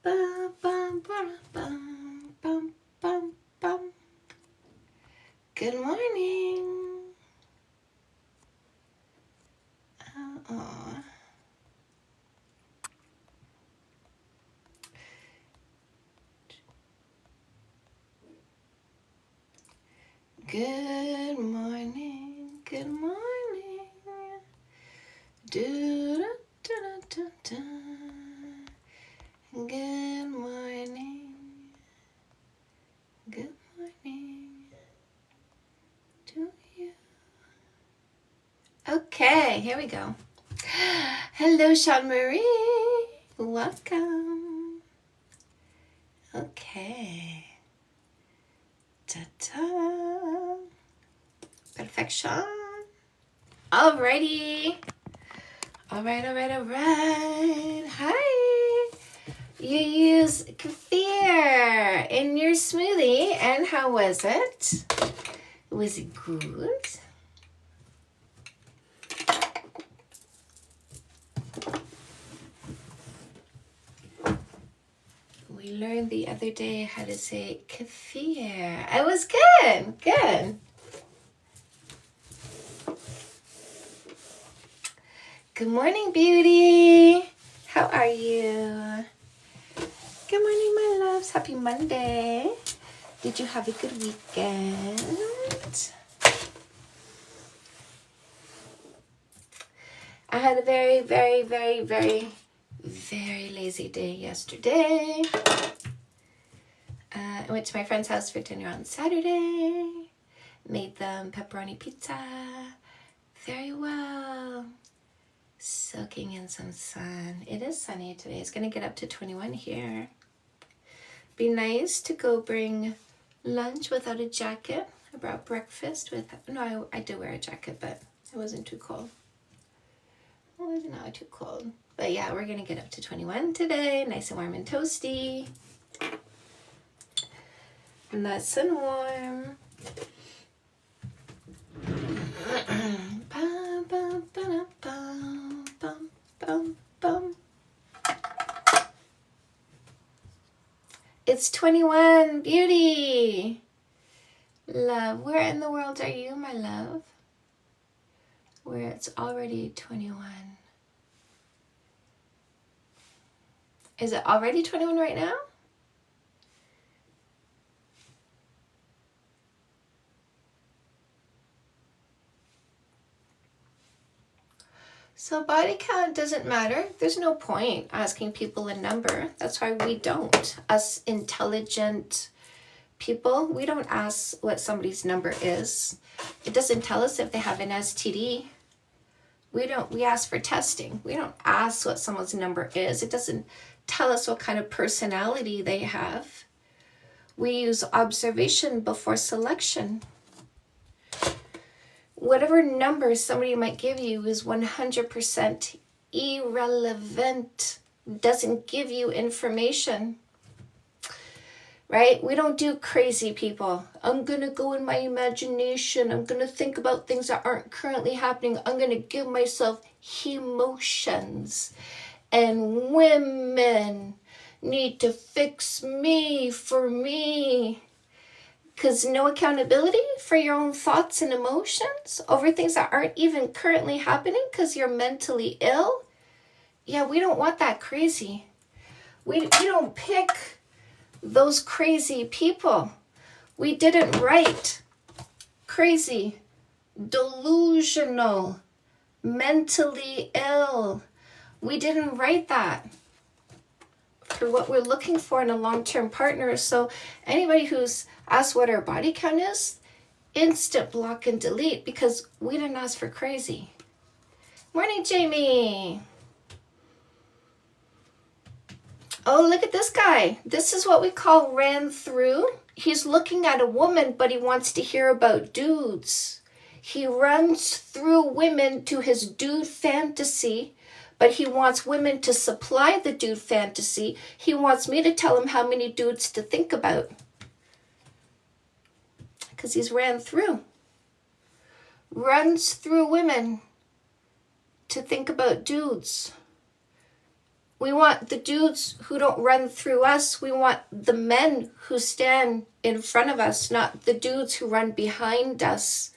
Bum, bum, bum, bum, bum, bum, bum. Good morning. Oh. Good morning. Good morning. Do da da da da. Good morning. Good morning to you. Okay, here we go. Hello, Sean Marie. Welcome. Okay. Ta-ta. Perfection. Alrighty. All right. Hi. You use kefir in your smoothie, and how was it? Was it good? We learned the other day how to say kefir. It was good. Good. Good morning, beauty. How are you? Good morning, my loves. Happy Monday. Did you have a good weekend? I had a very lazy day yesterday. I went to my friend's house for dinner on Saturday. Made them pepperoni pizza. Very well. Soaking in some sun. It is sunny today. It's going to get up to 21 here. Be nice to go bring lunch without a jacket. I brought breakfast with... No, I did wear a jacket, but it wasn't too cold. It wasn't not too cold. But yeah, we're going to get up to 21 today. Nice and warm and toasty. Nice and warm. It's 21, beauty. Love, where in the world are you, my love? Where it's already 21. Is it already 21 right now? So body count doesn't matter. There's no point asking people a number. That's why we don't. Us intelligent people, we don't ask what somebody's number is. It doesn't tell us if they have an STD. We ask for testing. We don't ask what someone's number is. It doesn't tell us what kind of personality they have. We use observation before selection. Whatever number somebody might give you is 100% irrelevant. Doesn't give you information. Right? We don't do crazy people. I'm going to go in my imagination. I'm going to think about things that aren't currently happening. I'm going to give myself emotions. And women need to fix me for me. Because no accountability for your own thoughts and emotions over things that aren't even currently happening because you're mentally ill. Yeah, we don't want that crazy. We don't pick those crazy people. We didn't write crazy, delusional, mentally ill. We didn't write that for what we're looking for in a long-term partner. So anybody who's asked what our body count is, instant block and delete, because we didn't ask for crazy. Morning, Jamie. Oh, look at this guy. This is what we call ran through. He's looking at a woman, but he wants to hear about dudes. He runs through women to his dude fantasy, but he wants women to supply the dude fantasy. He wants me to tell him how many dudes to think about. Because he's ran through. Runs through women to think about dudes. We want the dudes who don't run through us. We want the men who stand in front of us, not the dudes who run behind us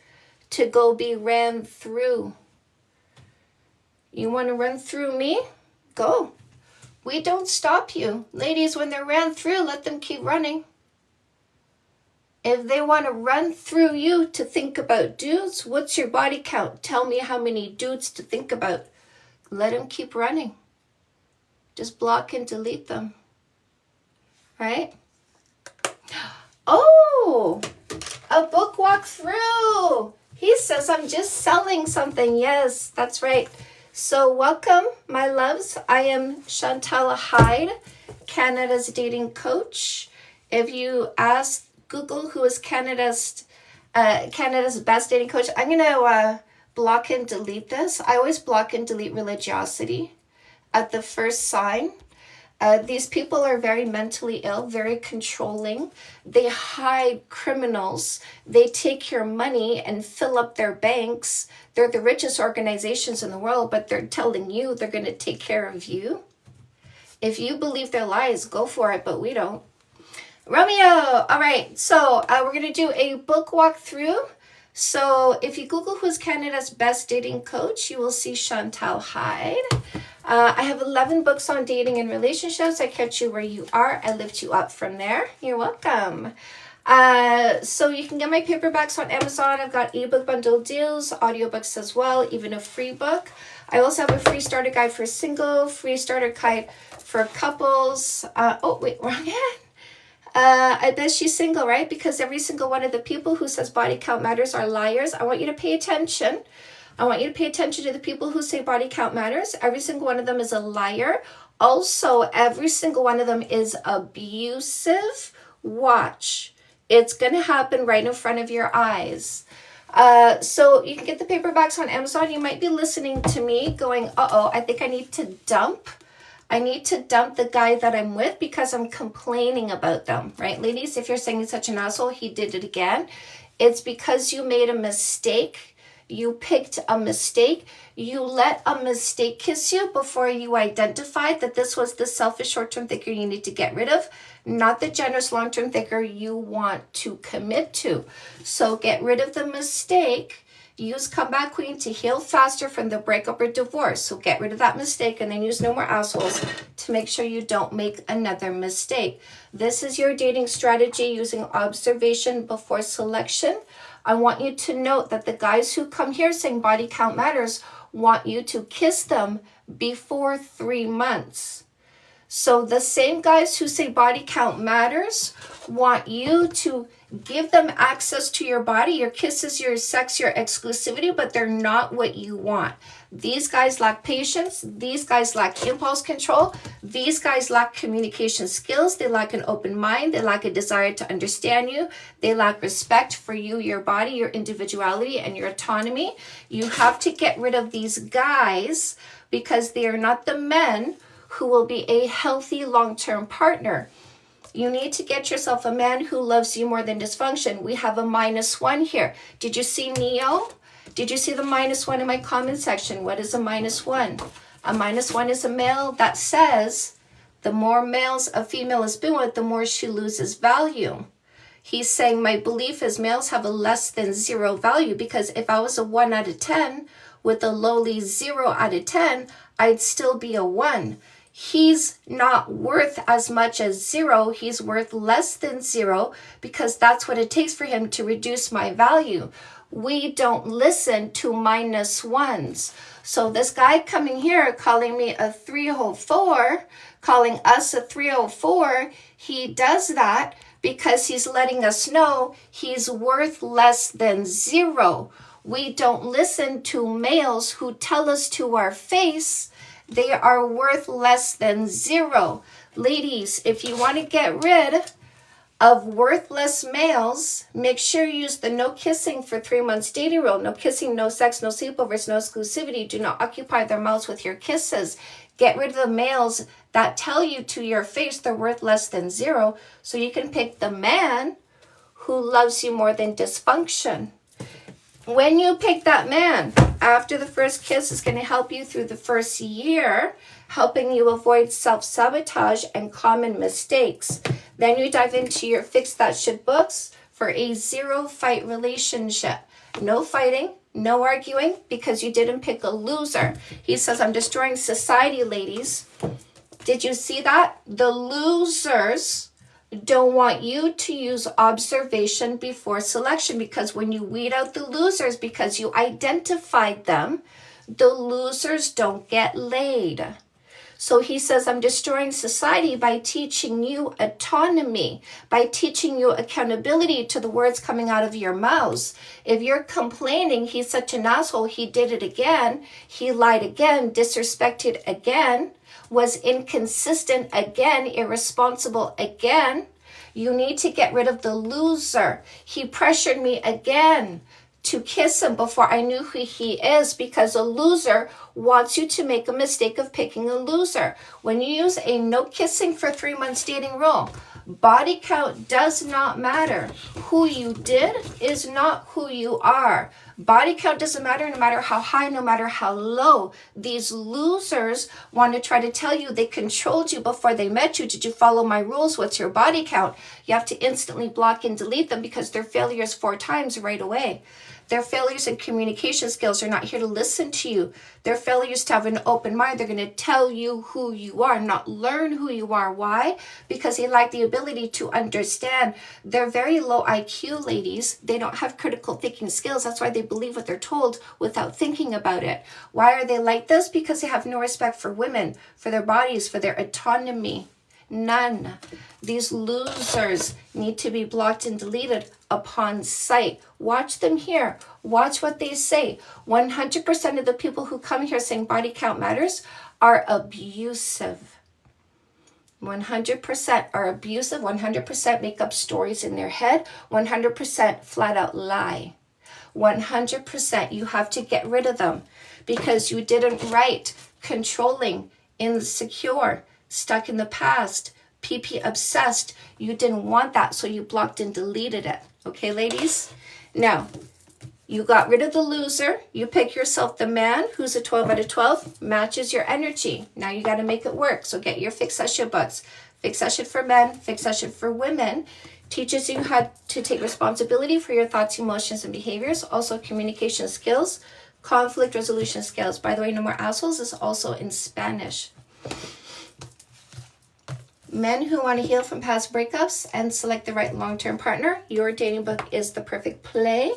to go be ran through. You want to run through me? Go. We don't stop you. Ladies, when they're ran through, let them keep running. If they want to run through you to think about dudes, what's your body count? Tell me how many dudes to think about. Let them keep running. Just block and delete them. Right? Oh, a book walkthrough. He says I'm just selling something. Yes, that's right. So welcome, my loves. I am Chantal Hyde, Canada's dating coach. If you ask Google who is Canada's best dating coach, I'm going to block and delete this. I always block and delete religiosity at the first sign. These people are very mentally ill, very controlling. They hide criminals. They take your money and fill up their banks. They're the richest organizations in the world, but they're telling you they're going to take care of you. If you believe their lies, go for it, but we don't. Romeo! All right, so we're going to do a book walkthrough. So if you Google who's Canada's best dating coach, you will see Chantal Hyde. I have 11 books on dating and relationships. I catch you where you are. I lift you up from there. You're welcome. So you can get my paperbacks on Amazon. I've got ebook bundle deals, audiobooks as well, even a free book. I also have a free starter guide for single, free starter guide for couples. Oh, wait, wrong hand. I bet she's single, right? Because every single one of the people who says body count matters are liars. I want you to pay attention. I want you to pay attention to the people who say body count matters. Every single one of them is a liar. Also, every single one of them is abusive. Watch. It's going to happen right in front of your eyes. So you can get the paperbacks on Amazon. You might be listening to me going, uh-oh, I think I need to dump. I need to dump the guy that I'm with because I'm complaining about them, right? Ladies, if you're saying he's such an asshole, he did it again. It's because you made a mistake. You picked a mistake. You let a mistake kiss you before you identified that this was the selfish short-term thinker you need to get rid of, not the generous long-term thinker you want to commit to. So get rid of the mistake. Use Comeback Queen to heal faster from the breakup or divorce. So get rid of that mistake and then use No More Assholes to make sure you don't make another mistake. This is your dating strategy using observation before selection. I want you to note that the guys who come here saying body count matters want you to kiss them before 3 months. So the same guys who say body count matters want you to give them access to your body, your kisses, your sex, your exclusivity, but they're not what you want. These guys lack patience. These guys lack impulse control. These guys lack communication skills. They lack an open mind. They lack a desire to understand you. They lack respect for you, your body, your individuality, and your autonomy. You have to get rid of these guys because they are not the men who will be a healthy long-term partner. You need to get yourself a man who loves you more than dysfunction. We have a -1 here. Did you see Neo? Did you see the -1 in my comment section? What is a -1? A -1 is a male that says the more males a female has been with, the more she loses value. He's saying my belief is males have a less than 0 value because if I was a 1 out of 10 with a lowly 0 out of 10, I'd still be a 1. He's not worth as much as 0. He's worth less than 0 because that's what it takes for him to reduce my value. We don't listen to -1s. So this guy coming here calling me a 304, calling us a 304, he does that because he's letting us know he's worth less than 0. We don't listen to males who tell us to our face they are worth less than 0. Ladies, if you want to get rid of worthless males, make sure you use the no kissing for 3 months dating rule. No kissing, no sex, no sleepovers, no exclusivity. Do not occupy their mouths with your kisses. Get rid of the males that tell you to your face they're worth less than 0 so you can pick the man who loves you more than dysfunction. When you pick that man, after the first kiss is going to help you through the first year, helping you avoid self-sabotage and common mistakes. Then you dive into your Fix That Shit books for a zero-fight relationship. No fighting, no arguing, because you didn't pick a loser. He says, I'm destroying society, ladies. Did you see that? The losers don't want you to use observation before selection, because when you weed out the losers because you identified them, the losers don't get laid. So he says, I'm destroying society by teaching you autonomy, by teaching you accountability to the words coming out of your mouths. If you're complaining, he's such an asshole, he did it again, he lied again, disrespected again, was inconsistent again, irresponsible again, you need to get rid of the loser. He pressured me again to kiss him before I knew who he is, because a loser wants you to make a mistake of picking a loser. When you use a no kissing for 3 months dating rule, body count does not matter. Who you did is not who you are. Body count doesn't matter, no matter how high, no matter how low. These losers want to try to tell you they controlled you before they met you. Did you follow my rules? What's your body count? You have to instantly block and delete them, because they're failures 4 times right away. Their failures in communication skills are not here to listen to you. Their failures to have an open mind. They're going to tell you who you are, not learn who you are. Why? Because they lack the ability to understand. They're very low IQ, ladies. They don't have critical thinking skills. That's why they believe what they're told without thinking about it. Why are they like this? Because they have no respect for women, for their bodies, for their autonomy. None. These losers need to be blocked and deleted upon sight. Watch them here. Watch what they say. 100% of the people who come here saying body count matters are abusive. 100% are abusive. 100% make up stories in their head. 100% flat out lie. 100% you have to get rid of them, because you didn't write controlling, insecure, stuck in the past, PP obsessed. You didn't want that, so you blocked and deleted it. Okay, ladies? Now, you got rid of the loser. You pick yourself the man who's a 12 out of 12, matches your energy. Now you got to make it work. So get your Fix That Shit books. Fix That Shit for men, Fix That Shit for women. Teaches you how to take responsibility for your thoughts, emotions, and behaviors. Also communication skills, conflict resolution skills. By the way, No More Assholes is also in Spanish. Men who want to heal from past breakups and select the right long-term partner, your dating book is the perfect play.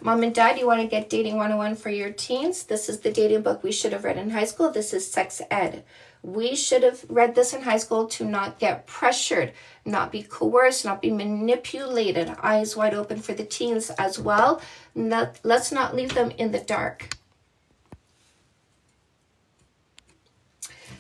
Mom and dad, you want to get Dating 101 for your teens? This is the dating book we should have read in high school. This is sex ed. We should have read this in high school to not get pressured, not be coerced, not be manipulated. Eyes wide open for the teens as well. Let's not leave them in the dark.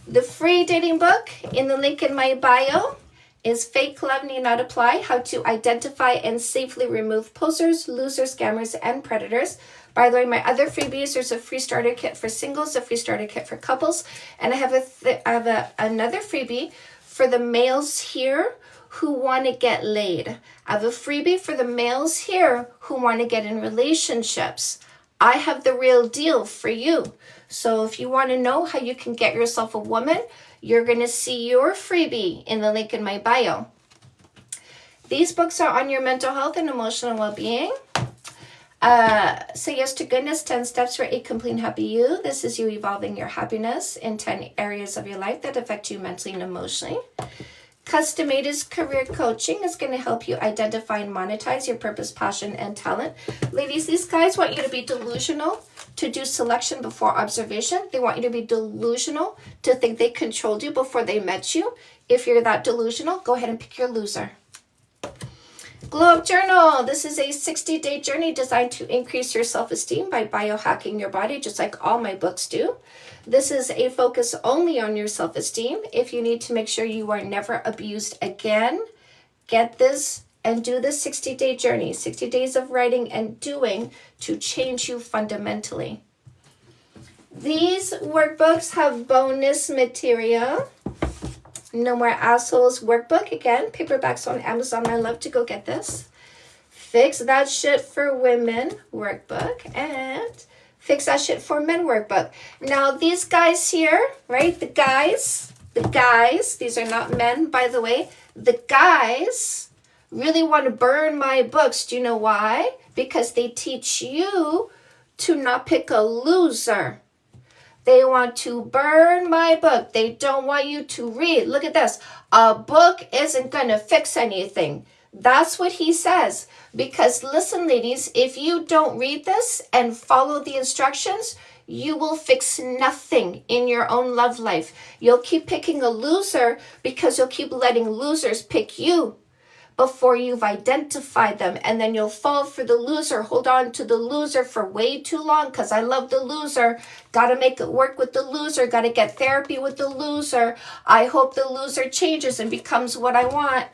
The free dating book in the link in my bio is Fake Love Need Not Apply, How to Identify and Safely Remove Posers, Losers, Scammers, and Predators. By the way, my other freebies, there's a free starter kit for singles, a free starter kit for couples, and I have another freebie for the males here who want to get laid. I have a freebie for the males here who want to get in relationships. I have the real deal for you. So if you want to know how you can get yourself a woman, you're going to see your freebie in the link in my bio. These books are on your mental health and emotional well-being. Say Yes to Goodness, 10 Steps for a Complete and Happy You. This is you evolving your happiness in 10 areas of your life that affect you mentally and emotionally. Custom Made is career coaching. Is going to help you identify and monetize your purpose, passion, and talent. Ladies, these guys want you to be delusional, to do selection before observation. They want you to be delusional, to think they controlled you before they met you. If you're that delusional, go ahead and pick your loser. Glow Up Journal. This is a 60-day journey designed to increase your self-esteem by biohacking your body, just like all my books do. This is a focus only on your self-esteem. If you need to make sure you are never abused again, get this and do this 60-day journey, 60 days of writing and doing to change you fundamentally. These workbooks have bonus material. No More Assholes workbook. Again, paperbacks on Amazon. I love to go get this. Fix That Shit for Women workbook. And Fix That Shit for Men workbook. Now, these guys here, right? The guys, these are not men, by the way. The guys really want to burn my books. Do you know why? Because they teach you to not pick a loser. They want to burn my book. They don't want you to read. Look at this. A book isn't going to fix anything. That's what he says. Because listen, ladies, if you don't read this and follow the instructions, you will fix nothing in your own love life. You'll keep picking a loser because you'll keep letting losers pick you before you've identified them, and then you'll fall for the loser. Hold on to the loser for way too long because I love the loser. Got to make it work with the loser. Got to get therapy with the loser. I hope the loser changes and becomes what I want.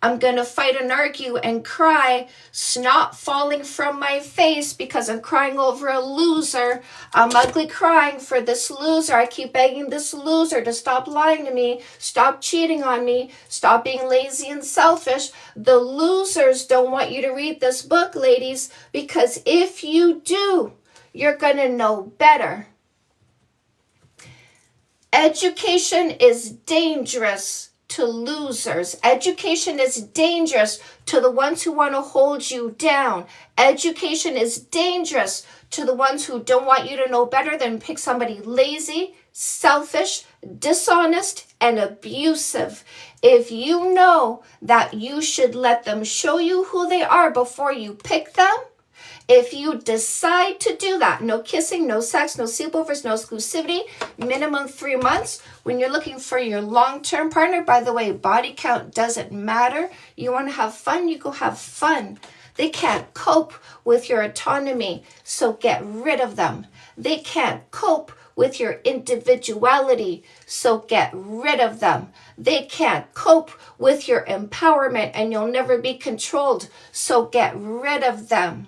I'm going to fight and argue and cry, snot falling from my face because I'm crying over a loser. I'm ugly crying for this loser. I keep begging this loser to stop lying to me, stop cheating on me, stop being lazy and selfish. The losers don't want you to read this book, ladies, because if you do, you're going to know better. Education is dangerous to losers. Education is dangerous to the ones who want to hold you down. Education is dangerous to the ones who don't want you to know better than pick somebody lazy, selfish, dishonest, and abusive. If you know that you should let them show you who they are before you pick them, if you decide to do that, no kissing, no sex, no sleepovers, no exclusivity, minimum 3 months. When you're looking for your long-term partner, by the way, body count doesn't matter. You want to have fun, you go have fun. They can't cope with your autonomy, so get rid of them. They can't cope with your individuality, so get rid of them. They can't cope with your empowerment, and you'll never be controlled, so get rid of them.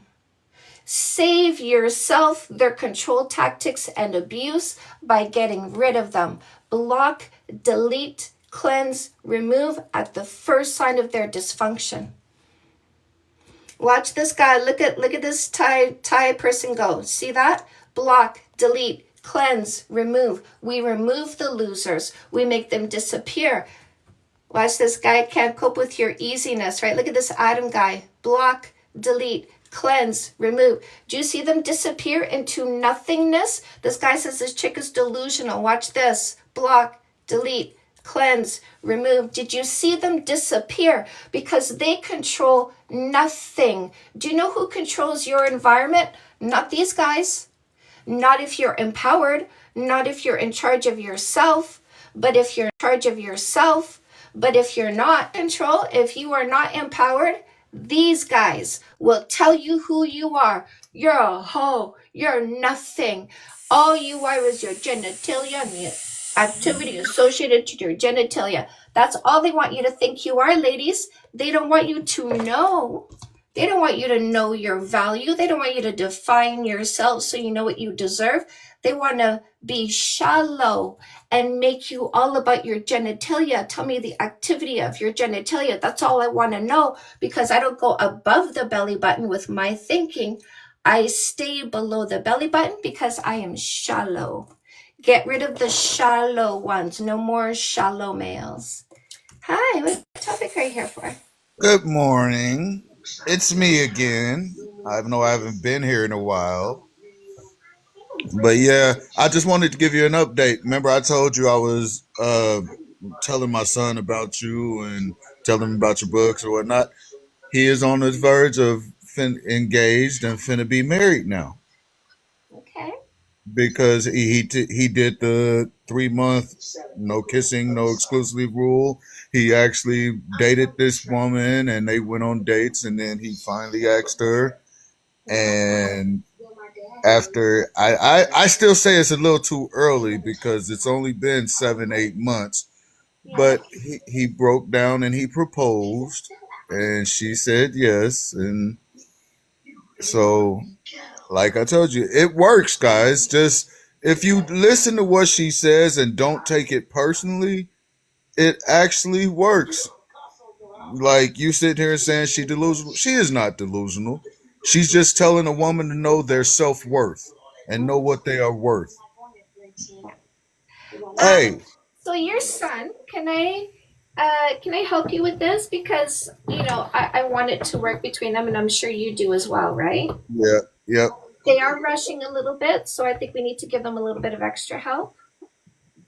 Save yourself their control tactics and abuse by getting rid of them. Block, delete, cleanse, remove at the first sign of their dysfunction. Watch this guy. Look at this Thai person go. See that? Block, delete, cleanse, remove. We remove the losers. We make them disappear. Watch this guy. Can't cope with your easiness, right? Look at this Adam guy. Block, delete, cleanse, remove. Do you see them disappear into nothingness? This guy says this chick is delusional. Watch this. Block, delete, cleanse, remove. Did you see them disappear? Because they control nothing. Do you know who controls your environment? Not these guys. Not if you're empowered. Not if you're in charge of yourself. But if you're in charge of yourself. But if you're not in control, if you are not empowered, these guys will tell you who you are. You're a hoe. You're nothing. All you are is your genitalia and the activity associated to your genitalia. That's all they want you to think you are, ladies. They don't want you to know. They don't want you to know your value. They don't want you to define yourself so you know what you deserve. They want to be shallow and make you all about your genitalia. Tell me the activity of your genitalia. That's all I want to know, because I don't go above the belly button with my thinking. I stay below the belly button because I am shallow. Get rid of the shallow ones. No more shallow males. Hi, what topic are you here for? Good morning. It's me again. I know I haven't been here in a while. But yeah, I just wanted to give you an update. Remember I told you I was telling my son about you and telling him about your books or whatnot. He is on the verge of engaged and finna be married now Okay. because he did the 3 month no kissing, no exclusively rule. He actually dated this woman and they went on dates, and then he finally asked her. And after I still say it's a little too early because it's only been 7-8 months, Yeah. but he broke down and he proposed, and she said yes. And so, like I told you, it works, guys. Just if you listen to what she says and don't take it personally, it actually works. Like you sit here saying she delusional. She is not delusional. She's just telling a woman to know their self-worth. and know what they are worth. Um, Hey, so your son, can I help you with this? Because, I want it to work between them and I'm sure you do as well, right? yeah, yep. They are rushing a little bit, so I think we need to give them a little bit of extra help.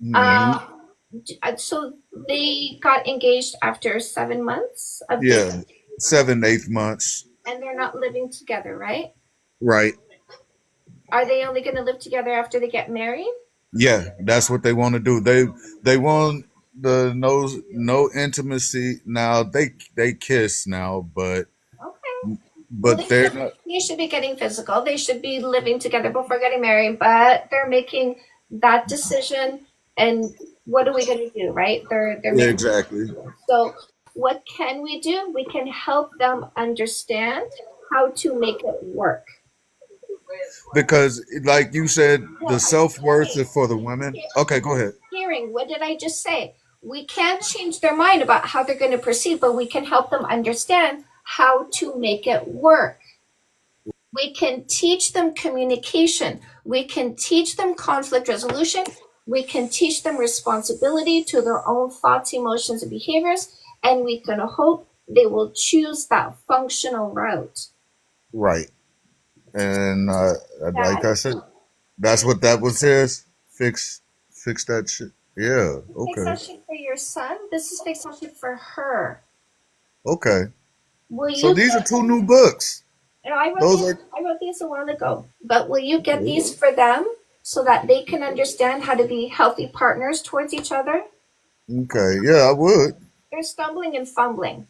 Hmm. Um, so they got engaged after 7 months of Yeah, dating, 7, 8 months. and they're not living together, right? Right. Are they only going to live together after they get married? Yeah, that's what they want to do. They want the no intimacy. Now they kiss now, Okay. Well, but they're not they should be getting physical. They should be living together before getting married, but they're making that decision. And what are we going to do, right? They're making. exactly So, what can we do? We can help them understand how to make it work. because, like you said, No, the I'm self worth hearing. is for the women. Okay, go ahead. Hearing. What did I just say? We can't change their mind about how they're going to proceed, but we can help them understand how to make it work. We can teach them communication. We can teach them conflict resolution. We can teach them responsibility to their own thoughts, emotions, and behaviors. And we can hope they will choose that functional route. Right, and like That I said, that's what that was his fix that shit. Yeah. fix Okay. that shit for your son. This is fix that shit for her. Okay. Will So you these are get? two new books. I wrote Those these. are I wrote these a while ago. But will you get these for them so that they can understand how to be healthy partners towards each other? okay. Yeah, I would. They're stumbling and fumbling.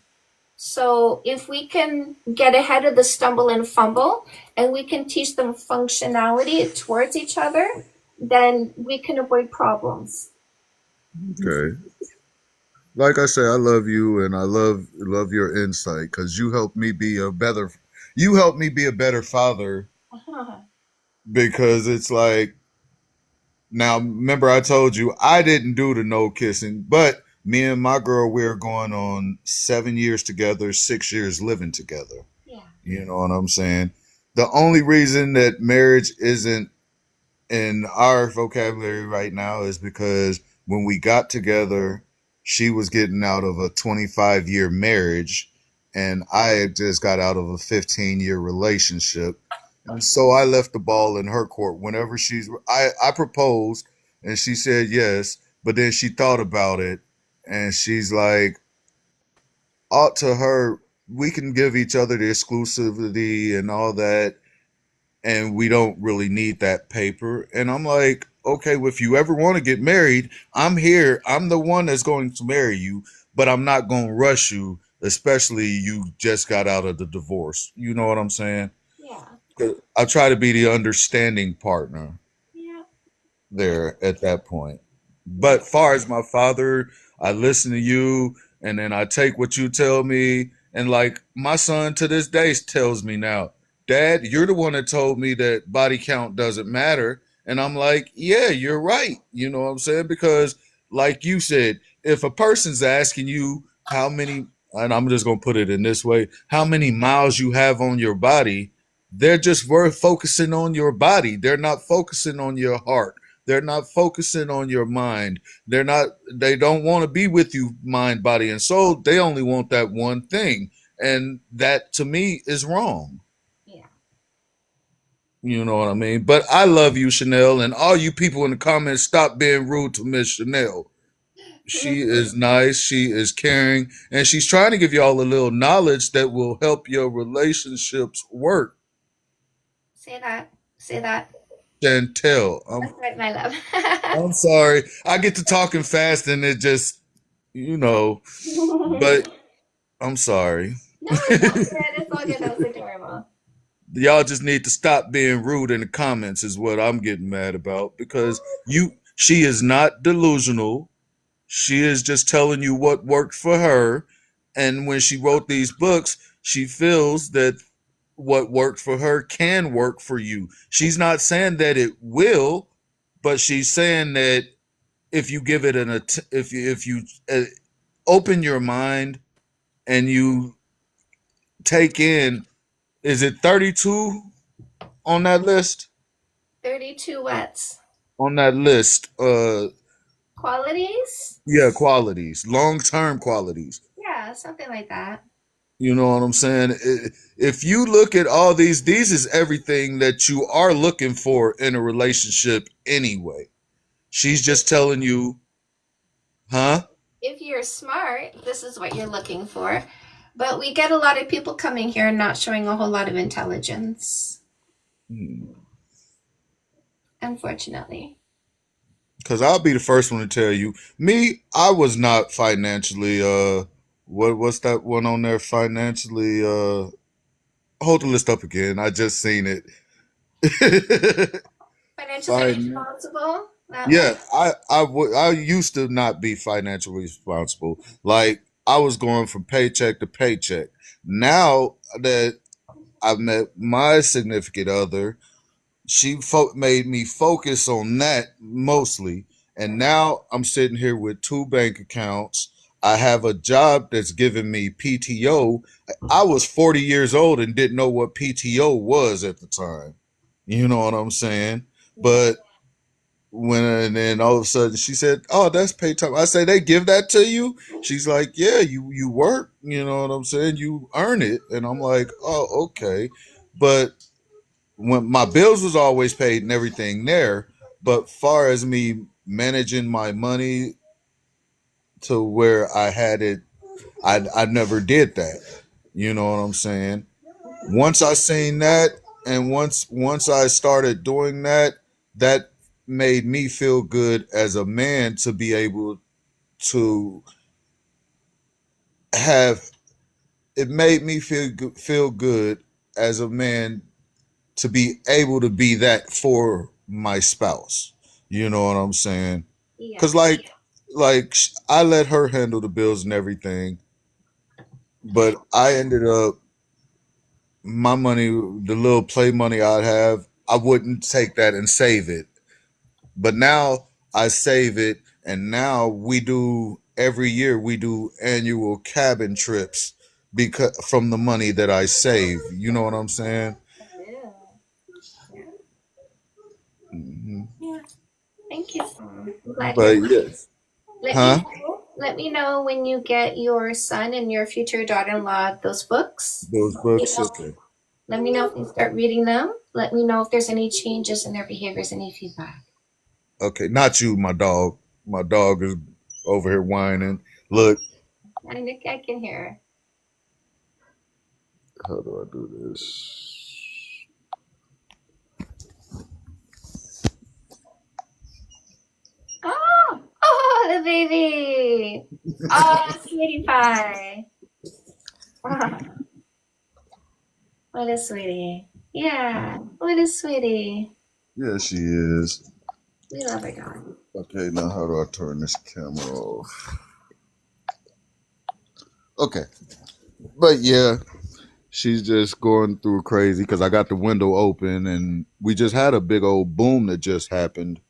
So if we can get ahead of the stumble and fumble and we can teach them functionality towards each other, then we can avoid problems. Okay. Like I say, I love you, and I love your insight because you helped me be a better father because it's like now. Remember, I told you I didn't do the no kissing, but me and my girl we're going on 7 years together, 6 years living together. Yeah. You know what I'm saying? The only reason that marriage isn't in our vocabulary right now is because when we got together, she was getting out of a 25-year marriage, and I had just got out of a 15-year relationship. And so I left the ball in her court. Whenever I proposed and she said yes, but then she thought about it and she's like, ought to her, we can give each other the exclusivity and all that, and we don't really need that paper. And I'm like, okay, well, if you ever want to get married, I'm here. I'm the one that's going to marry you, but I'm not going to rush you, especially you just got out of the divorce. You know what I'm saying? Yeah. 'Cause I try to be the understanding partner Yeah. there at that point. But far as my father, I listen to you and then I take what you tell me. And like my son to this day tells me now, Dad, you're the one that told me that body count doesn't matter. And I'm like, yeah, you're right. You know what I'm saying? Because like you said, if a person's asking you how many, and I'm just going to put it in this way, how many miles you have on your body, they're just worth focusing on your body. They're not focusing on your heart. They're not focusing on your mind. They don't want to be with you mind, body, and soul. They only want that one thing. And that to me is wrong. Yeah. You know what I mean? But I love you, Chanel, and all you people in the comments, stop being rude to Miss Chanel. She is nice, she is caring, and she's trying to give y'all a little knowledge that will help your relationships work. Say that. Say that. Chantel, That's right, my love. I'm sorry. I get to talking fast and it just, you know, but I'm sorry. No, it's all good. It's all good. That was adorable. Y'all just need to stop being rude in the comments is what I'm getting mad about because she is not delusional. She is just telling you what worked for her. And when she wrote these books, she feels that what worked for her can work for you. She's not saying that it will, but she's saying that if you give it if you open your mind and you take in, is it 32 on that list? 32 wets. on that list. Qualities? Yeah, qualities, long-term qualities. Yeah, something like that. You know what I'm saying? If you look at all these is everything that you are looking for in a relationship anyway. She's just telling you, huh? If you're smart, this is what you're looking for. But we get a lot of people coming here and not showing a whole lot of intelligence, unfortunately. Because I'll be the first one to tell you, me, I was not financially what's that one on there? Financially hold the list up again. I just seen it. Financially Fin- responsible? That yeah, one? I used to not be financially responsible. Like I was going from paycheck to paycheck. Now that I've met my significant other, she made me focus on that mostly. And now I'm sitting here with two bank accounts. I have a job that's giving me PTO. I was 40 years old and didn't know what PTO was at the time. You know what I'm saying? But when and then all of a sudden she said, "Oh, that's pay time." I say, "They give that to you?" She's like, "Yeah, you work. You know what I'm saying? You earn it." And I'm like, "Oh, okay." But when my bills was always paid and everything there, but far as me managing my money to where I had it, I never did that. You know what I'm saying? Once I seen that, and once I started doing that, that made me feel good as a man to be able to have. It made me feel good as a man to be able to be that for my spouse. You know what I'm saying? Yeah. Cause like I let her handle the bills and everything, but I ended up my money, the little play money I'd have, I wouldn't take that and save it. But now I save it, and now we do every year we do annual cabin trips because from the money that I save. You know what I'm saying? Yeah. Hmm. Yeah. Thank you. I'm glad you're. But yes, Let me huh? know. Let me know when you get your son and your future daughter-in-law those books. Those You books, know, okay. let me know if you start reading them. Let me know if there's any changes in their behaviors, any feedback. Okay, not you, my dog. My dog is over here whining. Look, I can hear. how do I do this? Oh, oh, the baby. Oh, sweetie pie. Oh, what a sweetie. Yeah, what a sweetie. Yeah, she is. We love our dog. Okay, now how do I turn this camera off? Okay, but yeah, she's just going through crazy because I got the window open and we just had a big old boom that just happened.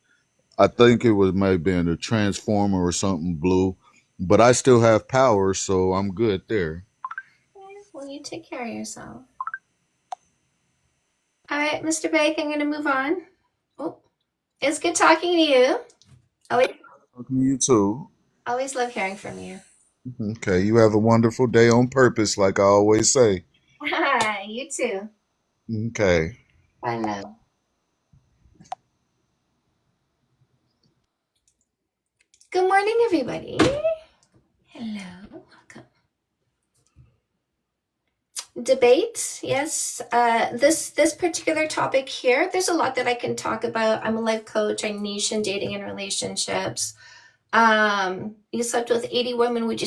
I think it was maybe in a transformer or something blew, but I still have power, so I'm good there. Well, you take care of yourself. All right, Mr. Bake, I'm going to move on. Oh, it's good talking to you. Always, Talking to you too. always love hearing from you. Okay, you have a wonderful day on purpose, like I always say. You too. Okay. Bye, love. Good morning, everybody. Hello. Welcome. Debate, yes. This particular topic here, there's a lot that I can talk about. I'm a life coach. I niche in dating and relationships. You slept with 80 women. Would you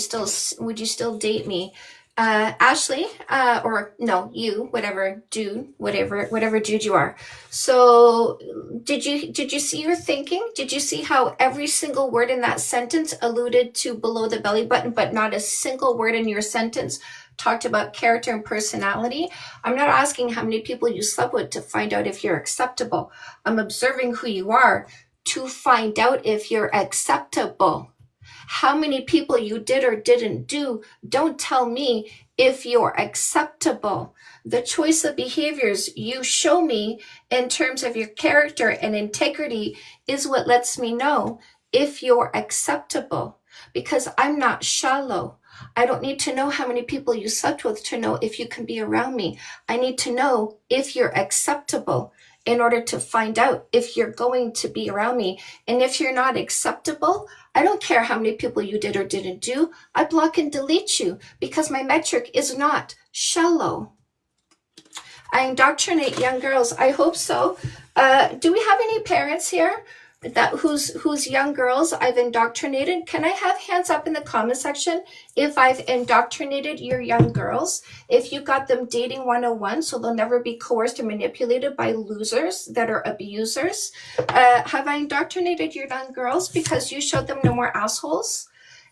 still date me? Ashley, or no, you, whatever dude, whatever dude you are. So did you see your thinking? Did you see how every single word in that sentence alluded to below the belly button, but not a single word in your sentence talked about character and personality? I'm not asking how many people you slept with to find out if you're acceptable. I'm observing who you are to find out if you're acceptable. How many people you did or didn't do don't tell me if you're acceptable. The choice of behaviors you show me in terms of your character and integrity is what lets me know if you're acceptable, because I'm not shallow. I don't need to know how many people you slept with to know if you can be around me. I need to know if you're acceptable in order to find out if you're going to be around me. And if you're not acceptable, I don't care how many people you did or didn't do. I block and delete you because my metric is not shallow. I indoctrinate young girls. I hope so. Do we have any parents here that whose young girls I've indoctrinated? Can I have hands up in the comment section if I've indoctrinated your young girls? If you got them dating 101 so they'll never be coerced or manipulated by losers that are abusers? Have I indoctrinated your young girls because you showed them no more assholes?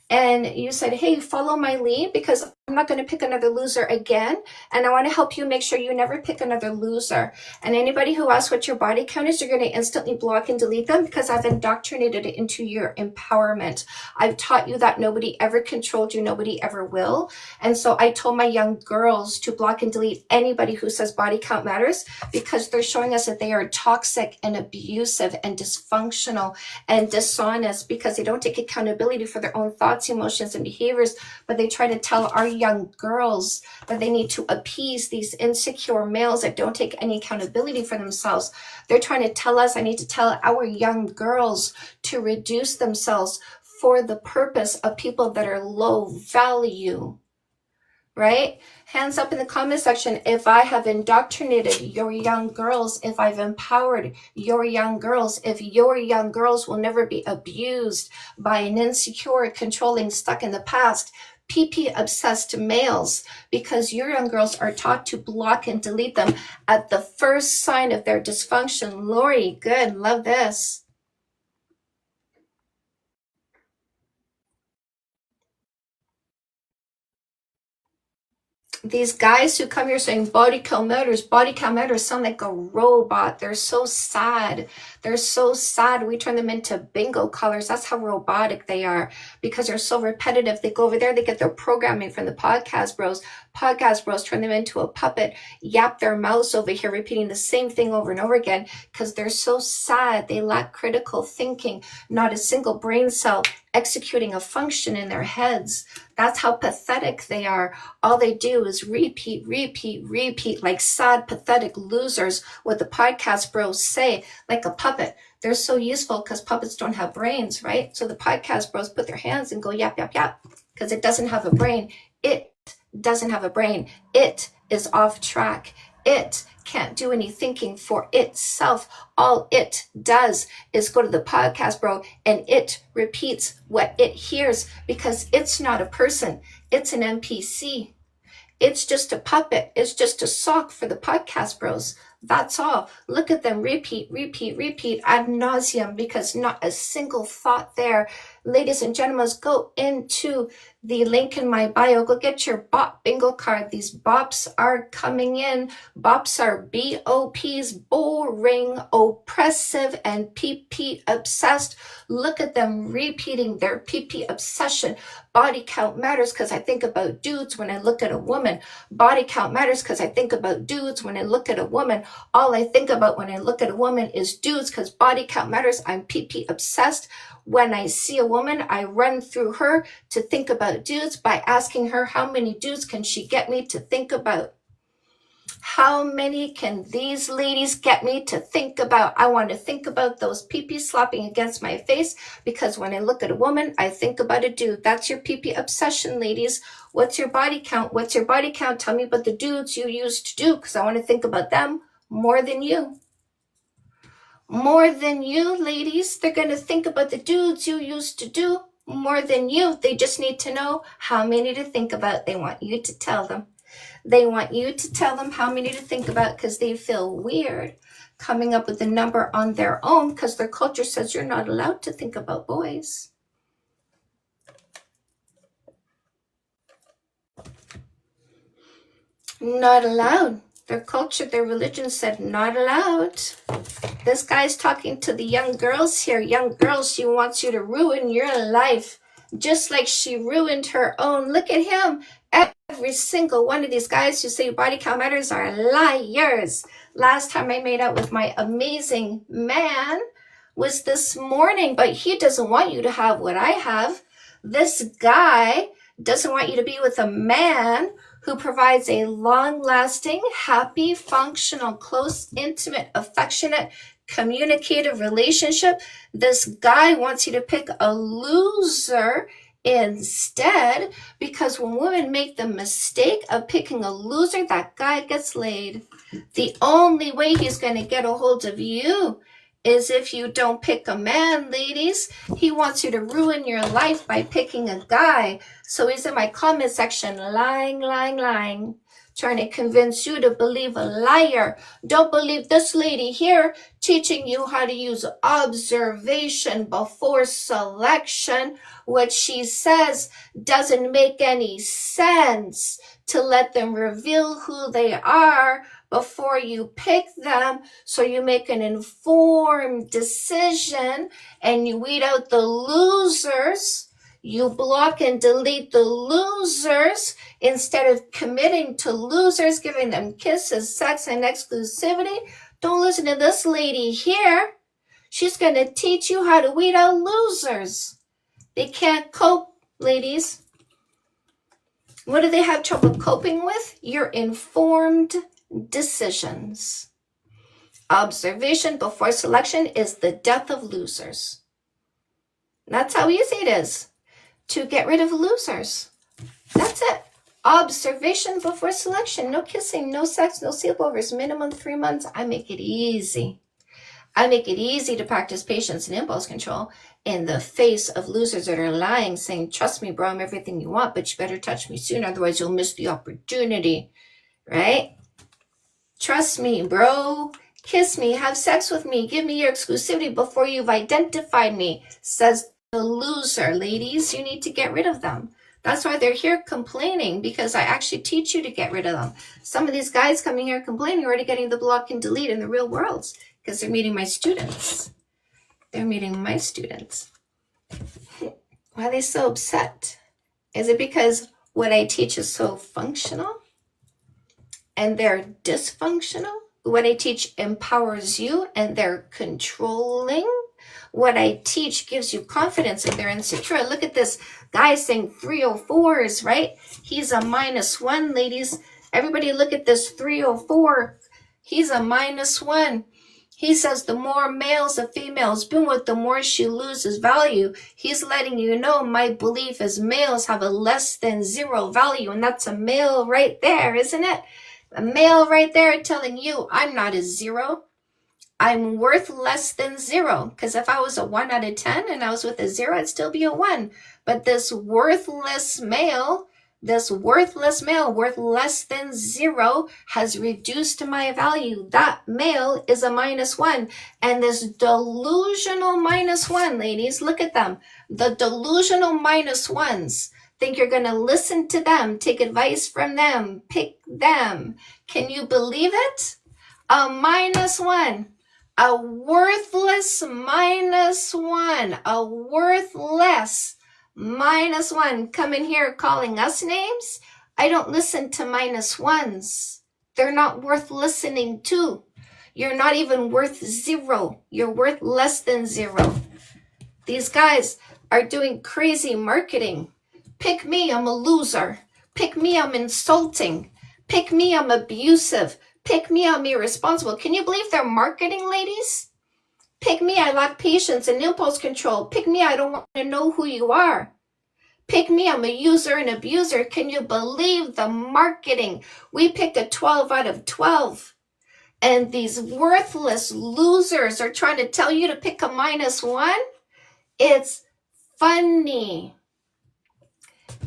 And you said, hey, follow my lead because I'm not going to pick another loser again. And I want to help you make sure you never pick another loser. And anybody who asks what your body count is, you're going to instantly block and delete them because I've indoctrinated it into your empowerment. I've taught you that nobody ever controlled you. Nobody ever will. And so I told my young girls to block and delete anybody who says body count matters because they're showing us that they are toxic and abusive and dysfunctional and dishonest because they don't take accountability for their own thoughts, emotions, and behaviors, but they try to tell our young girls that they need to appease these insecure males that don't take any accountability for themselves. They're trying to tell us, I need to tell our young girls to reduce themselves for the purpose of people that are low value. Right? Hands up in the comment section if I have indoctrinated your young girls, if I've empowered your young girls, if your young girls will never be abused by an insecure, controlling, stuck in the past, PP obsessed males, because your young girls are taught to block and delete them at the first sign of their dysfunction. Lori, good, love this. These guys who come here saying body count matters sound like a robot. They're so sad. They're so sad. We turn them into bingo colors. That's how robotic they are because they're so repetitive. They go over there, they get their programming from the podcast bros. Podcast bros turn them into a puppet, yap their mouths over here, repeating the same thing over and over again because they're so sad. They lack critical thinking, not a single brain cell executing a function in their heads. That's how pathetic they are. All they do is repeat like sad, pathetic losers, what the podcast bros say, like a puppet. They're so useful because puppets don't have brains, right? So the podcast bros put their hands and go yap, yap, yap, because it doesn't have a brain. It doesn't have a brain. It is off track. It can't do any thinking for itself. All it does is go to the podcast bro and it repeats what it hears because it's not a person. It's an NPC. It's just a puppet. It's just a sock for the podcast bros. That's all. Look at them repeat ad nauseum because not a single thought there. Ladies and gentlemen, go into the link in my bio. Go get your BOP bingo card. These BOPs are coming in. BOPs are BOPs, boring, oppressive, and PP obsessed. Look at them repeating their PP obsession. Body count matters because I think about dudes when I look at a woman. Body count matters because I think about dudes when I look at a woman. All I think about when I look at a woman is dudes because body count matters. I'm PP obsessed. When I see a woman, I run through her to think about dudes by asking her how many dudes can she get me to think about. How many can these ladies get me to think about? I want to think about those PP slapping against my face because when I look at a woman, I think about a dude. That's your PP obsession, ladies. What's your body count? What's your body count? Tell me about the dudes you used to do because I want to think about them more than you. More than you, ladies. They're going to think about the dudes you used to do more than you. They just need to know how many to think about. They want you to tell them. They want you to tell them how many to think about because they feel weird coming up with a number on their own because their culture says you're not allowed to think about boys. Not allowed. Their culture, their religion said not allowed. This guy's talking to the young girls here. Young girls, she wants you to ruin your life. just like she ruined her own. Look at him. Every single one of these guys who say body count matters are liars. Last time I made out with my amazing man was this morning, but he doesn't want you to have what I have. This guy doesn't want you to be with a man who provides a long-lasting, happy, functional, close, intimate, affectionate, communicative relationship. This guy wants you to pick a loser instead, because when women make the mistake of picking a loser, that guy gets laid. The only way he's going to get a hold of you is if you don't pick a man, ladies. He wants you to ruin your life by picking a guy. So he's in my comment section lying, trying to convince you to believe a liar. Don't believe this lady here teaching you how to use observation before selection. What she says doesn't make any sense. To let them reveal who they are before you pick them, so you make an informed decision and you weed out the losers. You block and delete the losers instead of committing to losers, giving them kisses, sex, and exclusivity. Don't listen to this lady here. She's going to teach you how to weed out losers. They can't cope, ladies. What do they have trouble coping with? Your informed decisions. Observation before selection is the death of losers. That's how easy it is to get rid of losers. That's it. Observation before selection. No kissing, no sex, no sleepovers. Minimum 3 months. I make it easy. I make it easy to practice patience and impulse control in the face of losers that are lying, saying, trust me, bro, I'm everything you want, but you better touch me soon, otherwise you'll miss the opportunity, right? Trust me, bro. Kiss me, have sex with me, give me your exclusivity before you've identified me, says the loser. Ladies, you need to get rid of them. That's why they're here complaining, because I actually teach you to get rid of them. Some of these guys coming here complaining are already getting the block and delete in the real world, because they're meeting my students. They're meeting my students. Why are they so upset? Is it because what I teach is so functional and they're dysfunctional? What I teach empowers you and they're controlling? What I teach gives you confidence and they're insecure. Look at this guy saying 304s, right? He's a -1, ladies. Everybody look at this 304. He's a -1. He says the more males a female's been with, the more she loses value. He's letting you know my belief is males have a less than 0 value. And that's a male right there, isn't it? A male right there telling you I'm not a 0. I'm worth less than 0. Because if I was a 1 out of 10 and I was with a 0, I'd still be a 1. But this worthless male, worth less than 0, has reduced my value. That male is a -1. And this delusional -1, ladies, look at them. The delusional -1s think you're going to listen to them, take advice from them, pick them. Can you believe it? A -1. A worthless -1. A worthless -1 coming here calling us names. I don't listen to -1s. They're not worth listening to. You're not even worth 0. You're worth less than 0. These guys are doing crazy marketing. Pick me, I'm a loser. Pick me, I'm insulting. Pick me, I'm abusive. Pick me, I'm irresponsible. Can you believe they're marketing, ladies? Pick me, I lack patience and impulse control. Pick me, I don't want to know who you are. Pick me, I'm a user and abuser. Can you believe the marketing? We picked a 12 out of 12. And these worthless losers are trying to tell you to pick a -1? It's funny.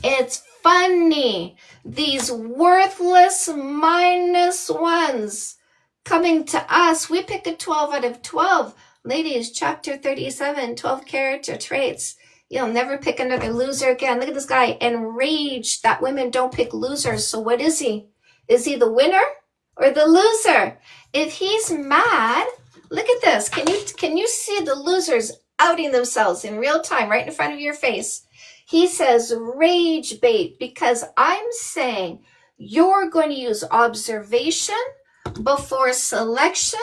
It's funny. These worthless -1s coming to us. We pick a 12 out of 12. Ladies, chapter 37, 12 character traits. You'll never pick another loser again. Look at this guy, enraged that women don't pick losers. So what is he? Is he the winner or the loser? If he's mad, look at this. Can you see the losers outing themselves in real time right in front of your face? He says rage bait because I'm saying you're going to use observation before selection.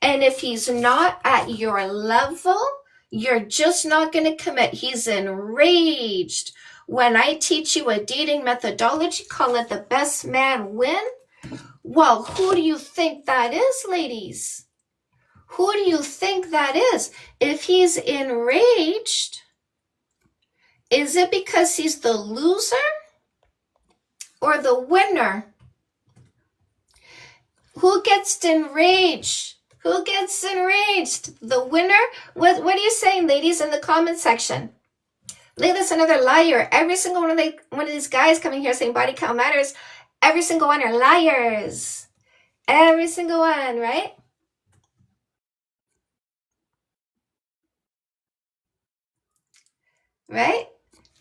And if he's not at your level, you're just not going to commit. He's enraged. When I teach you a dating methodology, call it the best man win. Well, who do you think that is, ladies? Who do you think that is? If he's enraged, is it because he's the loser or the winner? Who gets enraged? Who gets enraged? The winner? What are you saying, ladies, in the comment section? Look at this, another liar. Every single one of these guys coming here saying body count matters, every single one are liars. Every single one, right? Right?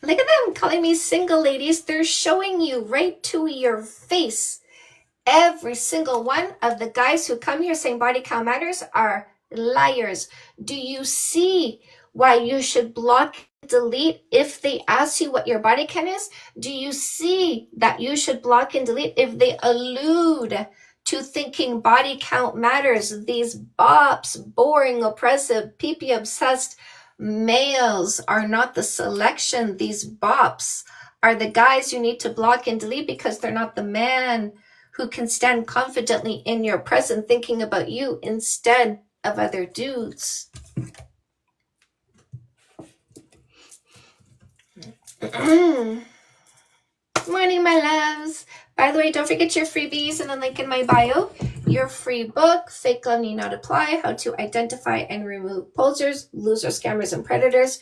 Look at them calling me single, ladies. They're showing you right to your face. Every single one of the guys who come here saying body count matters are liars. Do you see why you should block, delete if they ask you what your body count is? Do you see that you should block and delete if they allude to thinking body count matters? These bops, boring, oppressive, pee-pee obsessed males are not the selection. These bops are the guys you need to block and delete because they're not the man who can stand confidently in your presence thinking about you instead of other dudes. Morning, my loves. By the way, don't forget your freebies in the link in my bio. Your free book, Fake Love Need Not Apply, How to Identify and Remove Posers, Losers, Scammers, and Predators.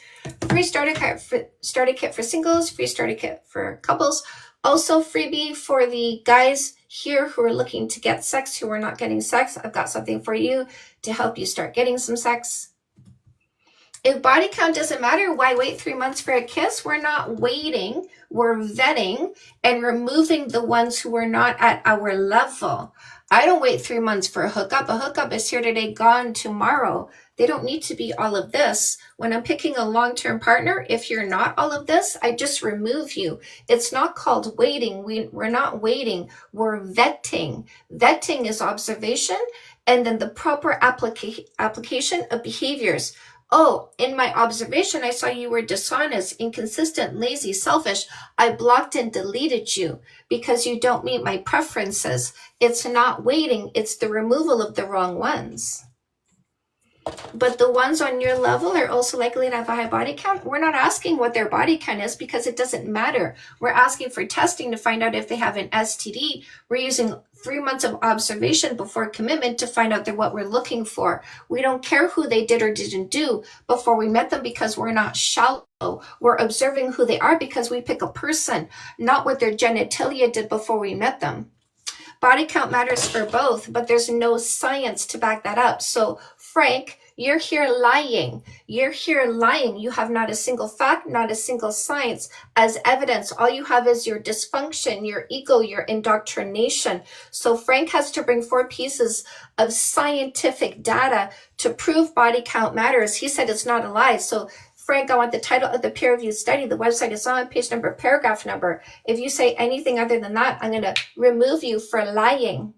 Free starter kit for singles, free starter kit for couples. Also freebie for the guys here who are looking to get sex, who are not getting sex. I've got something for you to help you start getting some sex. If body count doesn't matter, why wait 3 months for a kiss? We're not waiting. We're vetting and removing the ones who are not at our level. I don't wait 3 months for a hookup. A hookup is here today, gone tomorrow. They don't need to be all of this. When I'm picking a long-term partner, if you're not all of this, I just remove you. It's not called waiting. We're not waiting. We're vetting. Vetting is observation and then the proper application of behaviors. Oh, in my observation, I saw you were dishonest, inconsistent, lazy, selfish. I blocked and deleted you because you don't meet my preferences. It's not waiting. It's the removal of the wrong ones. But the ones on your level are also likely to have a high body count. We're not asking what their body count is because it doesn't matter. We're asking for testing to find out if they have an STD. We're using 3 months of observation before commitment to find out what we're looking for. We don't care who they did or didn't do before we met them because we're not shallow. We're observing who they are because we pick a person, not what their genitalia did before we met them. Body count matters for both, but there's no science to back that up. So, Frank, you're here lying. You're here lying. You have not a single fact, not a single science as evidence. All you have is your dysfunction, your ego, your indoctrination. So Frank has to bring 4 pieces of scientific data to prove body count matters. He said it's not a lie. So Frank, I want the title of the peer-reviewed study. The website is on, page number, paragraph number. If you say anything other than that, I'm going to remove you for lying.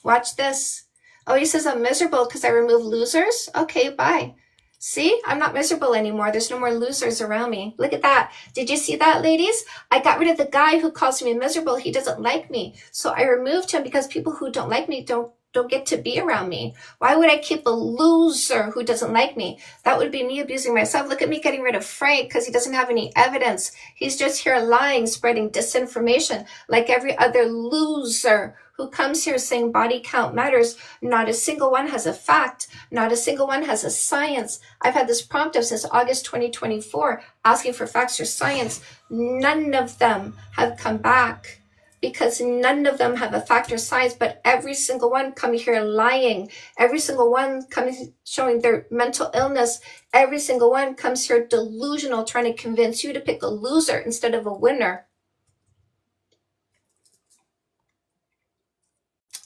Watch this. Oh, he says I'm miserable because I remove losers? Okay, bye. See, I'm not miserable anymore. There's no more losers around me. Look at that. Did you see that, ladies? I got rid of the guy who calls me miserable. He doesn't like me. So I removed him because people who don't like me don't get to be around me. Why would I keep a loser who doesn't like me? That would be me abusing myself. Look at me getting rid of Frank because he doesn't have any evidence. He's just here lying, spreading disinformation like every other loser who comes here saying body count matters. Not a single one has a fact. Not a single one has a science. I've had this prompt up since August 2024 asking for facts or science. None of them have come back because none of them have a fact or science, but every single one come here lying. Every single one comes showing their mental illness. Every single one comes here delusional, trying to convince you to pick a loser instead of a winner.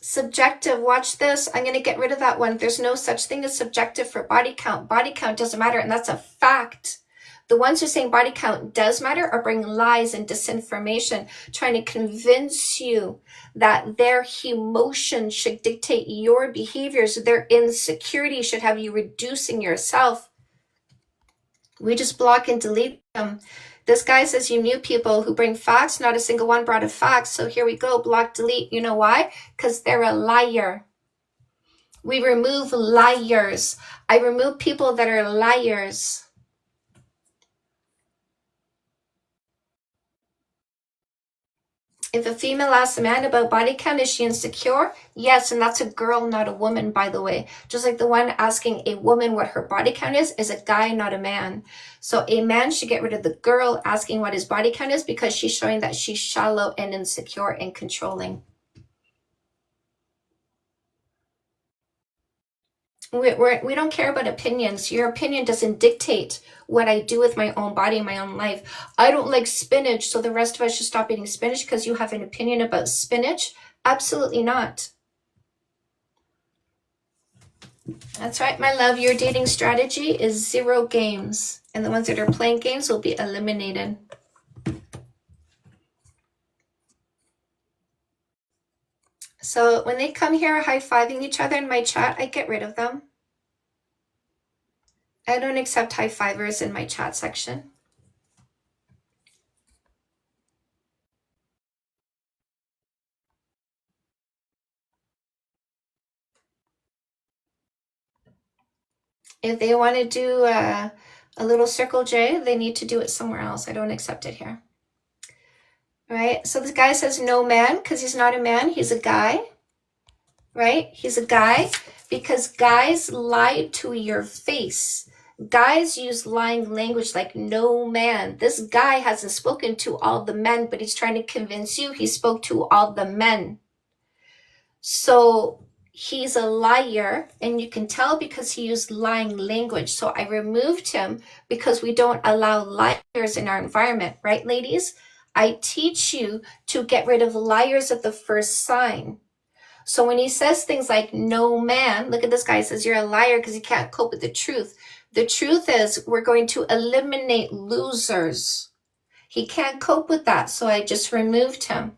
Subjective, watch this. I'm going to get rid of that one. There's no such thing as subjective for body count. Body count doesn't matter, and that's a fact. The ones who are saying body count does matter are bringing lies and disinformation, trying to convince you that their emotions should dictate your behaviors. Their insecurity should have you reducing yourself. We just block and delete them. This guy says you mute people who bring facts. Not a single one brought a fact. So here we go, block, delete. You know why? Because they're a liar. We remove liars. I remove people that are liars. If a female asks a man about body count, is she insecure? Yes, and that's a girl, not a woman, by the way. Just like the one asking a woman what her body count is a guy, not a man. So a man should get rid of the girl asking what his body count is because she's showing that she's shallow and insecure and controlling. We don't care about opinions. Your opinion doesn't dictate what I do with my own body, my own life. I don't like spinach, so the rest of us should stop eating spinach because you have an opinion about spinach? Absolutely not. That's right, my love. Your dating strategy is 0 games. And the ones that are playing games will be eliminated. So when they come here high-fiving each other in my chat, I get rid of them. I don't accept high-fivers in my chat section. If they want to do a little circle J, they need to do it somewhere else. I don't accept it here. Right? So this guy says no man because he's not a man. He's a guy. Right? He's a guy because guys lie to your face. Guys use lying language like no man. This guy hasn't spoken to all the men, but he's trying to convince you he spoke to all the men. So he's a liar, and you can tell because he used lying language. So I removed him because we don't allow liars in our environment, right, ladies? I teach you to get rid of liars at the first sign. So when he says things like no man, look at this guy, he says you're a liar because you can't cope with the truth. The truth is we're going to eliminate losers. He can't cope with that, so I just removed him.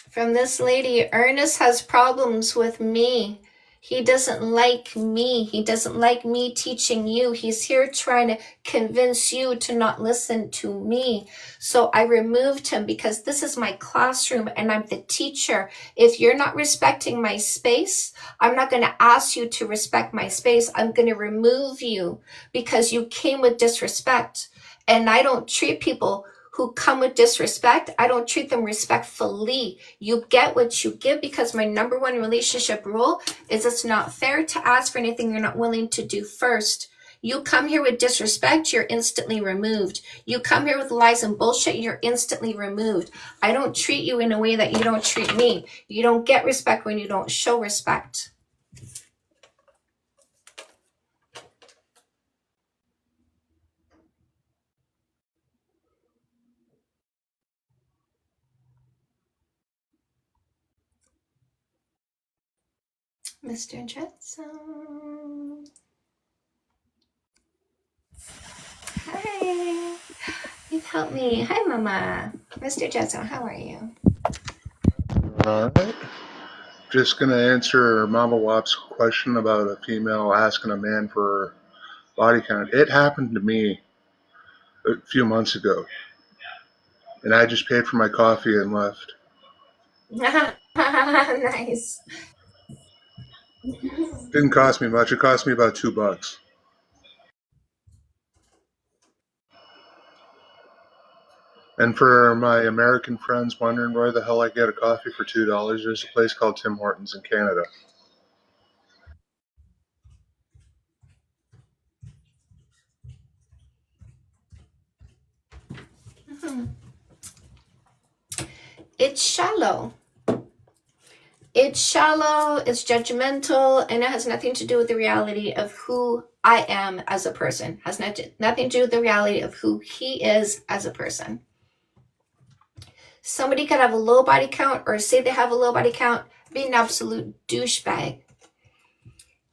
From this lady, Ernest has problems with me. He doesn't like me. He doesn't like me teaching you. He's here trying to convince you to not listen to me. So I removed him because this is my classroom and I'm the teacher. If you're not respecting my space, I'm not going to ask you to respect my space. I'm going to remove you because you came with disrespect. And I don't treat people who come with disrespect, I don't treat them respectfully. You get what you give because my number one relationship rule is it's not fair to ask for anything you're not willing to do first. You come here with disrespect, you're instantly removed. You come here with lies and bullshit, you're instantly removed. I don't treat you in a way that you don't treat me. You don't get respect when you don't show respect. Mr. Jetson. Hi. You've helped me. Hi, Mama. Mr. Jetson, how are you? All right. Just going to answer Mama Wap's question about a female asking a man for body count. It happened to me a few months ago, and I just paid for my coffee and left. Nice. Didn't cost me much. It cost me about $2. And for my American friends wondering where the hell I get a coffee for $2, there's a place called Tim Hortons in Canada. It's shallow. It's shallow, it's judgmental, and it has nothing to do with the reality of who I am as a person. Has nothing to do with the reality of who he is as a person. Somebody could have a low body count or say they have a low body count, be an absolute douchebag.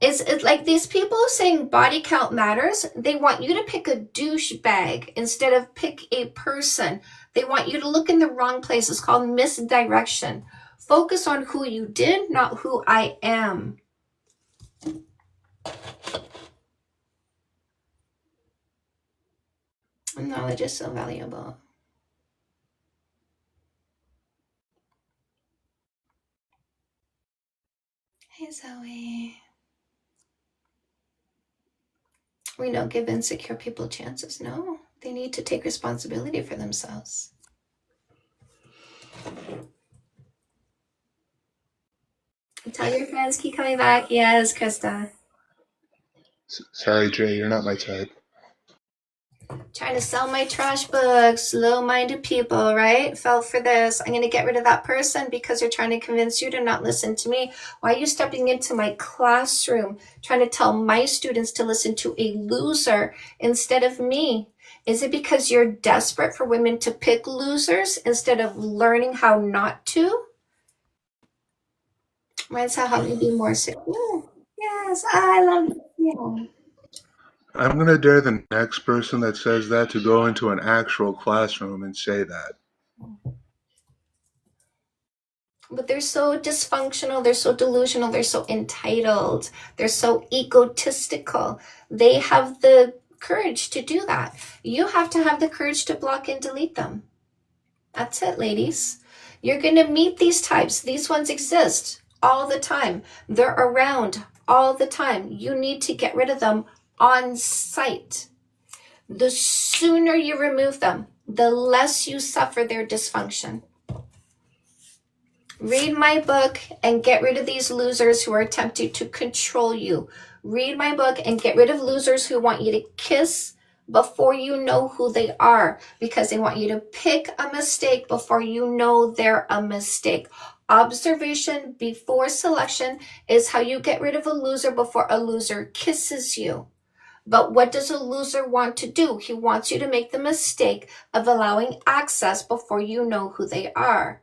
It's like these people saying body count matters. They want you to pick a douchebag instead of pick a person. They want you to look in the wrong place. It's called misdirection. Focus on who you did, not who I am. Knowledge is so valuable. Hey, Zoe. We don't give insecure people chances. No, they need to take responsibility for themselves. Tell your friends keep coming back. Yes, Krista. Sorry, Jay, you're not my type. Trying to sell my trash books, low-minded people, right? Fell for this. I'm going to get rid of that person because they're trying to convince you to not listen to me. Why are you stepping into my classroom trying to tell my students to listen to a loser instead of me? Is it because you're desperate for women to pick losers instead of learning how not to? Might help me be more secure. Yes, I love you. I'm going to dare the next person that says that to go into an actual classroom and say that. But they're so dysfunctional, they're so delusional, they're so entitled, they're so egotistical. They have the courage to do that. You have to have the courage to block and delete them. That's it, ladies. You're going to meet these types. These ones exist all the time. They're around all the time. You need to get rid of them on sight. The sooner you remove them, the less you suffer their dysfunction. Read my book and get rid of these losers who are attempting to control you. Read my book and get rid of losers who want you to kiss before you know who they are, because they want you to pick a mistake before you know they're a mistake. Observation before selection is how you get rid of a loser before a loser kisses you. But what does a loser want to do? He wants you to make the mistake of allowing access before you know who they are.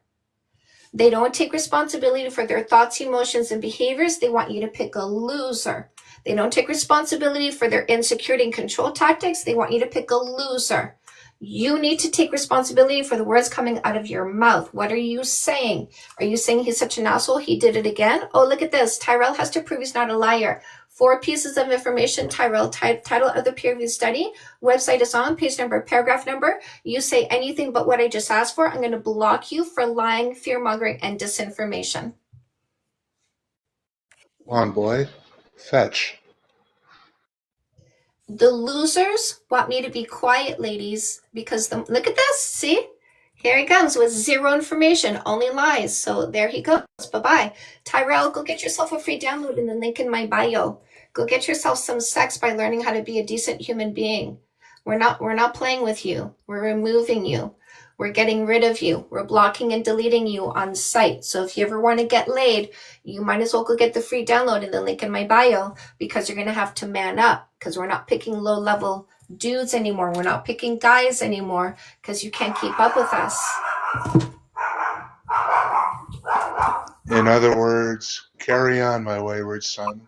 They don't take responsibility for their thoughts, emotions, and behaviors. They want you to pick a loser. They don't take responsibility for their insecurity and control tactics. They want you to pick a loser. You need to take responsibility for the words coming out of your mouth. What are you saying? Are you saying he's such an asshole? He did it again? Oh, look at this. Tyrell has to prove he's not a liar. 4 pieces of information, Tyrell. Title of the peer review study. Website is on. Page number, paragraph number. You say anything but what I just asked for, I'm going to block you for lying, fear-mongering, and disinformation. Come on, boy. Fetch. The losers want me to be quiet, ladies, because look at this. See? Here he comes with zero information, only lies. So there he goes. Bye-bye. Tyrell, go get yourself a free download in the link in my bio. Go get yourself some sex by learning how to be a decent human being. We're not playing with you. We're removing you. We're getting rid of you. We're blocking and deleting you on site. So if you ever want to get laid, you might as well go get the free download in the link in my bio, because you're going to have to man up, because we're not picking low-level dudes anymore. We're not picking guys anymore because you can't keep up with us. In other words, carry on, my wayward son.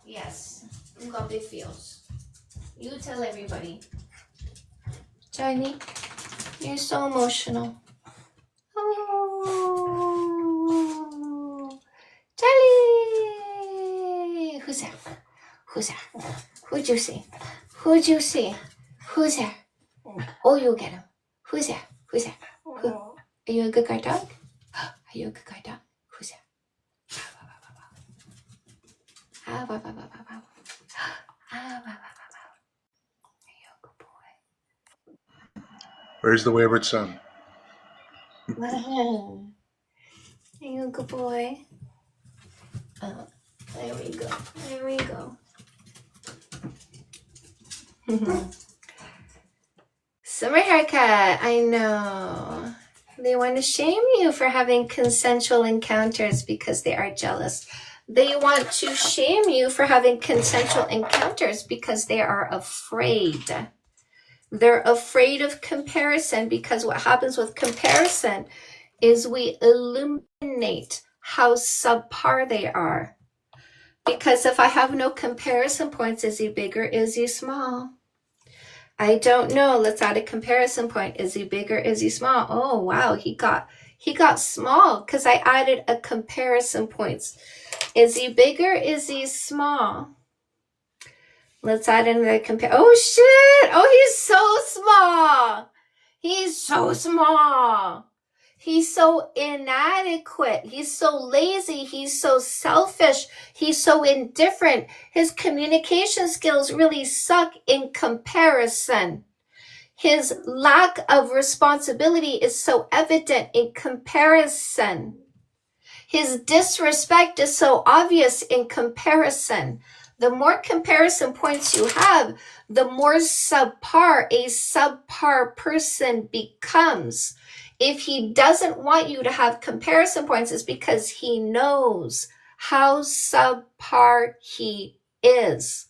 Yes, got big feels. You tell everybody. Johnny, you're so emotional. Oh, Charlie! Who's there? Who's there? Who'd you see? Who'd you see? Who's there? Oh, you get him. Who's there? Who's there? Who? Are you a good guy dog? Are you a good guy dog? Who's there? Ah, bah, bah, bah, bah, bah. Ah, bah, bah, bah, bah. Are you a good boy? Where's the wayward son? Are you a good boy? There we go. There we go. So Summer haircut. I know. They want to shame you for having consensual encounters because they are jealous. They want to shame you for having consensual encounters because they are afraid. They're afraid of comparison because what happens with comparison is we eliminate how subpar they are. Because if I have no comparison points, is he bigger, is he small? I don't know. Let's add a comparison point. Is he bigger, is he small? Oh, wow, he got small because I added a comparison points. Is he bigger, is he small? Let's add in the compare. Oh, shit. Oh, he's so small. He's so small. He's so inadequate. He's so lazy. He's so selfish. He's so indifferent. His communication skills really suck in comparison. His lack of responsibility is so evident in comparison. His disrespect is so obvious in comparison. The more comparison points you have, the more subpar a subpar person becomes. If he doesn't want you to have comparison points, it's because he knows how subpar he is.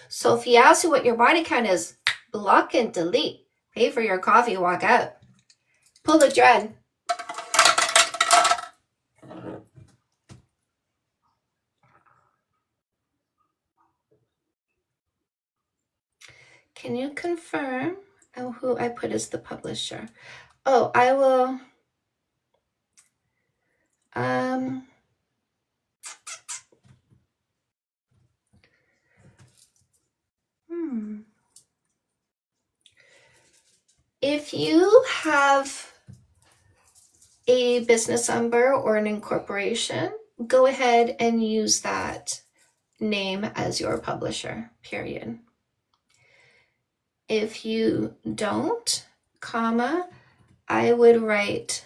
So if he asks you what your body count is, block and delete. Pay for your coffee, walk out. Pull the dread. Can you confirm who I put as the publisher? Oh, I will. If you have a business number or an incorporation, go ahead and use that name as your publisher, period. If you don't, comma, I would write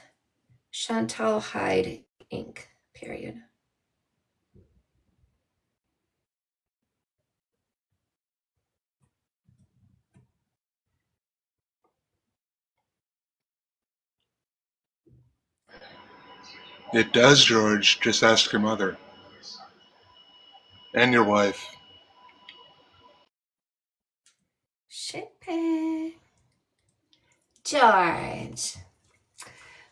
Chantal Hyde Inc., period. It does, George. Just ask your mother. And your wife. Shit, George.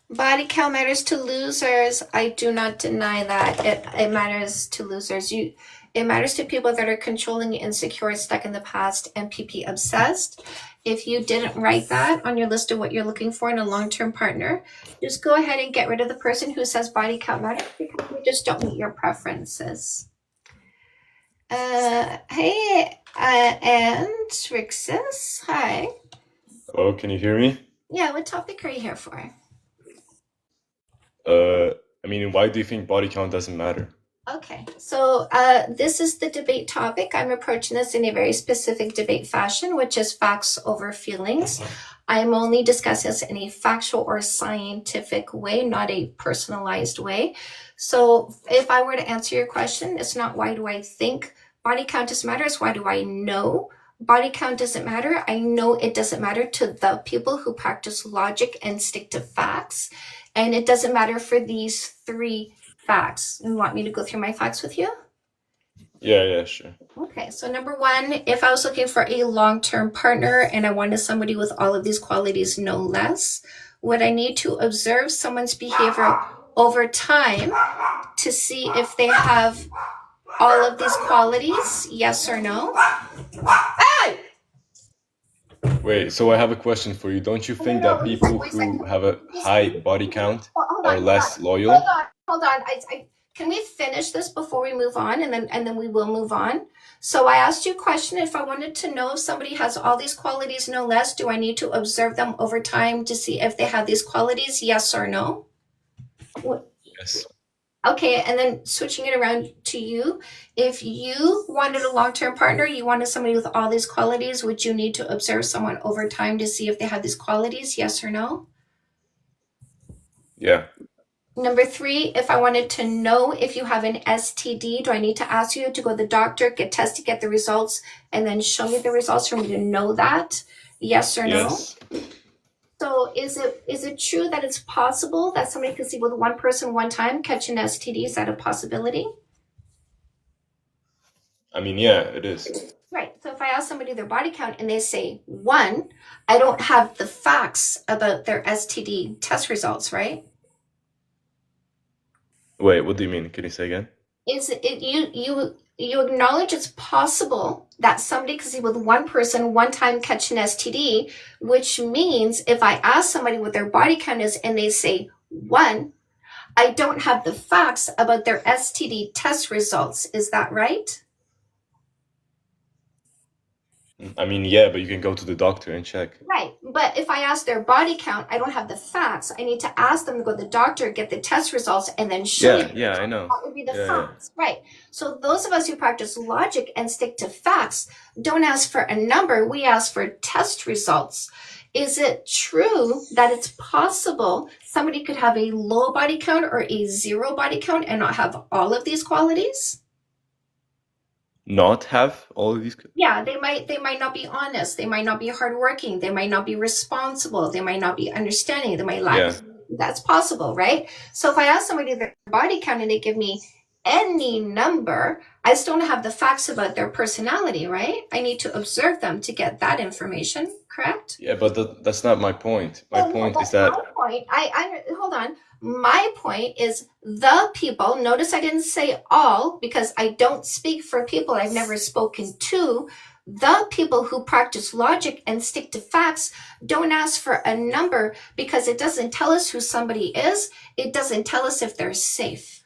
Body count matters to losers. I do not deny that. It matters to losers. It matters to people that are controlling, insecure, stuck in the past, and PP obsessed. If you didn't write that on your list of what you're looking for in a long-term partner, just go ahead and get rid of the person who says body count matters because we just don't meet your preferences. Hey, and Rixis, hi. Oh, can you hear me? Yeah, what topic are you here for? I mean, why do you think body count doesn't matter? Okay, so this is the debate topic. I'm approaching this in a very specific debate fashion, which is facts over feelings. I'm only discussing this in a factual or scientific way, not a personalized way. So if I were to answer your question, it's not why do I think body count doesn't matter, it's why do I know body count doesn't matter. I know it doesn't matter to the people who practice logic and stick to facts. And it doesn't matter for these three facts. You want me to go through my facts with you? Yeah, sure. Okay, so number one, if I was looking for a long-term partner and I wanted somebody with all of these qualities, no less, would I need to observe someone's behavior over time to see if they have all of these qualities? Yes or no? Hey! Wait, so I have a question for you. Don't you think that people who have a high body count are less loyal? Hold on. Can we finish this before we move on, and then we will move on? So I asked you a question. If I wanted to know if somebody has all these qualities, no less, do I need to observe them over time to see if they have these qualities? Yes or no? Yes. Okay, and then switching it around to you, if you wanted a long-term partner, you wanted somebody with all these qualities, would you need to observe someone over time to see if they have these qualities? Yes or no? Yeah. Number three, if I wanted to know if you have an STD, do I need to ask you to go to the doctor, get tested, get the results, and then show me the results for me to know that? Yes or no? Yes. So is it true that it's possible that somebody could see with one person one time catch an STD? Is that a possibility? I mean, yeah, it is. Right. So if I ask somebody their body count and they say 1, I don't have the facts about their STD test results, right? Wait, what do you mean? Can you say again? Is it you acknowledge it's possible that somebody could see with one person one time catch an STD, which means if I ask somebody what their body count is and they say 1, I don't have the facts about their STD test results. Is that right? I mean, yeah, but you can go to the doctor and check. Right. But if I ask their body count, I don't have the facts. I need to ask them to go to the doctor, get the test results, and then show Yeah, you. yeah, I know. That would be the Yeah, yeah. facts. Right. So those of us who practice logic and stick to facts don't ask for a number. We ask for test results. Is it true that it's possible somebody could have a low body count or a 0 body count and not have all of these qualities? Not have all of these. Yeah, they might not be honest, they might not be hardworking, they might not be responsible, they might not be understanding, they might lack. Yeah. That's possible, right? So if I ask somebody their body count and they give me any number, I still don't have the facts about their personality, right? I need to observe them to get that information, correct? Yeah, but that's not my point. My Oh, no, point that's is that my point. I hold on. My point is the people. Notice I didn't say all because I don't speak for people I've never spoken to. The people who practice logic and stick to facts don't ask for a number because it doesn't tell us who somebody is. It doesn't tell us if they're safe.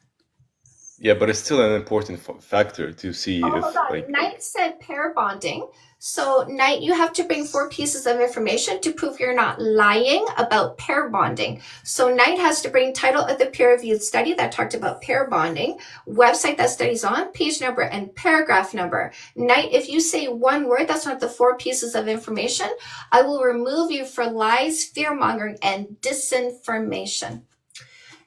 yeah, but it's still an important factor to see Oh, if hold on. like Knight said pair bonding. So, Knight, you have to bring 4 pieces of information to prove you're not lying about pair bonding. So, Knight has to bring title of the peer-reviewed study that talked about pair bonding, website that study's on, page number, and paragraph number. Knight, if you say one word that's not the 4 pieces of information, I will remove you for lies, fear-mongering, and disinformation.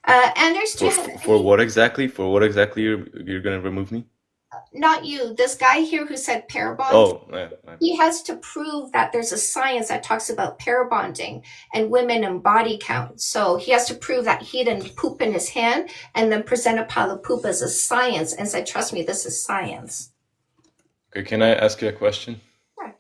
Anders, do you have for what exactly? For what exactly you're gonna remove me? Not you, this guy here who said pair bond. Oh, yeah. He has to prove that there's a science that talks about pair bonding and women and body count. So he has to prove that he didn't poop in his hand and then present a pile of poop as a science and say, trust me, this is science. Okay, can I ask you a question? Sure.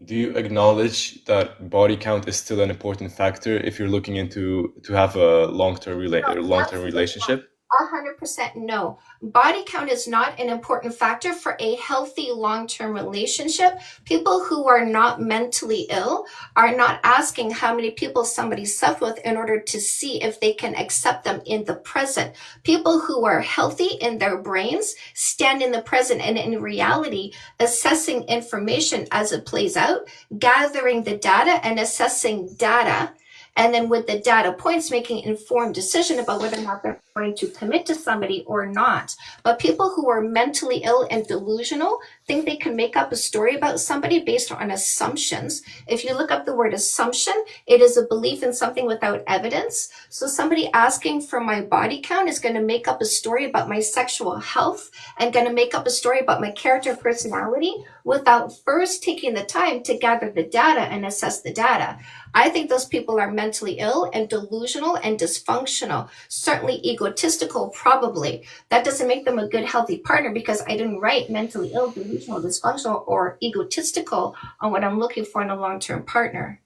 Do you acknowledge that body count is still an important factor if you're looking into to have a long-term relationship? 100% no. Body count is not an important factor for a healthy long-term relationship. People who are not mentally ill are not asking how many people somebody slept with in order to see if they can accept them in the present. People who are healthy in their brains stand in the present and in reality, assessing information as it plays out, gathering the data and assessing data. And then with the data points, making an informed decision about whether or not they're going to commit to somebody or not. But people who are mentally ill and delusional think they can make up a story about somebody based on assumptions. If you look up the word assumption, it is a belief in something without evidence. So somebody asking for my body count is going to make up a story about my sexual health and going to make up a story about my character personality without first taking the time to gather the data and assess the data. I think those people are mentally ill and delusional and dysfunctional, certainly egotistical, probably. That doesn't make them a good, healthy partner because I didn't write mentally ill, delusional, dysfunctional, or egotistical on what I'm looking for in a long-term partner.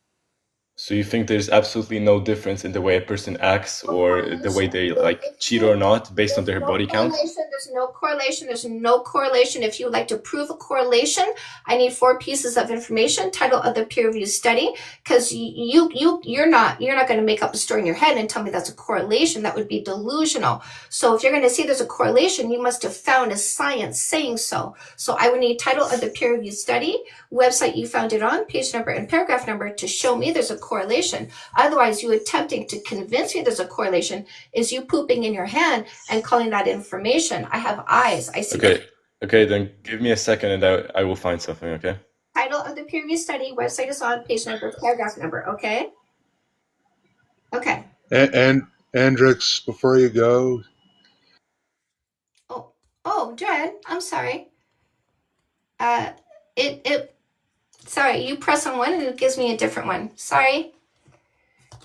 So you think there's absolutely no difference in the way a person acts or the way they like cheat or not based on their body count? There's no correlation. There's no correlation. If you would like to prove a correlation, I need 4 pieces of information, title of the peer-reviewed study, because you're not going to make up a story in your head and tell me that's a correlation. That would be delusional. So if you're going to say there's a correlation, you must have found a science saying so. So I would need title of the peer-reviewed study, website you found it on, page number and paragraph number to show me there's a correlation. Otherwise, you attempting to convince me there's a correlation is you pooping in your hand and calling that information. I have eyes. I see. Okay, then give me a second and I will find something, okay? Title of the peer-reviewed study, website is on, page number, paragraph number, okay? Okay. And Andrix, before you go. Oh, Dred, I'm sorry. Sorry, you press on one and it gives me a different one. Sorry.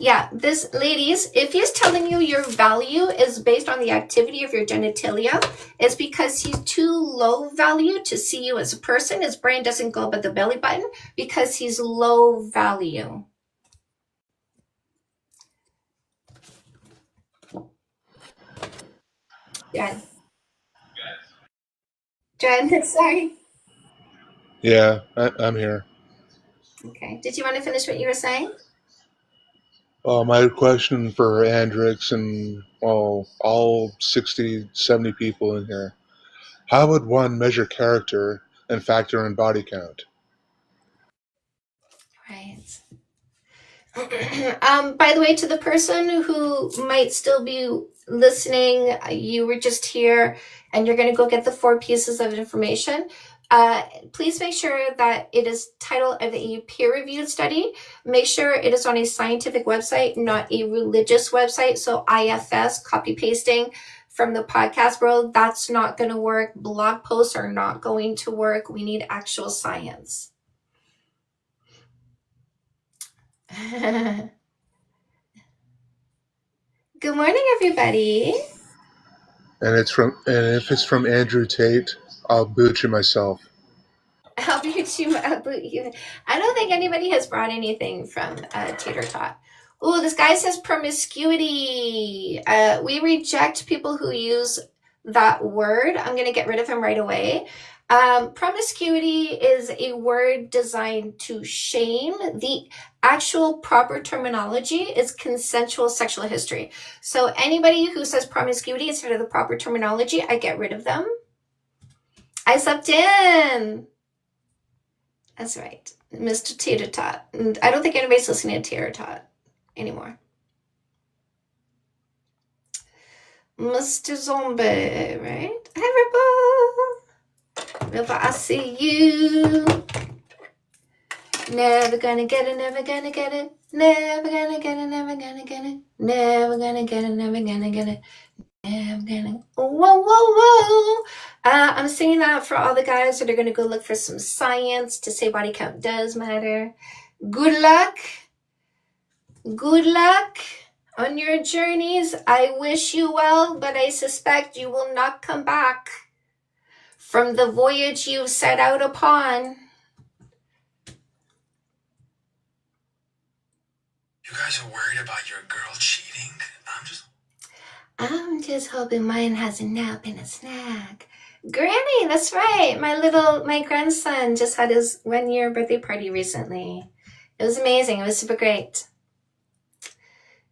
Yeah, this, ladies, if he's telling you your value is based on the activity of your genitalia, it's because he's too low value to see you as a person. His brain doesn't go above the belly button because he's low value. Jen. Jen, sorry. Yeah, I'm here. Okay. Did you want to finish what you were saying? My question for Andrix and all 60, 70 people in here. How would one measure character and factor in body count? Right. By the way, to the person who might still be listening, you were just here and you're going to go get the 4 pieces of information. Please make sure that it is title of a peer-reviewed study. Make sure it is on a scientific website, not a religious website. So IFS, copy pasting from the podcast world, that's not going to work. Blog posts are not going to work. We need actual science. Good morning, everybody. And if it's from Andrew Tate, I'll boot you myself. I'll boot you. I don't think anybody has brought anything from Tater Tot. Oh, this guy says promiscuity. We reject people who use that word. I'm going to get rid of him right away. Promiscuity is a word designed to shame. The actual proper terminology is consensual sexual history. So anybody who says promiscuity instead of the proper terminology, I get rid of them. I slept in. That's right. Mr. Tater Tot. And I don't think anybody's listening to Tater Tot anymore. Mr. Zombie, right? Hi, Ripple. Ripple, I see you. Never gonna get it, never gonna get it. Never gonna get it, never gonna get it. Never gonna get it, never gonna get it. Never gonna. Whoa, whoa, whoa. I'm saying that for all the guys that are gonna go look for some science to say body count does matter. Good luck. Good luck on your journeys. I wish you well, but I suspect you will not come back from the voyage you set out upon. You guys are worried about your girl cheating? I'm just hoping mine hasn't now been a snack. Granny, that's right. My grandson just had his 1-year birthday party recently. It was amazing. It was super great.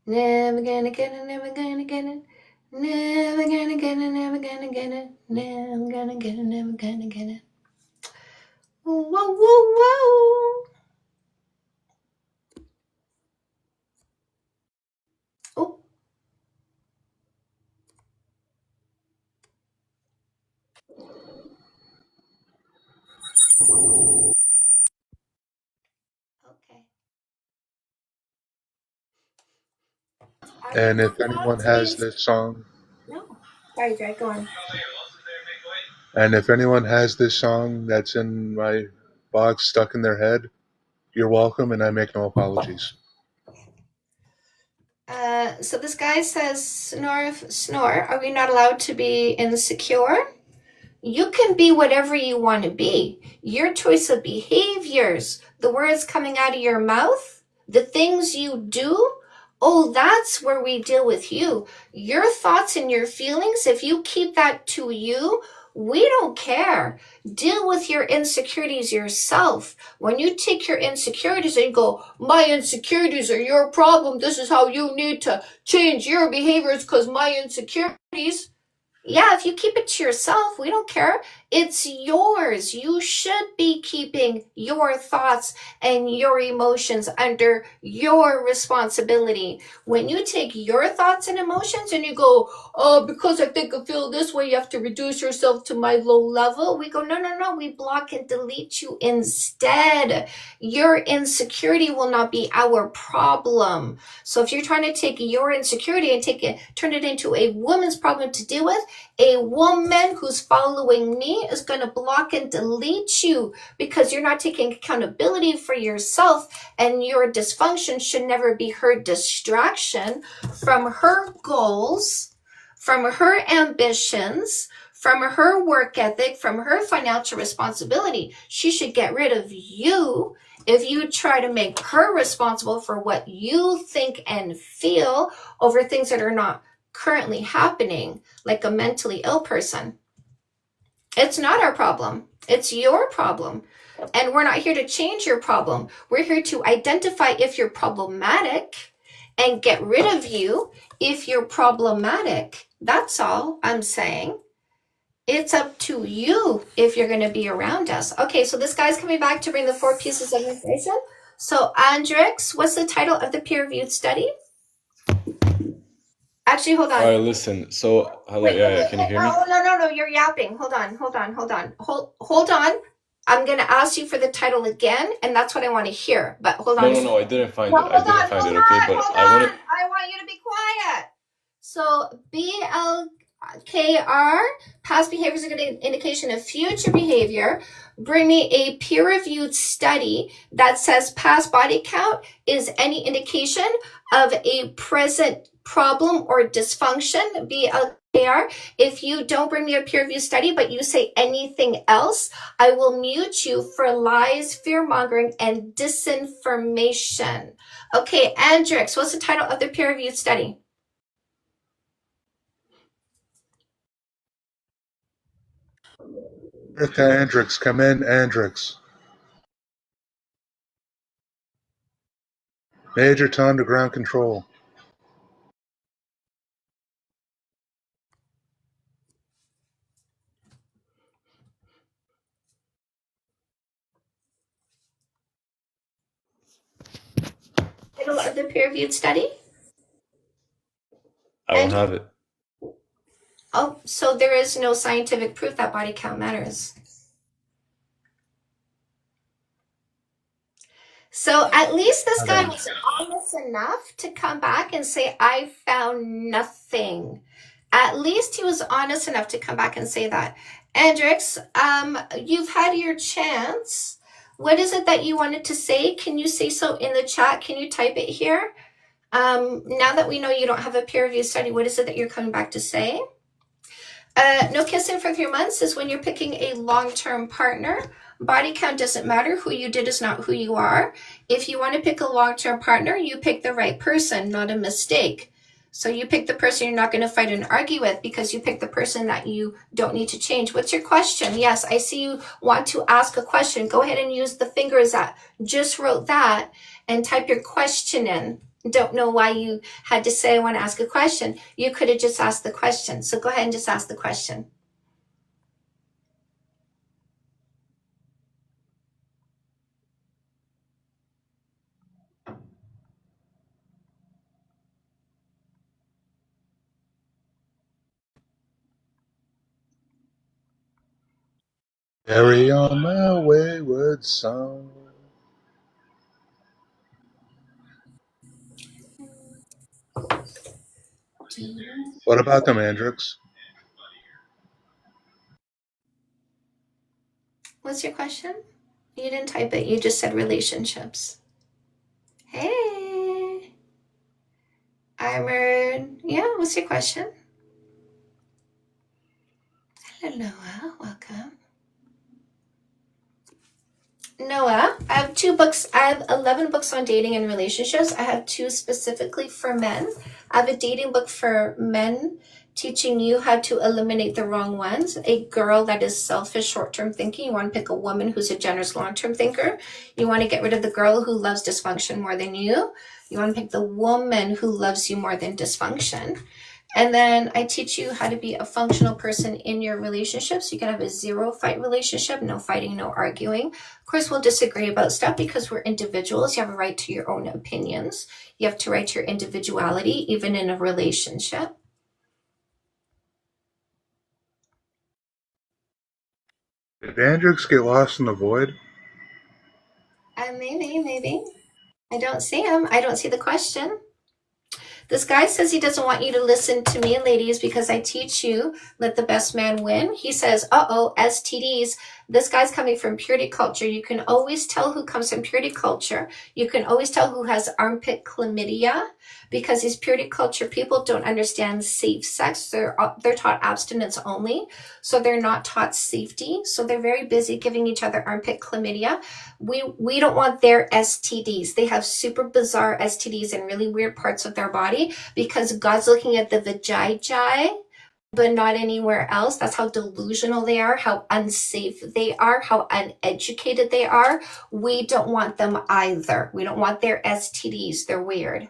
Never gonna get it, never gonna get it. Never gonna get it, never gonna get it. Never gonna get it, never gonna get it. Whoa, whoa, whoa. Oh. Okay. And if anyone has this song, No. Sorry, Greg, go on. and if anyone has this song that's in my box stuck in their head, you're welcome, and I make no apologies. So this guy says, snore, are we not allowed to be insecure? You can be whatever you want to be. Your choice of behaviors, the words coming out of your mouth, the things you do, oh, that's where we deal with you. Your thoughts and your feelings, if you keep that to you, we don't care. Deal with your insecurities yourself. When you take your insecurities and go, my insecurities are your problem, this is how you need to change your behaviors because my insecurities. Yeah, if you keep it to yourself, we don't care. It's yours. You should be keeping your thoughts and your emotions under your responsibility. When you take your thoughts and emotions and you go, oh, because I think I feel this way, you have to reduce yourself to my low level. We go, no. We block and delete you instead. Your insecurity will not be our problem. So if you're trying to take your insecurity and turn it into a woman's problem to deal with, a woman who's following me is going to block and delete you because you're not taking accountability for yourself, and your dysfunction should never be her distraction from her goals, from her ambitions, from her work ethic, from her financial responsibility. She should get rid of you if you try to make her responsible for what you think and feel over things that are not currently happening, like a mentally ill person. It's not our problem. It's your problem. And we're not here to change your problem. We're here to identify if you're problematic and get rid of you if you're problematic. That's all I'm saying. It's up to you if you're going to be around us. Okay, so this guy's coming back to bring the 4 pieces of information. So, Andrix, what's the title of the peer-reviewed study? Actually, hold on. All right, listen. So, hello, Wait, yeah, can you hear me? Oh, no, you're yapping. Hold on. I'm going to ask you for the title again, and that's what I want to hear. But hold on. No, I didn't find it. I didn't find it, okay? But I want you to be quiet. So, BLKR, past behaviors are an indication of future behavior. Bring me a peer-reviewed study that says past body count is any indication of a present problem or dysfunction, BLKR. If you don't bring me a peer-reviewed study, but you say anything else, I will mute you for lies, fear-mongering, and disinformation. Okay, Andrix, what's the title of the peer-reviewed study? Earth to Andrix. Come in, Andrix. Major Tom to ground control. Title of the peer-reviewed study? I don't have it. Oh, so there is no scientific proof that body count matters. So at least this guy was honest enough to come back and say, I found nothing. At least he was honest enough to come back and say that. Andrix, you've had your chance. What is it that you wanted to say? Can you say so in the chat? Can you type it here? Now that we know you don't have a peer review study, what is it that you're coming back to say? No kissing for 3 months is when you're picking a long-term partner. Body count doesn't matter. Who you did is not who you are. If you want to pick a long-term partner, you pick the right person, not a mistake. So you pick the person you're not going to fight and argue with because you pick the person that you don't need to change. What's your question? Yes, I see you want to ask a question. Go ahead and use the fingers that just wrote that and type your question in. Don't know why you had to say I want to ask a question. You could have just asked the question. So go ahead and just ask the question. Carry on my wayward son. What about them, Andrix? What's your question? You didn't type it. You just said relationships. Hey. Armored. Yeah, what's your question? Hello, Noah. Welcome. Noah, I have 2 books. I have 11 books on dating and relationships. I have 2 specifically for men. I have a dating book for men, teaching you how to eliminate the wrong ones. A girl that is selfish, short-term thinking. You want to pick a woman who's a generous, long-term thinker. You want to get rid of the girl who loves dysfunction more than you. You want to pick the woman who loves you more than dysfunction. And then I teach you how to be a functional person in your relationships. You can have a 0-fight relationship, no fighting, no arguing. Of course, we'll disagree about stuff because we're individuals. You have a right to your own opinions. You have to right to your individuality, even in a relationship. Did Andrix get lost in the void? Maybe. I don't see him. I don't see the question. This guy says he doesn't want you to listen to me, ladies, because I teach you, let the best man win. He says, uh-oh, STDs. This guy's coming from purity culture. You can always tell who comes from purity culture. You can always tell who has armpit chlamydia, because these purity culture people don't understand safe sex. They're taught abstinence only, so they're not taught safety. So they're very busy giving each other armpit chlamydia. We don't want their STDs. They have super bizarre STDs in really weird parts of their body, because God's looking at the vajayjay, but not anywhere else. That's how delusional they are, how unsafe they are, how uneducated they are. We don't want them either. We don't want their STDs. They're weird.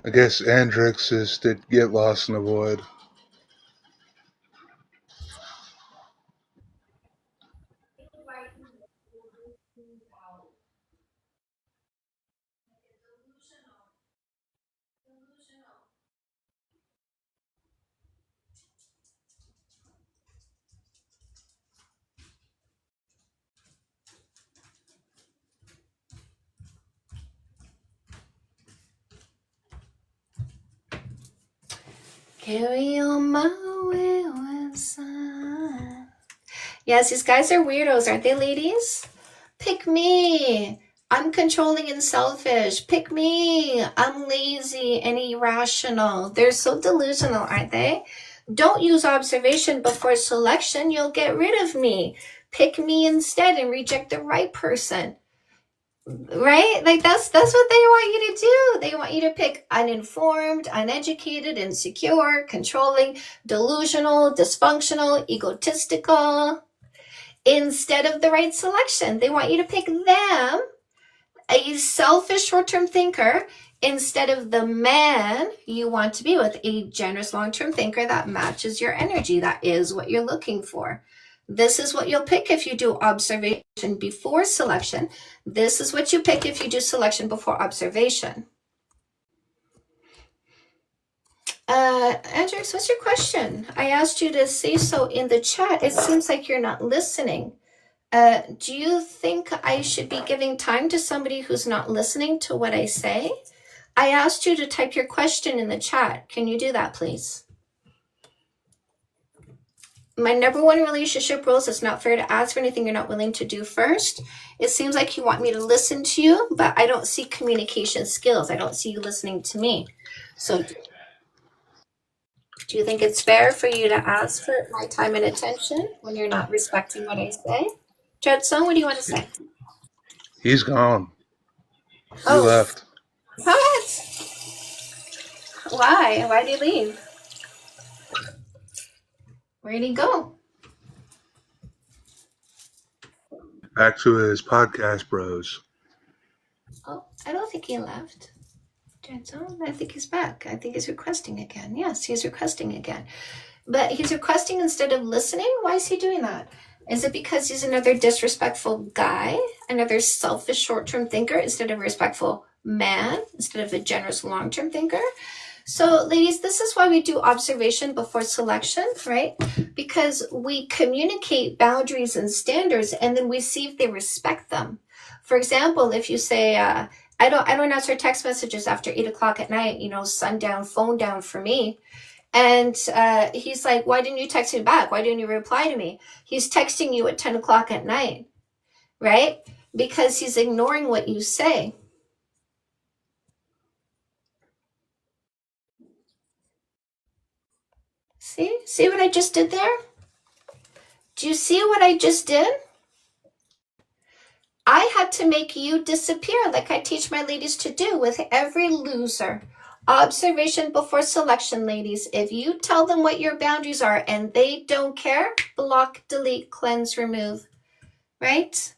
I guess Andrix is to get lost in the void. Carry on my wayward son. Yes, these guys are weirdos, aren't they, ladies? Pick me. I'm controlling and selfish. Pick me. I'm lazy and irrational. They're so delusional, aren't they? Don't use observation before selection. You'll get rid of me. Pick me instead and reject the right person. Right? Like that's what they want you to do. They want you to pick uninformed, uneducated, insecure, controlling, delusional, dysfunctional, egotistical, instead of the right selection. They want you to pick them, a selfish short-term thinker, instead of the man you want to be with, a generous long-term thinker that matches your energy. That is what you're looking for. This is what you'll pick if you do observation before selection. This is what you pick if you do selection before observation. Andrex, what's your question? I asked you to say so in the chat. It seems like you're not listening. Do you think I should be giving time to somebody who's not listening to what I say? I asked you to type your question in the chat. Can you do that, please? My number one relationship rule is it's not fair to ask for anything you're not willing to do first. It seems like you want me to listen to you, but I don't see communication skills. I don't see you listening to me. So do you think it's fair for you to ask for my time and attention when you're not respecting what I say? Judson, what do you want to say? He's gone. He Oh, left. what? Why? Why did he leave? Where did he go? Back to his podcast bros. Oh, I don't think he left. Judson, I think he's back. I think he's requesting again. Yes, he's requesting again. But he's requesting instead of listening? Why is he doing that? Is it because he's another disrespectful guy? Another selfish short-term thinker instead of a respectful man? Instead of a generous long-term thinker? So, ladies, this is why we do observation before selection, right? Because we communicate boundaries and standards, and then we see if they respect them. For example, if you say, I don't answer text messages after 8 o'clock at night, sundown, phone down for me. And he's like, why didn't you text me back? Why didn't you reply to me? He's texting you at 10 o'clock at night, right? Because he's ignoring what you say. See what I just did there? Do you see what I just did? I had to make you disappear like I teach my ladies to do with every loser. Observation before selection, ladies. If you tell them what your boundaries are and they don't care, block, delete, cleanse, remove, right?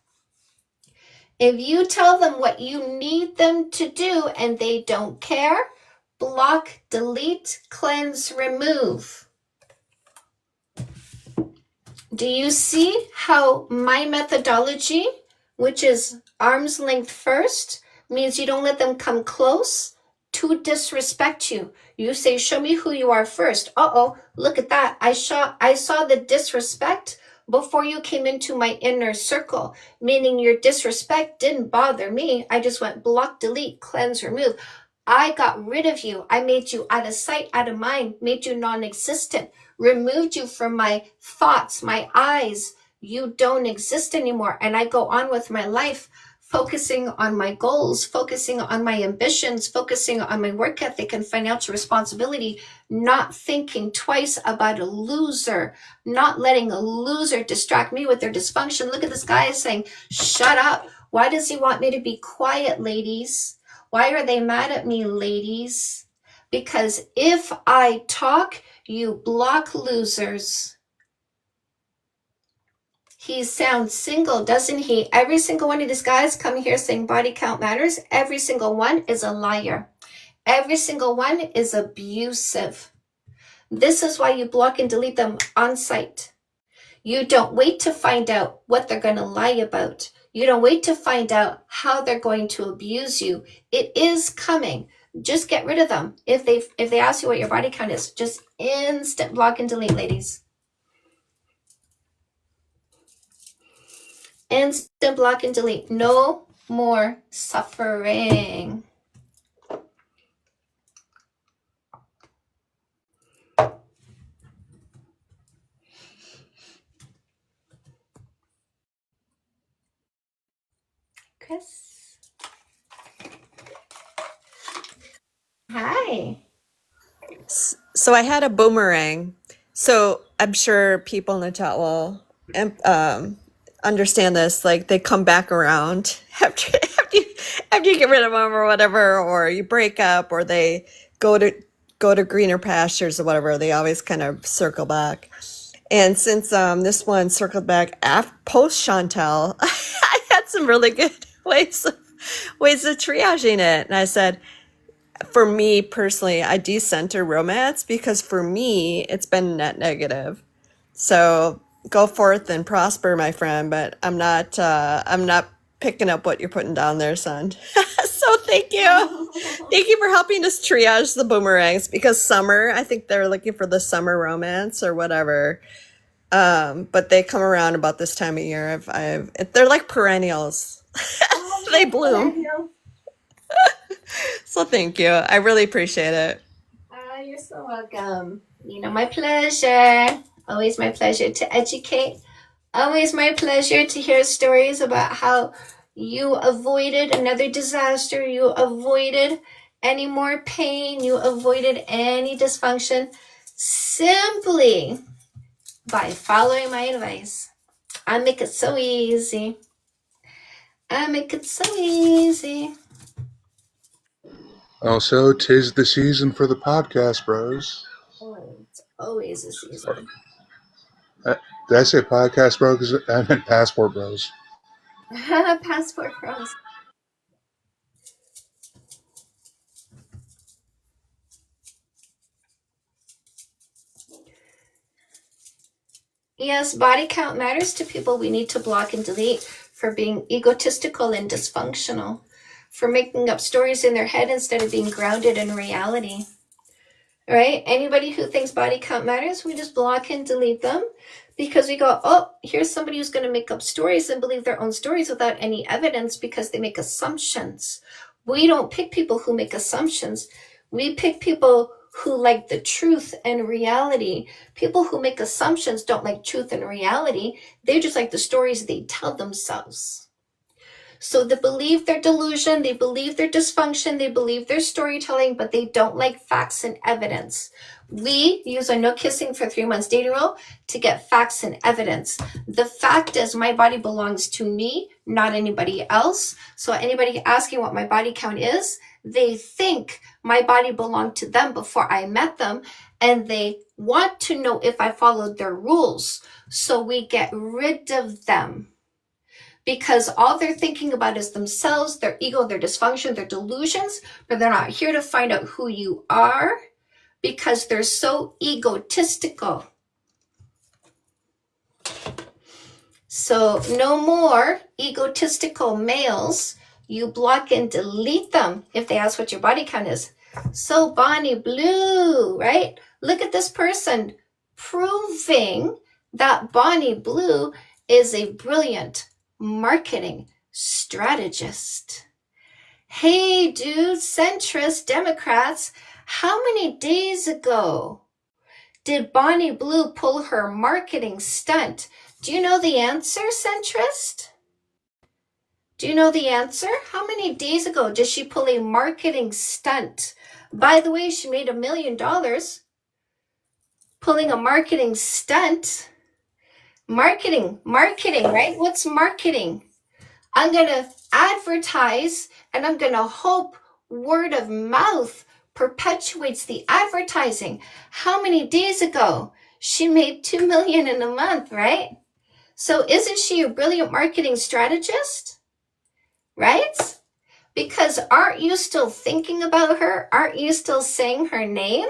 If you tell them what you need them to do and they don't care, block, delete, cleanse, remove. Do you see how my methodology, which is arm's length first, means you don't let them come close to disrespect you. You say, show me who you are first. Uh-oh, look at that. I saw the disrespect before you came into my inner circle, meaning your disrespect didn't bother me. I just went block, delete, cleanse, remove. I got rid of you. I made you out of sight, out of mind, made you non-existent, removed you from my thoughts, my eyes. You don't exist anymore. And I go on with my life, focusing on my goals, focusing on my ambitions, focusing on my work ethic and financial responsibility, not thinking twice about a loser, not letting a loser distract me with their dysfunction. Look at this guy saying, shut up. Why does he want me to be quiet, ladies? Why are they mad at me, ladies? Because if I talk, you block losers. He sounds single, doesn't he? Every single one of these guys come here saying body count matters. Every single one is a liar. Every single one is abusive. This is why you block and delete them on sight. You don't wait to find out what they're going to lie about. You don't wait to find out how they're going to abuse you. It is coming. Just get rid of them. If they ask you what your body count is, just instant block and delete, ladies. Instant block and delete. No more suffering. Chris. Hi. So I had a boomerang. So I'm sure people in the chat will understand this. Like they come back around after you get rid of them or whatever, or you break up, or they go to greener pastures or whatever. They always kind of circle back. And since this one circled back post Chantel, I had some really good ways of triaging it. And I said, for me personally, I decenter romance because for me, it's been net negative. So go forth and prosper, my friend. But I'm not picking up what you're putting down there, son. So thank you. Thank you for helping us triage the boomerangs because summer, I think they're looking for the summer romance or whatever. But they come around about this time of year. They're like perennials. They bloom. So thank you. I really appreciate it. You're so welcome. My pleasure. Always my pleasure to educate. Always my pleasure to hear stories about how you avoided another disaster. You avoided any more pain. You avoided any dysfunction simply by following my advice. I make it so easy. I make it so easy. Also, 'tis the season for the podcast, bros. Oh, it's always a season. Did I say podcast bros? I meant passport bros. Passport pros. Yes, body count matters to people. We need to block and delete for being egotistical and dysfunctional, for making up stories in their head instead of being grounded in reality. Right? Anybody who thinks body count matters, we just block and delete them because we go, oh, here's somebody who's going to make up stories and believe their own stories without any evidence because they make assumptions. We don't pick people who make assumptions. We pick people who like the truth and reality. People who make assumptions don't like truth and reality. They just like the stories they tell themselves. So they believe their delusion, they believe their dysfunction, they believe their storytelling, but they don't like facts and evidence. We use a no kissing for 3 months dating rule to get facts and evidence. The fact is my body belongs to me, not anybody else. So anybody asking what my body count is, they think my body belonged to them before I met them, and they want to know if I followed their rules. So we get rid of them. Because all they're thinking about is themselves, their ego, their dysfunction, their delusions, but they're not here to find out who you are because they're so egotistical. So no more egotistical males. You block and delete them if they ask what your body count is. So Bonnie Blue, right? Look at this person proving that Bonnie Blue is a brilliant marketing strategist. Hey, dude, centrist Democrats, how many days ago did Bonnie Blue pull her marketing stunt? Do you know the answer, centrist? Do you know the answer? How many days ago did she pull a marketing stunt? By the way, she made $1 million pulling a marketing stunt. Marketing, right? What's marketing? I'm going to advertise and I'm going to hope word of mouth perpetuates the advertising. How many days ago? She made $2 million in a month, right? So isn't she a brilliant marketing strategist? Right? Because aren't you still thinking about her? Aren't you still saying her name?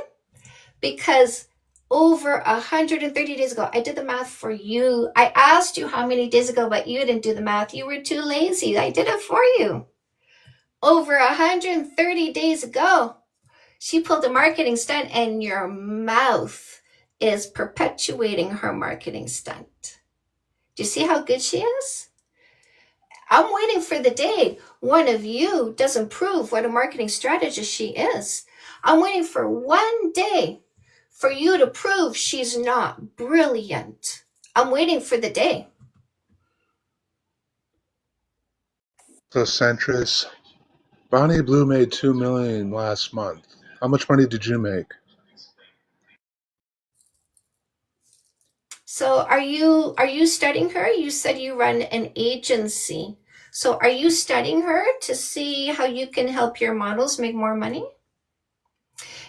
Because over 130 days ago, I did the math for you. I asked you how many days ago, but you didn't do the math. You were too lazy. I did it for you. Over 130 days ago, she pulled a marketing stunt and your mouth is perpetuating her marketing stunt. Do you see how good she is? I'm waiting for the day one of you doesn't prove what a marketing strategist she is. I'm waiting for one day for you to prove she's not brilliant. I'm waiting for the day. So centrist, Bonnie Blue made $2 million last month. How much money did you make? So are you studying her? You said you run an agency. So are you studying her to see how you can help your models make more money?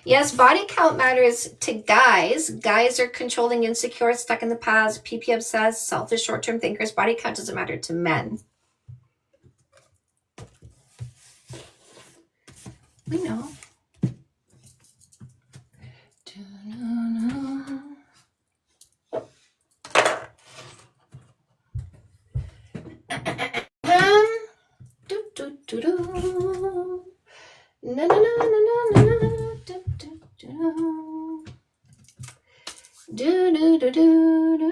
Yes, body count matters to guys. Guys are controlling, insecure, stuck in the past, PP obsessed, selfish, short-term thinkers. Body count doesn't matter to men. We know. Na na na na na na do do do do do do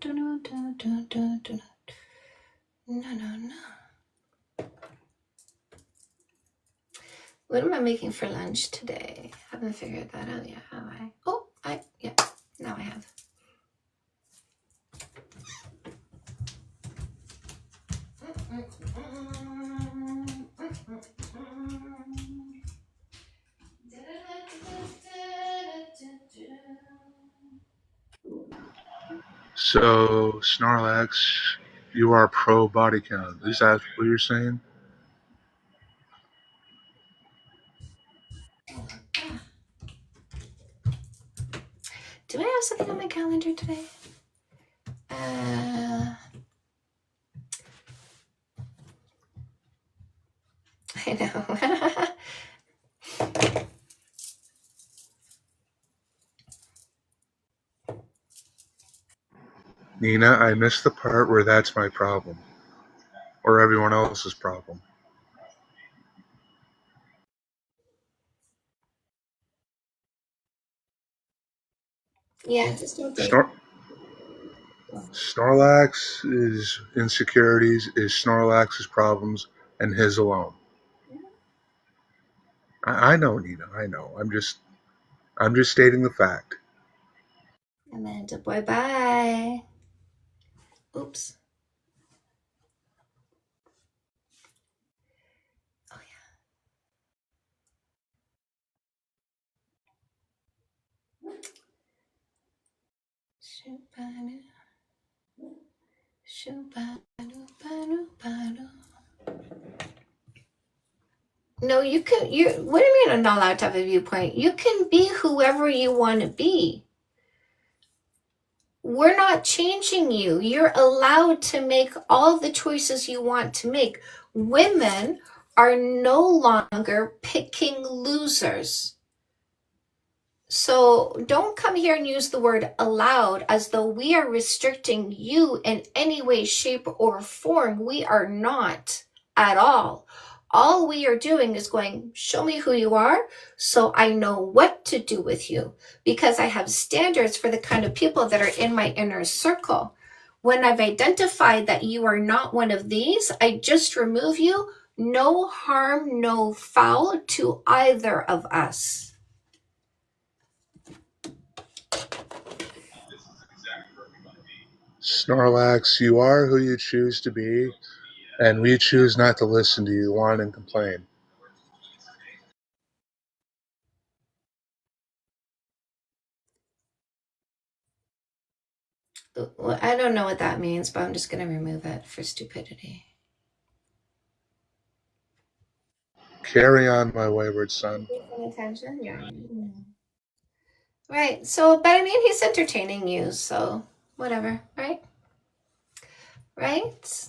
do do do do do do. No no no. What am I making for lunch today? Haven't figured that out yet, have I? Oh, yeah, now I have. So Snorlax, you are pro body count. Is that what you're saying? Do I have something on my calendar today? I know. Nina, I missed the part where that's my problem. Or everyone else's problem. Yeah, just don't think. Snorlax's insecurities is Snorlax's problems and his alone. I know, Nina. I know. I'm just stating the fact. Amanda boy, bye. Oops. Oh yeah. No, you can. What do you mean I'm not allowed to have a viewpoint? You can be whoever you want to be. We're not changing you. You're allowed to make all the choices you want to make. Women are no longer picking losers. So don't come here and use the word allowed as though we are restricting you in any way, shape, or form. We are not at all. All we are doing is going, show me who you are so I know what to do with you, because I have standards for the kind of people that are in my inner circle. When I've identified that you are not one of these, I just remove you. No harm, no foul to either of us. Snorlax, you are who you choose to be, and we choose not to listen to you whine and complain. Well, I don't know what that means, but I'm just going to remove it for stupidity. Carry on, my wayward son. Paying attention? Yeah. Right. So, but I mean, he's entertaining you, so whatever, right? Right?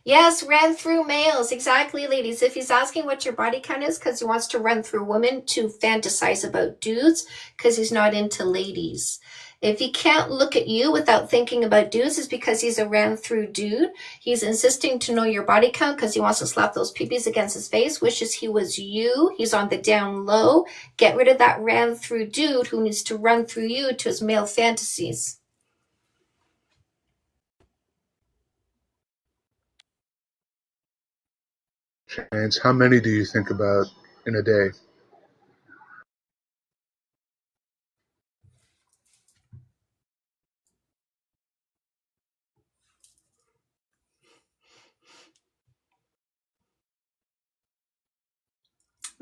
Yes, ran through males. Exactly, ladies. If he's asking what your body count is because he wants to run through women to fantasize about dudes because he's not into ladies. If he can't look at you without thinking about dudes, it's because he's a ran through dude. He's insisting to know your body count because he wants to slap those peepees against his face, wishes he was you. He's on the down low. Get rid of that ran through dude who needs to run through you to his male fantasies. Chance, how many do you think about in a day?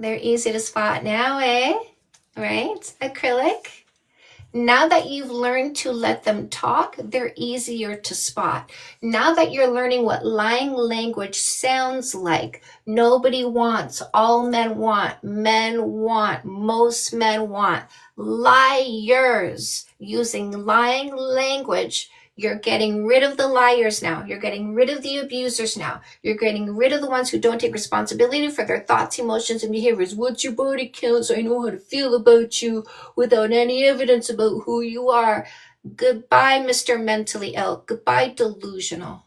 They're easy to spot now, eh? Right? Acrylic. Now that you've learned to let them talk, they're easier to spot. Now that you're learning what lying language sounds like, nobody wants, all men want, most men want. Liars using lying language. You're getting rid of the liars now. You're getting rid of the abusers now. You're getting rid of the ones who don't take responsibility for their thoughts, emotions, and behaviors. What's your body count so I know how to feel about you without any evidence about who you are? Goodbye, Mr. Mentally Ill. Goodbye, delusional.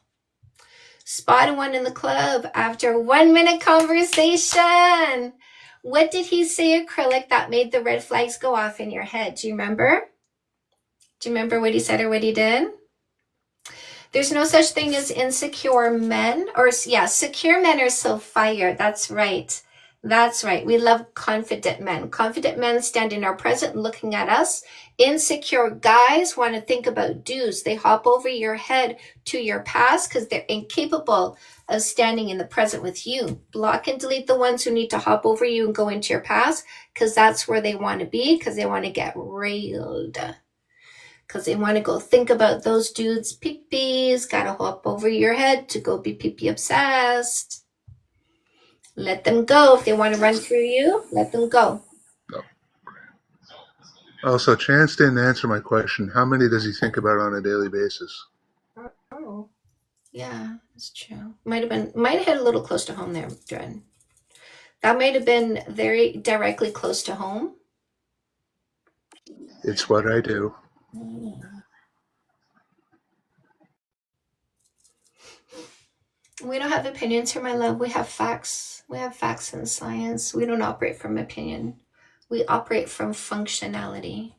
Spotted one in the club after 1 minute conversation. What did he say, Acrylic, that made the red flags go off in your head? Do you remember? Do you remember what he said or what he did? There's no such thing as insecure men, or yeah, secure men are so fire. That's right. That's right. We love confident men. Confident men stand in our present looking at us. Insecure guys want to think about dudes. They hop over your head to your past because they're incapable of standing in the present with you. Block and delete the ones who need to hop over you and go into your past because that's where they want to be, because they want to get railed. Because they want to go think about those dudes' peepees, gotta hop over your head to go be peepee obsessed. Let them go. If they want to run through you, let them go. No. Also, Chance didn't answer my question. How many does he think about on a daily basis? Oh, yeah, that's true. Might have hit a little close to home there, Dren. That might have been very directly close to home. It's what I do. We don't have opinions here, my love. We have facts. We have facts and science. We don't operate from opinion. We operate from functionality.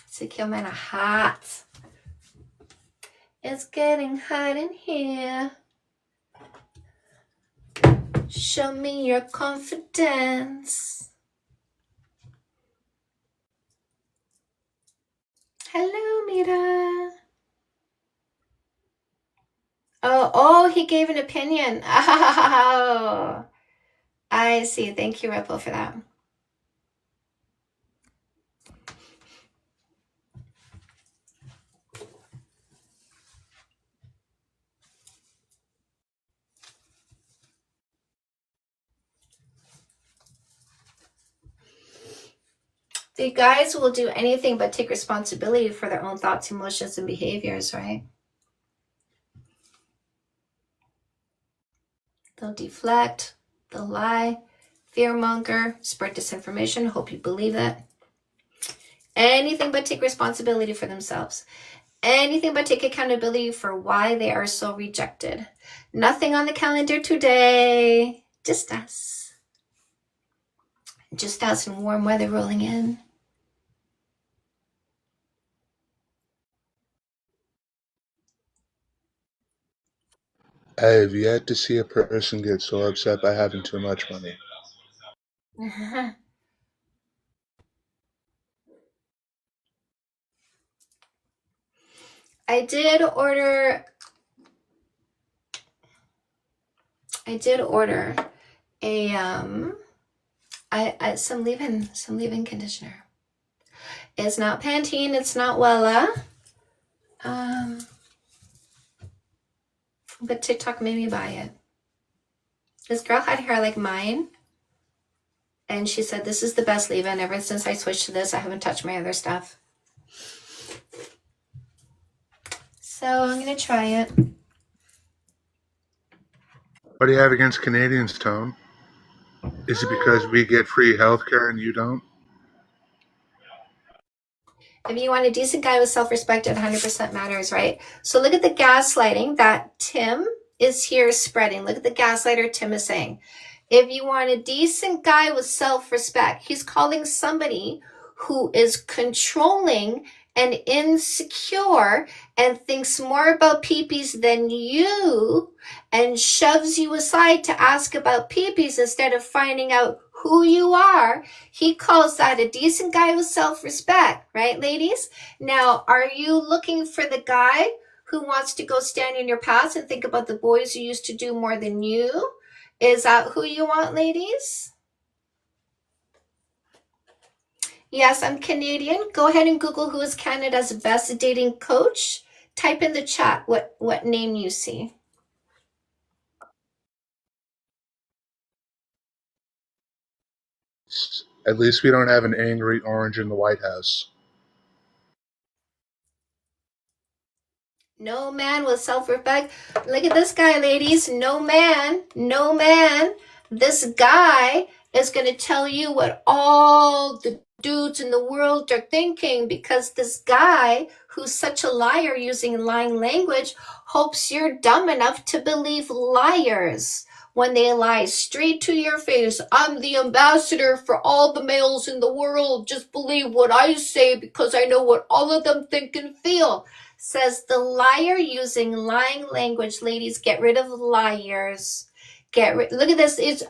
Secure men are hot. It's getting hot in here. Show me your confidence. Hello, Mira. Oh, he gave an opinion. Oh, I see. Thank you, Ripple, for that. The guys will do anything but take responsibility for their own thoughts, emotions, and behaviors, right? They'll deflect, they'll lie, fearmonger, spread disinformation, hope you believe that. Anything but take responsibility for themselves. Anything but take accountability for why they are so rejected. Nothing on the calendar today. Just us. Just us and warm weather rolling in. I have yet to see a person get so upset by having too much money. I did order a some leave-in conditioner. It's not Pantene, it's not Wella. But TikTok made me buy it. This girl had hair like mine, and she said this is the best leave-in. Ever since I switched to this, I haven't touched my other stuff. So I'm gonna try it. What do you have against Canadians, Tone? Is it because we get free healthcare and you don't? If you want a decent guy with self-respect, it 100% matters, right? So look at the gaslighting that Tim is here spreading. Look at the gaslighter Tim is saying. If you want a decent guy with self-respect, he's calling somebody who is controlling and insecure and thinks more about peepees than you and shoves you aside to ask about peepees instead of finding out who you are. He calls that a decent guy with self-respect, right, ladies? Now, are you looking for the guy who wants to go stand in your past and think about the boys who used to do more than you? Is that who you want, ladies? Yes, I'm Canadian. Go ahead and Google who is Canada's best dating coach. Type in the chat what name you see. At least we don't have an angry orange in the White House. No man with self-respect. Look at this guy, ladies. No man. This guy is going to tell you what all the dudes in the world are thinking, because this guy who's such a liar using lying language hopes you're dumb enough to believe liars when they lie straight to your face. I'm the ambassador for all the males in the world. Just believe what I say because I know what all of them think and feel. Says the liar using lying language. Ladies, get rid of liars. Look at this. This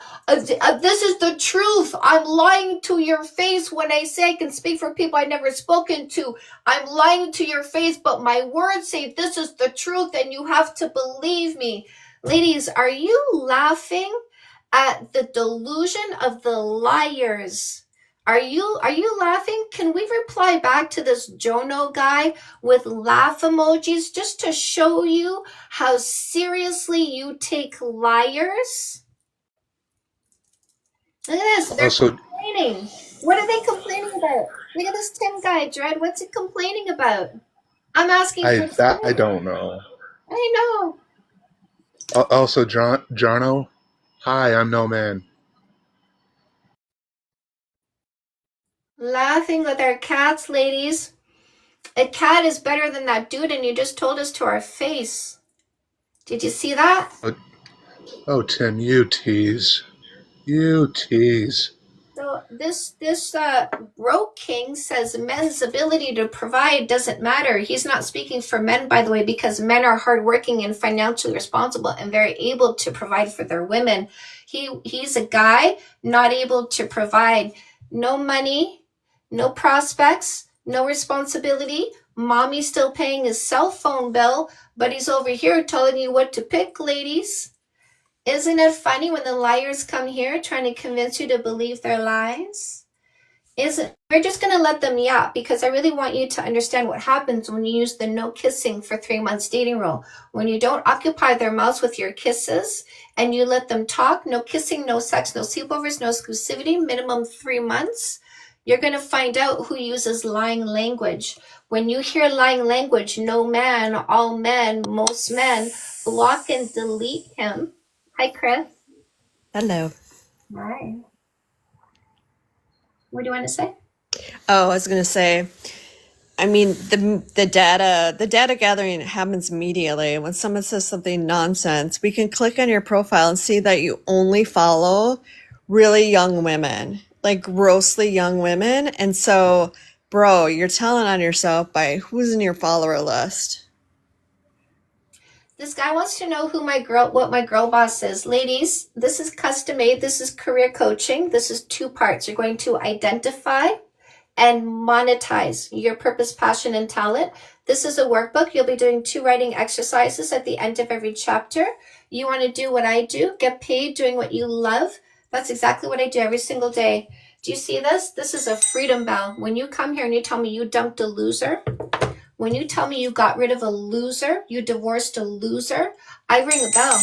is the truth. I'm lying to your face when I say I can speak for people I've never spoken to. I'm lying to your face, but my words say this is the truth and you have to believe me. Ladies, are you laughing at the delusion of the liars? Are you laughing? Can we reply back to this Jono guy with laugh emojis just to show you how seriously you take liars? Look at this. They're Also, complaining. What are they complaining about? Look at this Tim guy, Dread. What's he complaining about? I'm asking for I truth. don't know. I know. Also, Jono, hi, I'm no man. Laughing with our cats, ladies. A cat is better than that dude, and you just told us to our face. Did you see that? Oh, Tim, you tease. You tease. So this Broke King says men's ability to provide doesn't matter. He's not speaking for men, by the way, because men are hardworking and financially responsible and very able to provide for their women. He's a guy not able to provide. No money, no prospects, no responsibility. Mommy's still paying his cell phone bill, but he's over here telling you what to pick, ladies. Isn't it funny when the liars come here trying to convince you to believe their lies? We're just going to let them yap, because I really want you to understand what happens when you use the no kissing for 3 months dating rule. When you don't occupy their mouths with your kisses and you let them talk, no kissing, no sex, no sleepovers, no exclusivity, minimum 3 months, you're going to find out who uses lying language. When you hear lying language, no man, all men, most men, block and delete him. Hi, Chris. Hello. Hi. What do you want to say? Oh, I was going to say, I mean, the data gathering happens immediately. When someone says something nonsense, we can click on your profile and see that you only follow really young women, like grossly young women. And so, bro, you're telling on yourself by who's in your follower list. This guy wants to know what my girl boss is. Ladies, this is custom made. This is career coaching. This is two parts. You're going to identify and monetize your purpose, passion, and talent. This is a workbook. You'll be doing 2 writing exercises at the end of every chapter. You want to do what I do, get paid doing what you love. That's exactly what I do every single day. Do you see this? This is a freedom bell. When you come here and you tell me you dumped a loser, when you tell me you got rid of a loser, you divorced a loser, I ring a bell.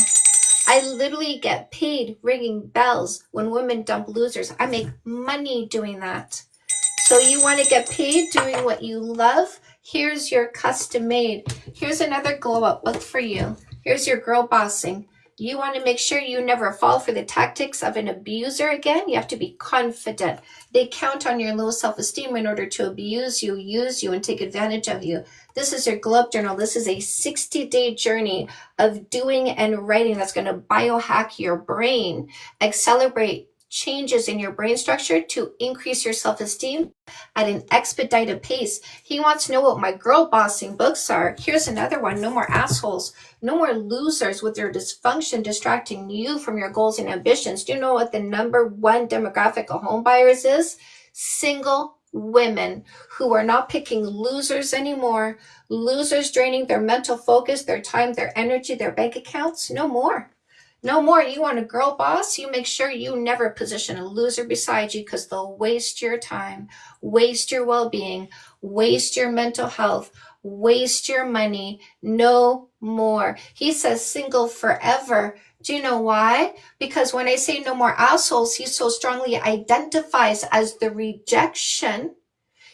I literally get paid ringing bells when women dump losers. I make money doing that. So you want to get paid doing what you love? Here's your custom made. Here's another glow up book for you. Here's your girl bossing. You want to make sure you never fall for the tactics of an abuser again. You have to be confident. They count on your low self-esteem in order to abuse you, use you, and take advantage of you. This is your glow up journal. This is a 60-day journey of doing and writing that's going to biohack your brain, accelerate changes in your brain structure to increase your self-esteem at an expedited pace. He wants to know what my girl bossing books are. Here's another one. No more assholes. No more losers with their dysfunction distracting you from your goals and ambitions. Do you know what the number 1 demographic of home buyers is? Single women who are not picking losers anymore. Losers draining their mental focus, their time, their energy, their bank accounts. No more. No more. You want a girl boss? You make sure you never position a loser beside you because they'll waste your time, waste your well-being, waste your mental health, waste your money. No more. He says single forever. Do you know why? Because when I say no more assholes, he so strongly identifies as the rejection.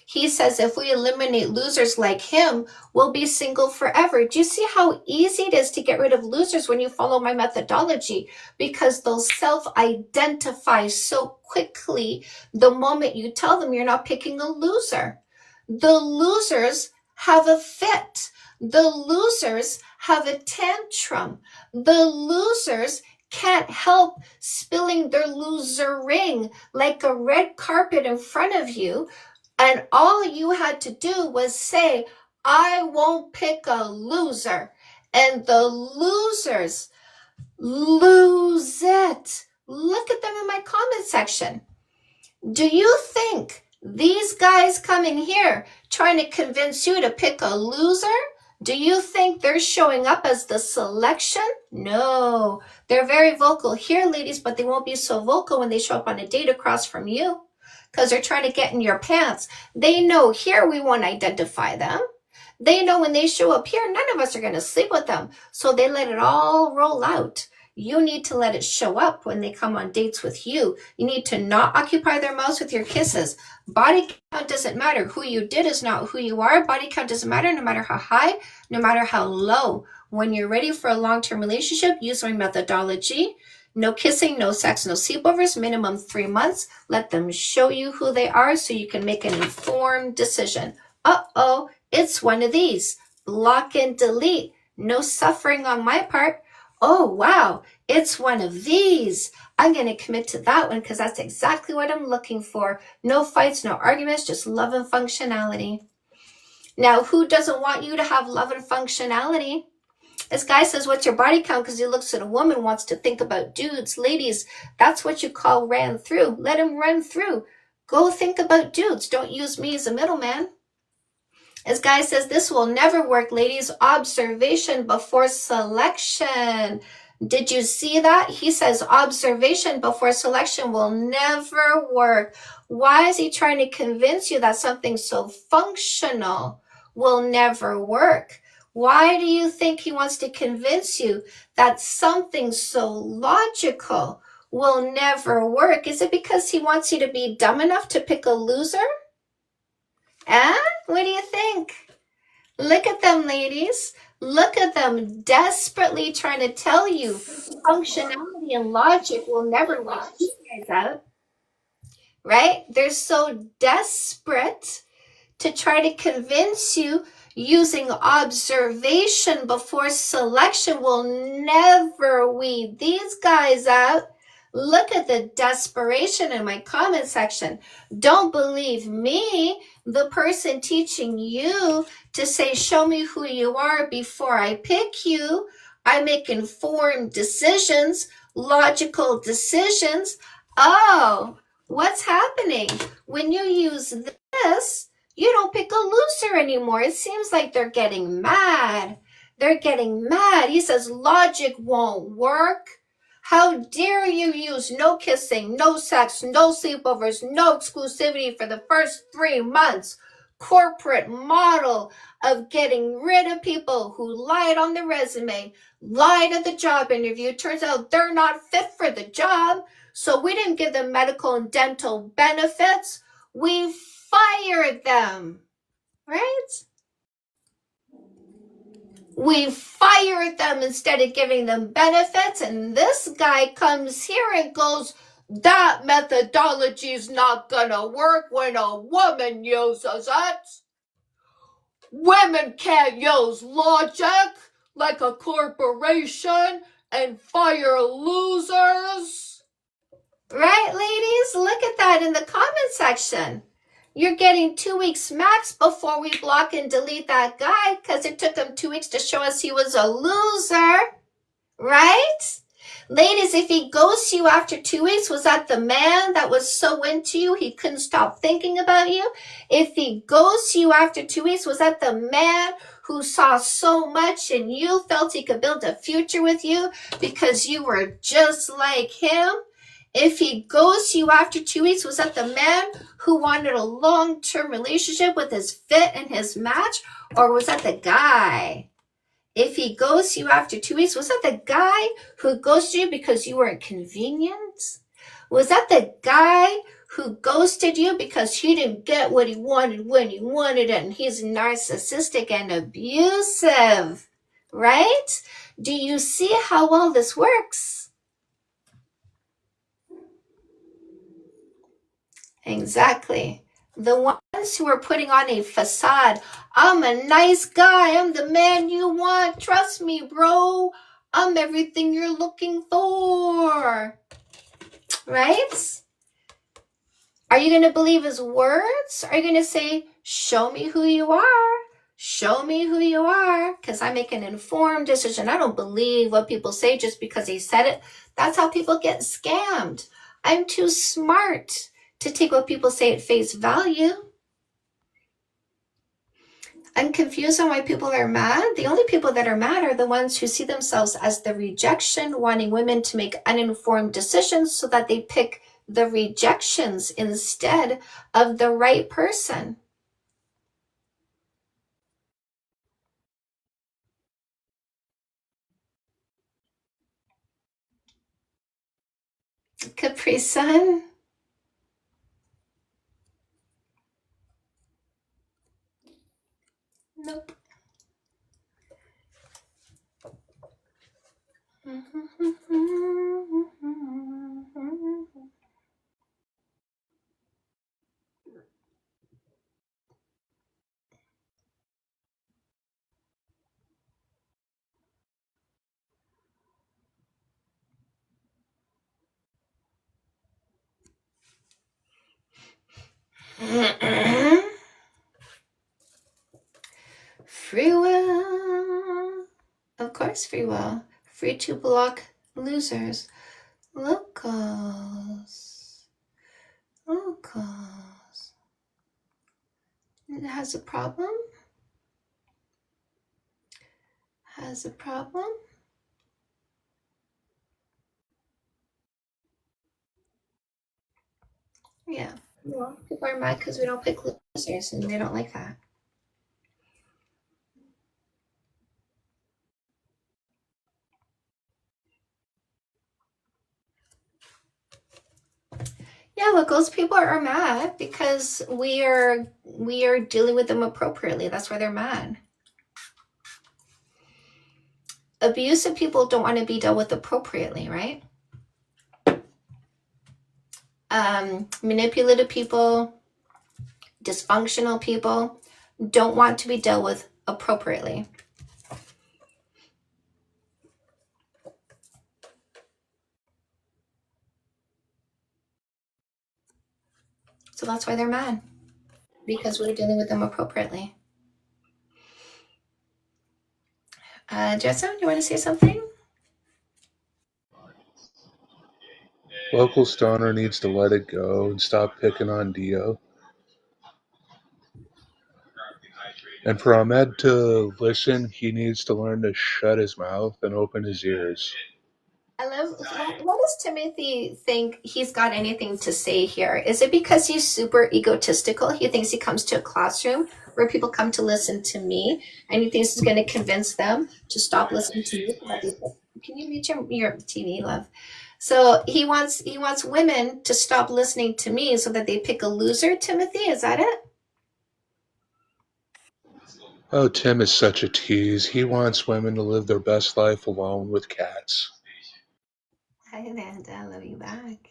He says if we eliminate losers like him, we'll be single forever. Do you see how easy it is to get rid of losers when you follow my methodology? Because they'll self-identify so quickly the moment you tell them you're not picking a loser. The losers have a fit. The losers have a tantrum. The losers can't help spilling their loser ring like a red carpet in front of you. And all you had to do was say, I won't pick a loser. And the losers lose it. Look at them in my comment section. Do you think these guys coming here trying to convince you to pick a loser? Do you think they're showing up as the selection? No, they're very vocal here, ladies, but they won't be so vocal when they show up on a date across from you. Because they're trying to get in your pants. They know here we won't identify them. They know when they show up here, none of us are going to sleep with them. So they let it all roll out. You need to let it show up when they come on dates with you. You need to not occupy their mouths with your kisses. Body count doesn't matter. Who you did is not who you are. Body count doesn't matter no matter how high, no matter how low. When you're ready for a long-term relationship, use my methodology. No kissing, no sex, no sleepovers, minimum 3 months. Let them show you who they are so you can make an informed decision. Uh-oh, it's one of these. Block and delete. No suffering on my part. Oh, wow, it's one of these. I'm going to commit to that one because that's exactly what I'm looking for. No fights, no arguments, just love and functionality. Now, who doesn't want you to have love and functionality? This guy says, what's your body count? Because he looks at a woman, wants to think about dudes. Ladies, that's what you call ran through. Let him run through. Go think about dudes. Don't use me as a middleman. This guy says, this will never work, ladies. Observation before selection. Did you see that? He says observation before selection will never work. Why is he trying to convince you that something so functional will never work? Why do you think he wants to convince you that something so logical will never work? Is it because he wants you to be dumb enough to pick a loser? What do you think? Look at them, ladies. Look at them desperately trying to tell you functionality and logic will never work you guys out, right? They're so desperate to try to convince you using observation before selection will never weed these guys out. Look at the desperation in my comment section. Don't believe me, the person teaching you to say, show me who you are before I pick you. I make informed decisions, logical decisions. Oh, what's happening? When you use this, you don't pick a loser anymore. It seems like they're getting mad. They're getting mad. He says logic won't work. How dare you use no kissing, no sex, no sleepovers, no exclusivity for the first 3 months. Corporate model of getting rid of people who lied on the resume, lied at the job interview. Turns out they're not fit for the job. So we didn't give them medical and dental benefits. We fired them, right? We fired them instead of giving them benefits. And this guy comes here and goes, that methodology is not gonna work when a woman uses it. Women can't use logic like a corporation and fire losers. Right, ladies? Look at that in the comment section. You're getting 2 weeks max before we block and delete that guy because it took him 2 weeks to show us he was a loser. Right? Ladies, if he ghosts you after 2 weeks, was that the man that was so into you he couldn't stop thinking about you? If he ghosts you after 2 weeks, was that the man who saw so much and you felt he could build a future with you because you were just like him? If he ghosts you after 2 weeks, was that the man who wanted a long-term relationship with his fit and his match? Or was that the guy? If he ghosts you after 2 weeks, was that the guy who ghosted you because you were inconvenient? Was that the guy who ghosted you because he didn't get what he wanted when he wanted it and he's narcissistic and abusive? Right? Do you see how well this works? Exactly. The ones who are putting on a facade. I'm a nice guy. I'm the man you want. Trust me, bro. I'm everything you're looking for. Right? Are you going to believe his words? Are you going to say, show me who you are? Show me who you are. Because I make an informed decision. I don't believe what people say just because they said it. That's how people get scammed. I'm too smart to take what people say at face value. I'm confused on why people are mad. The only people that are mad are the ones who see themselves as the rejection, wanting women to make uninformed decisions so that they pick the rejections instead of the right person. Capri Sun. Nope. Free will. Of course, free will. Free to block losers. Locals. Locals. It has a problem? Has a problem? Yeah. Well, people are mad because we don't pick losers and they don't like that. Yeah, locals people are mad because we are dealing with them appropriately. That's why they're mad. abusive people don't want to be dealt with appropriately, right? Manipulative people, dysfunctional people don't want to be dealt with appropriately. So that's why they're mad, because we're dealing with them appropriately. Jessa, do you want to say something? Local stoner needs to let it go and stop picking on Dio. And for Ahmed to listen, he needs to learn to shut his mouth and open his ears. I love, what does Timothy think he's got anything to say here? Is it because he's super egotistical? He thinks he comes to a classroom where people come to listen to me, and he thinks he's going to convince them to stop listening to you. Can you mute your TV, love? So he wants women to stop listening to me so that they pick a loser. Timothy, is that it? Oh, Tim is such a tease. He wants women to live their best life alone with cats. Hi, Amanda. I love you back.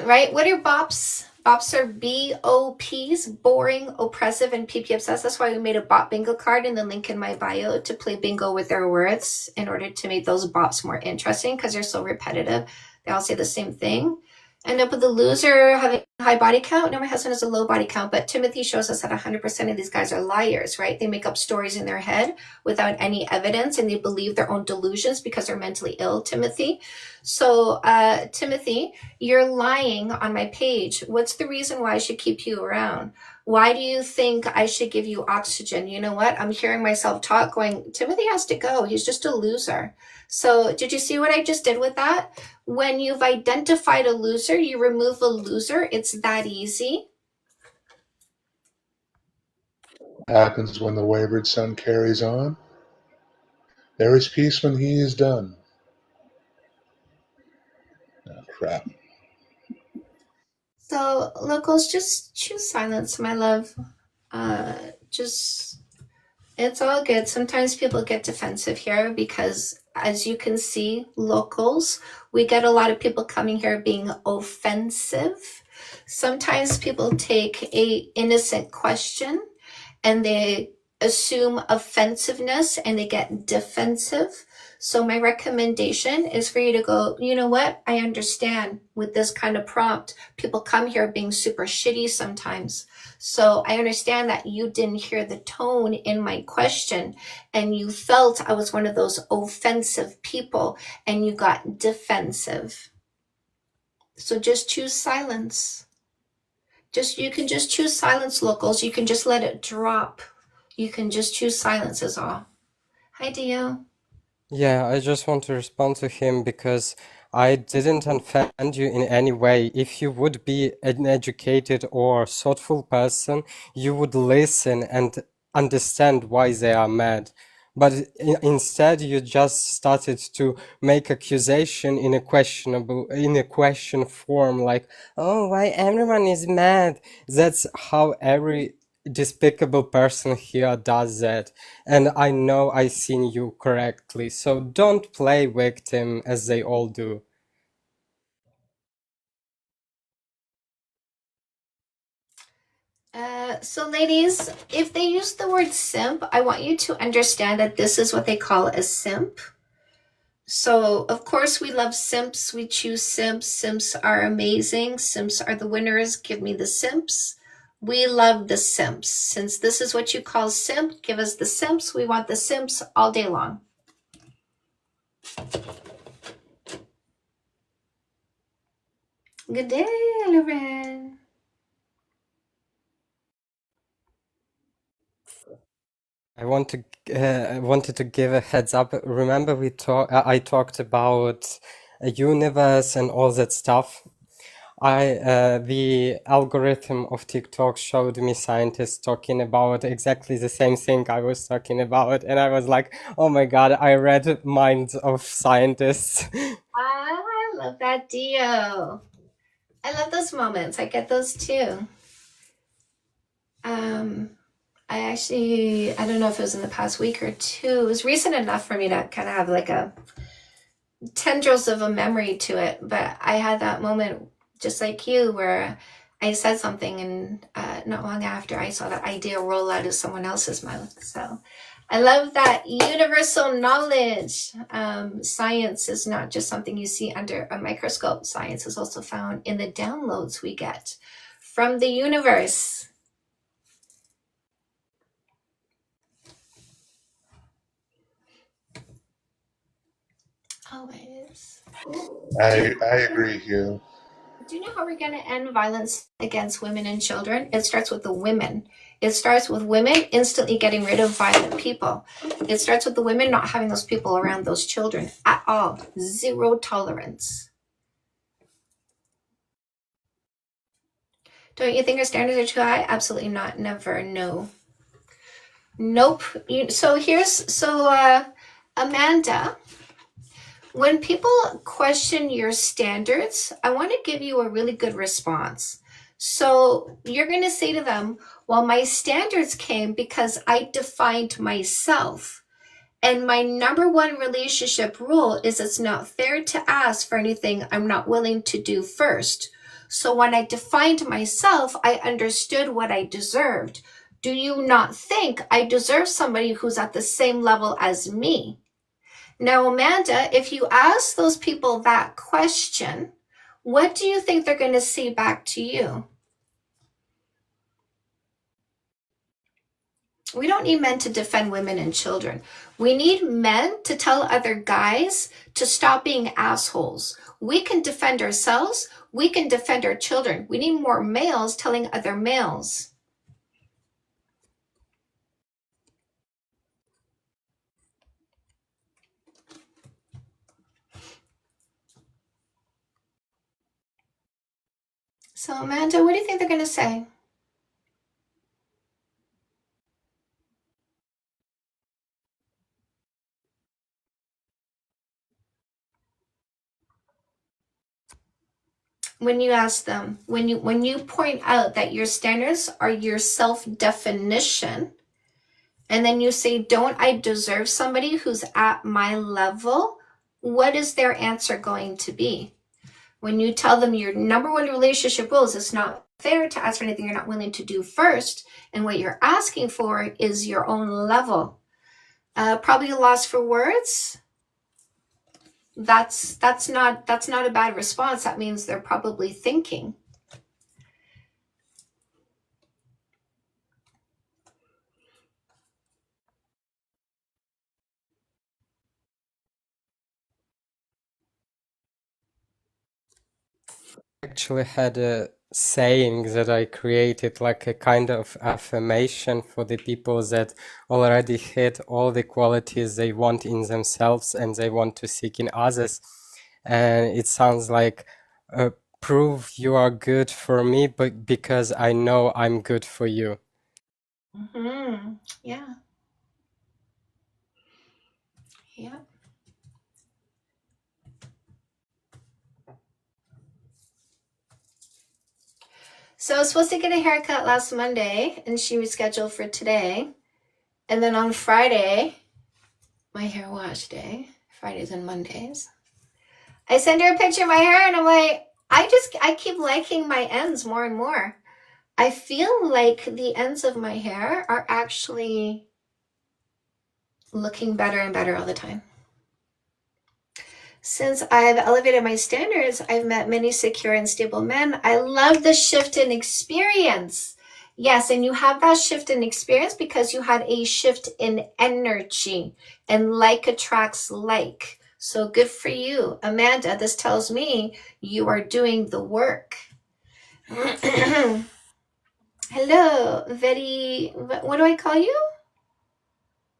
Right? What are bops? Bops are BOPs, boring, oppressive, and PP obsessed. That's why we made a bop bingo card in the link in my bio to play bingo with their words in order to make those bops more interesting, because they're so repetitive. They all say the same thing. End up with the loser having a high body count. No, my husband has a low body count, but Timothy shows us that 100% of these guys are liars, right? They make up stories in their head without any evidence, and they believe their own delusions because they're mentally ill, Timothy. So, Timothy, you're lying on my page. What's the reason why I should keep you around? Why do you think I should give you oxygen? You know what? I'm hearing myself talk going, Timothy has to go. He's just a loser. So did you see what I just did with that? When you've identified a loser, you remove a loser. It's that easy. Happens when the wayward son carries on. There is peace when he is done. Oh, crap. So locals, just choose silence, my love. It's all good. Sometimes people get defensive here because, as you can see, locals, we get a lot of people coming here being offensive. Sometimes people take a innocent question and they assume offensiveness and they get defensive. So my recommendation is for you to go, you know what? I understand with this kind of prompt, people come here being super shitty sometimes. So I understand that you didn't hear the tone in my question and you felt I was one of those offensive people and you got defensive. So just choose silence. You can just choose silence, locals. You can just let it drop. You can just choose silence is all. Hi, Dio. Yeah, I just want to respond to him because I didn't offend you in any way. If you would be an educated or thoughtful person, you would listen and understand why they are mad. But instead, you just started to make accusation in a question form, like, oh, why everyone is mad? That's how every despicable person here does that. And I know I seen you correctly, so don't play victim as they all do. So ladies, if they use the word simp, I want you to understand that this is what they call a simp. So of course we love simps. We choose simps. Simps are amazing. Simps are the winners. Give me the simps. We love the simps. Since this is what you call simp, give us the simps. We want the simps all day long. Good day, Loren. I wanted to give a heads up. Remember I talked about a universe and all that stuff. The algorithm of TikTok showed me scientists talking about exactly the same thing I was talking about, and I was like, oh my god, I read minds of scientists. I love that, Dio. I love those moments. I get those too. I don't know if it was in the past week or two. It was recent enough for me to kind of have like a tendrils of a memory to it. But I had that moment, just like you, where I said something, and not long after, I saw that idea roll out of someone else's mouth. So I love that universal knowledge. Science is not just something you see under a microscope. Science is also found in the downloads we get from the universe. Always. I agree, Hugh. Do you know how we're going to end violence against women and children? It starts with the women. It starts with women instantly getting rid of violent people. It starts with the women not having those people around those children at all. Zero tolerance. Don't you think our standards are too high? Absolutely not. Never. No. Nope. Amanda, when people question your standards, I want to give you a really good response. So you're going to say to them, well, my standards came because I defined myself. And my number one relationship rule is it's not fair to ask for anything I'm not willing to do first. So when I defined myself, I understood what I deserved. Do you not think I deserve somebody who's at the same level as me? Now, Amanda, if you ask those people that question, what do you think they're going to say back to you? We don't need men to defend women and children. We need men to tell other guys to stop being assholes. We can defend ourselves. We can defend our children. We need more males telling other males. So, Amanda, what do you think they're going to say? When you ask them, when you point out that your standards are your self-definition, and then you say, don't I deserve somebody who's at my level? What is their answer going to be? When you tell them your number one relationship rule is it's not fair to ask for anything you're not willing to do first, and what you're asking for is your own level. Probably a loss for words. That's not a bad response. That means they're probably thinking. Actually had a saying that I created, like a kind of affirmation for the people that already hit all the qualities they want in themselves and they want to seek in others. And it sounds like, prove you are good for me, but because I know I'm good for you. Mm-hmm. Yeah. Yeah. So I was supposed to get a haircut last Monday, and she was scheduled for today. And then on Friday, my hair wash day, Fridays and Mondays, I send her a picture of my hair, and I'm like, I keep liking my ends more and more. I feel like the ends of my hair are actually looking better and better all the time. Since I've elevated my standards, I've met many secure and stable men. I love the shift in experience. Yes, and you have that shift in experience because you had a shift in energy, and like attracts like. So good for you. Amanda, this tells me you are doing the work. Hello, very, what do I call you?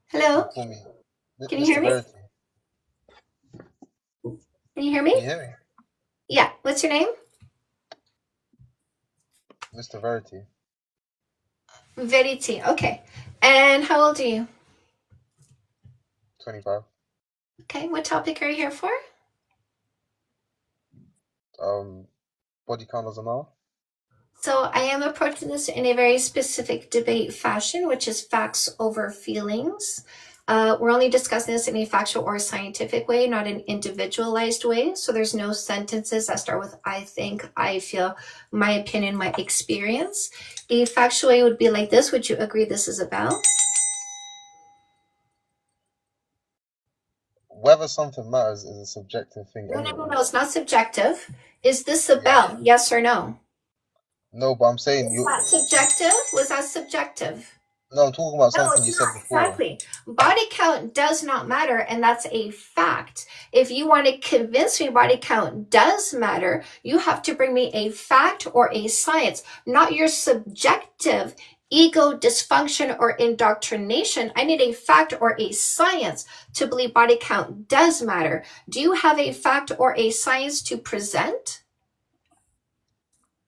Hello, Kimmy. can you hear Mr. me? Verity. Can you hear Can you me? hear me? Yeah, what's your name? Mr. Verity. Verity, okay. And how old are you? 25. Okay, what topic are you here for? Body count as a male? So I am approaching this in a very specific debate fashion, which is facts over feelings. We're only discussing this in a factual or scientific way, not an individualized way. So there's no sentences that start with I think, I feel, my opinion, my experience. A factual way would be like this. Would you agree this is a bell? Whether something matters is a subjective thing No, anyway. it's not subjective. Is this a bell? Yes or no? No, but I'm saying Was that subjective? Was that subjective? No, I'm talking about No, something you it's said not. before. Exactly. Body count does not matter, and that's a fact. If you want to convince me body count does matter, you have to bring me a fact or a science, not your subjective ego dysfunction or indoctrination. I need a fact or a science to believe body count does matter. Do you have a fact or a science to present?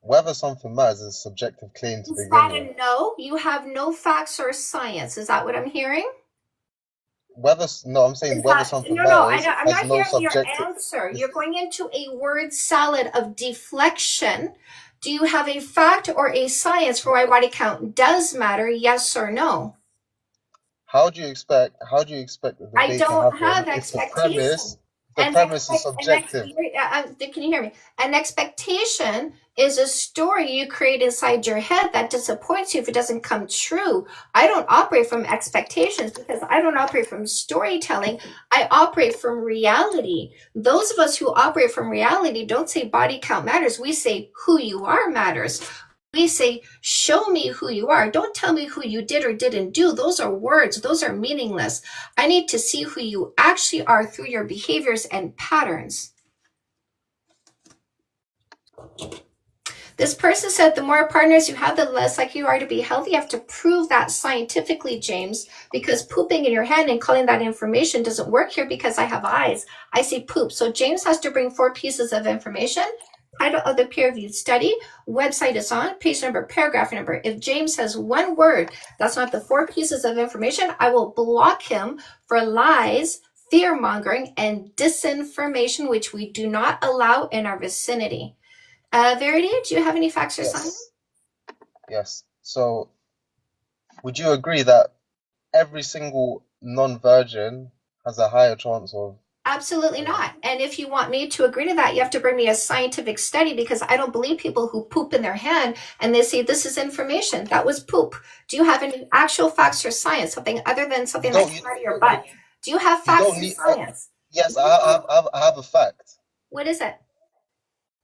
Whether something matters is a subjective claim to Is begin that with. a no? You have no facts or science. Is that what I'm hearing? No, I'm saying whether something No, matters I'm has not no hearing your subjective. answer. You're going into a word salad of deflection. Do you have a fact or a science for why body count does matter? Yes or no? How do you expect the I debate to don't happen have if expectation. the premise is subjective? Can you hear me? An expectation is a story you create inside your head that disappoints you if it doesn't come true. I don't operate from expectations because I don't operate from storytelling. I operate from reality. Those of us who operate from reality don't say body count matters. We say who you are matters. We say, show me who you are. Don't tell me who you did or didn't do. Those are words. Those are meaningless. I need to see who you actually are through your behaviors and patterns. This person said the more partners you have, the less likely you are to be healthy. You have to prove that scientifically, James, because pooping in your hand and calling that information doesn't work here because I have eyes. I see poop. So James has to bring 4 pieces of information. Title of the peer-reviewed study, website is on, page number, paragraph number. If James says one word that's not the 4 pieces of information, I will block him for lies, fear-mongering, and disinformation, which we do not allow in our vicinity. Verity, do you have any facts or science? Yes. So, would you agree that every single non-virgin has a higher chance of? Absolutely not. And if you want me to agree to that, you have to bring me a scientific study because I don't believe people who poop in their hand and they say this is information. That was poop. Do you have any actual facts or science, something other than something that came out of your butt? Do you have facts or science? Yes, I have a fact. What is it?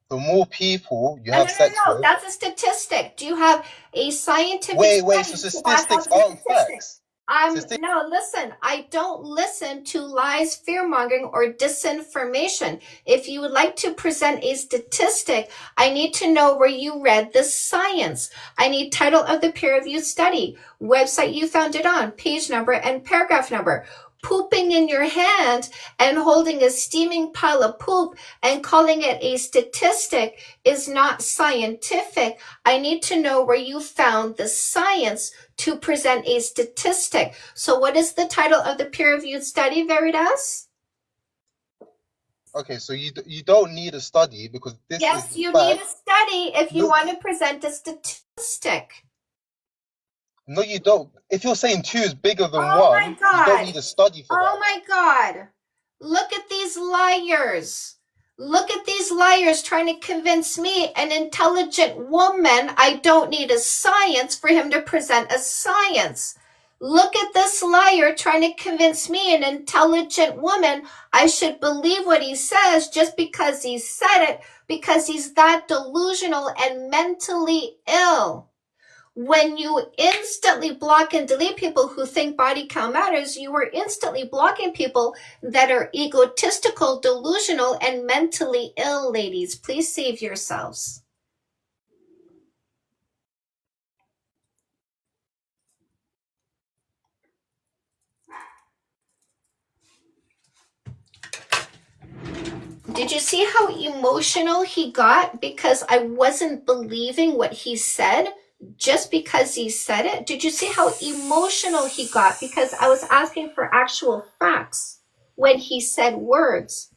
The more people you have sex with. That's a statistic. Do you have a scientific Wait, so statistics aren't facts. No, listen, I don't listen to lies, fear-mongering, or disinformation. If you would like to present a statistic, I need to know where you read the science. I need title of the peer-reviewed study, website you found it on, page number, and paragraph number. Pooping in your hand and holding a steaming pile of poop and calling it a statistic is not scientific. I need to know where you found the science to present a statistic. So what is the title of the peer-reviewed study, Veritas? Okay, so you don't need a study because this yes, is you need a study if you want to present a statistic. No, you don't. If you're saying 2 is bigger than 1, you don't need a study for that. Oh my God. Look at these liars. Look at these liars trying to convince me, an intelligent woman, I don't need a science for him to present a science. Look at this liar trying to convince me, an intelligent woman, I should believe what he says just because he said it, because he's that delusional and mentally ill. When you instantly block and delete people who think body count matters, you are instantly blocking people that are egotistical, delusional, and mentally ill, ladies. Please save yourselves. Did you see how emotional he got because I wasn't believing what he said? Just because he said it? Did you see how emotional he got because I was asking for actual facts when he said words?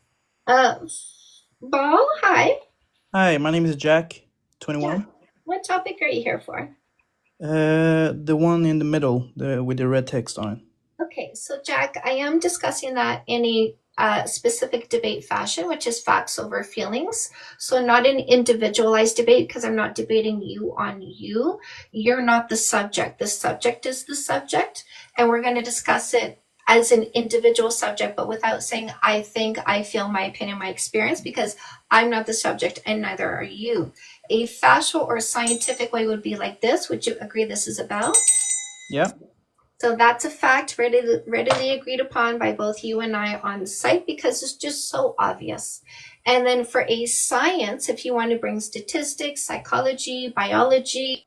Ball, hi. Hi, my name is Jack, 21. What topic are you here for? The one in the middle, with the red text on it. Okay, so Jack, I am discussing that in a specific debate fashion, which is facts over feelings. So not an individualized debate, because I'm not debating you on you. You're not the subject. The subject is the subject, and we're going to discuss it as an individual subject, but without saying I think, I feel, my opinion, my experience, because I'm not the subject and neither are you. A factual or scientific way would be like this. Would you agree this is a bell? Yeah. So that's a fact readily agreed upon by both you and I on site, because it's just so obvious. And then for a science, if you want to bring statistics, psychology, biology,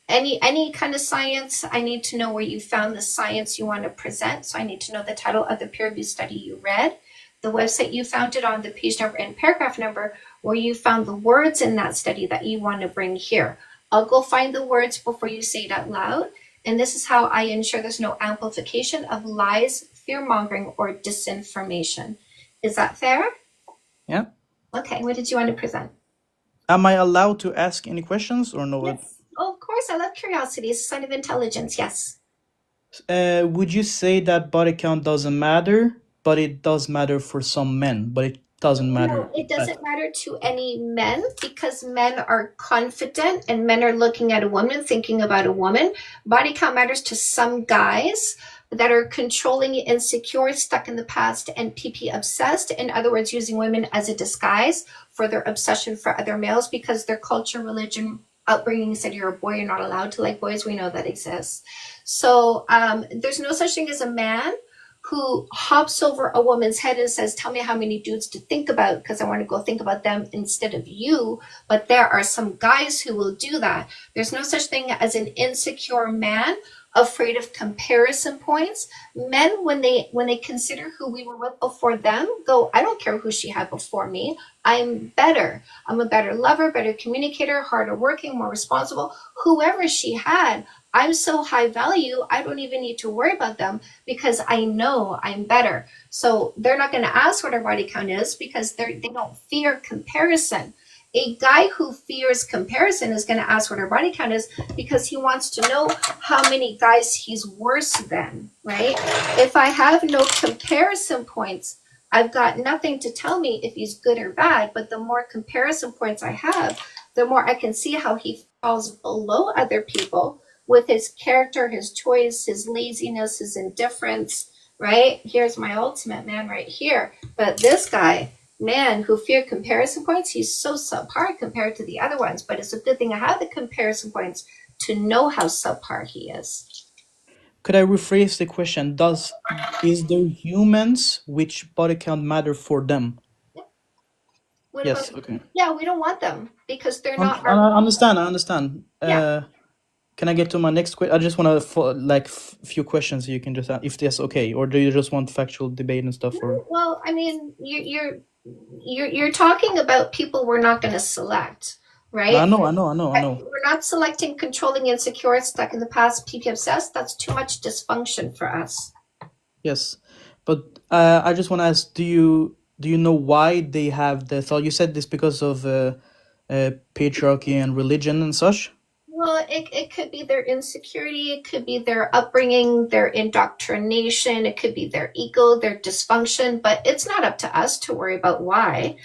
any kind of science, I need to know where you found the science you want to present. So I need to know the title of the peer-reviewed study you read, the website you found it on, the page number and paragraph number, where you found the words in that study that you want to bring here. I'll go find the words before you say it out loud. And this is how I ensure there's no amplification of lies, fear-mongering, or disinformation. Is that fair? Yeah. Okay, what did you want to present? Am I allowed to ask any questions or no? Yes. Oh, of course, I love curiosity. It's a sign of intelligence, yes. Would you say that body count doesn't matter, but it does matter for some men, but it doesn't matter? No, it doesn't matter to any men, because men are confident and men are looking at a woman, thinking about a woman. Body count matters to some guys that are controlling, insecure, stuck in the past, and PP obsessed. In other words, using women as a disguise for their obsession for other males, because their culture, religion, upbringing said you're a boy, you're not allowed to like boys. We know that exists. So there's no such thing as a man who hops over a woman's head and says, tell me how many dudes to think about, because I want to go think about them instead of you. But there are some guys who will do that. There's no such thing as an insecure man afraid of comparison points. Men, when they consider who we were with before them, go, I don't care who she had before me. I'm better. I'm a better lover, better communicator, harder working, more responsible. Whoever she had, I'm so high value, I don't even need to worry about them, because I know I'm better. So they're not going to ask what our body count is, because they don't fear comparison. A guy who fears comparison is going to ask what our body count is, because he wants to know how many guys he's worse than, right? If I have no comparison points, I've got nothing to tell me if he's good or bad. But the more comparison points I have, the more I can see how he falls below other people with his character, his choice, his laziness, his indifference, right? Here's my ultimate man right here. But this guy, man, who feared comparison points, he's so subpar compared to the other ones. But it's a good thing I have the comparison points to know how subpar he is. Could I rephrase the question? Is there humans which body count matter for them? What Yes. about, Okay. yeah, we don't want them, because they're not I our understand. Yeah. Can I get to my next question? I just want to few questions you can just ask, if that's okay, or do you just want factual debate and stuff? Or Well, I mean, you're talking about people we're not going to select, right? I know. We're not selecting controlling, insecure, stuck in the past, PP obsessed. That's too much dysfunction for us. Yes, but I just want to ask: Do you know why they have the thought? You said this because of patriarchy and religion and such. Well, it could be their insecurity, it could be their upbringing, their indoctrination, it could be their ego, their dysfunction, but it's not up to us to worry about why.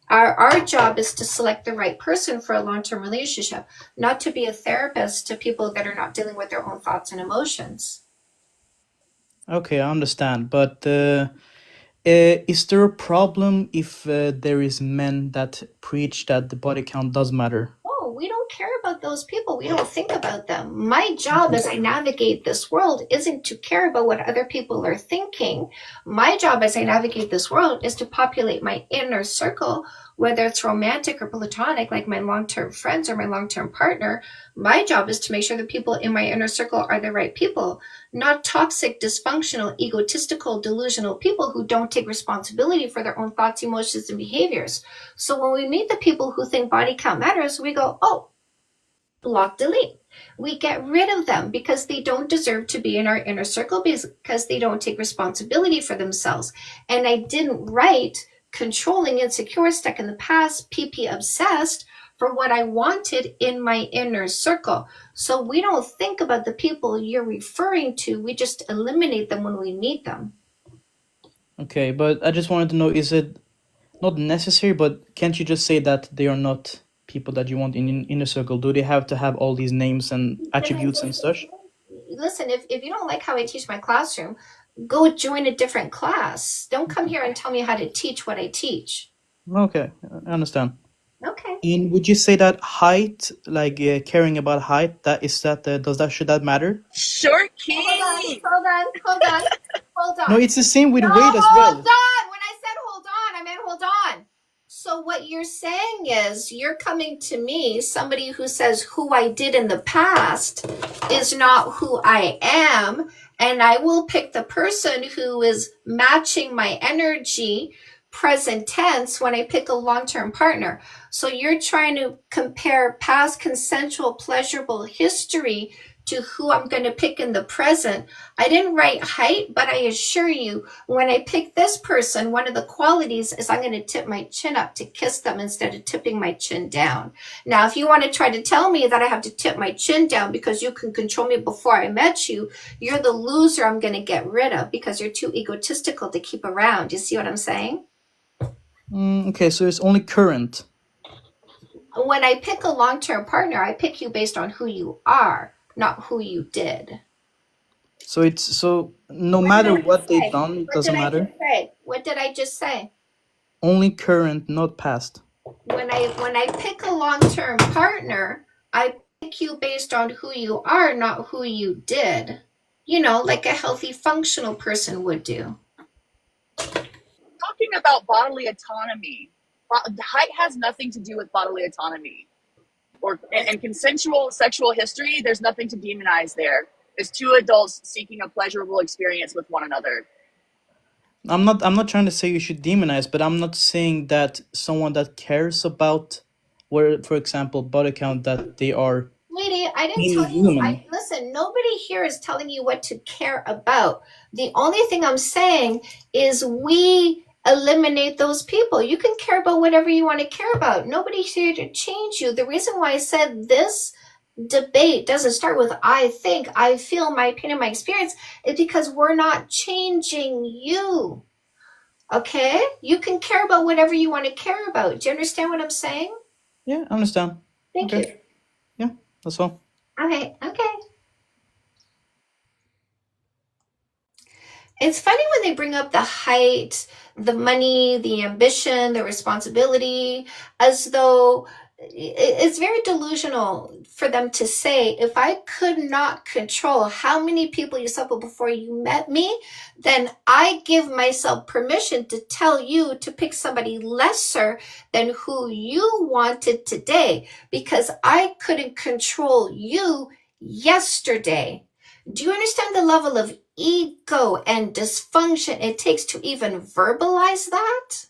Our job is to select the right person for a long-term relationship, not to be a therapist to people that are not dealing with their own thoughts and emotions. Okay, I understand, but is there a problem if there is men that preach that the body count does matter? Oh, we don't care about those people. We don't think about them. My job as I navigate this world isn't to care about what other people are thinking. My job as I navigate this world is to populate my inner circle, whether it's romantic or platonic, like my long-term friends or my long-term partner. My job is to make sure the people in my inner circle are the right people, not toxic, dysfunctional, egotistical, delusional people who don't take responsibility for their own thoughts, emotions, and behaviors. So when we meet the people who think body count matters, we go, oh, block, delete. We get rid of them because they don't deserve to be in our inner circle, because they don't take responsibility for themselves. And I didn't write controlling, insecure, stuck in the past, PP obsessed for what I wanted in my inner circle. So we don't think about the people you're referring to. We just eliminate them when we meet them. Okay, but I just wanted to know, is it not necessary, but can't you just say that they are not people that you want in inner circle? Do they have to have all these names and attributes and such? Listen, if you don't like how I teach my classroom, go join a different class. Don't come here and tell me how to teach what I teach. Okay, I understand. Okay. And would you say that height, like caring about height, should that matter? Short Hold on. No, it's the same with No, weight as hold well. on. When I said hold on, I meant hold on. So what you're saying is you're coming to me, somebody who says who I did in the past is not who I am, and I will pick the person who is matching my energy, present tense, when I pick a long-term partner. So you're trying to compare past consensual, pleasurable history to who I'm going to pick in the present. I didn't write height, but I assure you, when I pick this person, one of the qualities is I'm going to tip my chin up to kiss them instead of tipping my chin down. Now, if you want to try to tell me that I have to tip my chin down because you can control me before I met you, you're the loser I'm going to get rid of because you're too egotistical to keep around. You see what I'm saying? Okay, so it's only current. When I pick a long-term partner, I pick you based on who you are, not who you did. So no matter what they've done, it doesn't matter. What did I just say? Only current, not past. When I pick a long-term partner, I pick you based on who you are, not who you did. You know, like a healthy, functional person would do. Talking about bodily autonomy, height has nothing to do with bodily autonomy. And consensual sexual history, there's nothing to demonize there. It's two adults seeking a pleasurable experience with one another. I'm not trying to say you should demonize, but I'm not saying that someone that cares about, where, for example, body count, that they are Lady, I didn't tell you. human. Listen, nobody here is telling you what to care about. The only thing I'm saying is we eliminate those people. You can care about whatever you want to care about. Nobody's here to change you. The reason why I said this debate doesn't start with I think, I feel, my opinion, my experience, is because we're not changing you. Okay? You can care about whatever you want to care about. Do you understand what I'm saying? Yeah, I understand. Thank Okay. you. Yeah, that's all. Okay. It's funny when they bring up the height, the money, the ambition, the responsibility, as though it's very delusional for them to say, if I could not control how many people you slept with before you met me, then I give myself permission to tell you to pick somebody lesser than who you wanted today because I couldn't control you yesterday. Do you understand the level of ego and dysfunction it takes to even verbalize that?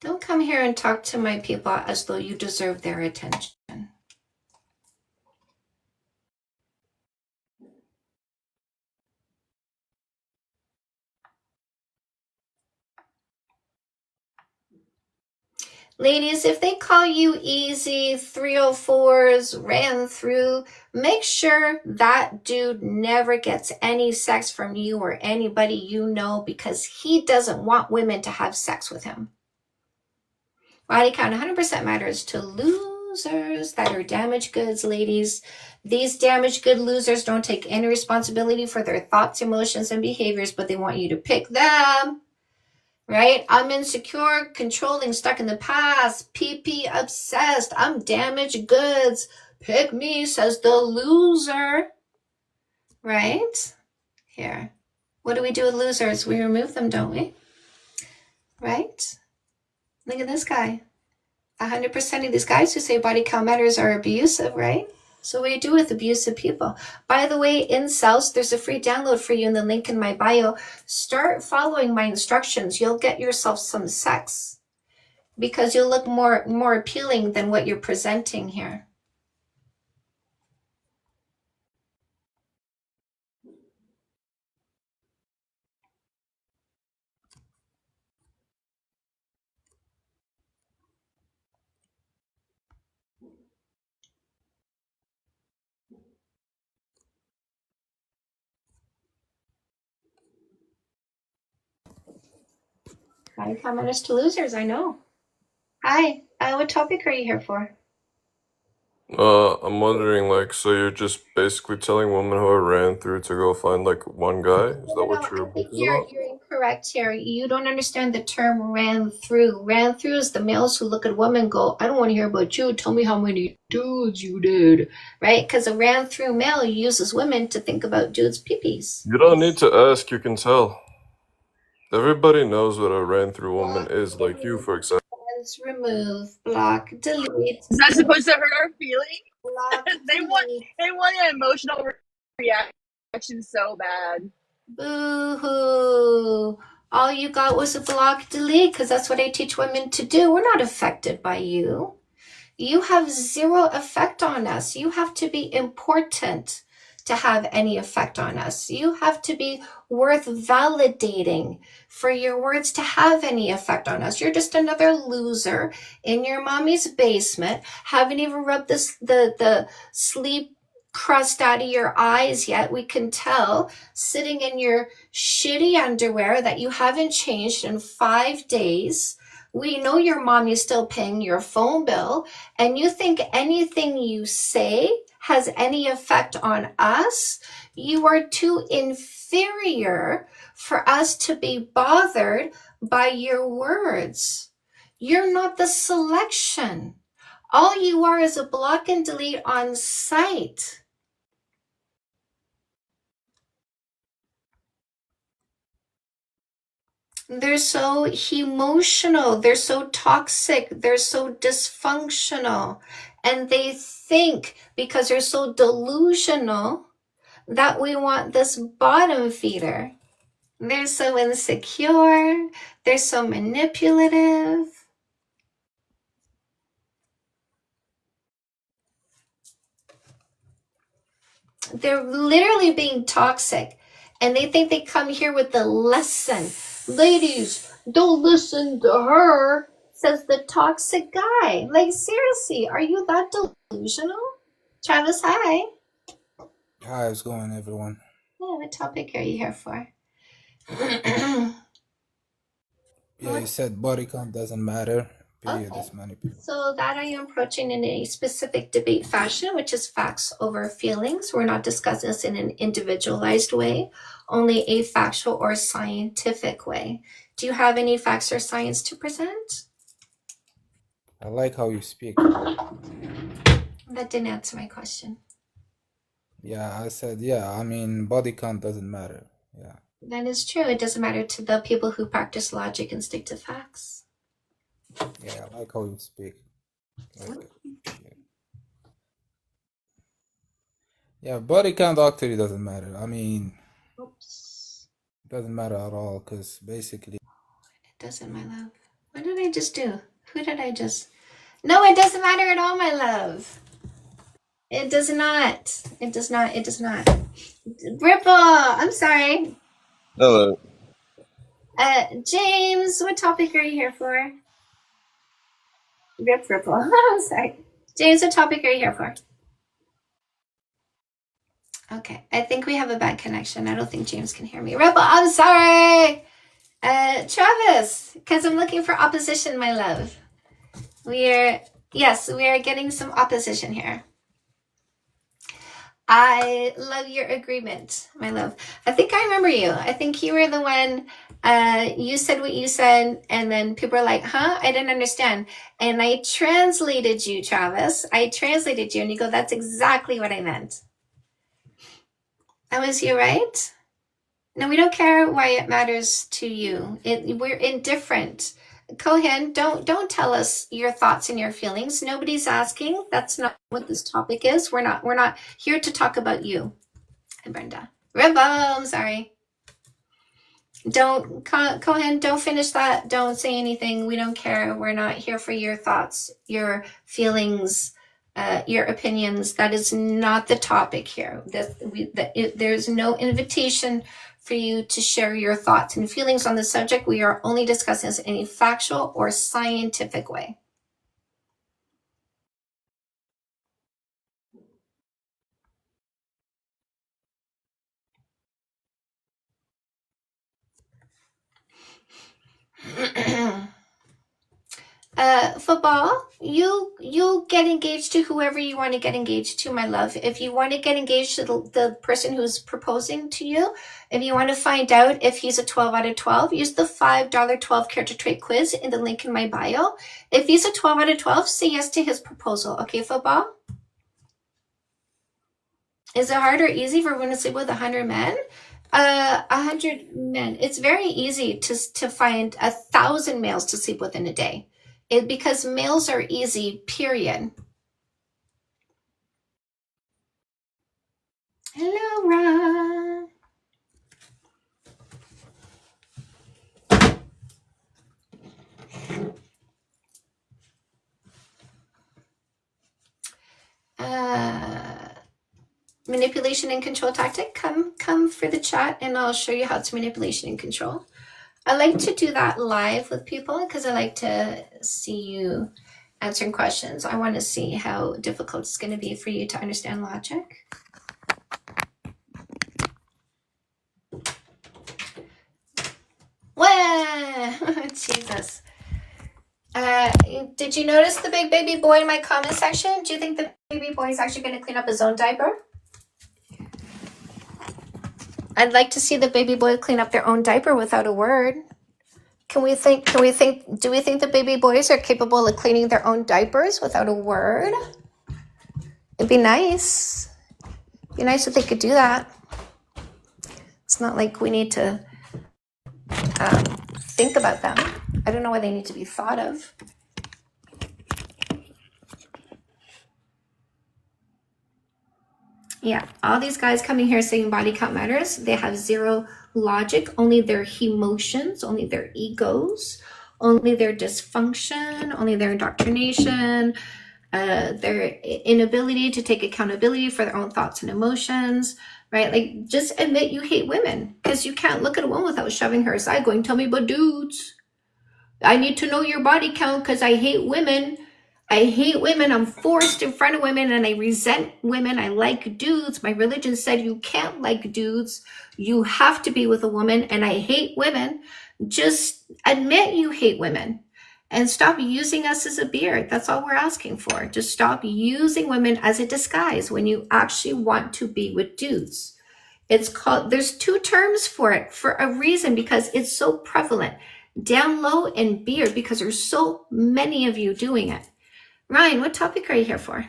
Don't come here and talk to my people as though you deserve their attention. Ladies, if they call you easy, 304s, ran through, make sure that dude never gets any sex from you or anybody you know because he doesn't want women to have sex with him. Body count 100% matters to losers that are damaged goods, ladies. These damaged good losers don't take any responsibility for their thoughts, emotions, and behaviors, but they want you to pick them. Right? I'm insecure, controlling, stuck in the past, PP obsessed, I'm damaged goods. Pick me, says the loser. Right? Here. What do we do with losers? We remove them, don't we? Right? Look at this guy. 100% of these guys who say body count matters are abusive, right? So what do you do with abusive people? By the way, incels, there's a free download for you in the link in my bio. Start following my instructions. You'll get yourself some sex. because you look more appealing than what you're presenting here. Hi, commoners to losers, I know. Hi, what topic are you here for? I'm wondering, like, so you're just basically telling women who I ran through to go find, like, one guy? Is that what your I book think is you're about? incorrect here. You don't understand the term ran through. Ran through is the males who look at women and go, I don't want to hear about you. Tell me how many dudes you did. Right? Because a ran through male uses women to think about dudes' peepees. You don't need to ask, you can tell. Everybody knows what a ran through woman is, like you, for example. Remove, block, delete. Is that supposed to hurt our feelings? Block, they want an emotional reaction so bad. Boo-hoo. All you got was a block, delete, because that's what I teach women to do. We're not affected by you. You have zero effect on us. You have to be important to have any effect on us. You have to be worth validating for your words to have any effect on us. You're just another loser in your mommy's basement, haven't even rubbed the sleep crust out of your eyes yet. We can tell, sitting in your shitty underwear that you haven't changed in 5 days. We know your mom is still paying your phone bill, and you think anything you say has any effect on us? You are too inferior for us to be bothered by your words. You're not the selection. All you are is a block and delete on site. They're so emotional, they're so toxic, they're so dysfunctional, and they think because they're so delusional that we want this bottom feeder. They're so insecure, they're so manipulative. They're literally being toxic, and they think they come here with the lesson. Ladies, don't listen to her, says the toxic guy. Like, seriously, are you that delusional? Travis, hi. Hi, how's it going, everyone? Yeah, what topic are you here for? Yeah, you said body count doesn't matter. Period. Okay. This many people. So that I am approaching in a specific debate fashion, which is facts over feelings. We're not discussing this in an individualized way, only a factual or scientific way. Do you have any facts or science to present? I like how you speak. That didn't answer my question. Yeah, I said, yeah, I mean, body count doesn't matter. Yeah. That is true. It doesn't matter to the people who practice logic and stick to facts. Yeah, I like how you speak. Like, yeah, body count actually doesn't matter. I mean, it doesn't matter at all because basically. It doesn't, my love. What did I just do? Who did I just? No, it doesn't matter at all, my love. It does not. It does not. It does not. Ripple, I'm sorry. Hello. James, what topic are you here for? Ripple. I'm sorry. James, what topic are you here for? Okay, I think we have a bad connection. I don't think James can hear me. Ripple, I'm sorry. Travis, because I'm looking for opposition, my love. We are getting some opposition here. I love your agreement, my love. I think I remember you. I think you were the one, you said what you said, and then people are like, huh? I didn't understand. And I translated you, Travis. I translated you, and you go, that's exactly what I meant. That was you, right? No, we don't care why it matters to you. We're indifferent. Kohen, don't tell us your thoughts and your feelings. Nobody's asking. That's not what this topic is. We're not here to talk about you. Hi, Brenda. Ribbo, I'm sorry. Don't, Cohen, don't finish that. Don't say anything. We don't care. We're not here for your thoughts, your feelings, your opinions. That is not the topic here. There's no invitation for you to share your thoughts and feelings on the subject. We are only discussing this in a factual or scientific way. Football, you get engaged to whoever you want to get engaged to, my love. If you want to get engaged to the person who's proposing to you, if you want to find out if he's a 12 out of 12, use the $5 12 character trait quiz in the link in my bio. If he's a 12 out of 12, say yes to his proposal. Okay, football? Is it hard or easy for women to sleep with 100 men? 100 men. It's very easy to find 1,000 males to sleep with in a day. Because males are easy, period. Hello, Ron. Manipulation and control tactic. Come for the chat and I'll show you how it's manipulation and control. I like to do that live with people because I like to see you answering questions. I want to see how difficult it's going to be for you to understand logic. Wah! Jesus. Did you notice the big baby boy in my comment section? Do you think the baby boy is actually going to clean up his own diaper? I'd like to see the baby boy clean up their own diaper without a word. Do we think the baby boys are capable of cleaning their own diapers without a word? It'd be nice. It'd be nice if they could do that. It's not like we need to think about them. I don't know why they need to be thought of. Yeah, all these guys coming here saying body count matters, they have zero logic, only their emotions, only their egos, only their dysfunction, only their indoctrination, their inability to take accountability for their own thoughts and emotions, right? Like, just admit you hate women, because you can't look at a woman without shoving her aside going, tell me about dudes. I need to know your body count because I hate women. I hate women. I'm forced in front of women and I resent women. I like dudes. My religion said you can't like dudes. You have to be with a woman and I hate women. Just admit you hate women and stop using us as a beard. That's all we're asking for. Just stop using women as a disguise when you actually want to be with dudes. It's called, there's two terms for it for a reason, because it's so prevalent. Down low and beard, because there's so many of you doing it. Ryan, what topic are you here for?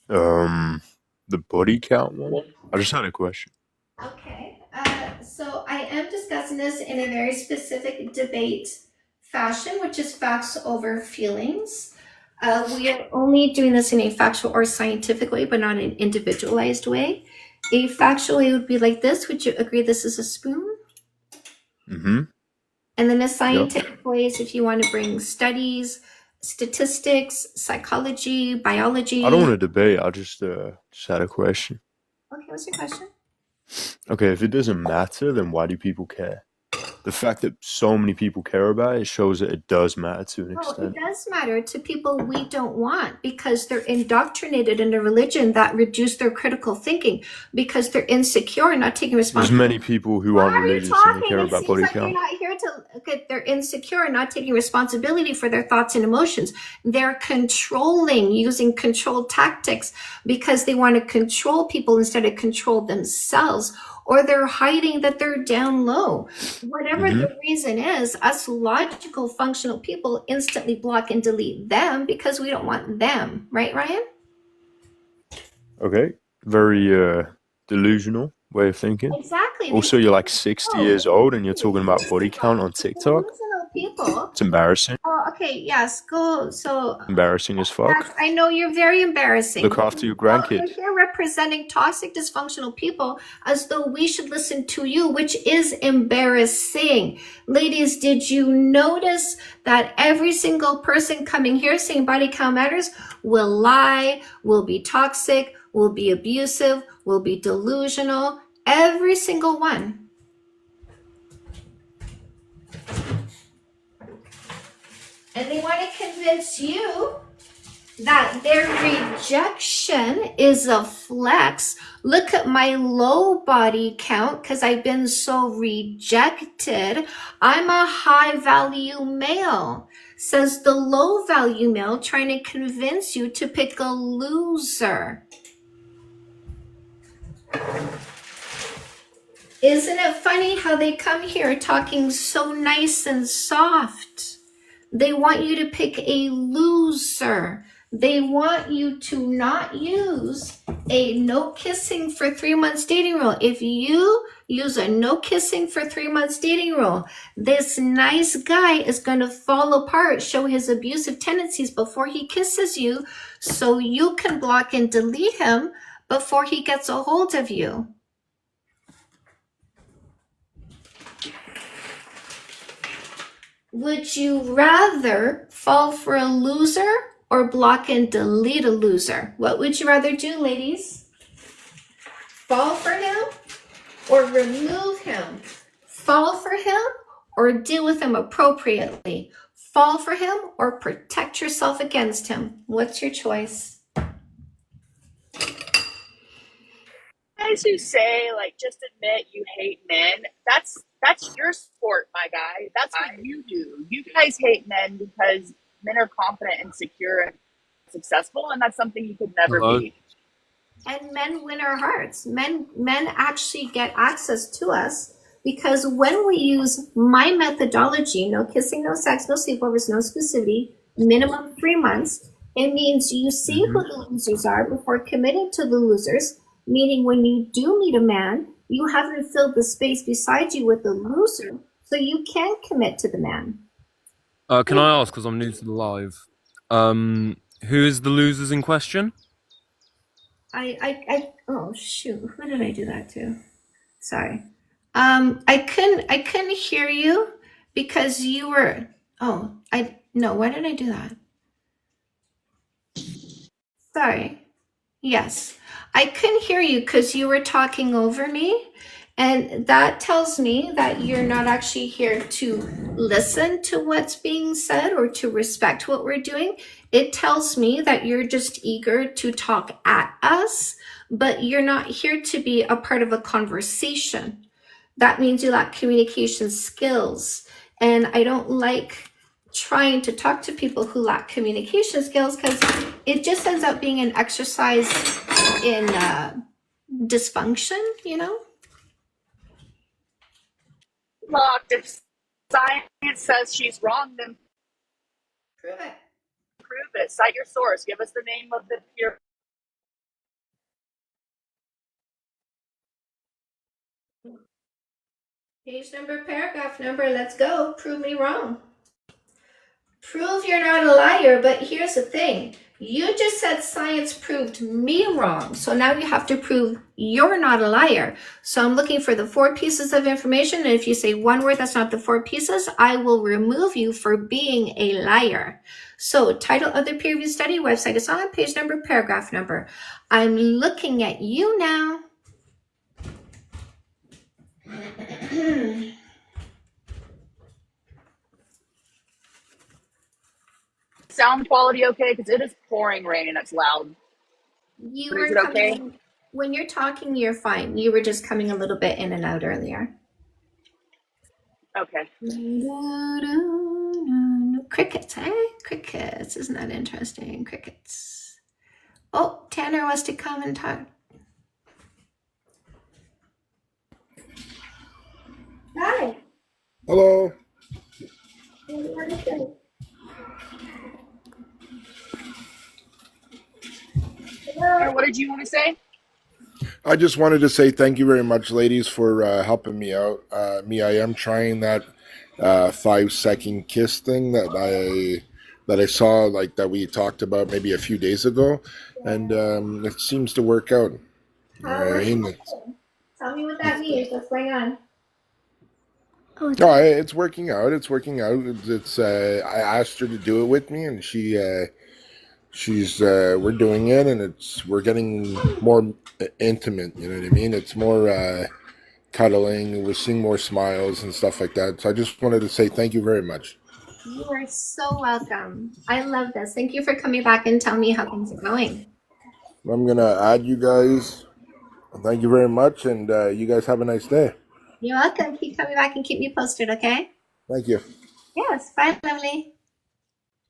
The body count one. I just had a question. Okay, so I am discussing this in a very specific debate fashion, which is facts over feelings. We are only doing this in a factual or scientific way, but not an individualized way. A factual way would be like this. Would you agree this is a spoon? Mm-hmm. And then a scientific way is if you want to bring studies, statistics, psychology, biology. I don't want to debate. I just had a question. Okay, what's your question? Okay, if it doesn't matter, then why do people care? The fact that so many people care about it shows that it does matter to an Oh, extent. it does matter to people we don't want, because they're indoctrinated in a religion that reduced their critical thinking, because they're insecure and not taking There's responsibility. many people who aren't religious and they care It about seems body like you're count. not here to look at, they're insecure and not taking responsibility for their thoughts and emotions. They're controlling, using control tactics because they want to control people instead of control themselves, or they're hiding that they're down low. Whatever the reason is, us logical, functional people instantly block and delete them because we don't want them. Right, Ryan? Okay, very delusional way of thinking. Exactly. Also, you're like 60 years old and you're talking about body count on TikTok. Delusional people. It's embarrassing. Oh, okay, yes, go. So, Embarrassing as fuck. yes, I know you're very embarrassing. Look after your Well, grandkid. you're here representing toxic, dysfunctional people as though we should listen to you, which is embarrassing. Ladies, did you notice that every single person coming here saying body count matters will lie, will be toxic, will be abusive, will be delusional? Every single one. And they want to convince you that their rejection is a flex. Look at my low body count because I've been so rejected. I'm a high value male, says the low value male, trying to convince you to pick a loser. Isn't it funny how they come here talking so nice and soft? They want you to pick a loser. They want you to not use a no kissing for 3 months dating rule. If you use a no kissing for 3 months dating rule, this nice guy is going to fall apart, show his abusive tendencies before he kisses you, so you can block and delete him before he gets a hold of you. Would you rather fall for a loser or block and delete a loser? What would you rather do, ladies? Fall for him or remove him? Fall for him or deal with him appropriately? Fall for him or protect yourself against him? What's your choice? Guys who say like just admit you hate men, that's your sport, my guy. That's what you do. You guys hate men because men are confident and secure and successful, and that's something you could never Hello? be. And men win our hearts. Men actually get access to us because when we use my methodology, no kissing, no sex, no sleepovers, no exclusivity, minimum 3 months, it means you see who the losers are before committing to the losers, meaning when you do meet a man, you haven't filled the space beside you with the loser, so you can commit to the man. Can I ask, because I'm new to the live, who is the losers in question? Oh shoot, who did I do that to? Sorry. I couldn't hear you because you were, why did I do that? Sorry. Yes. I couldn't hear you because you were talking over me. And that tells me that you're not actually here to listen to what's being said or to respect what we're doing. It tells me that you're just eager to talk at us, but you're not here to be a part of a conversation. That means you lack communication skills. And I don't like trying to talk to people who lack communication skills because it just ends up being an exercise in dysfunction, you know? Locked. If science says she's wrong, then Prove it. prove it. Cite your source. Give us the name of the peer. Page number, paragraph number, let's go. Prove me wrong. Prove you're not a liar, but here's the thing. You just said science proved me wrong. So now you have to prove you're not a liar. So I'm looking for the 4 pieces of information. And if you say one word that's not the 4 pieces, I will remove you for being a liar. So title of the peer review study, website is on, page number, paragraph number. I'm looking at you now. Sound quality okay? Because it is pouring rain and it's loud. You But were is it okay? coming, when you're talking, you're fine. You were just coming a little bit in and out earlier. Okay. Crickets, eh? Crickets. Isn't that interesting? Crickets. Oh, Tanner wants to come and talk. Hi. Hello. What do you want to say? What did you want to say? I just wanted to say thank you very much, ladies, for helping me out. I am trying that 5-second kiss thing that I saw, like that we talked about maybe a few days ago, and it seems to work out. I mean, Tell me what that means. What's going on? no, it's working out. It's working out. It's I asked her to do it with me, and she's we're doing it, and we're getting more intimate. You know what I mean? It's more cuddling. We're seeing more smiles and stuff like that. So I just wanted to say thank you very much. You are so welcome. I love this. Thank you for coming back and telling me how things are going. I'm gonna add you guys. Thank you very much, and you guys have a nice day. You're welcome. Keep coming back and keep me posted, okay? Thank you. Yes. Bye, lovely.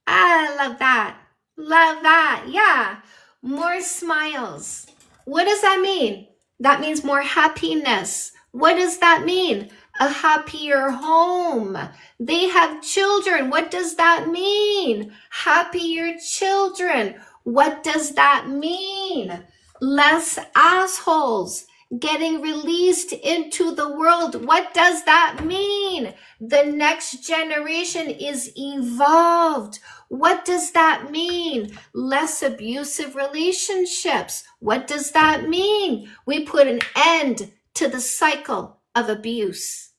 I love that. Love that. Yeah. More smiles. What does that mean? That means more happiness. What does that mean? A happier home. They have children. What does that mean? Happier children. What does that mean? Less assholes getting released into the world. What does that mean? The next generation is evolved. What does that mean? Less abusive relationships. What does that mean? We put an end to the cycle of abuse.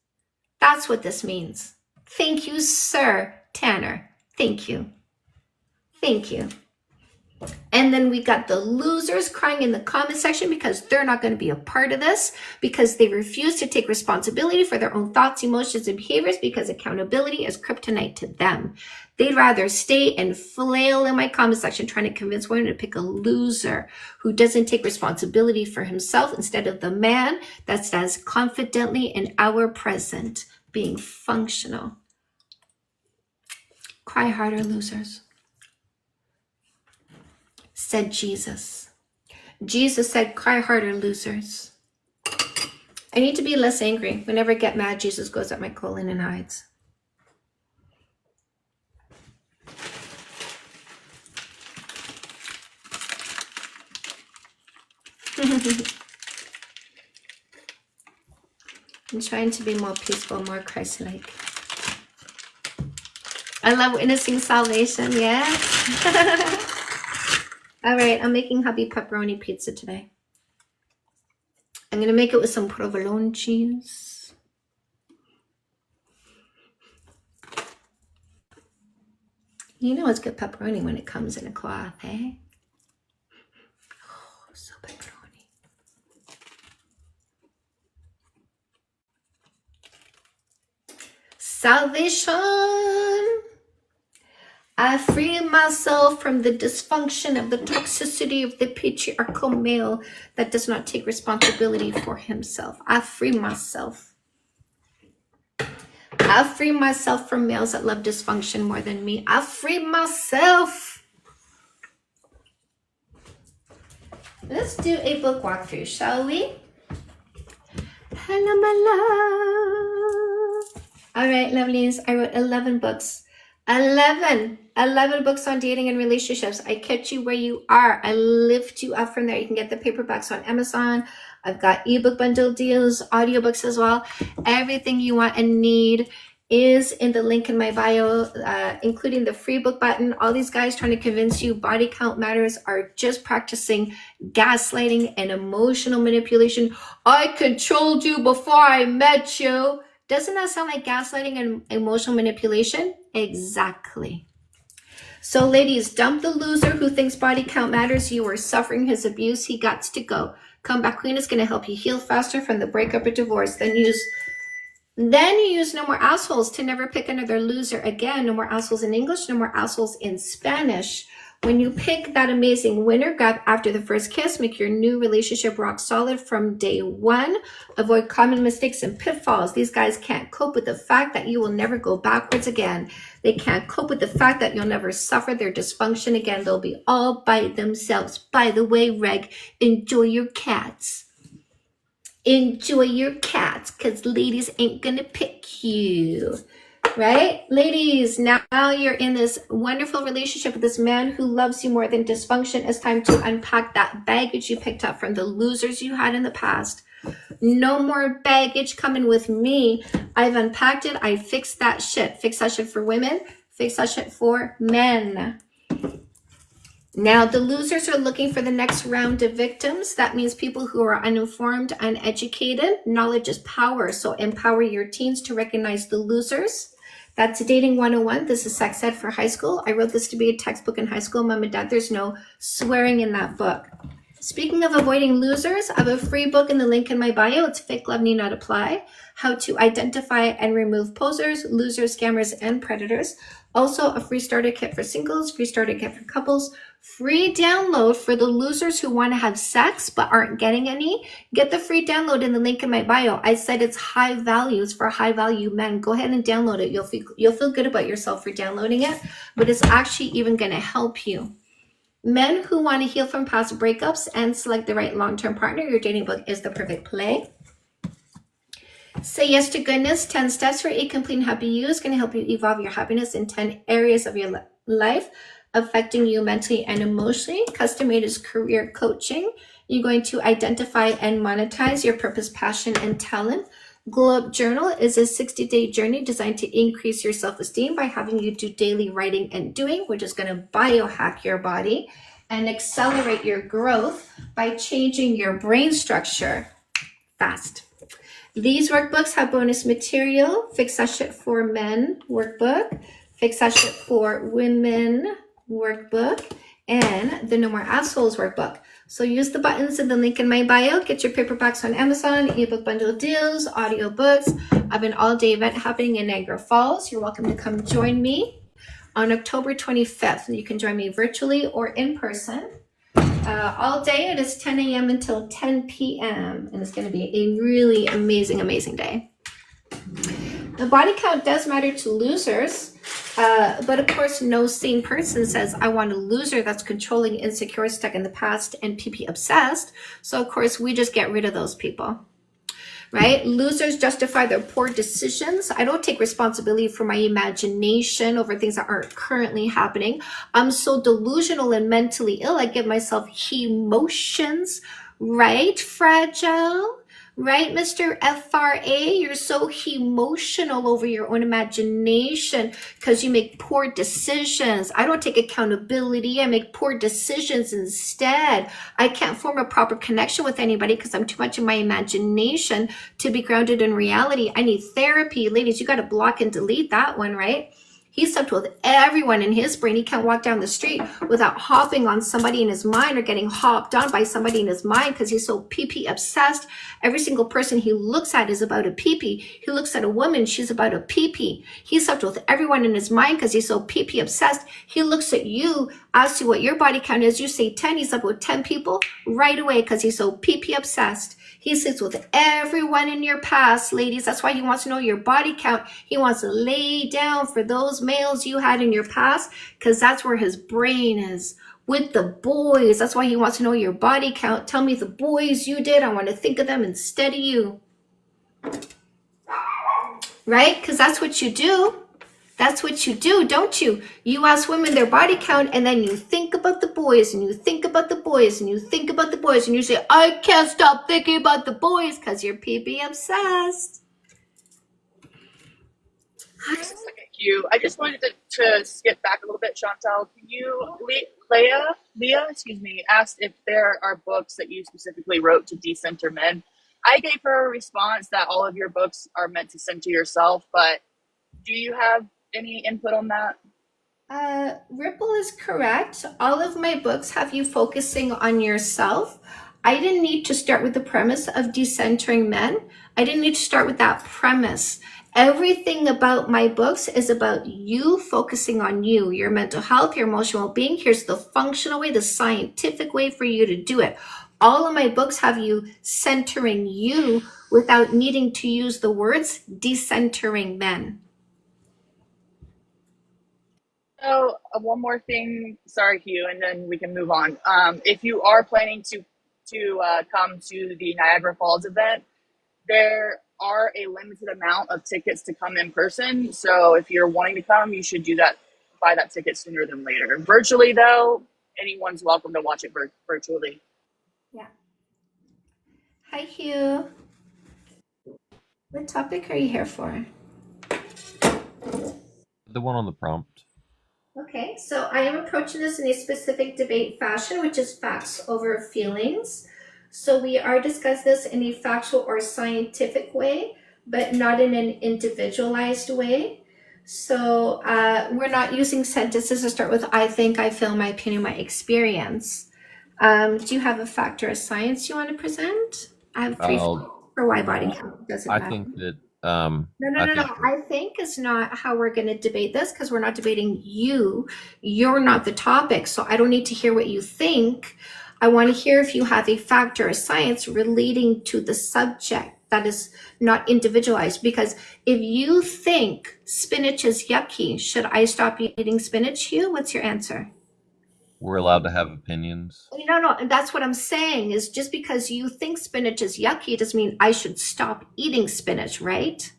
That's what this means. Thank you, Sir Tanner. Thank you. Thank you. And then we got the losers crying in the comment section because they're not going to be a part of this, because they refuse to take responsibility for their own thoughts, emotions, and behaviors, because accountability is kryptonite to them. They'd rather stay and flail in my comment section trying to convince women to pick a loser who doesn't take responsibility for himself instead of the man that stands confidently in our present, being functional. Cry harder, losers. Said Jesus. Jesus said, cry harder, losers. I need to be less angry. Whenever I get mad, Jesus goes at my colon and hides. I'm trying to be more peaceful, more Christ-like. I love witnessing salvation, yeah? All right, I'm making hubby pepperoni pizza today. I'm going to make it with some provolone cheese. You know it's good pepperoni when it comes in a cloth, eh? Oh, so pepperoni. Salvation. I free myself from the dysfunction of the toxicity of the patriarchal male that does not take responsibility for himself. I free myself. I free myself from males that love dysfunction more than me. I free myself. Let's do a book walkthrough, shall we? Hello, my love. All right, lovelies. I wrote 11 books. 11 books on dating and relationships. I kept you where you are. I lift you up from there. You can get the paperbacks on Amazon. I've got ebook bundle deals, audiobooks as well. Everything you want and need is in the link in my bio, including the free book button. All these guys trying to convince you body count matters are just practicing gaslighting and emotional manipulation. I controlled you before I met you. Doesn't that sound like gaslighting and emotional manipulation? Exactly. So ladies, dump the loser who thinks body count matters. You are suffering his abuse. He got to go. Comeback Queen is going to help you heal faster from the breakup or divorce. Then you use No More Assholes to never pick another loser again. No more assholes in English, no more assholes in Spanish. When you pick that amazing winner, grab after the first kiss, make your new relationship rock solid from day one. Avoid common mistakes and pitfalls. These guys can't cope with the fact that you will never go backwards again. They can't cope with the fact that you'll never suffer their dysfunction again. They'll be all by themselves. By the way, Reg, enjoy your cats. Enjoy your cats, because ladies ain't gonna pick you. Right? Ladies, now you're in this wonderful relationship with this man who loves you more than dysfunction. It's time to unpack that baggage you picked up from the losers you had in the past. No more baggage coming with me. I've unpacked it. I fixed that shit. Fix that shit for women. Fix that shit for men. Now, the losers are looking for the next round of victims. That means people who are uninformed, uneducated. Knowledge is power. So empower your teens to recognize the losers. That's Dating 101. This is sex ed for high school. I wrote this to be a textbook in high school. Mom and dad, there's no swearing in that book. Speaking of avoiding losers, I have a free book in the link in my bio. It's Fake Love Need Not Apply. How to identify and remove posers, losers, scammers, and predators. Also, a free starter kit for singles, free starter kit for couples, free download for the losers who want to have sex but aren't getting any. Get the free download in the link in my bio. I said it's high values for high value men. Go ahead and download it. You'll feel good about yourself for downloading it, but it's actually even going to help you. Men who want to heal from past breakups and select the right long-term partner, your dating book is the perfect play. Say Yes to Goodness, 10 Steps for a Complete and Happy You is going to help you evolve your happiness in 10 areas of your life, affecting you mentally and emotionally. Custom-made is career coaching. You're going to identify and monetize your purpose, passion, and talent. Glow Up Journal is a 60-day journey designed to increase your self-esteem by having you do daily writing and doing, which is going to biohack your body and accelerate your growth by changing your brain structure fast. These workbooks have bonus material. Fix That Shit for Men workbook, Fix That Shit for Women workbook, and the No More Assholes workbook. So use the buttons in the link in my bio. Get your paperbacks on Amazon, ebook bundle deals, audiobooks. I have an all-day event happening in Niagara Falls. You're welcome to come join me on October 25th. You can join me virtually or in person. All day. It is 10 a.m. until 10 p.m. And it's going to be a really amazing, amazing day. The body count does matter to losers. But of course, no sane person says, I want a loser that's controlling, insecure, stuck in the past, and PP obsessed. So of course, we just get rid of those people, right? Losers justify their poor decisions. I don't take responsibility for my imagination over things that aren't currently happening. I'm so delusional and mentally ill. I give myself emotions, right? Fragile. Right, Mr. FRA? You're so emotional over your own imagination because you make poor decisions. I don't take accountability. I make poor decisions instead. I can't form a proper connection with anybody because I'm too much in my imagination to be grounded in reality. I need therapy. Ladies, you got to block and delete that one, right? He slept with everyone in his brain. He can't walk down the street without hopping on somebody in his mind or getting hopped on by somebody in his mind because he's so pee-pee obsessed. Every single person he looks at is about a pee-pee. He looks at a woman, she's about a pee-pee. He slept with everyone in his mind because he's so pee-pee obsessed. He looks at you, asks you what your body count is. You say 10, he slept with 10 people right away because he's so pee-pee obsessed. He sits with everyone in your past, ladies. That's why he wants to know your body count. He wants to lay down for those males you had in your past because that's where his brain is. With the boys, that's why he wants to know your body count. Tell me the boys you did. I want to think of them instead of you. Right? Because that's what you do. That's what you do, don't you? You ask women their body count and then you think about the boys and you think about the boys and you think about the boys and you say, I can't stop thinking about the boys because you're PB obsessed. Just a second, Hugh. I just wanted to skip back a little bit, Chantal. Can you, Leah, asked if there are books that you specifically wrote to decenter men. I gave her a response that all of your books are meant to center yourself, but do you have any input on that? Ripple is correct. All of my books have you focusing on yourself. I didn't need to start with the premise of decentering men. I didn't need to start with that premise. Everything about my books is about you focusing on you, your mental health, your emotional well-being. Here's the functional way, the scientific way for you to do it. All of my books have you centering you without needing to use the words decentering men. So one more thing, sorry, Hugh, and then we can move on. If you are planning to come to the Niagara Falls event, there are a limited amount of tickets to come in person. So if you're wanting to come, you should do that, buy that ticket sooner than later. Virtually, though, anyone's welcome to watch it virtually. Yeah. Hi, Hugh. What topic are you here for? The one on the prompt. Okay, so I am approaching this in a specific debate fashion, which is facts over feelings. So we are discussing this in a factual or scientific way, but not in an individualized way. So we're not using sentences to start with I think, I feel, my opinion, my experience. Do you have a fact or a science you want to present? I have three for why body count. Doesn't I matter. think that No. I think is not how we're going to debate this because we're not debating you. You're not the topic. So I don't need to hear what you think. I want to hear if you have a fact or a science relating to the subject that is not individualized. Because if you think spinach is yucky, should I stop eating spinach, Hugh? What's your answer? we're allowed to have opinions. No, that's what I'm saying is just because you think spinach is yucky doesn't mean I should stop eating spinach, right?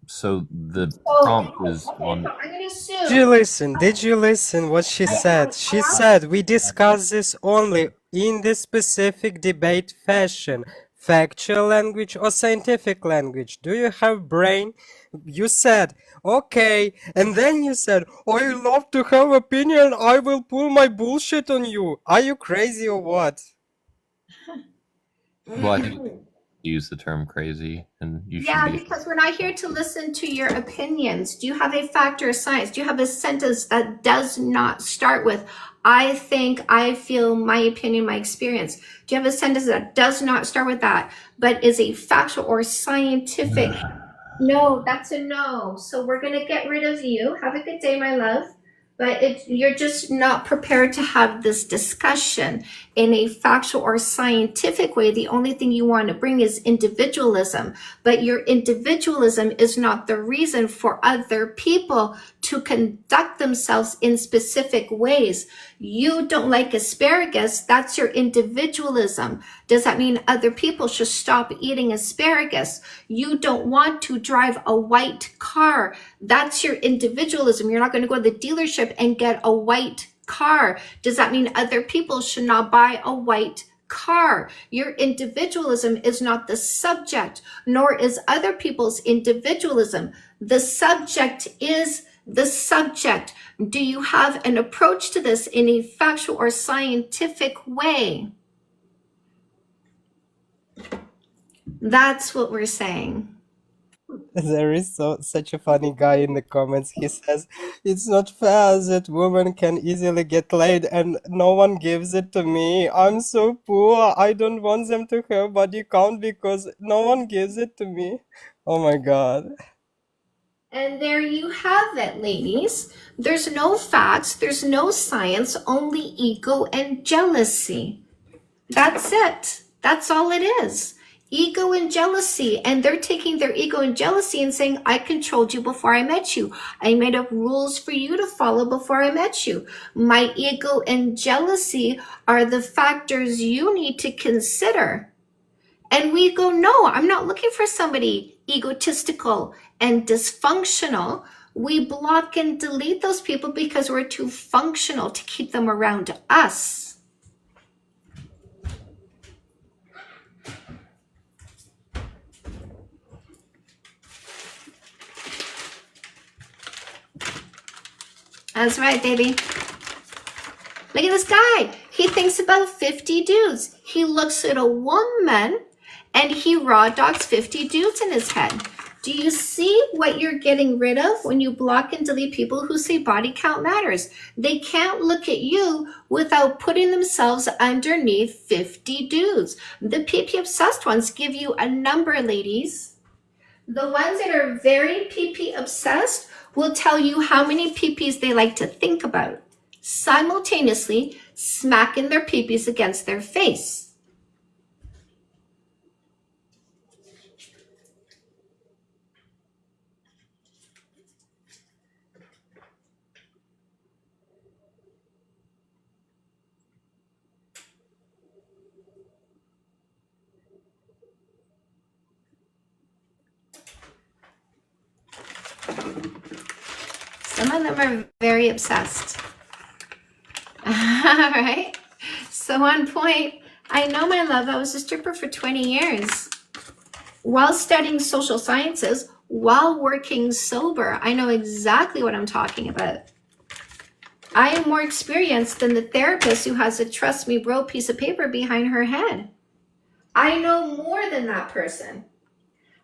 So the prompt is on. So I'm going to assume. Did you listen what she said? She said we discuss this only in the specific debate fashion. Factual language or scientific language? Do you have brain? You said, okay, and then you said, oh, you love to have opinion, I will pull my bullshit on you. Are you crazy or what? Well, I think you use the term crazy, and you should Yeah, be. because we're not here to listen to your opinions. Do you have a fact or a science? Do you have a sentence that does not start with I think, I feel, my opinion, my experience? Do you have a sentence that does not start with that, but is a factual or scientific? No, that's a no. So we're going to get rid of you. Have a good day, my love. But you're just not prepared to have this discussion in a factual or scientific way. The only thing you want to bring is individualism. But your individualism is not the reason for other people to conduct themselves in specific ways. You don't like asparagus. That's your individualism. Does that mean other people should stop eating asparagus? You don't want to drive a white car. That's your individualism. You're not going to go to the dealership and get a white car. Does that mean other people should not buy a white car? Your individualism is not the subject, nor is other people's individualism. The subject is the subject. Do you have an approach to this in a factual or scientific way? That's what we're saying. There is such a funny guy in the comments. He says, it's not fair that women can easily get laid and no one gives it to me. I'm so poor. I don't want them to have body count because no one gives it to me. Oh my God. And there you have it, ladies. There's no facts, there's no science, only ego and jealousy. That's it. That's all it is. Ego and jealousy. And they're taking their ego and jealousy and saying, I controlled you before I met you. I made up rules for you to follow before I met you. My ego and jealousy are the factors you need to consider. And we go, no, I'm not looking for somebody egotistical and dysfunctional. We block and delete those people because we're too functional to keep them around us. That's right, baby. Look at this guy. He thinks about 50 dudes. He looks at a woman and he raw dogs 50 dudes in his head. Do you see what you're getting rid of when you block and delete people who say body count matters? They can't look at you without putting themselves underneath 50 dudes. The PP obsessed ones give you a number, ladies. The ones that are very PP obsessed will tell you how many PPs they like to think about, simultaneously smacking their PPs against their face. Some of them are very obsessed. All right. So on point, I know, my love, I was a stripper for 20 years while studying social sciences, while working sober. I know exactly what I'm talking about. I am more experienced than the therapist who has a trust me bro piece of paper behind her head. I know more than that person.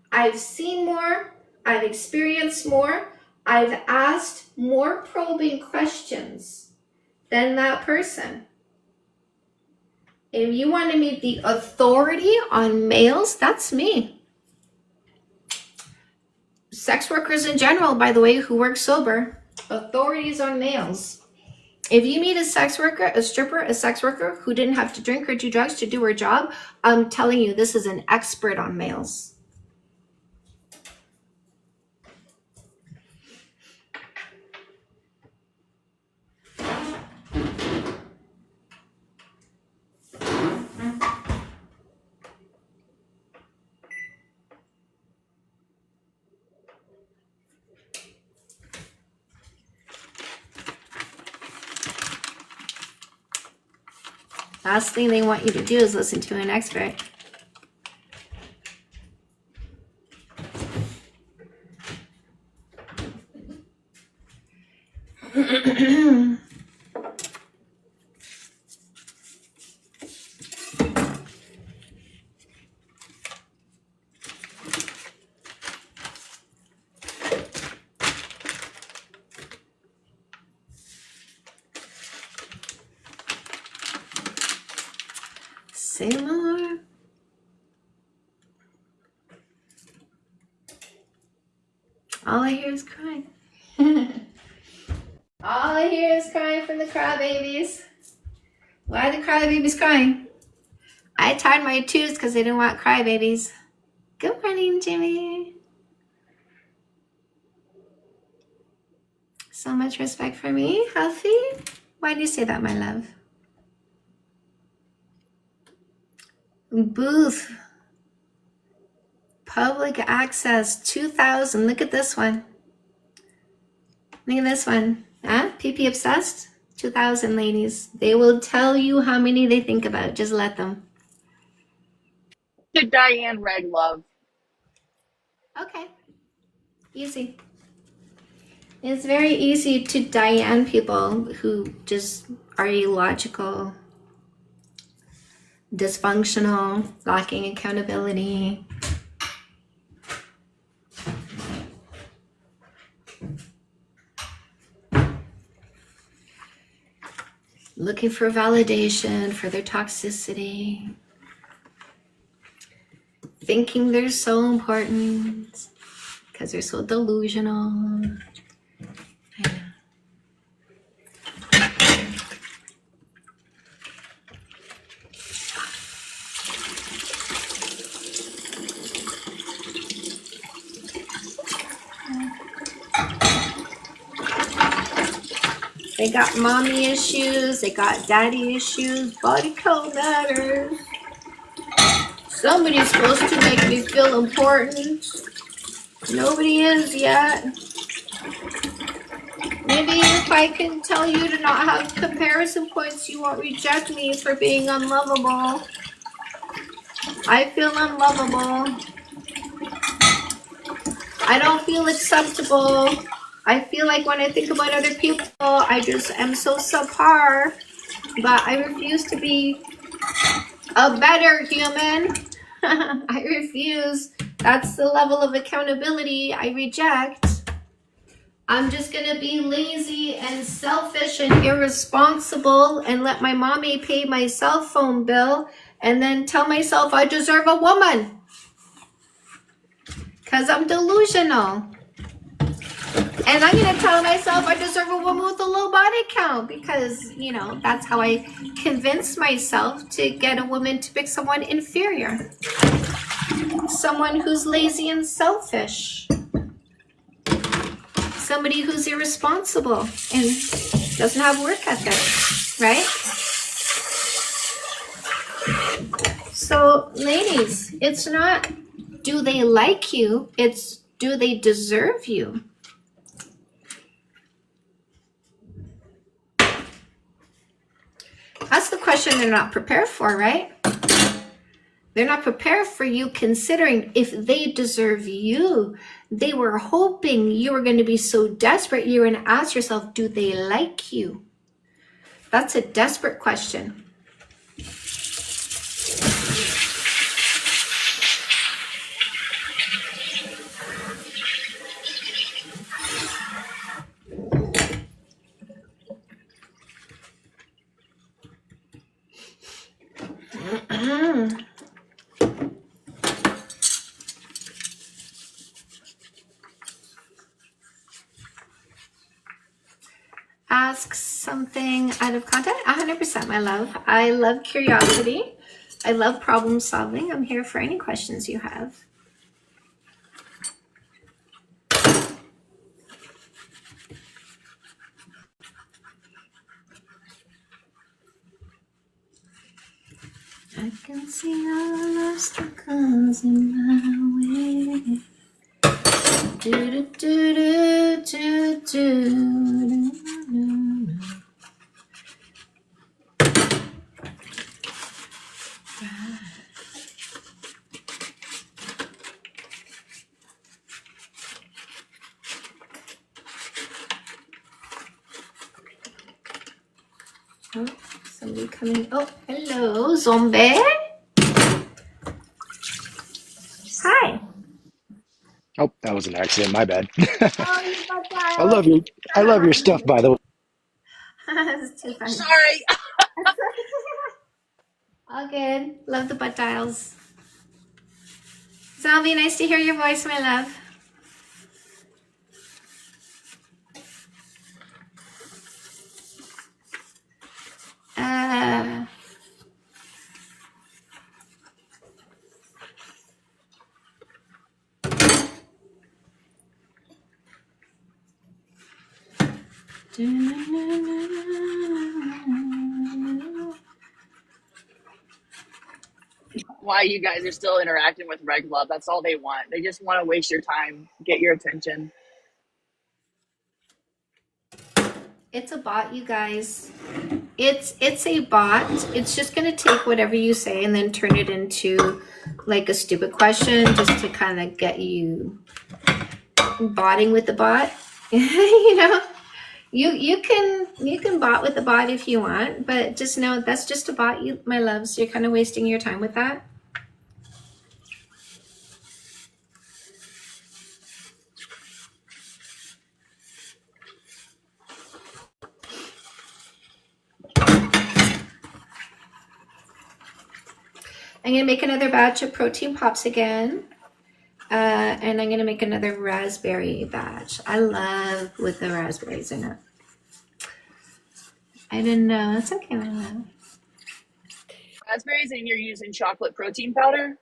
I've seen more, I've experienced more, I've asked more probing questions than that person. If you want to meet the authority on males, that's me. Sex workers in general, by the way, who work sober, authorities on males. If you meet a sex worker, a stripper, a sex worker who didn't have to drink or do drugs to do her job, I'm telling you, this is an expert on males. Last thing they want you to do is listen to an expert. Say more. All I hear is crying. All I hear is crying from the crybabies. Why are the crybabies crying? I tied my tubes because they didn't want crybabies. Good morning, Jimmy. So much respect for me, Huffy. Why do you say that, my love? Booth. Public access, 2,000. Look at this one. Look at this one. Huh? PP obsessed? 2,000 ladies. They will tell you how many they think about. Just let them. To Diane Reg love. Okay. Easy. It's very easy to Diane people who just are illogical, dysfunctional, lacking accountability. Looking for validation for their toxicity. Thinking they're so important because they're so delusional. I know. They got mommy issues, they got daddy issues, body count matters. Somebody's supposed to make me feel important. Nobody is yet. Maybe if I can tell you to not have comparison points, you won't reject me for being unlovable. I feel unlovable. I don't feel acceptable. I feel like when I think about other people, I just am so subpar. But I refuse to be a better human. I refuse. That's the level of accountability I reject. I'm just gonna be lazy and selfish and irresponsible and let my mommy pay my cell phone bill and then tell myself I deserve a woman. Because I'm delusional. And I'm going to tell myself I deserve a woman with a low body count because, you know, that's how I convince myself to get a woman to pick someone inferior. Someone who's lazy and selfish. Somebody who's irresponsible and doesn't have work ethic, right? So, ladies, it's not do they like you, it's do they deserve you? That's the question they're not prepared for, right? They're not prepared for you considering if they deserve you. They were hoping you were going to be so desperate, you were going to ask yourself, do they like you? That's a desperate question. Ask something out of context. 100%, my love. I love curiosity. I love problem solving. I'm here for any questions you have. I can see all obstacles in my way. Do, do, do, do, do, do, do. Oh, somebody coming. Oh, hello, zombie. Hi. Oh, that was an accident. My bad. Oh, you got that. I love your stuff, by the way. That's too funny. Sorry. All good. Love the butt dials. Zombie, nice to hear your voice, my love. Why you guys are still interacting with Reg Love. That's all they want. They just want to waste your time, get your attention. It's a bot, you guys. It's a bot. It's just gonna take whatever you say and then turn it into like a stupid question just to kind of get you botting with the bot. You know, you can bot with the bot if you want, but just know that's just a bot, you my loves. You're kind of wasting your time with that. I'm going to make another batch of protein pops again. And I'm going to make another raspberry batch. I love with the raspberries in it. I didn't know. That's okay, my love. Raspberries, and you're using chocolate protein powder?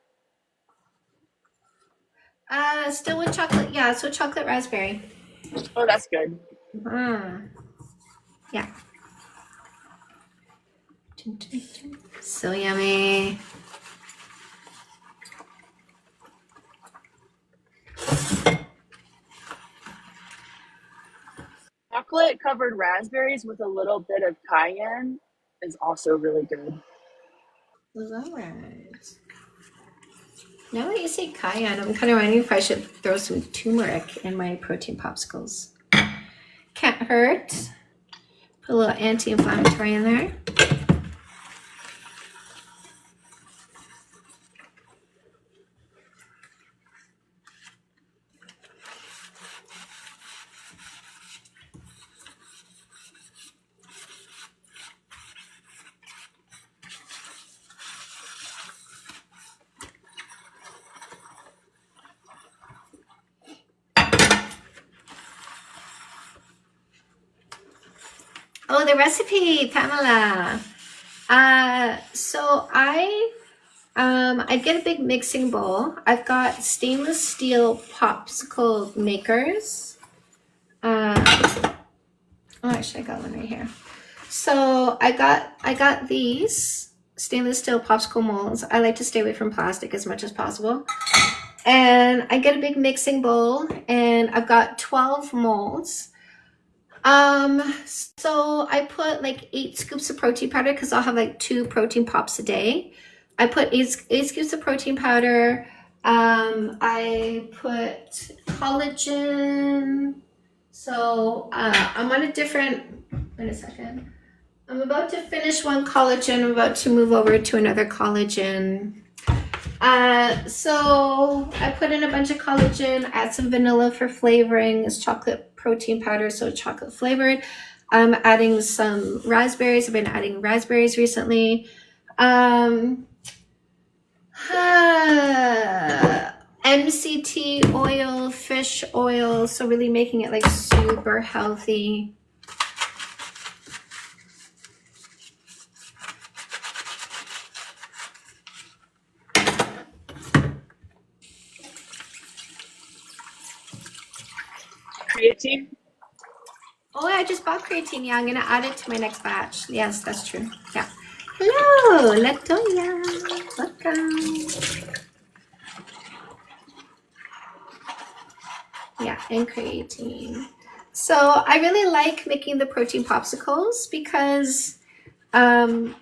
Still with chocolate. Yeah, so chocolate raspberry. Oh, that's good. Yeah. So yummy. Chocolate covered raspberries with a little bit of cayenne is also really good. All right. Now that you say cayenne, I'm kind of wondering if I should throw some turmeric in my protein popsicles. Can't hurt. Put a little anti-inflammatory in there. Oh, the recipe, Pamela. So I get a big mixing bowl. I've got stainless steel popsicle makers. Oh, actually, I got one right here. So I got these stainless steel popsicle molds. I like to stay away from plastic as much as possible. And I get a big mixing bowl, and I've got 12 molds. So I put like 8 scoops of protein powder because I'll have like 2 protein pops a day. I put eight scoops of protein powder. I put collagen. So I'm on a different, wait a second. I'm about to finish one collagen. I'm about to move over to another collagen. So I put in a bunch of collagen, add some vanilla for flavoring. It's chocolate protein powder, so chocolate flavored. I'm adding some raspberries. I've been adding raspberries recently. MCT oil, fish oil, so really making it like super healthy. Creatine? Oh, I just bought creatine. Yeah, I'm gonna add it to my next batch. Yes, that's true. Yeah. Hello, Latoya. Welcome. Yeah, and creatine. So I really like making the protein popsicles because to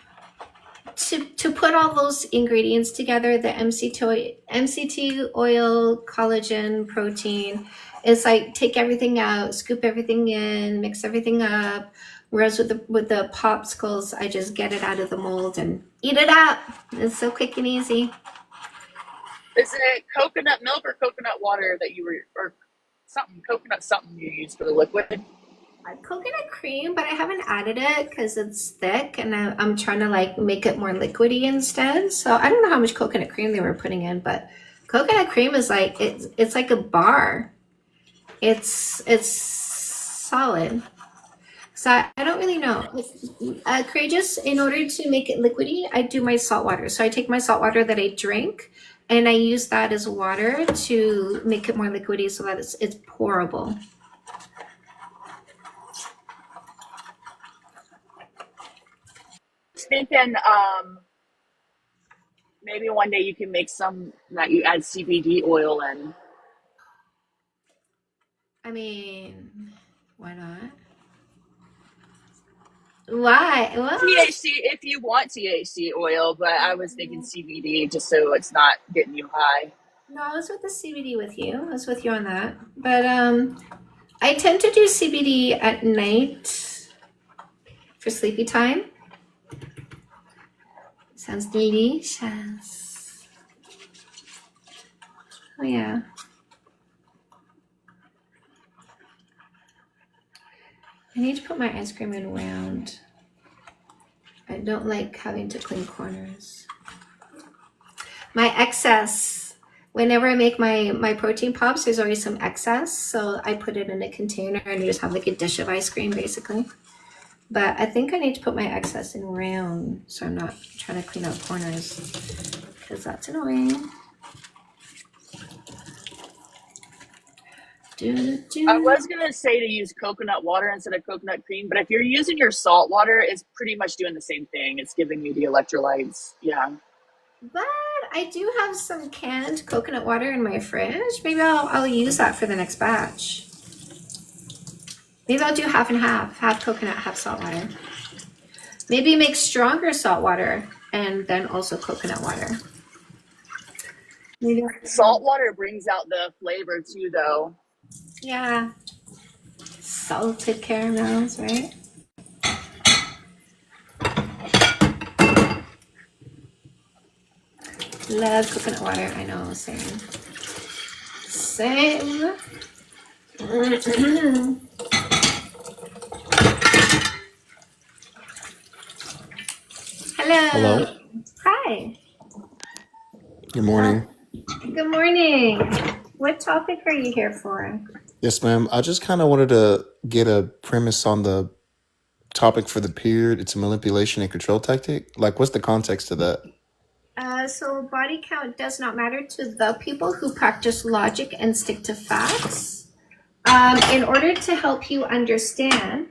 put all those ingredients together, the MCT oil, collagen, protein, it's like take everything out, scoop everything in, mix everything up. Whereas with the popsicles, I just get it out of the mold and eat it up. It's so quick and easy. Is it coconut milk or coconut water that you were, or something, coconut something you use for the liquid? Coconut cream, but I haven't added it because it's thick and I'm trying to like make it more liquidy instead. So I don't know how much coconut cream they were putting in, but coconut cream is like, it's like a bar. It's solid. So I don't really know. Courageous, in order to make it liquidy, I do my salt water. So I take my salt water that I drink and I use that as water to make it more liquidy so that it's pourable. Thinking maybe one day you can make some that you add CBD oil in. I mean, why not? Why? What? THC, if you want THC oil, but I was thinking CBD just so it's not getting you high. No, I was with the CBD with you. I was with you on that. But I tend to do CBD at night for sleepy time. Sounds delicious. Oh yeah. I need to put my ice cream in round. I don't like having to clean corners. My excess, whenever I make my protein pops, there's always some excess. So I put it in a container and you just have like a dish of ice cream basically. But I think I need to put my excess in round so I'm not trying to clean out corners because that's annoying. I was going to say to use coconut water instead of coconut cream, but if you're using your salt water, it's pretty much doing the same thing. It's giving you the electrolytes. Yeah. But I do have some canned coconut water in my fridge. Maybe I'll use that for the next batch. Maybe I'll do half and half coconut, half salt water. Maybe make stronger salt water and then also coconut water. Maybe salt water brings out the flavor too, though. Yeah. Salted caramels, right? Love coconut water. I know, same. Same. Hello. Hello. Hi. Good morning. Good morning. What topic are you here for? Yes, ma'am. I just kind of wanted to get a premise on the topic for the period. It's a manipulation and control tactic. Like, what's the context of that? So body count does not matter to the people who practice logic and stick to facts. In order to help you understand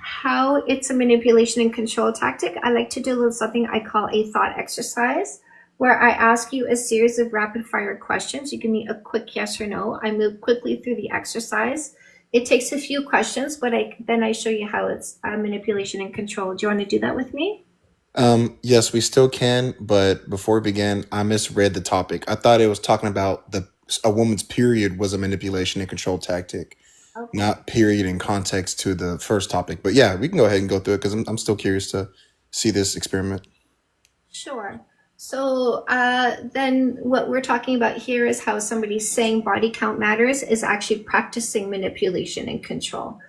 how it's a manipulation and control tactic, I like to do something I call a thought exercise, where I ask you a series of rapid fire questions. You give me a quick yes or no. I move quickly through the exercise. It takes a few questions, but then I show you how it's manipulation and control. Do you want to do that with me? Yes, we still can, but before we begin, I misread the topic. I thought it was talking about a woman's period was a manipulation and control tactic, Okay. not period in context to the first topic. But yeah, we can go ahead and go through it because I'm still curious to see this experiment. Sure. So then what we're talking about here is how somebody saying body count matters is actually practicing manipulation and control.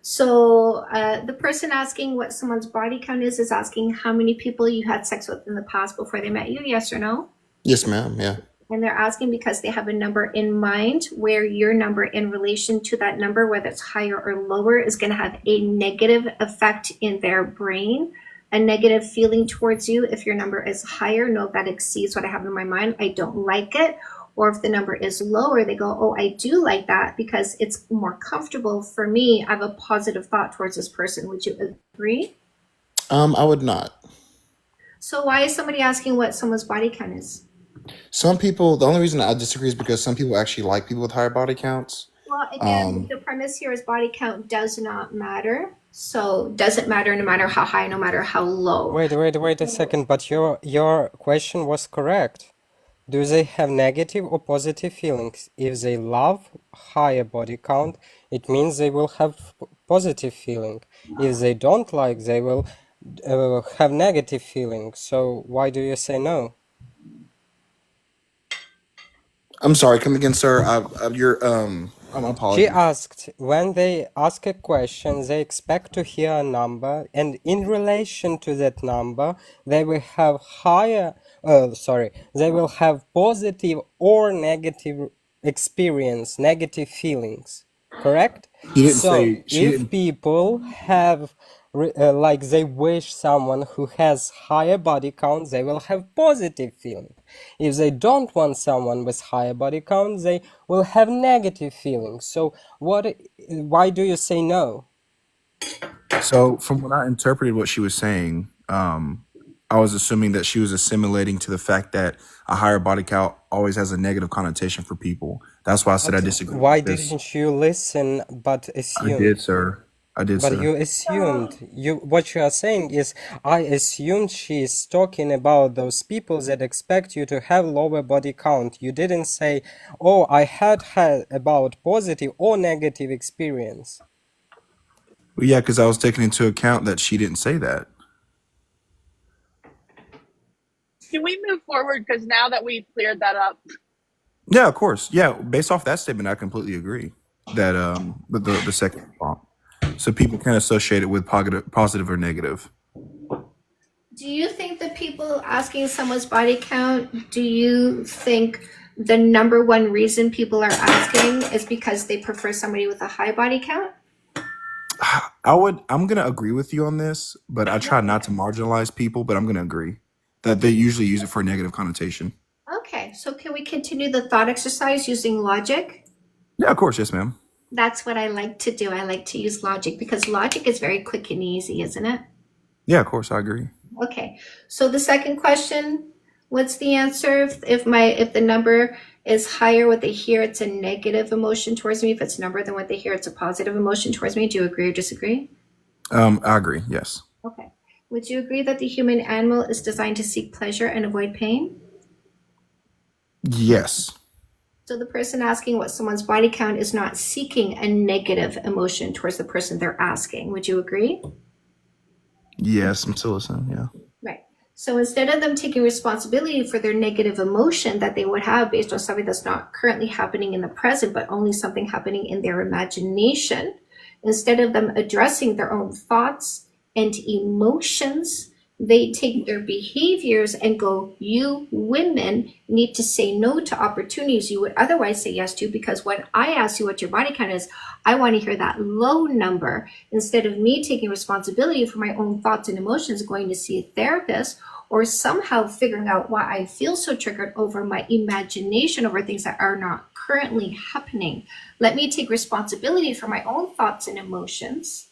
So the person asking what someone's body count is asking how many people you had sex with in the past before they met you, yes or no? Yes, ma'am. Yeah. And they're asking because they have a number in mind where your number in relation to that number, whether it's higher or lower, is going to have a negative effect in their brain, a negative feeling towards you. If your number is higher, no, that exceeds what I have in my mind, I don't like it. Or if the number is lower, they go, oh, I do like that because it's more comfortable for me. I have a positive thought towards this person. Would you agree? I would not. So why is somebody asking what someone's body count is? Some people, the only reason I disagree is because some people actually like people with higher body counts. Well, again, the premise here is body count does not matter. So doesn't matter no matter how high, no matter how low. Wait a second, but your question was correct. Do they have negative or positive feelings? If they love higher body count, it means they will have positive feeling. If they don't like, they will have negative feelings. So why do you say no? I'm sorry, come again, sir. I'm She apologies. asked, when they ask a question, they expect to hear a number, and in relation to that number, they will have they will have positive or negative experience, negative feelings, correct? She didn't So say, she if didn't, people have like they wish someone who has higher body count, they will have positive feeling. If they don't want someone with higher body count, they will have negative feelings. So why do you say no? so from what I interpreted what she was saying, I was assuming that she was assimilating to the fact that a higher body count always has a negative connotation for people. That's why I said I But disagree why with this. didn't you listen but I assumed? did, sir. I did, But sir. you assumed. What you are saying is, I assumed she is talking about those people that expect you to have lower body count. You didn't say, oh, I had about positive or negative experience. Well, yeah, because I was taking into account that she didn't say that. Can we move forward? Because now that we've cleared that up, Yeah, of course. Yeah, based off that statement, I completely agree that with the second prompt. So people can associate it with positive or negative. Do you think the people asking someone's body count, do you think the number one reason people are asking is because they prefer somebody with a high body count? I'm gonna agree with you on this, but I try not to marginalize people, but I'm gonna agree that they usually use it for a negative connotation. Okay, so can we continue the thought exercise using logic? Yeah, of course, yes, ma'am. That's what I like to do. I like to use logic because logic is very quick and easy, isn't it? Yeah, of course, I agree. Okay, so the second question, what's the answer? If the number is higher what they hear, it's a negative emotion towards me. If it's number than what they hear, it's a positive emotion towards me. Do you agree or disagree? I agree, yes. Okay. Would you agree that the human animal is designed to seek pleasure and avoid pain? Yes. So the person asking what someone's body count is not seeking a negative emotion towards the person they're asking. Would you agree? Yes, I'm still listening, yeah. Right. So instead of them taking responsibility for their negative emotion that they would have based on something that's not currently happening in the present, but only something happening in their imagination, instead of them addressing their own thoughts and emotions, they take their behaviors and go, you women need to say no to opportunities you would otherwise say yes to, because when I ask you what your body count is, I want to hear that low number instead of me taking responsibility for my own thoughts and emotions, going to see a therapist, or somehow figuring out why I feel so triggered over my imagination over things that are not currently happening. Let me take responsibility for my own thoughts and emotions.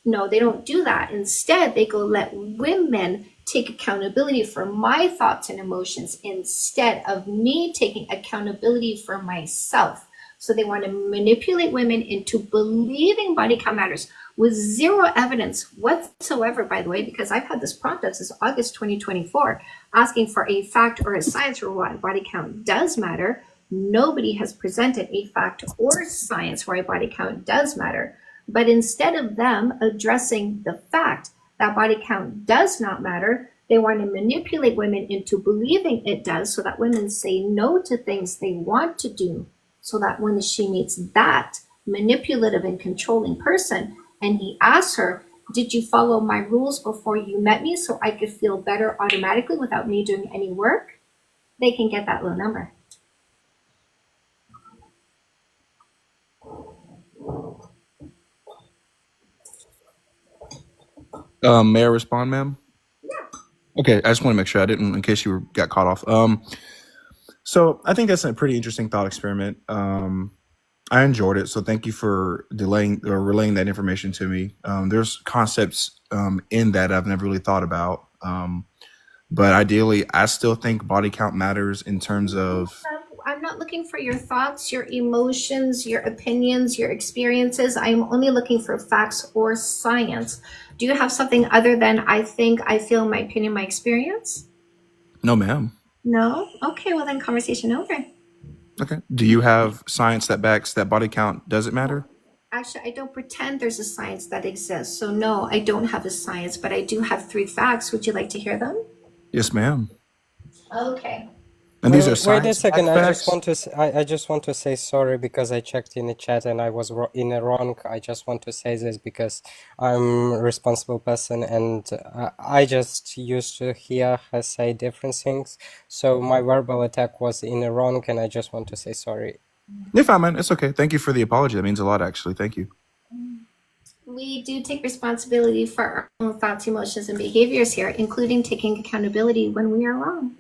No, they don't do that. Instead, they go, let women take accountability for my thoughts and emotions instead of me taking accountability for myself. So they want to manipulate women into believing body count matters with zero evidence whatsoever, by the way, because I've had this prompt up since August 2024 asking for a fact or a science for why body count does matter. Nobody has presented a fact or science why body count does matter. But instead of them addressing the fact that body count does not matter, they want to manipulate women into believing it does so that women say no to things they want to do. So that when she meets that manipulative and controlling person and he asks her, did you follow my rules before you met me so I could feel better automatically without me doing any work? They can get that low number. May I respond, ma'am? Okay, I just want to make sure I didn't, in case you got caught off. So I think that's a pretty interesting thought experiment. I enjoyed it, so thank you for relaying that information to me. There's concepts in that I've never really thought about, but ideally, I still think body count matters in terms of. I'm not looking for your thoughts, your emotions, your opinions, your experiences. I'm only looking for facts or science. Do you have something other than I think, I feel, my opinion, my experience? No, ma'am. No? Okay, well then conversation over. Okay. Do you have science that backs that body count doesn't matter? Actually, I don't pretend there's a science that exists. So no, I don't have a science, but I do have 3 facts. Would you like to hear them? Yes, ma'am. Okay. And these are Wait a science second. facts. I just want to say sorry because I checked in the chat and I was in a wrong. I just want to say this because I'm a responsible person and I just used to hear her say different things. So my verbal attack was in a wrong, and I just want to say sorry. You're fine, man. It's okay. Thank you for the apology. That means a lot, actually. Thank you. We do take responsibility for our own thoughts, emotions, and behaviors here, including taking accountability when we are wrong.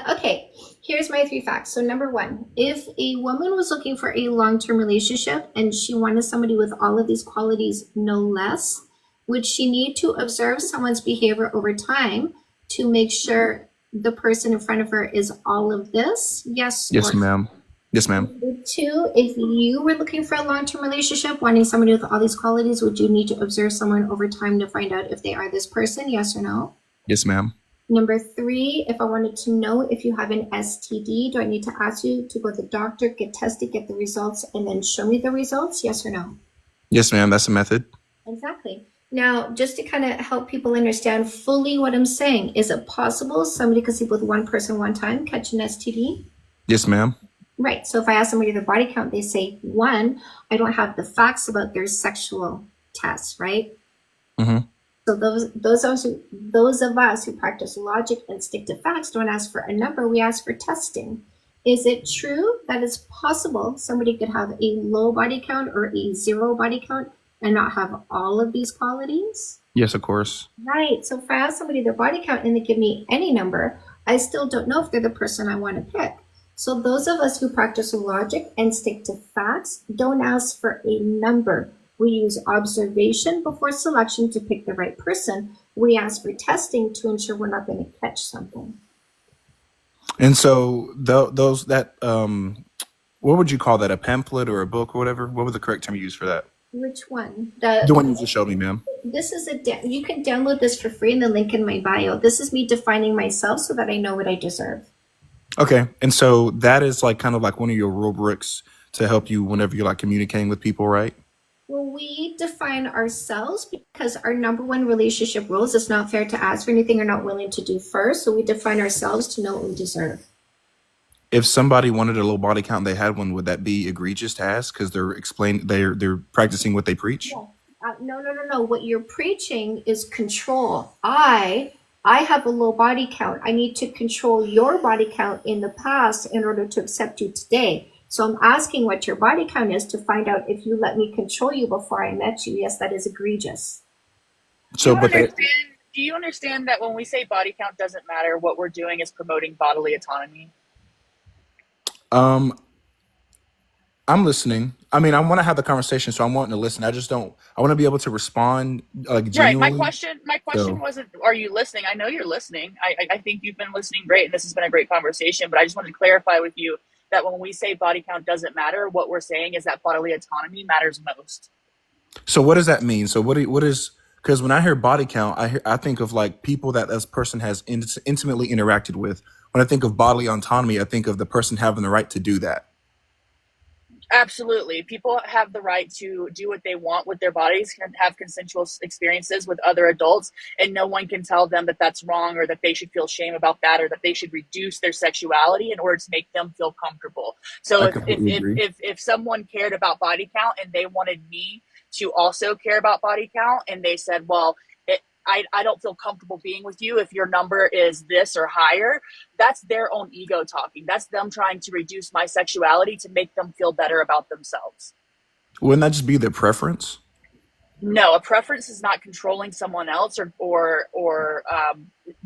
Okay, here's my 3 facts. So number 1, if a woman was looking for a long-term relationship and she wanted somebody with all of these qualities, no less, would she need to observe someone's behavior over time to make sure the person in front of her is all of this? Yes. Yes, or ma'am. Yes, ma'am. Number 2, if you were looking for a long-term relationship, wanting somebody with all these qualities, would you need to observe someone over time to find out if they are this person? Yes or no? Yes, ma'am. Number 3, if I wanted to know if you have an STD, do I need to ask you to go to the doctor, get tested, get the results, and then show me the results? Yes or no? Yes, ma'am. That's a method. Exactly. Now, just to kind of help people understand fully what I'm saying, is it possible somebody could sleep with one person one time, catch an STD? Yes, ma'am. Right. So if I ask somebody their body count, they say 1. I don't have the facts about their sexual tests, right? Mm-hmm. So those of us who practice logic and stick to facts don't ask for a number, we ask for testing. Is it true that it's possible somebody could have a low body count or a 0 body count and not have all of these qualities? Yes, of course. Right. So if I ask somebody their body count and they give me any number, I still don't know if they're the person I want to pick. So those of us who practice logic and stick to facts don't ask for a number. We use observation before selection to pick the right person. We ask for testing to ensure we're not going to catch something. And so those that what would you call that? A pamphlet or a book or whatever? What was the correct term you use for that? Which one? The one you just showed me, ma'am. This is you can download this for free in the link in my bio. This is me defining myself so that I know what I deserve. Okay. And so that is like kind of like one of your rubrics to help you whenever you're like communicating with people, right? Well, we define ourselves because our number 1 relationship rules it's not fair to ask for anything you're not willing to do first. So we define ourselves to know what we deserve. If somebody wanted a low body count and they had one, would that be egregious to ask because they're practicing what they preach? Yeah. No. What you're preaching is control. I have a low body count. I need to control your body count in the past in order to accept you today. So I'm asking what your body count is to find out if you let me control you before I met you. Yes, that is egregious. So, Do you understand that when we say body count doesn't matter, what we're doing is promoting bodily autonomy? I'm listening. I mean, I want to have the conversation, so I'm wanting to listen. I want to be able to respond like genuinely. Right. My question wasn't, are you listening? I know you're listening. I think you've been listening great, and this has been a great conversation, but I just wanted to clarify with you that when we say body count doesn't matter, what we're saying is that bodily autonomy matters most. So what does that mean? So what is, because when I hear body count, I think of like people that this person has intimately interacted with. When I think of bodily autonomy, I think of the person having the right to do that. Absolutely. People have the right to do what they want with their bodies, can have consensual experiences with other adults, and no one can tell them that that's wrong or that they should feel shame about that or that they should reduce their sexuality in order to make them feel comfortable. So I completely agree. if someone cared about body count and they wanted me to also care about body count and they said, well, I don't feel comfortable being with you if your number is this or higher, that's their own ego talking. That's them trying to reduce my sexuality to make them feel better about themselves. Wouldn't that just be their preference? No, a preference is not controlling someone else or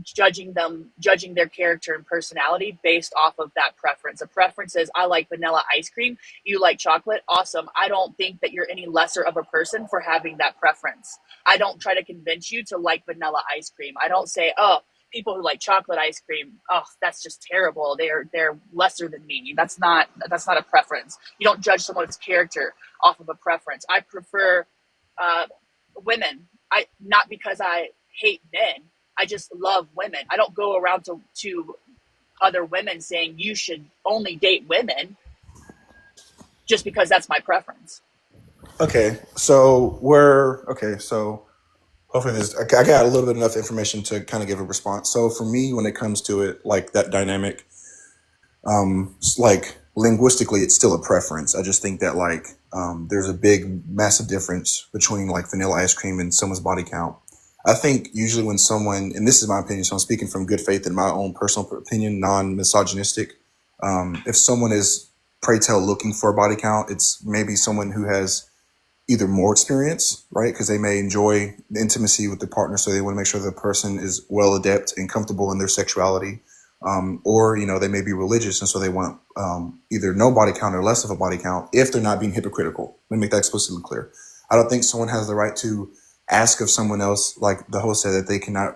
judging their character and personality based off of that preference. A preference is, I like vanilla ice cream, you like chocolate, awesome. I don't think that you're any lesser of a person for having that preference. I don't try to convince you to like vanilla ice cream. I don't say, oh, people who like chocolate ice cream, oh, that's just terrible. They're lesser than me. That's not a preference. You don't judge someone's character off of a preference. I prefer women. Not because I hate men. I just love women. I don't go around to other women saying you should only date women just because that's my preference. Okay, so hopefully I got a little bit enough information to kind of give a response. So for me, when it comes to it, like that dynamic, like linguistically, it's still a preference. I just think that like there's a big, massive difference between like vanilla ice cream and someone's body count. I think usually when someone, and this is my opinion, so I'm speaking from good faith and my own personal opinion, non-misogynistic. If someone is, pray tell, looking for a body count, it's maybe someone who has either more experience, right? Because they may enjoy the intimacy with the partner, so they want to make sure the person is well adept and comfortable in their sexuality. Or, they may be religious, and so they want either no body count or less of a body count if they're not being hypocritical. Let me make that explicitly clear. I don't think someone has the right to ask of someone else, like the host said, that they cannot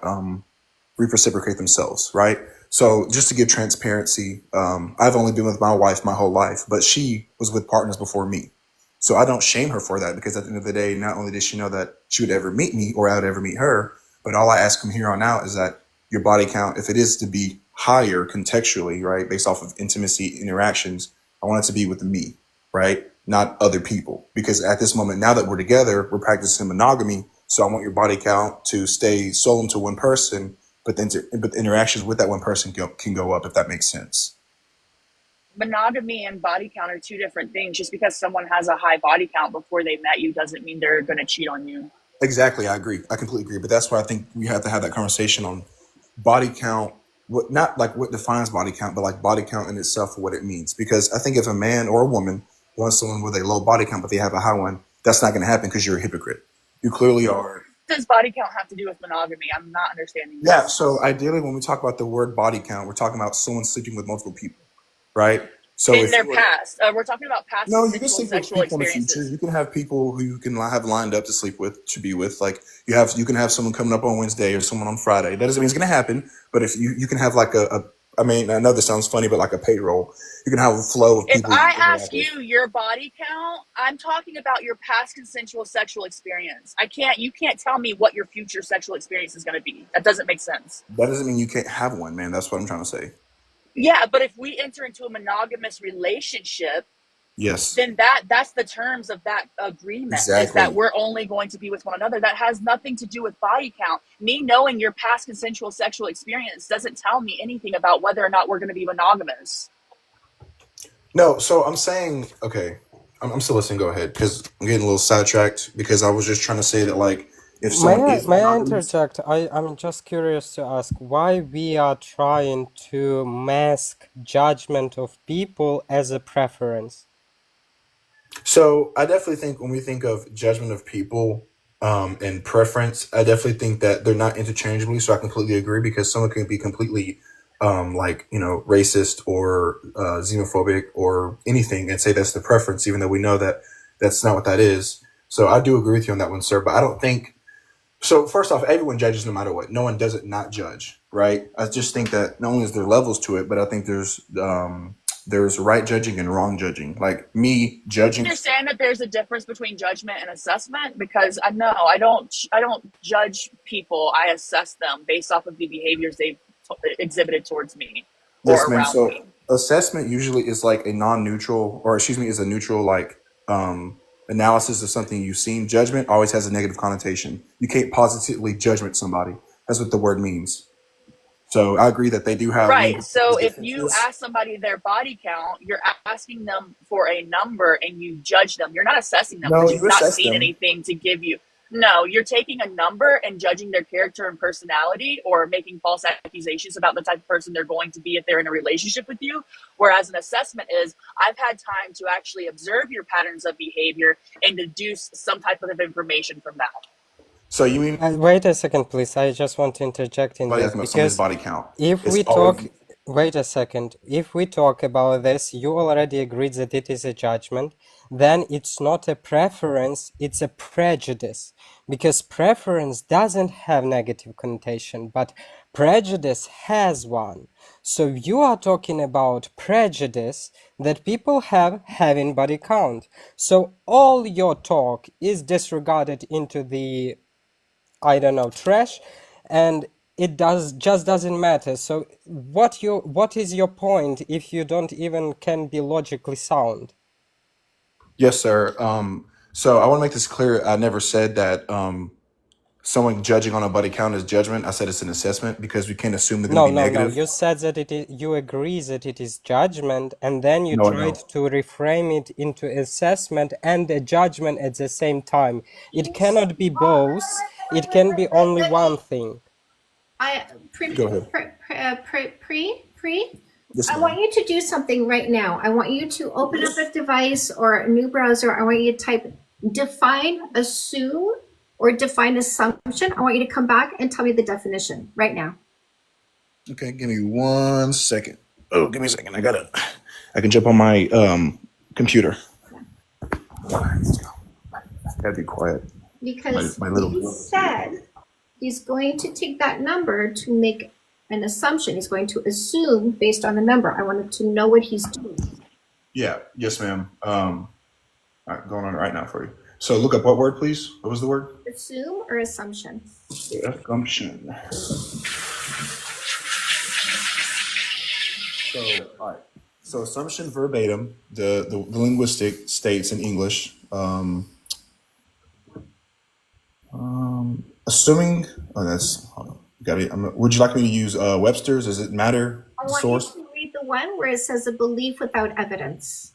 reciprocate themselves, right? So just to give transparency, I've only been with my wife my whole life, but she was with partners before me. So I don't shame her for that, because at the end of the day, not only did she know that she would ever meet me or I would ever meet her, but all I ask from here on out is that your body count, if it is to be higher contextually, right, based off of intimacy interactions, I want it to be with me, right, not other people. Because at this moment, now that we're together, we're practicing monogamy. So I want your body count to stay solemn to one person, but the interactions with that one person can go up, if that makes sense. Monogamy and body count are two different things. Just because someone has a high body count before they met you doesn't mean they're going to cheat on you. Exactly, I agree. I completely agree. But that's why I think we have to have that conversation on body count, not like what defines body count, but like body count in itself, what it means. Because I think if a man or a woman wants someone with a low body count, but they have a high one, that's not going to happen because you're a hypocrite. You clearly are. What does body count have to do with monogamy? I'm not understanding this. Yeah, so ideally when we talk about the word body count, we're talking about someone sleeping with multiple people, right? So in their past. We're talking about past no, you can sleep with sexual people in the experiences. future. You can have people who you can have lined up to sleep with, to be with. Like you can have someone coming up on Wednesday or someone on Friday. That doesn't mean it's going to happen. But if you can have like I mean, I know this sounds funny, but like a payroll, you can have a flow of people. If I ask you your body count, I'm talking about your past consensual sexual experience. You can't tell me what your future sexual experience is going to be. That doesn't make sense. That doesn't mean you can't have one, man. That's what I'm trying to say. Yeah, but if we enter into a monogamous relationship, yes, then that's the terms of that agreement. Exactly. Is that we're only going to be with one another. That has nothing to do with body count. Me knowing your past consensual sexual experience doesn't tell me anything about whether or not we're going to be monogamous. No, so I'm saying, okay, I'm still listening. Go ahead, because I'm getting a little sidetracked because I was just trying to say that, like, if someone is May I monogamous, interject? I'm just curious to ask why we are trying to mask judgment of people as a preference. so I definitely think when we think of judgment of people and preference, I definitely think that they're not interchangeably. So I completely agree, because someone can be completely racist or xenophobic or anything and say that's the preference, even though we know that that's not what that is. So I do agree with you on that one, sir. But I don't think so. First off, everyone judges no matter what. No one does it not judge, right? I just think that not only is there levels to it, but I think there's there's right judging and wrong judging. Like me judging. Understand that there's a difference between judgment and assessment, because I don't judge people. I assess them based off of the behaviors they've exhibited towards me Yes, or ma'am. around So me. assessment usually is like a non-neutral, or excuse me, is a neutral like analysis of something you've seen. Judgment always has a negative connotation. You can't positively judgment somebody. That's what the word means. So I agree that they do have Right. So if you differences. ask somebody their body count, you're asking them for a number and you judge them. You're not assessing them No, because you've you not assess seen them. anything to give you. No, you're taking a number and judging their character and personality, or making false accusations about the type of person they're going to be if they're in a relationship with you. Whereas an assessment is, I've had time to actually observe your patterns of behavior and deduce some type of information from that. So you mean Wait a second, please. I just want to interject in somebody this asking about somebody's because body count? if It's we always talk, wait a second. If we talk about this, you already agreed that it is a judgment. Then it's not a preference, it's a prejudice. Because preference doesn't have negative connotation, but prejudice has one. So you are talking about prejudice that people have having body count. So all your talk is disregarded into the, I don't know, trash, and it just doesn't matter. So what is your point if you don't even can be logically sound? Yes, sir. So I want to make this clear. I never said that someone judging on a body count is judgment. I said it's an assessment because we can't assume they're going No, to be no, no. negative. You said that it is, you agree that it is judgment, and then you No, I tried don't. to reframe it into assessment and a judgment at the same time. It cannot be both. It can be only one thing. Go ahead. Yes, I ma'am. want you to do something right now. I want you to open up a device or a new browser. I want you to type define, assume, or define assumption. I want you to come back and tell me the definition right now. Okay, give me 1 second. Oh, give me a second. I can jump on my computer. Gotta be quiet. Because My little. he said he's going to take that number to make an assumption. He's going to assume based on the number. I wanted to know what he's doing. Yeah. Yes, ma'am. All right, going on right now for you. So look up what word, please? What was the word? Assume or assumption? Assumption. So, all right. So assumption verbatim, the linguistic states in English, assuming, oh, that's, hold on, got it. Would you like me to use Webster's? Does it matter? I The want source? you to read the one where it says a belief without evidence.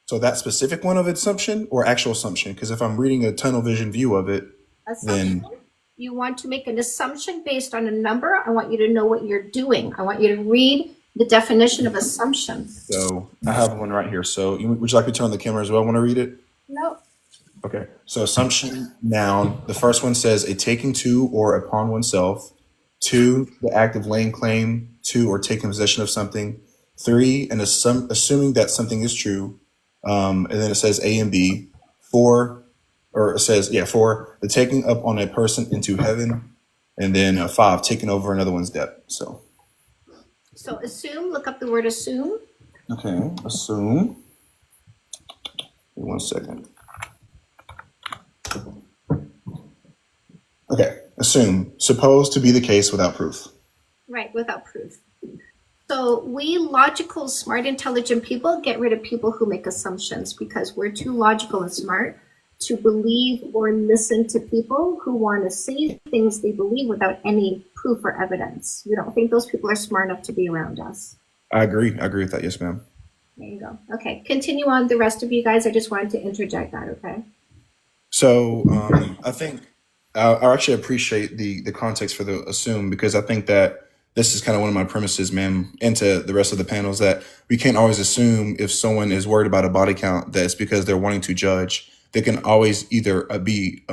So that specific one of assumption or actual assumption? Because if I'm reading a tunnel vision view of it, Assumption. then You want to make an assumption based on a number. I want you to know what you're doing. I want you to read the definition of assumption. so I have one right here. So would you like me to turn on the camera as well? Want to read it? No. Okay. So assumption, noun. The first one says a taking to or upon oneself. 2, the act of laying claim to or taking possession of something. 3, and assuming that something is true. And then it says A and B. 4, or it says, 4, the taking up on a person into heaven. And then 5, taking over another one's debt. So, Assume, look up the word assume. okay, assume. Wait 1 second. Okay, assume. Supposed to be the case without proof. Right, without proof. So we logical, smart, intelligent people get rid of people who make assumptions because we're too logical and smart to believe or listen to people who want to say things they believe without any proof or evidence. We don't think those people are smart enough to be around us. I agree. I agree with that. Yes, ma'am. There you go. Okay, continue on, the rest of you guys. I just wanted to interject that, okay? So I think I actually appreciate the context for the assume, because I think that this is kind of one of my premises, ma'am, and to the rest of the panels, that we can't always assume if someone is worried about a body count that it's because they're wanting to judge. They can always either be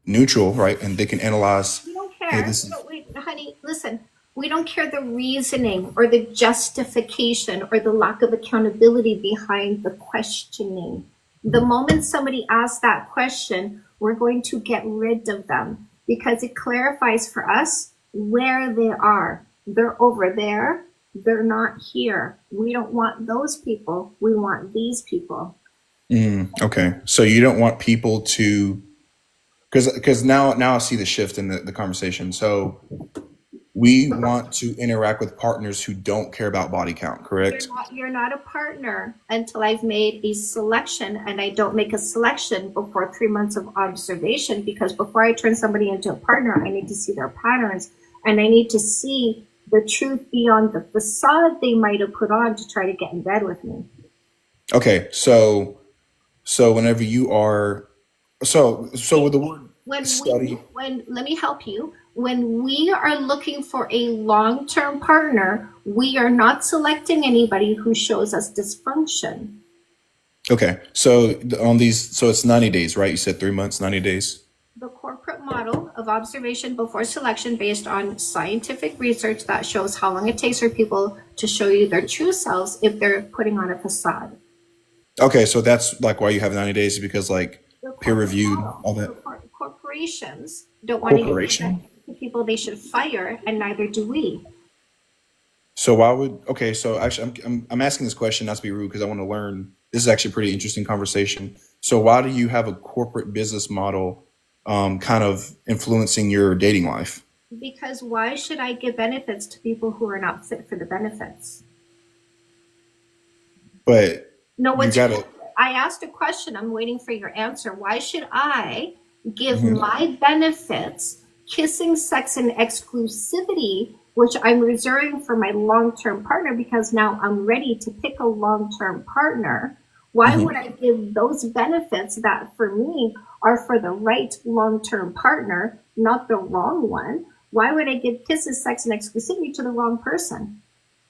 neutral, right? And they can analyze. We don't Hey, care. this is But wait, honey, listen. We don't care the reasoning or the justification or the lack of accountability behind the questioning. The moment somebody asks that question, we're going to get rid of them because it clarifies for us where they are. They're over there They're not here. We don't want those people. We want these people. Okay, so you don't want people to, because now I see the shift in the conversation. So we want to interact with partners who don't care about body count, correct? You're not a partner until I've made a selection, and I don't make a selection before 3 months of observation, because before I turn somebody into a partner, I need to see their patterns, and I need to see the truth beyond the facade they might have put on to try to get in bed with me. Okay, so whenever you are, so with the word study, Let me help you. When we are looking for a long-term partner, we are not selecting anybody who shows us dysfunction. okay, so on these, so it's 90 days, right? You said 3 months, 90 days. The corporate model of observation before selection, based on scientific research that shows how long it takes for people to show you their true selves if they're putting on a facade. Okay, so that's like why you have 90 days, because like peer reviewed, all that. Corporations don't want to Corporation? give people they should fire, and neither do we. So why would, okay, so actually I'm asking this question not to be rude, because I want to learn. This is actually a pretty interesting conversation. So why do you have a corporate business model kind of influencing your dating life? Because why should I give benefits to people who are not fit for the benefits? But No, you gotta, I asked a question. I'm waiting for your answer. Why should I give my benefits, kissing, sex, and exclusivity, which I'm reserving for my long-term partner because now I'm ready to pick a long-term partner? Why would I give those benefits that for me are for the right long-term partner, not the wrong one? Why would I give kisses, sex, and exclusivity to the wrong person?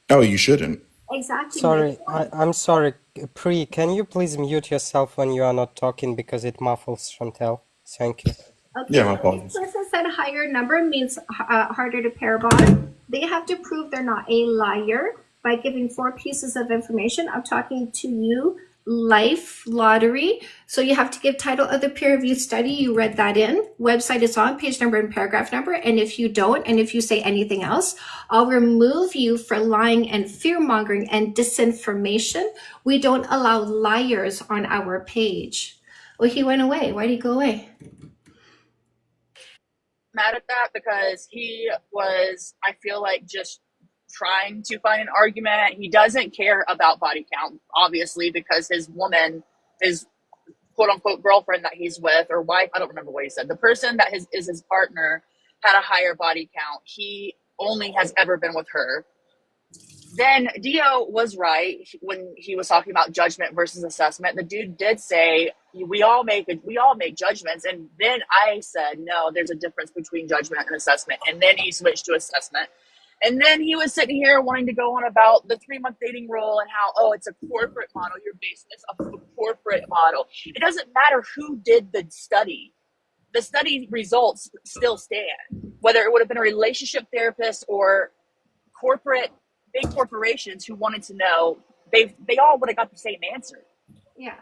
oh, you shouldn't. Exactly. Sorry, I'm sorry. Pri, can you please mute yourself when you are not talking because it muffles Chantel? Thank you. Okay, Yeah, my so apologies. this person said higher number means harder to pair bond. They have to prove they're not a liar by giving 4 pieces of information. I'm talking to you, life lottery. So you have to give title of the peer reviewed study. You read that in. Website is on, page number and paragraph number. And if you don't, and if you say anything else, I'll remove you for lying and fear mongering and disinformation. We don't allow liars on our page. Well, he went away. Why did he go away? Mad at that because he was, I feel like, just trying to find an argument. He doesn't care about body count, obviously, because his woman, his quote unquote girlfriend that he's with, or wife, I don't remember what he said, the person that is his partner had a higher body count. He only has ever been with her. Then Dio was right when he was talking about judgment versus assessment. The dude did say we all make judgments, and then I said no, there's a difference between judgment and assessment. And then he switched to assessment, and then he was sitting here wanting to go on about the 3-month dating rule and how it's a corporate model. You're basing this off of a corporate model. It doesn't matter who did the study. The study results still stand, whether it would have been a relationship therapist or big corporations who wanted to know, they all would have got the same answer. Yeah.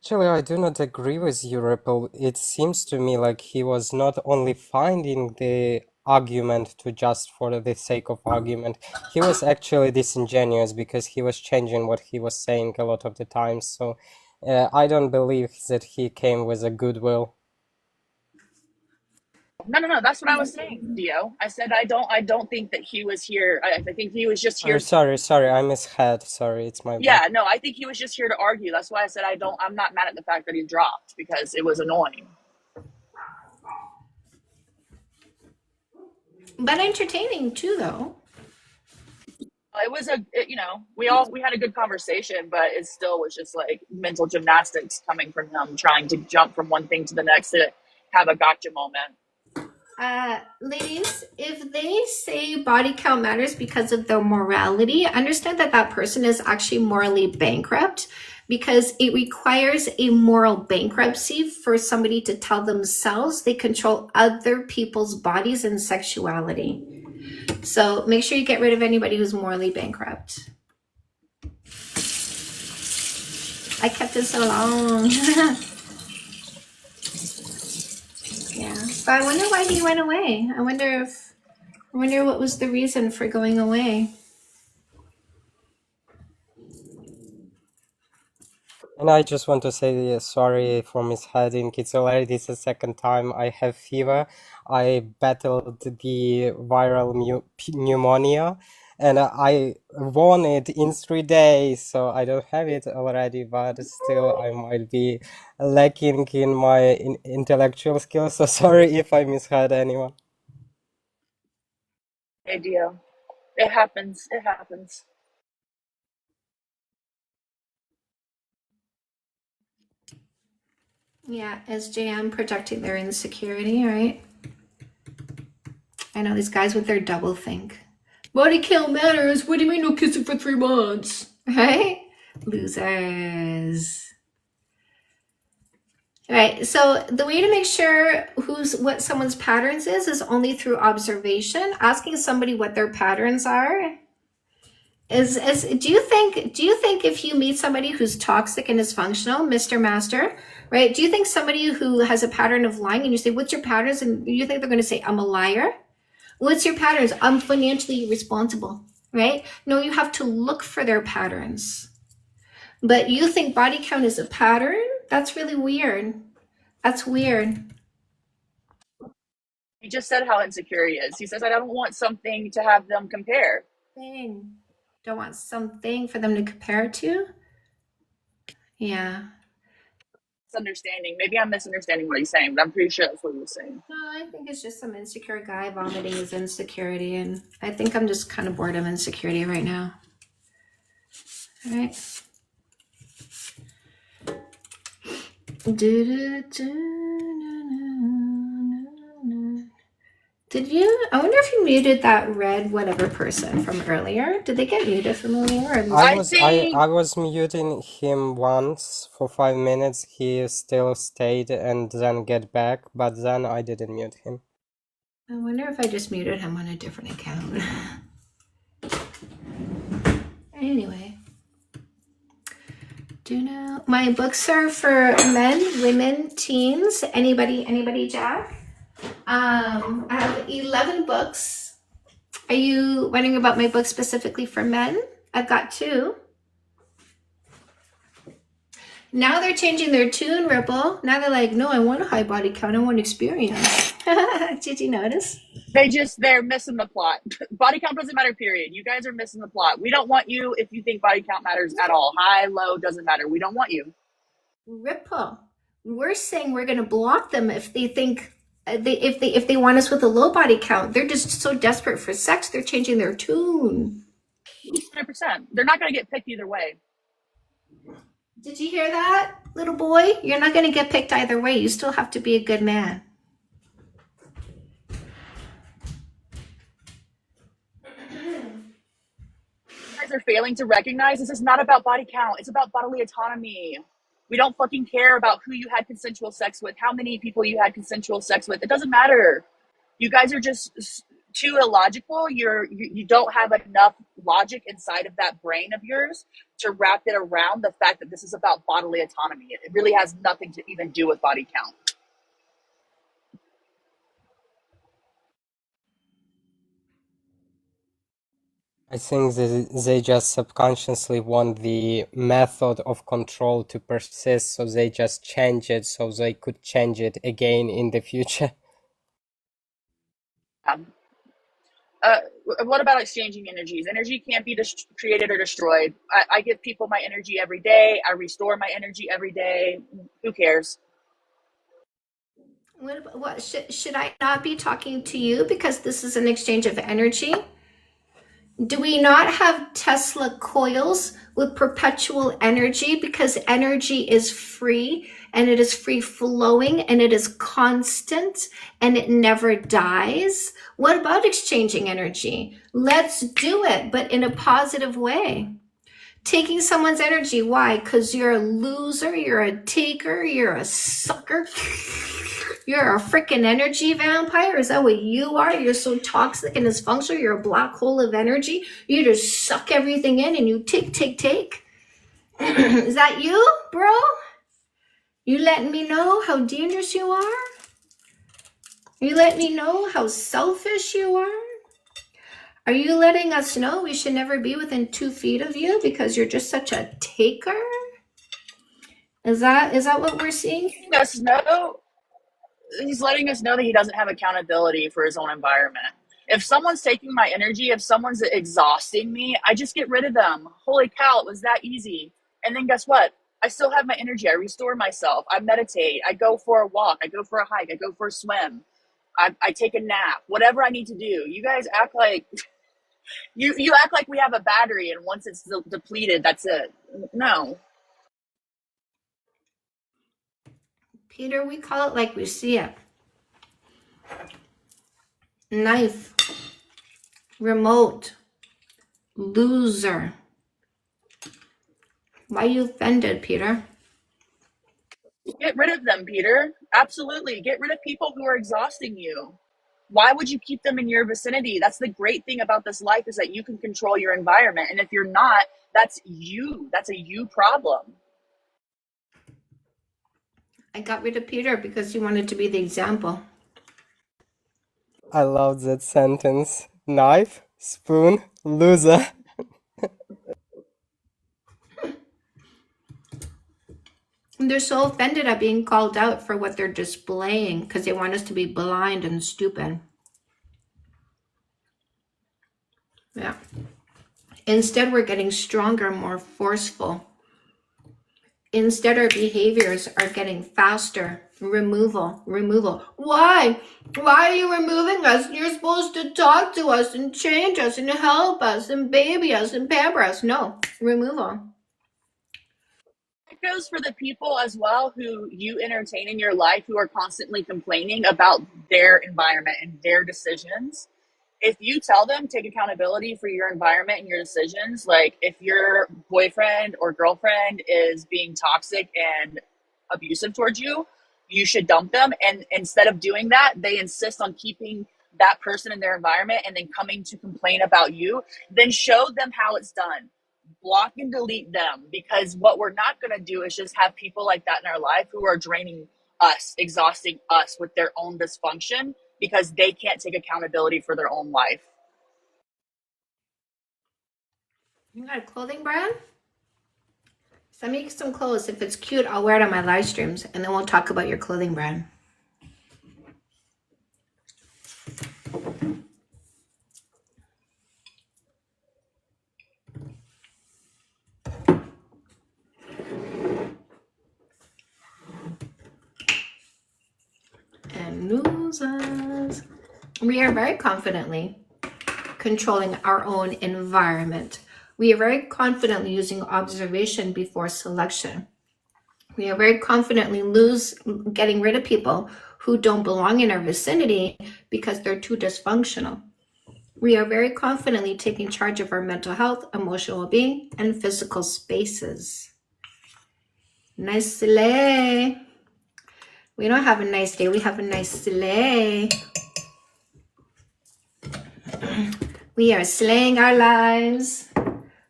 Actually, I do not agree with you, Ripple. It seems to me like he was not only finding the argument to just for the sake of argument, he was actually disingenuous because he was changing what he was saying a lot of the time. So I don't believe that he came with a goodwill. No, that's what I was saying, Dio. I said I don't think that he was here. I think he was just here. Sorry, I misheard. Sorry, it's my bad. Yeah, no, I think he was just here to argue. That's why I said I'm not mad at the fact that he dropped, because it was annoying. But entertaining too, though. It was we had a good conversation, but it still was just like mental gymnastics coming from him, trying to jump from one thing to the next to have a gotcha moment. Ladies, if they say body count matters because of their morality, understand that that person is actually morally bankrupt, because it requires a moral bankruptcy for somebody to tell themselves they control other people's bodies and sexuality. So make sure you get rid of anybody who's morally bankrupt. I kept it so long. Yeah, but I wonder why he went away. I wonder I wonder what was the reason for going away. And I just want to say sorry for misheading. It's already the second time I have fever. I battled the viral pneumonia, and I won it in 3 days. So I don't have it already, but still I might be lacking in my intellectual skills. So sorry if I misheard anyone. Idea. It happens. It happens. Yeah, SJM projecting their insecurity, right? I know these guys with their double think. Body count matters. What do you mean no kissing for 3 months? Right? Losers. All right, so the way to make sure what someone's patterns is only through observation. Asking somebody what their patterns are do you think if you meet somebody who's toxic and dysfunctional, Mr. Master, right? Do you think somebody who has a pattern of lying and you say, what's your patterns? And you think they're going to say, I'm a liar? What's your patterns? I'm financially irresponsible, right? No, you have to look for their patterns. But you think body count is a pattern? That's really weird. That's weird. He just said how insecure he is. He says, I don't want something to have them compare. Don't want something for them to compare to? Yeah. Misunderstanding. Maybe I'm misunderstanding what he's saying, but I'm pretty sure that's what he was saying. No, I think it's just some insecure guy vomiting his insecurity, and I think I'm just kind of bored of insecurity right now. All right. Did you? I wonder if you muted that red whatever person from earlier. Did they get muted from earlier? I was muting him once for 5 minutes. He still stayed and then get back, but then I didn't mute him. I wonder if I just muted him on a different account. Anyway. Do you know my books are for men, women, teens, anybody, Jack? I have 11 books. Are you wondering about my book specifically for men? I've got 2. Now they're changing their tune, Ripple. Now they're like, no, I want a high body count. I want experience. Did you notice? They're missing the plot. Body count doesn't matter, period. You guys are missing the plot. We don't want you if you think body count matters at all. High, low, doesn't matter. We don't want you. Ripple. We're saying we're going to block them if they think if they want us with a low body count. They're just so desperate for sex, they're changing their tune. 100%. They're not going to get picked either way. Did you hear that, little boy? You're not going to get picked either way. You still have to be a good man. You guys are failing to recognize this is not about body count. It's about bodily autonomy. We don't fucking care about who you had consensual sex with, how many people you had consensual sex with. It doesn't matter. You guys are just too illogical. You don't have enough logic inside of that brain of yours to wrap it around the fact that this is about bodily autonomy. It really has nothing to even do with body count. I think they just subconsciously want the method of control to persist, so they just change it so they could change it again in the future. What about exchanging energies? Energy can't be created or destroyed. I give people my energy every day. I restore my energy every day. Who cares? What should I not be talking to you because this is an exchange of energy? Do we not have Tesla coils with perpetual energy because energy is free and it is free flowing and it is constant and it never dies? What about exchanging energy? Let's do it, but in a positive way. Taking someone's energy, why? Because you're a loser, you're a taker, you're a sucker. You're a freaking energy vampire? Is that what you are? You're so toxic and dysfunctional. You're a black hole of energy. You just suck everything in and you take. Is that you, bro? You letting me know how dangerous you are? You letting me know how selfish you are? Are you letting us know we should never be within 2 feet of you because you're just such a taker? Is that what we're seeing? Us know he's letting us know that he doesn't have accountability for his own environment. If someone's taking my energy, if someone's exhausting me, I just get rid of them. Holy cow, it was that easy. And then guess what? I still have my energy. I restore myself. I meditate. I go for a walk. I go for a hike. I go for a swim. I take a nap. Whatever I need to do. You guys act like you act like we have a battery, and once it's depleted, that's it. No. Peter, we call it like we see it. Knife, remote, loser. Why are you offended, Peter? Get rid of them, Peter. Absolutely. Get rid of people who are exhausting you. Why would you keep them in your vicinity? That's the great thing about this life, is that you can control your environment. And if you're not, that's you. That's a you problem. I got rid of Peter because he wanted to be the example. I love that sentence. Knife, spoon, loser. They're so offended at being called out for what they're displaying because they want us to be blind and stupid. Yeah. Instead, we're getting stronger, more forceful. Instead, our behaviors are getting faster. Removal. Why? Why are you removing us? You're supposed to talk to us and change us and help us and baby us and pamper us. No, removal. It goes for the people as well who you entertain in your life, who are constantly complaining about their environment and their decisions. If you tell them, take accountability for your environment and your decisions, like if your boyfriend or girlfriend is being toxic and abusive towards you, you should dump them. And instead of doing that, they insist on keeping that person in their environment and then coming to complain about you. Then show them how it's done. Block and delete them, because what we're not going to do is just have people like that in our life who are draining us, exhausting us with their own dysfunction because they can't take accountability for their own life. You got a clothing brand? Send me some clothes. If it's cute, I'll wear it on my live streams, and then we'll talk about your clothing brand. And losers. We are very confidently controlling our own environment. We are very confidently using observation before selection. We are very confidently getting rid of people who don't belong in our vicinity because they're too dysfunctional. We are very confidently taking charge of our mental health, emotional well-being, and physical spaces. Nice slay. We don't have a nice day. We have a nice slay. We are slaying our lives.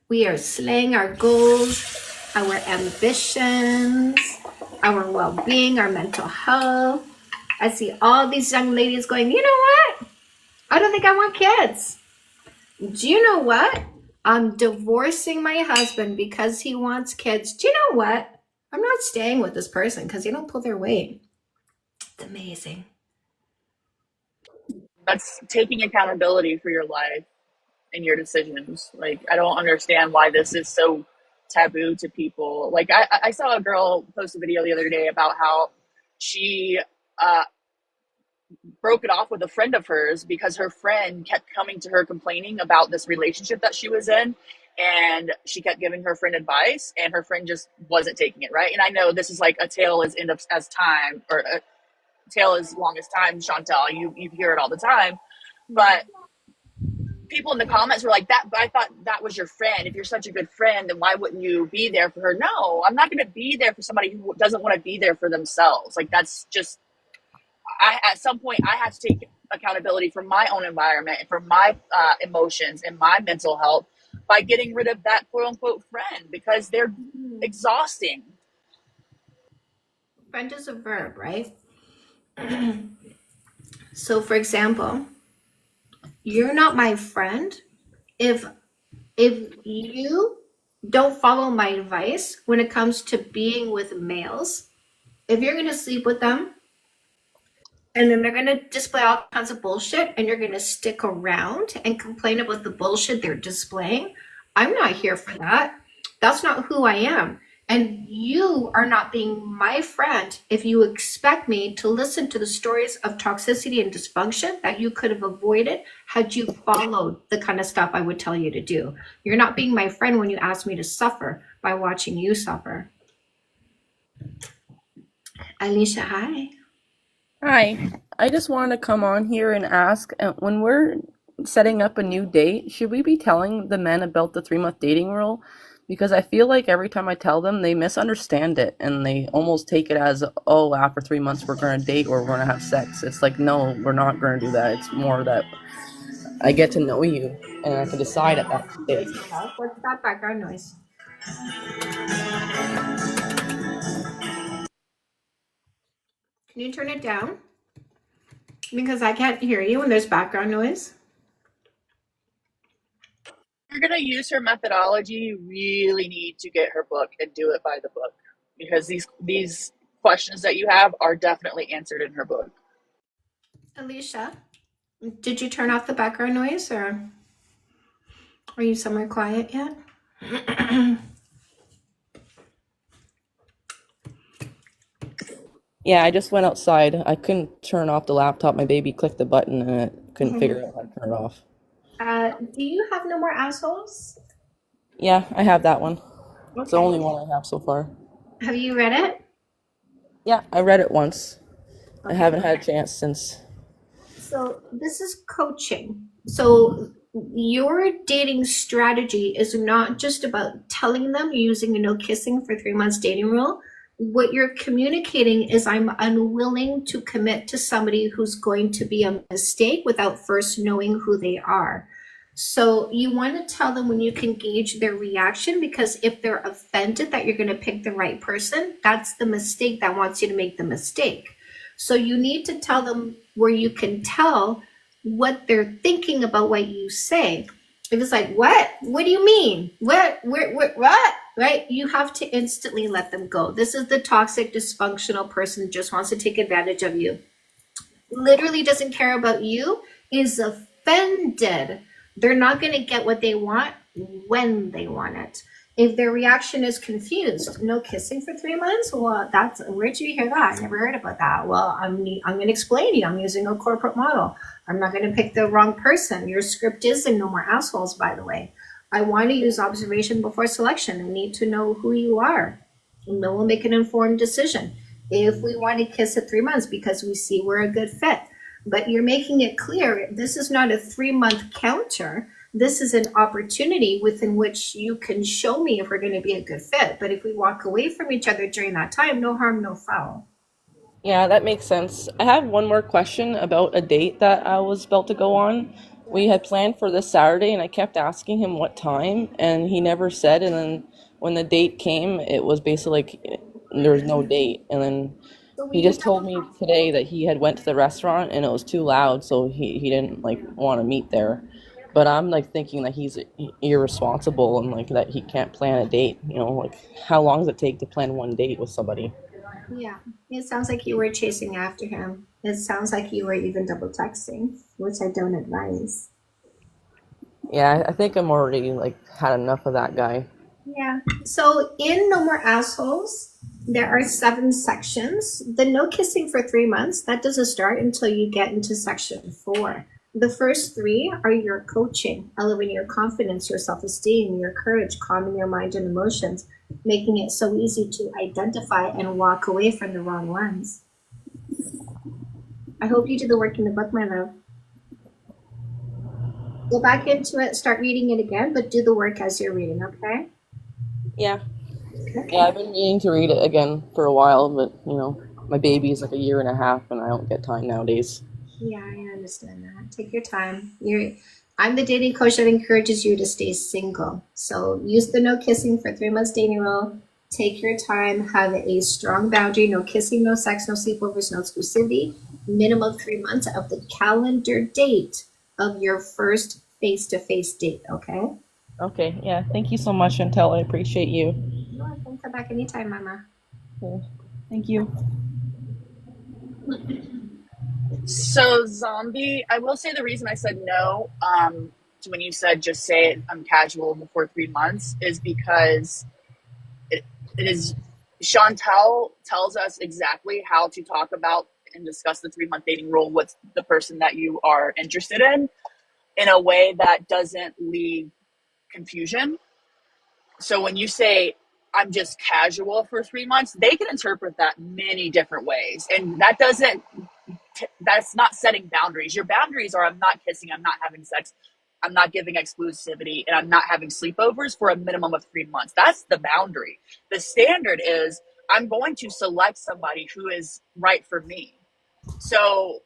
We are slaying our goals, our ambitions, our well-being, our mental health. I see all these young ladies going, you know what? I don't think I want kids. Do you know what? I'm divorcing my husband because he wants kids. Do you know what? I'm not staying with this person because they don't pull their weight. It's amazing. That's taking accountability for your life and your decisions. Like, I don't understand why this is so taboo to people. Like, I saw a girl post a video the other day about how she broke it off with a friend of hers because her friend kept coming to her complaining about this relationship that she was in, and she kept giving her friend advice, and her friend just wasn't taking it, right? And I know this is like a tale as end of as time, or a tale as long as time, Chantel. You hear it all the time, but people in the comments were like, "That I thought that was your friend. If you're such a good friend, then why wouldn't you be there for her?" No, I'm not going to be there for somebody who doesn't want to be there for themselves. Like, that's just, at some point I have to take accountability for my own environment and for my emotions and my mental health by getting rid of that quote unquote friend, because they're exhausting. Friend is a verb, right? So, for example, you're not my friend if you don't follow my advice when it comes to being with males. If you're going to sleep with them and then they're going to display all kinds of bullshit and you're going to stick around and complain about the bullshit they're displaying, I'm not here for that. That's not who I am. And you are not being my friend if you expect me to listen to the stories of toxicity and dysfunction that you could have avoided had you followed the kind of stuff I would tell you to do. You're not being my friend when you ask me to suffer by watching you suffer. Alicia, hi. Hi, I just wanted to come on here and ask, when we're setting up a new date, should we be telling the men about the 3-month dating rule? Because I feel like every time I tell them, they misunderstand it and they almost take it as, oh, after 3 months we're going to date or we're going to have sex. It's like, no, we're not going to do that. It's more that I get to know you and I can decide at that stage. What's that background noise? Can you turn it down? Because I can't hear you when there's background noise. If you're going to use her methodology, you really need to get her book and do it by the book, because these questions that you have are definitely answered in her book. Alicia, did you turn off the background noise or are you somewhere quiet yet? Yeah, I just went outside. I couldn't turn off the laptop. My baby clicked the button and it couldn't figure out how to turn it off. Do you have No More Assholes? Yeah, I have that one. It's the Okay. only one I have so far. Have you read it? Yeah, I read it once. I haven't had a chance since. So this is coaching. So your dating strategy is not just about telling them you're using a no kissing for 3 months dating rule. What you're communicating is I'm unwilling to commit to somebody who's going to be a mistake without first knowing who they are. So you want to tell them when you can gauge their reaction, because if they're offended that you're going to pick the right person, that's the mistake that wants you to make the mistake. So you need to tell them where you can tell what they're thinking about what you say. If it's like, what? What do you mean? What? What? Right? You have to instantly let them go. This is the toxic, dysfunctional person who just wants to take advantage of you. Literally doesn't care about you, is offended. They're not going to get what they want when they want it. If their reaction is confused, no kissing for 3 months? Well, where'd you hear that? I never heard about that. Well, I'm going to explain to you. I'm using a corporate model. I'm not going to pick the wrong person. Your script is in No More Assholes, by the way. I want to use observation before selection. I need to know who you are. And then we'll make an informed decision. If we want to kiss at 3 months because we see we're a good fit. But you're making it clear, this is not a 3-month counter. This is an opportunity within which you can show me if we're going to be a good fit. But if we walk away from each other during that time, no harm, no foul. Yeah, that makes sense. I have one more question about a date that I was about to go on. We had planned for this Saturday and I kept asking him what time and he never said. And then when the date came, it was basically like there was no date. And then he just told me today that he had went to the restaurant and it was too loud, so he didn't like want to meet there. But I'm like thinking that he's irresponsible and like that he can't plan a date. You know, like how long does it take to plan one date with somebody? Yeah, it sounds like you were chasing after him. It sounds like you were even double texting, which I don't advise. Yeah, I think I'm already like had enough of that guy. Yeah. So in No More Assholes, there are 7 sections. The no kissing for 3 months, that doesn't start until you get into section 4. The first 3 are your coaching, elevating your confidence, your self-esteem, your courage, calming your mind and emotions, making it so easy to identify and walk away from the wrong ones. I hope you do the work in the book, my love. Go back into it, start reading it again, but do the work as you're reading, okay? Yeah. Okay. Yeah, I've been meaning to read it again for a while, but you know, my baby is like a year and a half and I don't get time nowadays. Yeah, I understand that. Take your time. I'm the dating coach that encourages you to stay single. So use the no kissing for 3 months dating rule. Take your time. Have a strong boundary. No kissing, no sex, no sleepovers, no exclusivity. Minimum 3 months of the calendar date of your first face-to-face date, okay? Okay, yeah. Thank you so much, Chantel. I appreciate you. You're welcome. Come back anytime, Mama. Okay. Thank you. So, Zombie, I will say the reason I said no, to when you said just say it, I'm casual before 3 months, is because it is Chantel tells us exactly how to talk about and discuss the 3 month dating rule with the person that you are interested in a way that doesn't leave confusion. So when you say I'm just casual for 3 months, they can interpret that many different ways, and that's not setting boundaries. Your boundaries are I'm not kissing, I'm not having sex, I'm not giving exclusivity, and I'm not having sleepovers for a minimum of 3 months. That's the boundary. The standard is I'm going to select somebody who is right for me. So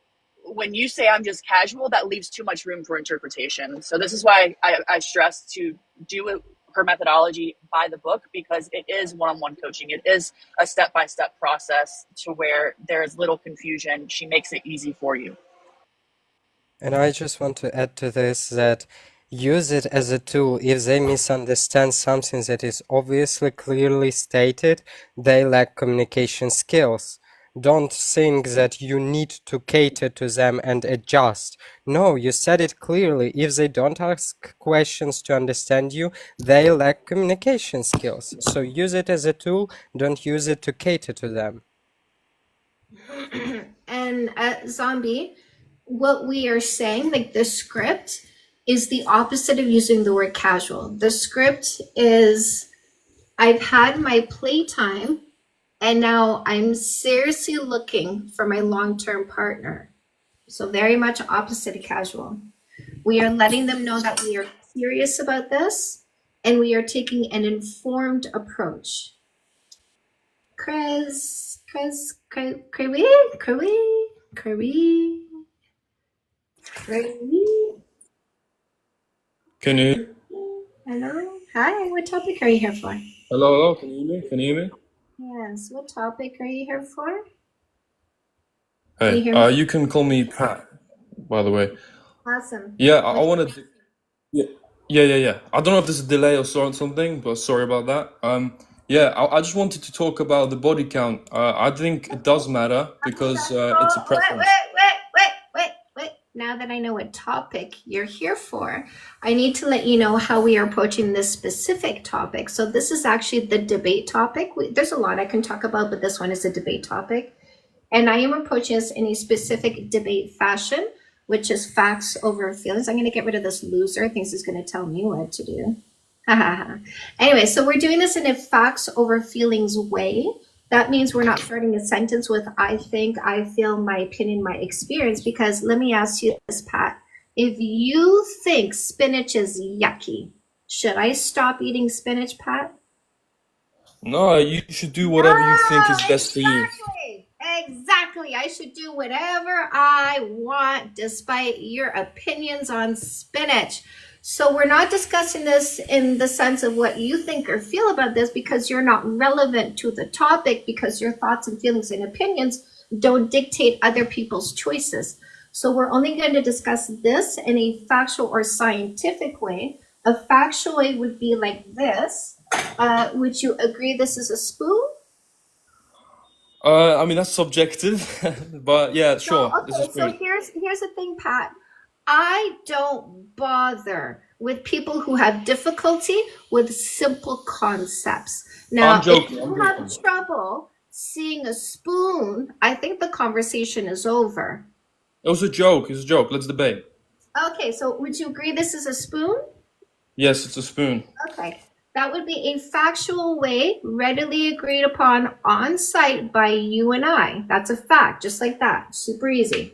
when you say I'm just casual, that leaves too much room for interpretation. So this is why I stress to do her methodology by the book, because it is one-on-one coaching. It is a step-by-step process to where there is little confusion. She makes it easy for you. And I just want to add to this that use it as a tool. If they misunderstand something that is obviously clearly stated, they lack communication skills. Don't think that you need to cater to them and adjust. No, you said it clearly. If they don't ask questions to understand you, they lack communication skills. So use it as a tool, don't use it to cater to them. And Zombie, what we are saying, like the script is the opposite of using the word casual. The script is I've had my playtime and now I'm seriously looking for my long-term partner. So very much opposite of casual. We are letting them know that we are serious about this and we are taking an informed approach. Chris, Curry. Can you? Hello. Hi. What topic are you here for? Hello. Can you hear me? Can you hear me? Yes. What topic are you here for? Can you Hey, hear me? you can call me Pat, by the way. Awesome. Yeah, I wanted to. Yeah. I don't know if there's a delay or something, but sorry about that. Yeah, I just wanted to talk about the body count. I think it does matter because it's a preference. Wait. Now that I know what topic you're here for, I need to let you know how we are approaching this specific topic. So this is actually the debate topic. There's a lot I can talk about, but this one is a debate topic. And I am approaching this in a specific debate fashion, which is facts over feelings. I'm going to get rid of this loser. I think he's going to tell me what to do. Anyway, so we're doing this in a facts over feelings way. That means we're not starting a sentence with I think, I feel, my opinion, my experience, because let me ask you this, Pat. If you think spinach is yucky, should I stop eating spinach, Pat? No, you should do whatever you think is best for you. Exactly. I should do whatever I want despite your opinions on spinach. So we're not discussing this in the sense of what you think or feel about this because you're not relevant to the topic, because your thoughts and feelings and opinions don't dictate other people's choices. So we're only going to discuss this in a factual or scientific way. A factual way would be like this. Would you agree this is a spoon? I mean, that's subjective, but yeah, sure. So, okay, so here's the thing, Pat. I don't bother with people who have difficulty with simple concepts. Now, if you have trouble seeing a spoon, I think the conversation is over. It was a joke. It's a joke. Let's debate. Okay, so would you agree this is a spoon? Yes, it's a spoon. Okay. That would be a factual way, readily agreed upon on site by you and I. That's a fact, just like that. Super easy.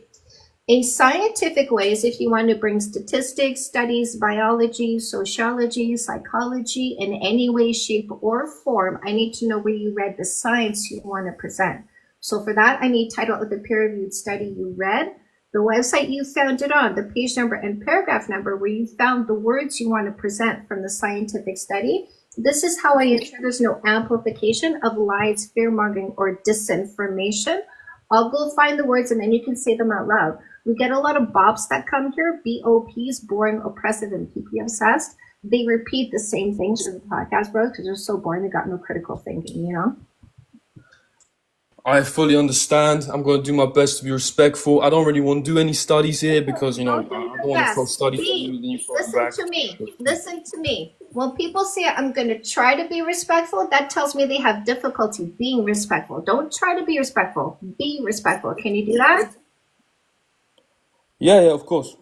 A scientific way is if you want to bring statistics, studies, biology, sociology, psychology in any way, shape, or form. I need to know where you read the science you want to present. So for that, I need title of the peer-reviewed study you read, the website you found it on, the page number and paragraph number where you found the words you want to present from the scientific study. This is how I ensure there's no amplification of lies, fear-mongering, or disinformation. I'll go find the words and then you can say them out loud. We get a lot of bops that come here, BOPs, boring, oppressive, and PP obsessed. They repeat the same things for the podcast, bros, because they're so boring. They got no critical thinking, you know? I fully understand. I'm going to do my best to be respectful. I don't really want to do any studies here because, you know, I don't want to throw studies at you and then you throw them back. Listen to me. When people say I'm going to try to be respectful, that tells me they have difficulty being respectful. Don't try to be respectful. Be respectful. Can you do that? Yeah, of course.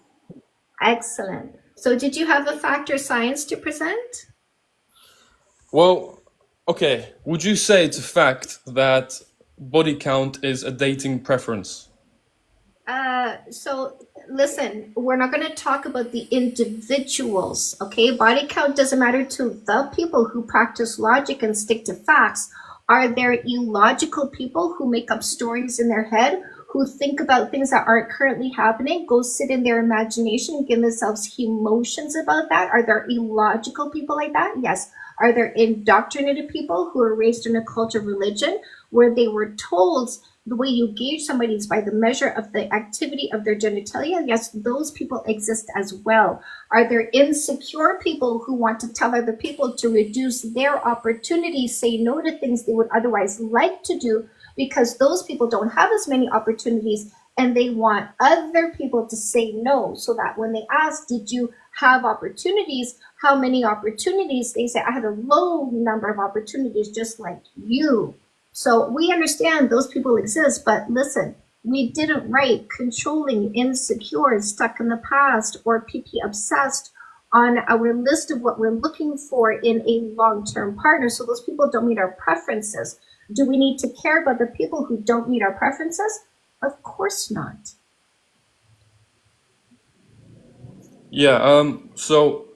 Excellent. So did you have a fact or science to present? Well, okay. Would you say it's a fact that body count is a dating preference? So listen, we're not going to talk about the individuals, okay? Body count doesn't matter to the people who practice logic and stick to facts. Are there illogical people who make up stories in their head, who think about things that aren't currently happening, go sit in their imagination and give themselves emotions about that? Are there illogical people like that? Yes. Are there indoctrinated people who are raised in a cult of religion where they were told the way you gauge somebody is by the measure of the activity of their genitalia? Yes, those people exist as well. Are there insecure people who want to tell other people to reduce their opportunities, say no to things they would otherwise like to do because those people don't have as many opportunities and they want other people to say no, so that when they ask, did you have opportunities? How many opportunities? They say, I had a low number of opportunities just like you. So we understand those people exist, but listen, we didn't write controlling, insecure, stuck in the past, or PP obsessed on our list of what we're looking for in a long-term partner. So those people don't meet our preferences. Do we need to care about the people who don't meet our preferences? Of course not. Yeah, so,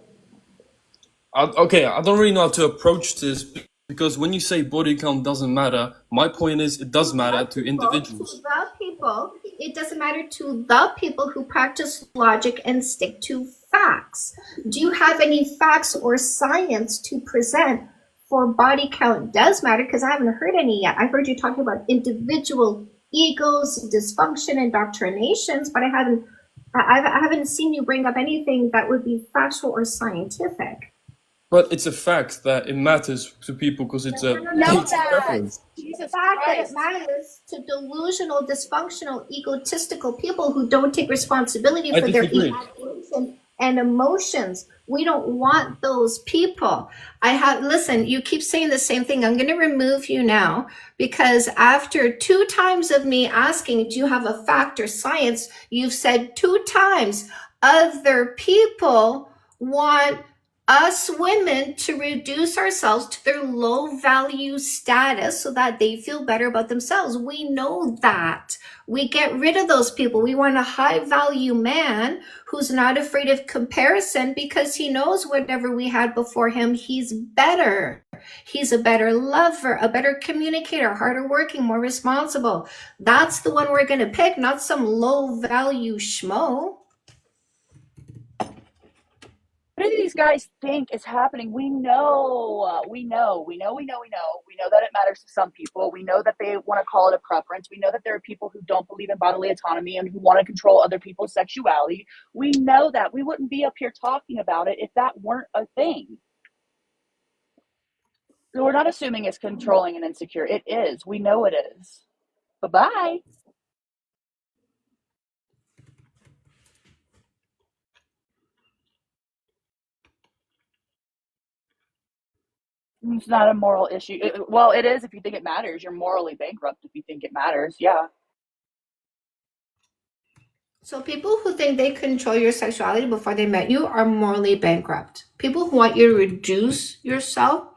I don't really know how to approach this because when you say body count doesn't matter, my point is it does matter to individuals. It doesn't matter to the people who practice logic and stick to facts. Do you have any facts or science to present for body count does matter? Because I haven't heard any yet. I've heard you talking about individual egos, dysfunction, indoctrinations, but I haven't seen you bring up anything that would be factual or scientific. But it's a fact that it matters to people because it's a dating preference. It's a fact that it matters to delusional, dysfunctional, egotistical people who don't take responsibility for their evaluation and emotions. We don't want those people. Listen, you keep saying the same thing. I'm going to remove you now because after 2 times of me asking, do you have a fact or science? You've said 2 times, other people want us women to reduce ourselves to their low value status so that they feel better about themselves. We know that. We get rid of those people. We want a high value man who's not afraid of comparison because he knows whatever we had before him, he's better. He's a better lover, a better communicator, harder working, more responsible. That's the one we're going to pick, not some low value schmo. What do these guys think is happening? We know that it matters to some people. We know that they want to call it a preference. We know that there are people who don't believe in bodily autonomy and who want to control other people's sexuality. We know that. We wouldn't be up here talking about it if that weren't a thing. So we're not assuming it's controlling and insecure. It is. We know it is. Bye-bye. It's not a moral issue. Well, it is if you think it matters. You're morally bankrupt if you think it matters. Yeah. So people who think they control your sexuality before they met you are morally bankrupt. People who want you to reduce yourself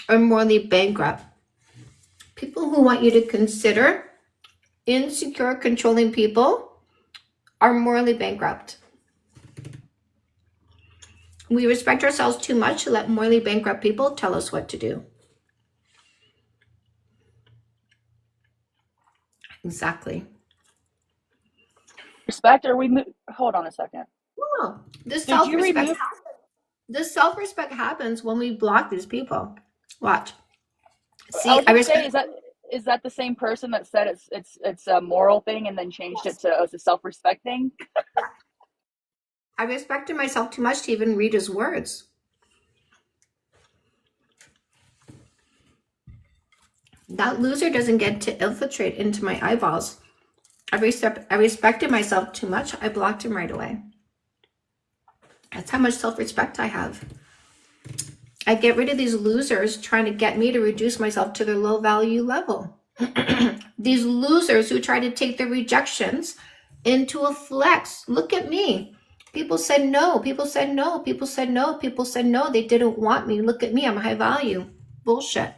are morally bankrupt. People who want you to consider insecure, controlling people are morally bankrupt. We respect ourselves too much to let morally bankrupt people tell us what to do. Exactly. Respect, or hold on a second. No, this self-respect happens when we block these people. Watch. See, I respect. Say, is that the same person that said it's a moral thing and then changed it to it's a self-respect thing? I respected myself too much to even read his words. That loser doesn't get to infiltrate into my eyeballs. I respected myself too much. I blocked him right away. That's how much self-respect I have. I get rid of these losers trying to get me to reduce myself to their low value level. These losers who try to take their rejections into a flex. Look at me. People said no. People said no. People said no. People said no. They didn't want me. Look at me. I'm high value. Bullshit.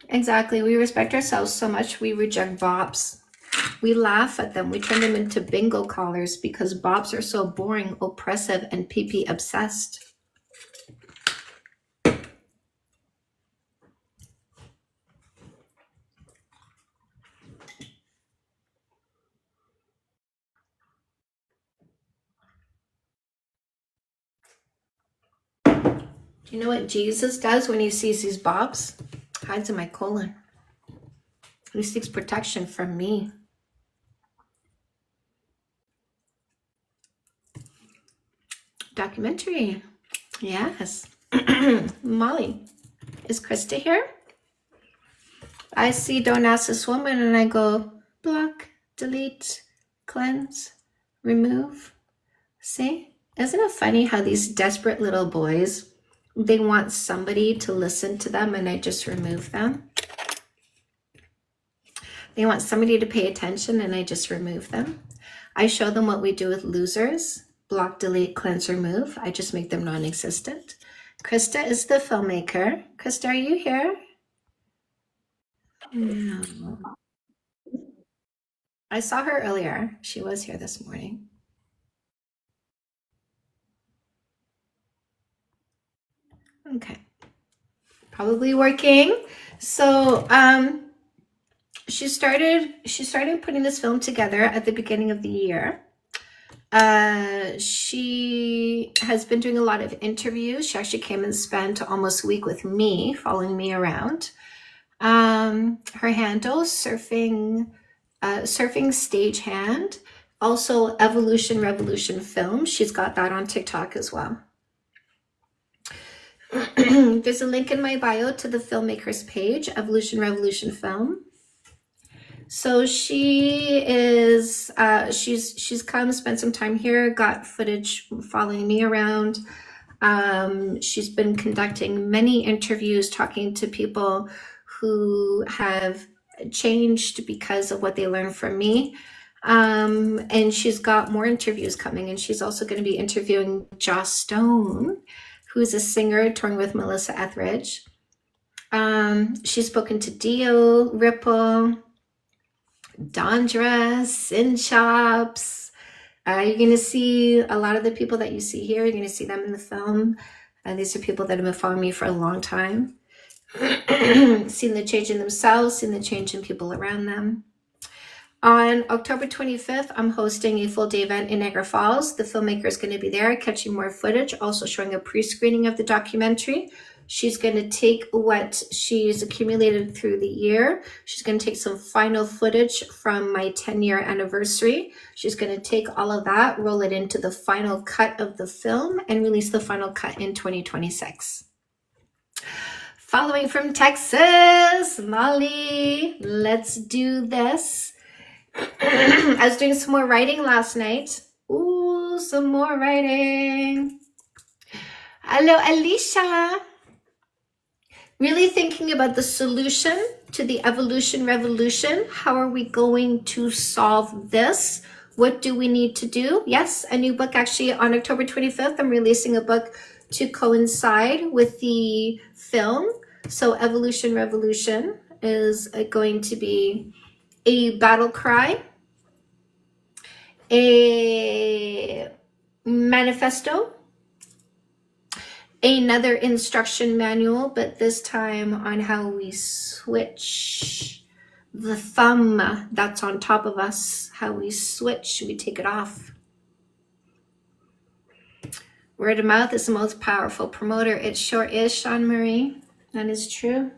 Exactly. We respect ourselves so much we reject bops. We laugh at them. We turn them into bingo callers because bops are so boring, oppressive, and pee-pee obsessed. Do you know what Jesus does when he sees these bops? Hides in my colon. He seeks protection from me. Documentary. Yes. Molly. Is Krista here? I see Don't Ask This Woman and I go block, delete, cleanse, remove. See? Isn't it funny how these desperate little boys, they want somebody to listen to them and I just remove them? They want somebody to pay attention and I just remove them. I show them what we do with losers. Block, delete, cleanse, remove. I just make them non-existent. Krista is the filmmaker. Krista, are you here? No. I saw her earlier. She was here this morning. Okay. Probably working. So, she started putting this film together at the beginning of the year. She has been doing a lot of interviews. She actually came and spent almost a week with me, following me around. Her handle, surfing stagehand, also Evolution Revolution Film. She's got that on TikTok as well. There's a link in my bio to the filmmaker's page, Evolution Revolution Film. So she is, she's come, spent some time here, got footage following me around. She's been conducting many interviews, talking to people who have changed because of what they learned from me. And she's got more interviews coming, and she's also going to be interviewing Joss Stone, who's a singer touring with Melissa Etheridge. She's spoken to Dio, Ripple, Dondra, Sinchops. You're going to see a lot of the people that you see here. You're going to see them in the film. These are people that have been following me for a long time. Seen the change in themselves, seen the change in people around them. On October 25th, I'm hosting a full day event in Niagara Falls. The filmmaker is going to be there, catching more footage, also showing a pre-screening of the documentary. She's going to take what she's accumulated through the year. She's going to take some final footage from my 10-year anniversary. She's going to take all of that, roll it into the final cut of the film, and release the final cut in 2026. Following from Texas, Molly, let's do this. I was doing some more writing last night. Ooh, some more writing. Hello, Alicia. Really thinking about the solution to the evolution revolution. How are we going to solve this? What do we need to do? Yes, a new book actually on October 25th. I'm releasing a book to coincide with the film. So Evolution Revolution is going to be a battle cry, a manifesto, another instruction manual, but this time on how we switch the thumb that's on top of us, how we switch, we take it off. Word of mouth is the most powerful promoter. It sure is, Sean Marie. That is true.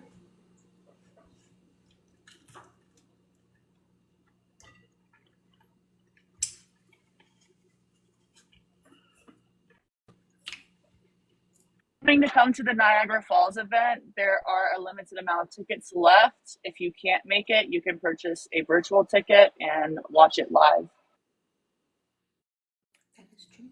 To come to the Niagara Falls event, there are a limited amount of tickets left. If you can't make it, you can purchase a virtual ticket and watch it live. That is true.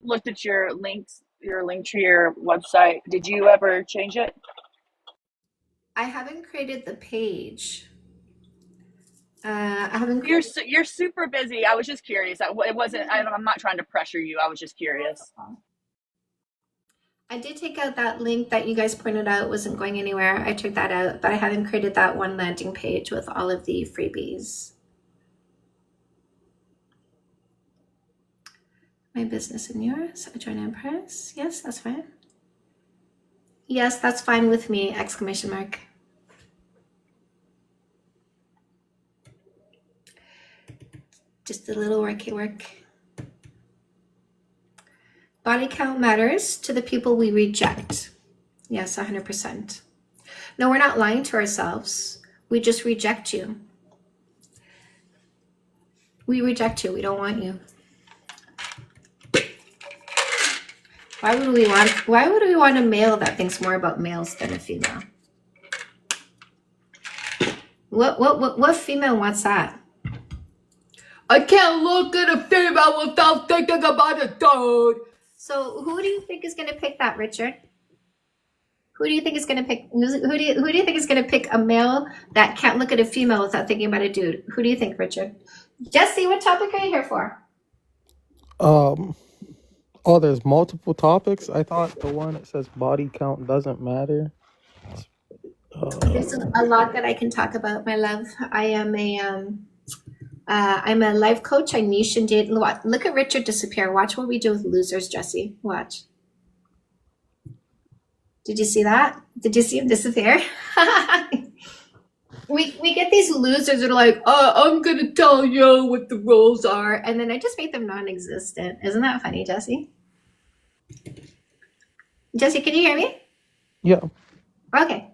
Looked at your links, your link to your website. Did you ever change it? I haven't created the page. I haven't. You're super busy. I was just curious. It wasn't. I'm not trying to pressure you. I was just curious. I did take out that link that you guys pointed out wasn't going anywhere. I took that out, but I haven't created that one landing page with all of the freebies. My business and yours. I join Empress. Yes, that's fine. Yes, that's fine with me! Exclamation mark. Just a little worky work. Body count matters to the people we reject. Yes, 100%. No, we're not lying to ourselves. We just reject you. We reject you. We don't want you. Why would we want a male that thinks more about males than a female? What female wants that? I can't look at a female without thinking about a dude. So who do you think is going to pick that, Richard? Who do you think is going to pick? Who do you think is going to pick a male that can't look at a female without thinking about a dude? Who do you think, Richard? Jesse, what topic are you here for? Oh, there's multiple topics. I thought the one that says body count doesn't matter. There's a lot that I can talk about, my love. I am I'm a life coach. I niche and date. Look at Richard disappear. Watch what we do with losers, Jesse. Watch. Did you see that? Did you see him disappear? We get these losers that are like, oh, I'm going to tell you what the rules are. And then I just make them non-existent. Isn't that funny, Jesse? Jesse, can you hear me? Yeah. Okay.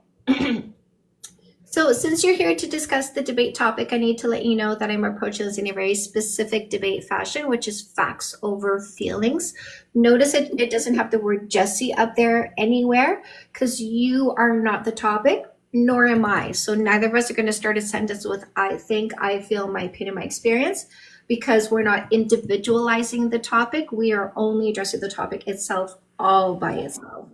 So since you're here to discuss the debate topic, I need to let you know that I'm approaching this in a very specific debate fashion, which is facts over feelings. Notice it doesn't have the word Jesse up there anywhere because you are not the topic, nor am I. So neither of us are going to start a sentence with I think, I feel, my opinion, my experience, because we're not individualizing the topic. We are only addressing the topic itself all by itself.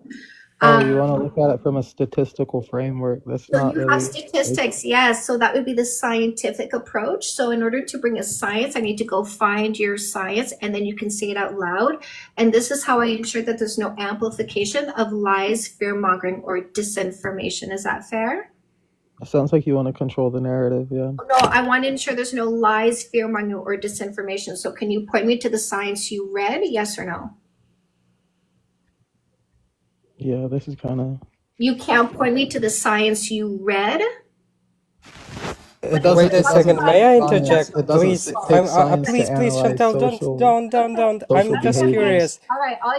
Oh, you want to look at it from a statistical framework. That's So not you really have statistics, yes. So that would be the scientific approach. So in order to bring a science, I need to go find your science and then you can say it out loud. And this is how I ensure that there's no amplification of lies, fear mongering, or disinformation. Is that fair? It sounds like you want to control the narrative, yeah. No, I want to ensure there's no lies, fear mongering, or disinformation. So can you point me to the science you read? Yes or no? Yeah, this is kind of... You can't point me to the science you read? It doesn't, Wait a second, may I science. interject, It doesn't please? take science to Please, analyze Chantal, social, don't. I'm social just behaviors. curious. All right, all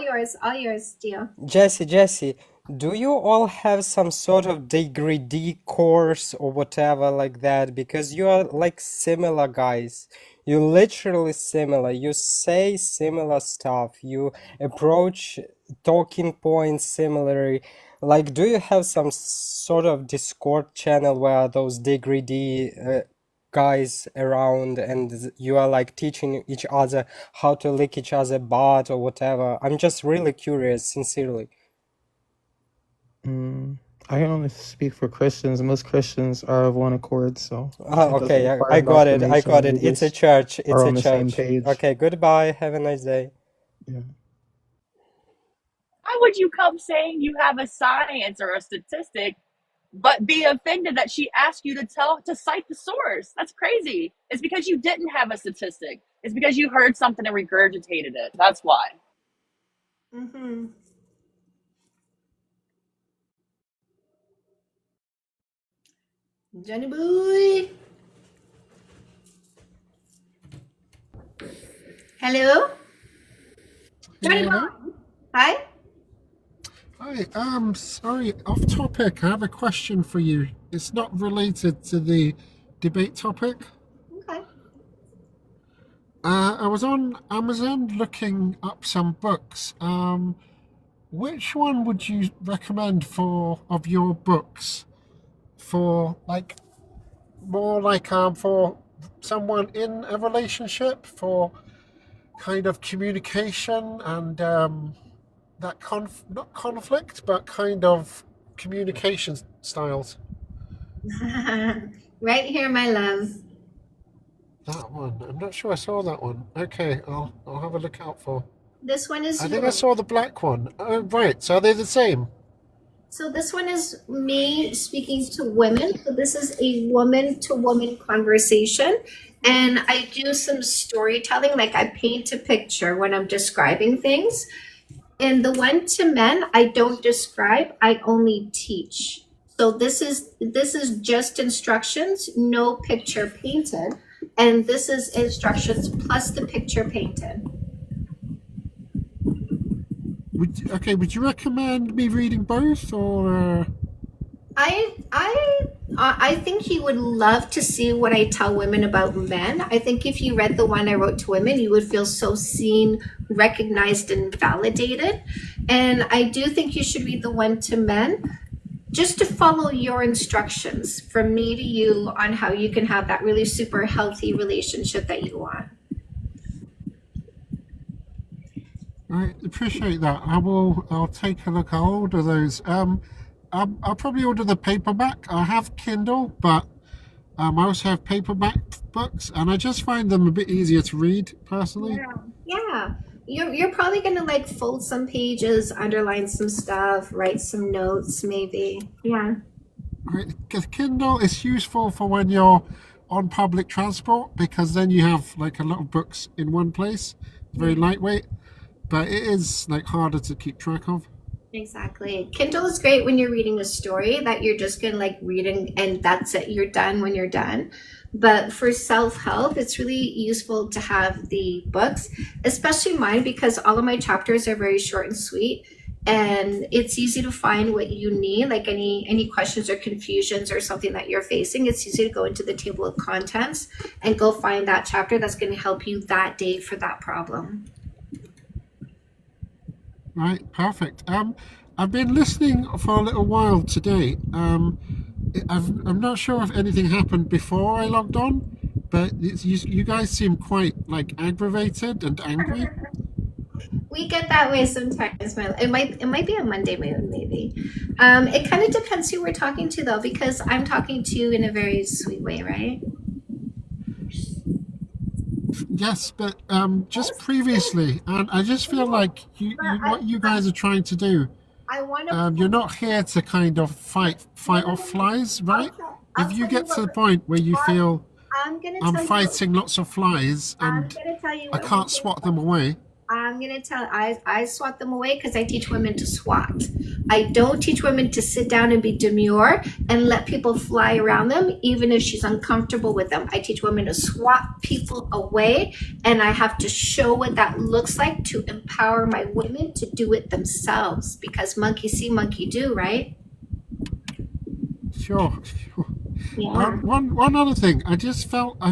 yours, Gio. Jesse, do you all have some sort of degree course or whatever like that? Because you are like similar guys. You're literally similar. You say similar stuff. You approach talking points similarly. Like, do you have some sort of Discord channel where those degree guys around and you are like teaching each other how to lick each other butt or whatever? I'm just really curious, sincerely. I can only speak for Christians. Most Christians are of one accord, so Oh, it doesn't okay, require I got it. indoctrination. We It's a just church. It's are a on the same church. page. Okay, goodbye. Have a nice day. Yeah. Why would you come saying you have a science or a statistic but be offended that she asked you to cite the source. That's crazy. It's because you didn't have a statistic. It's because you heard something and regurgitated it. That's why. Mm-hmm. Johnny boy. Hello? Johnny boy. Hello. Hi. Hi. Sorry, off topic. I have a question for you. It's not related to the debate topic. Okay. I was on Amazon looking up some books. Which one would you recommend of your books for for someone in a relationship, for kind of communication and that not conflict, but kind of communication styles? Right here, my love. That one. I'm not sure I saw that one. Okay, I'll have a look out for. This one is I think I yours. saw the black one. Oh, right. So are they the same? So this one is me speaking to women. So this is a woman to woman conversation. And I do some storytelling, like I paint a picture when I'm describing things. And the one to men, I don't describe, I only teach. So this is just instructions, no picture painted. And this is instructions plus the picture painted. Would you recommend me reading both, or? I think he would love to see what I tell women about men. I think if you read the one I wrote to women, you would feel so seen, recognized, and validated. And I do think you should read the one to men, just to follow your instructions from me to you on how you can have that really super healthy relationship that you want. I appreciate that. I'll take a look. I'll order those. I'll probably order the paperback. I have Kindle, but I also have paperback books, and I just find them a bit easier to read personally. Yeah. You're probably gonna like fold some pages, underline some stuff, write some notes, maybe. Yeah. Right, 'cause Kindle is useful for when you're on public transport, because then you have like a lot of books in one place. It's very lightweight, but it is like harder to keep track of. Exactly. Kindle is great when you're reading a story that you're just gonna like reading and that's it. You're done when you're done. But for self-help, it's really useful to have the books, especially mine, because all of my chapters are very short and sweet. And it's easy to find what you need, like any questions or confusions or something that you're facing. It's easy to go into the table of contents and go find that chapter that's going to help you that day for that problem. Right, perfect. I've been listening for a little while today. I'm not sure if anything happened before I logged on, but you guys seem quite like aggravated and angry. We get that way sometimes. It might be a Monday mood, maybe. It kind of depends who we're talking to, though, because I'm talking to you in a very sweet way, right? Yes, but just previously, and I just feel like what you guys are trying to do. I want to. You're not here to kind of fight off flies, right? If you get to the point where you feel I'm fighting lots of flies and I can't swat them away. I'm going to tell I swat them away because I teach women to swat. I don't teach women to sit down and be demure and let people fly around them, even if she's uncomfortable with them. I teach women to swat people away, and I have to show what that looks like to empower my women to do it themselves, because monkey see, monkey do, right? Sure. Yeah. One other thing, I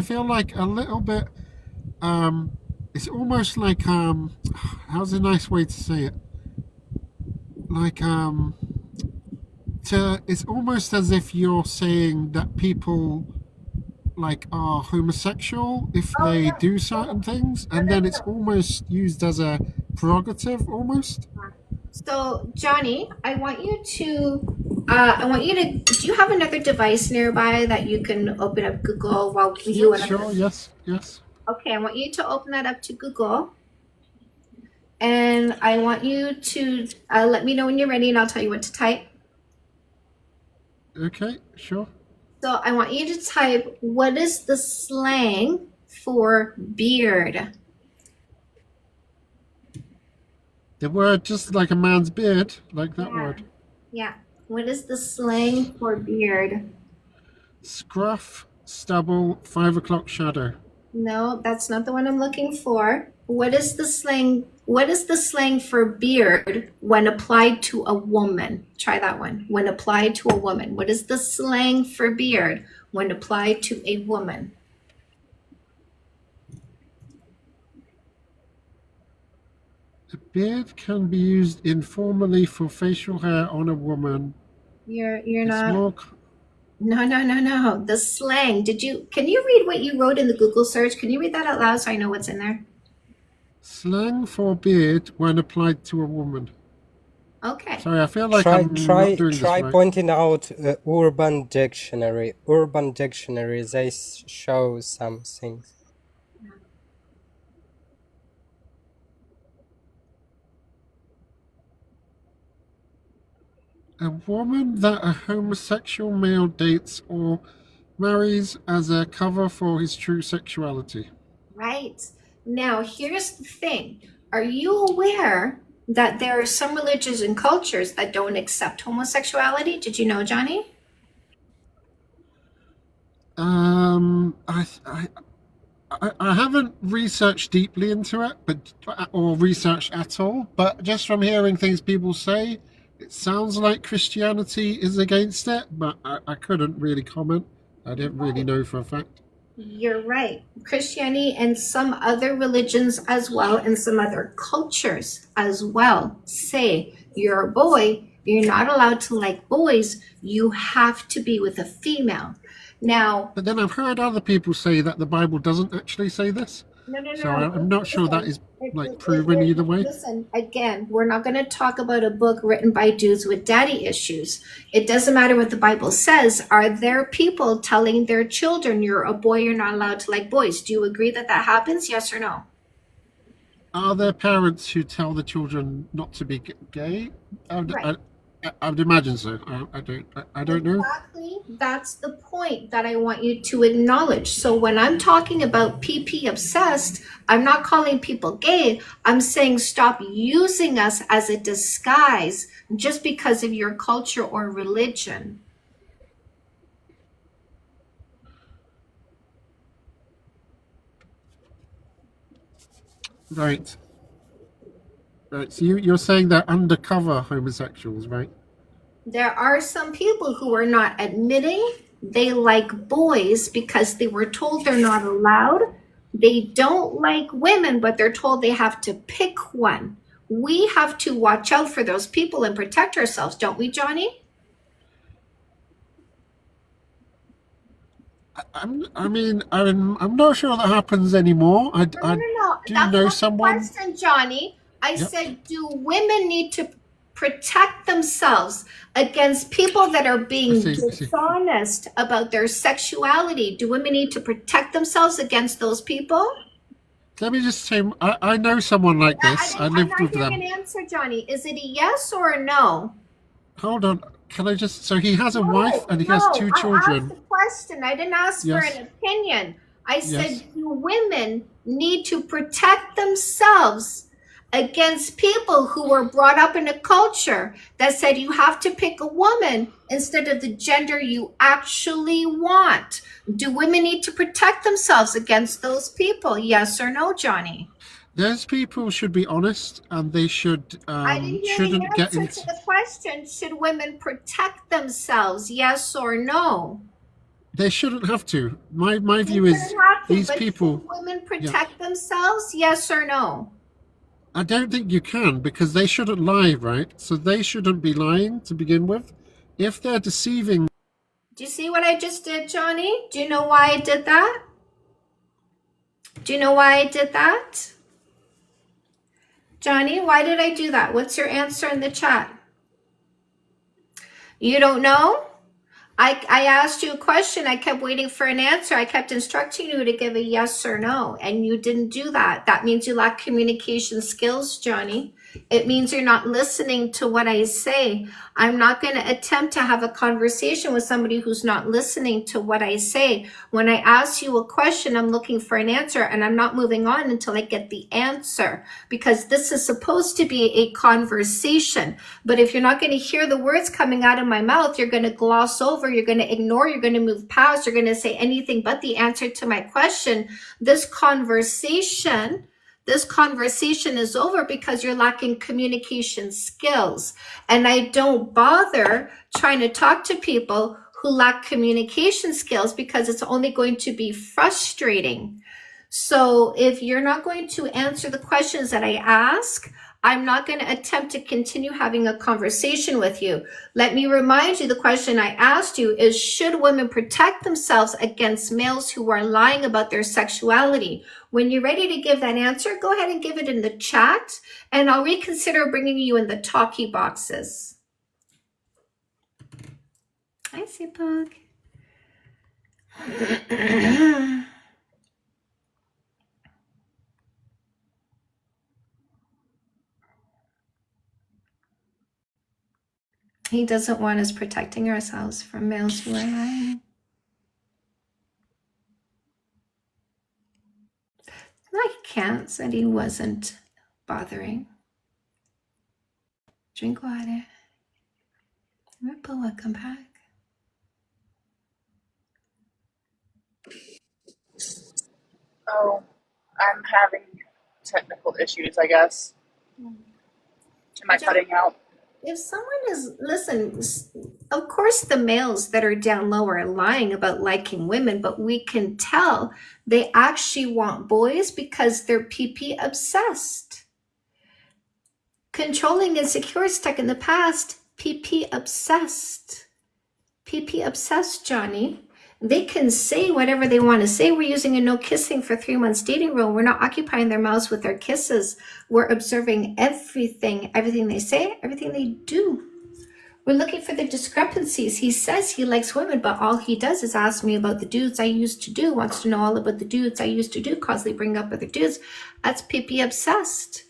feel like a little bit, it's almost like, how's a nice way to say it? Like, it's almost as if you're saying that people like are homosexual if they do certain things, and then it's almost used as a prerogative almost. So, Johnny, I want you to, do you have another device nearby that you can open up Google while you and Sure, yes. Okay, I want you to open that up to Google. And I want you to let me know when you're ready, and I'll tell you what to type. Okay, sure. So I want you to type, what is the slang for beard? The word just like a man's beard, like that word. Yeah. What is the slang for beard? Scruff, stubble, 5 o'clock shadow. No, that's not the one I'm looking for. What is the slang? What is the slang for beard when applied to a woman? Try that one. When applied to a woman. What is the slang for beard when applied to a woman? A beard can be used informally for facial hair on a woman. You're It's not. more No. The slang. Can you read what you wrote in the Google search? Can you read that out loud so I know what's in there? slang for beard when applied to a woman. Okay. Sorry, I feel like Try I'm try not doing this try right. pointing out Urban Dictionary. Urban Dictionary, they show some things. A woman that a homosexual male dates or marries as a cover for his true sexuality. Right. Now, here's the thing. Are you aware that there are some religions and cultures that don't accept homosexuality? Did you know, Johnny? I haven't researched deeply into it, or researched at all. But just from hearing things people say, it sounds like Christianity is against it. But I couldn't really comment. I didn't really know for a fact. You're right. Christianity and some other religions as well, and some other cultures as well, say you're a boy, you're not allowed to like boys, you have to be with a female. Now, But then I've heard other people say that the Bible doesn't actually say this. no. So I'm not sure that is like It- proven either way. Listen, again, we're not going to talk about a book written by dudes with daddy issues. It doesn't matter what the Bible says. Are there people telling their children, you're a boy, you're not allowed to like boys? Do you agree that that happens? Yes or no? Are there parents who tell the children not to be gay? Right. I would imagine so. I don't know. Exactly. That's the point that I want you to acknowledge. So when I'm talking about PP obsessed, I'm not calling people gay. I'm saying stop using us as a disguise just because of your culture or religion. Right. Right. So you're saying they're undercover homosexuals, right? There are some people who are not admitting they like boys because they were told they're not allowed. They don't like women, but they're told they have to pick one. We have to watch out for those people and protect ourselves, don't we, Johnny? I'm not sure that happens anymore. I No. do That's know not someone. the question, Johnny. I Yep. said, do women need to protect themselves against people that are being I see. dishonest about their sexuality? Do women need to protect themselves against those people? Let me just say, I know someone like this. I I'm lived not with hearing them. an answer, Johnny. Is it a yes or a no? Hold on. Can I just? So he has a wife and he has two I asked children. a question. I didn't ask for Yes. an opinion. I said, Yes. do women need to protect themselves against people who were brought up in a culture that said you have to pick a woman instead of the gender you actually want? Do women need to protect themselves against those people? Yes or no, Johnny? Those people should be honest, and they I didn't hear the shouldn't get answer into. to the question. Should women protect themselves? Yes or no? They shouldn't have to. My view They is shouldn't have to, these but people. should women protect themselves? Yes or no? I don't think you can, because they shouldn't lie, right? So they shouldn't be lying to begin with. If they're deceiving, Do you see what I just did, Johnny? Do you know why I did that? Do you know why I did that? Johnny, why did I do that? What's your answer in the chat? You don't know? I asked you a question. I kept waiting for an answer. I kept instructing you to give a yes or no, and you didn't do that. That means you lack communication skills, Johnny. It means you're not listening to what I say. I'm not going to attempt to have a conversation with somebody who's not listening to what I say. When I ask you a question, I'm looking for an answer, and I'm not moving on until I get the answer, because this is supposed to be a conversation. But if you're not going to hear the words coming out of my mouth, you're going to gloss over, you're going to ignore, you're going to move past, you're going to say anything but the answer to my question. This conversation is over because you're lacking communication skills. And I don't bother trying to talk to people who lack communication skills because it's only going to be frustrating. So if you're not going to answer the questions that I ask, I'm not going to attempt to continue having a conversation with you. Let me remind you, the question I asked you is, should women protect themselves against males who are lying about their sexuality? When you're ready to give that answer, go ahead and give it in the chat, and I'll reconsider bringing you in the talkie boxes. Hi, Sipog. He doesn't want us protecting ourselves from males who are lying. No, he can't. Said he wasn't bothering. Drink water. Ripple, welcome back. Oh, I'm having technical issues, I guess. Am I cutting out? If someone is, listen, of course the males that are down low are lying about liking women, but we can tell they actually want boys because they're PP obsessed. Controlling, insecure, stuck in the past, PP obsessed. PP obsessed, Johnny. They can say whatever they want to say. We're using a no kissing for 3 months dating rule. We're not occupying their mouths with their kisses. We're observing everything they say, everything they do. We're looking for the discrepancies. He says he likes women, but all he does is ask me about the dudes I used to do, wants to know all about the dudes I used to do, constantly bring up other dudes. That's PP obsessed.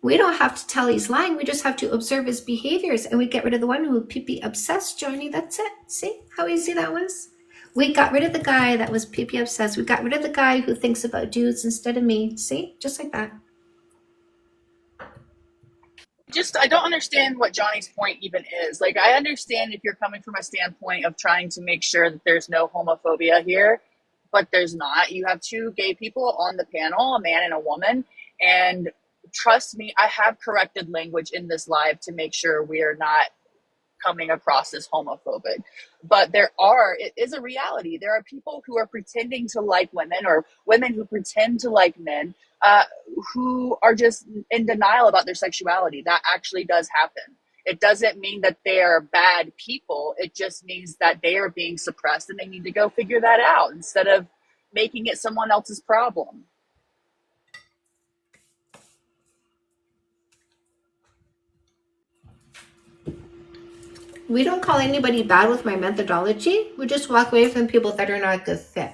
We don't have to tell he's lying. We just have to observe his behaviors, and we get rid of the one who PP obsessed, Johnny. That's it. See how easy that was? We got rid of the guy that was PP obsessed. We got rid of the guy who thinks about dudes instead of me. See? Just like that. I don't understand what Johnny's point even is. Like, I understand if you're coming from a standpoint of trying to make sure that there's no homophobia here, but there's not. You have two gay people on the panel, a man and a woman, and trust me, I have corrected language in this live to make sure we are not coming across as homophobic. But it is a reality. There are people who are pretending to like women, or women who pretend to like men, who are just in denial about their sexuality. That actually does happen. It doesn't mean that they are bad people. It just means that they are being suppressed and they need to go figure that out instead of making it someone else's problem. We don't call anybody bad with my methodology. We just walk away from people that are not a good fit.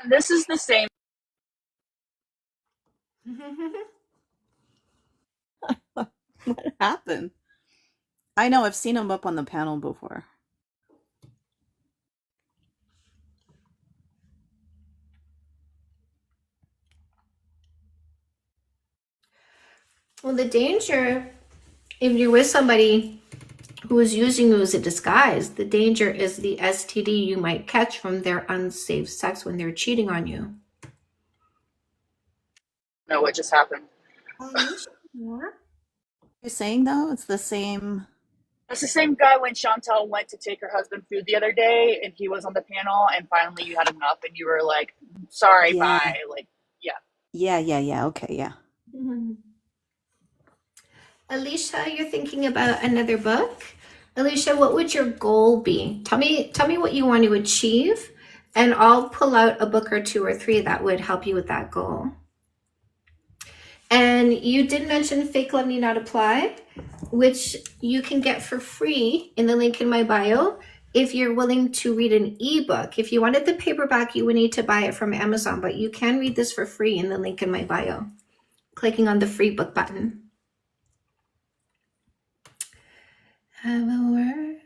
And this is the same. What happened? I know, I've seen him up on the panel before. Well, the danger, if you're with somebody who is using you as a disguise, the danger is the STD you might catch from their unsafe sex when they're cheating on you. Know what just happened. You're saying, though, it's the same... It's the same guy when Chantal went to take her husband food the other day, and he was on the panel, and finally you had enough, and you were like, sorry, Yeah. bye. Like, yeah. Yeah, okay, yeah. Mm-hmm. Alicia, you're thinking about another book? Alicia, what would your goal be? Tell me what you want to achieve, and I'll pull out a book or two or three that would help you with that goal. And you did mention Fake Love Need Not Apply, which you can get for free in the link in my bio. if you're willing to read an ebook. If you wanted the paperback, you would need to buy it from Amazon, but you can read this for free in the link in my bio, clicking on the free book button. Have a word.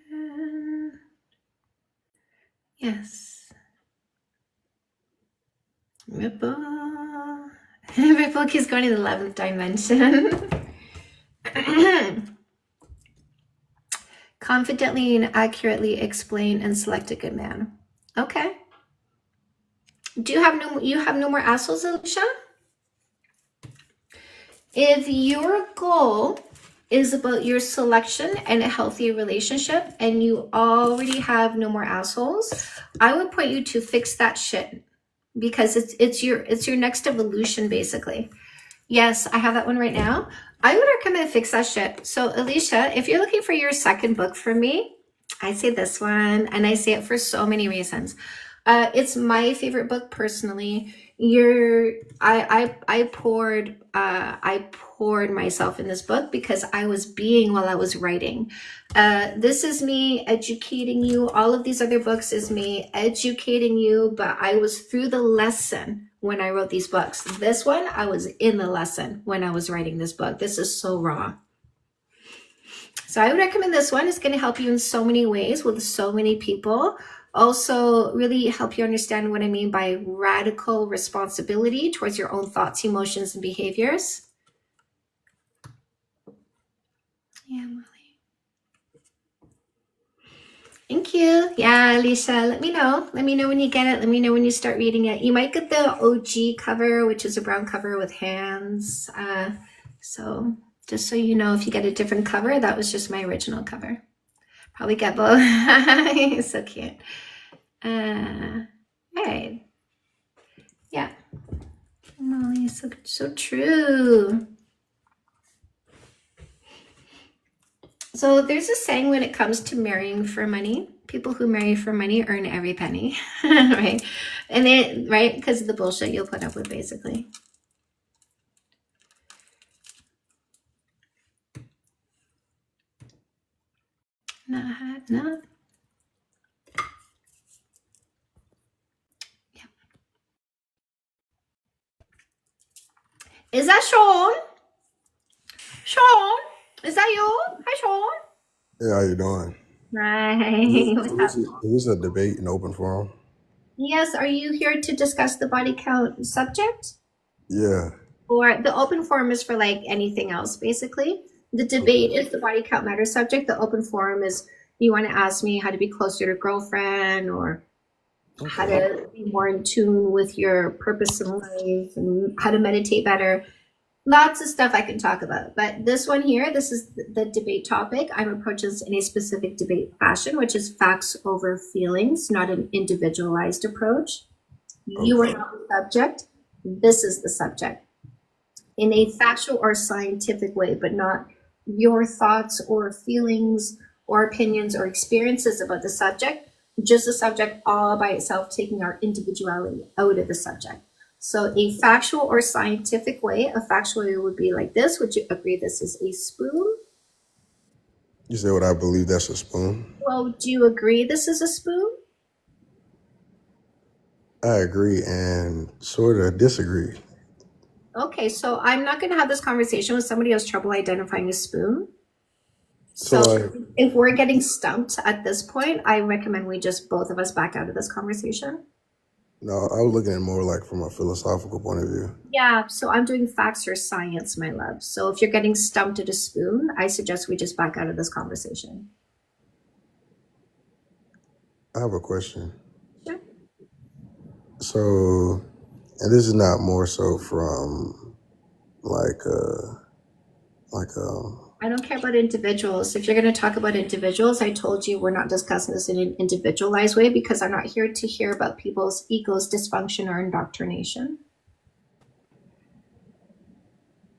Yes. Ripple. Ripple keeps going to the 11th dimension. Confidently and accurately explain and select a good man. Okay. Do you have no more assholes, Alicia? If your goal is about your selection and a healthy relationship and you already have no more assholes, I would point you to fix that shit, because it's your next evolution, basically. Yes, I have that one right now. I would recommend fix that shit. So Alicia, if you're looking for your second book from me, I say this one, and I say it for so many reasons. It's my favorite book personally. I poured myself in this book because I was being while I was writing. This is me educating you. All of these other books is me educating you, but I was through the lesson when I wrote these books. This one, I was in the lesson when I was writing this book. This is so raw. So I would recommend this one. It's going to help you in so many ways with so many people. Also really help you understand what I mean by radical responsibility towards your own thoughts, emotions, and behaviors. Yeah, Molly. Thank you. Yeah, Lisa, let me know. Let me know when you get it. Let me know when you start reading it. You might get the OG cover, which is a brown cover with hands. So just so you know, if you get a different cover, that was just my original cover. Probably get both. It's so cute. All right. Yeah. Molly, so true. So there's a saying when it comes to marrying for money. People who marry for money earn every penny, right? And then, right, because of the bullshit you'll put up with, basically. Not. Yeah. Is that Sean? Sean? Is that you? Hi, Sean. Yeah, how you doing? Right. What's up? Is this a debate in open forum? Yes, are you here to discuss the body count subject? Yeah. Or the open forum is for like anything else, basically. The debate is the body count matter subject. The open forum is you want to ask me how to be closer to girlfriend, or how to be more in tune with your purpose in life, and how to meditate better. Lots of stuff I can talk about. But this one here, this is the debate topic. I'm approaching this in a specific debate fashion, which is facts over feelings, not an individualized approach. You are not the subject. This is the subject. In a factual or scientific way, but not your thoughts or feelings or opinions or experiences about the subject, just the subject all by itself, taking our individuality out of the subject. So a factual or scientific way, a factual way would be like this. Would you agree this is a spoon? You say what I believe that's a spoon? Well, do you agree this is a spoon? I agree and sort of disagree. Okay, so I'm not going to have this conversation with somebody who has trouble identifying a spoon. So If we're getting stumped at this point, I recommend we just both of us back out of this conversation. no, I was looking at it more like from a philosophical point of view. Yeah, so I'm doing facts or science, my love. So if you're getting stumped at a spoon, I suggest we just back out of this conversation. I have a question. Sure. So, and this is not more so from like I don't care about individuals. If you're going to talk about individuals, I told you we're not discussing this in an individualized way, because I'm not here to hear about people's egos, dysfunction, or indoctrination.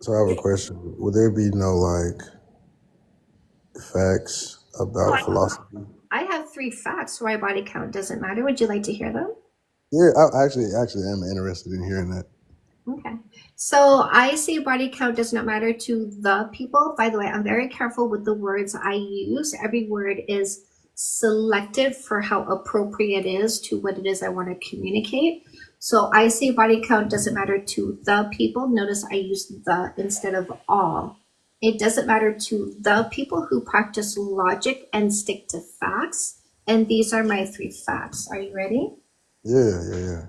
so I have a question. Would there be no like facts about philosophy? I have 3 facts why body count doesn't matter. Would you like to hear them? Yeah, I actually am interested in hearing that. Okay. So I say body count does not matter to the people. By the way, I'm very careful with the words I use. Every word is selective for how appropriate it is to what it is I want to communicate. So I say body count doesn't matter to the people. Notice I use the instead of all. It doesn't matter to the people who practice logic and stick to facts. And these are my 3 facts. Are you ready? Yeah.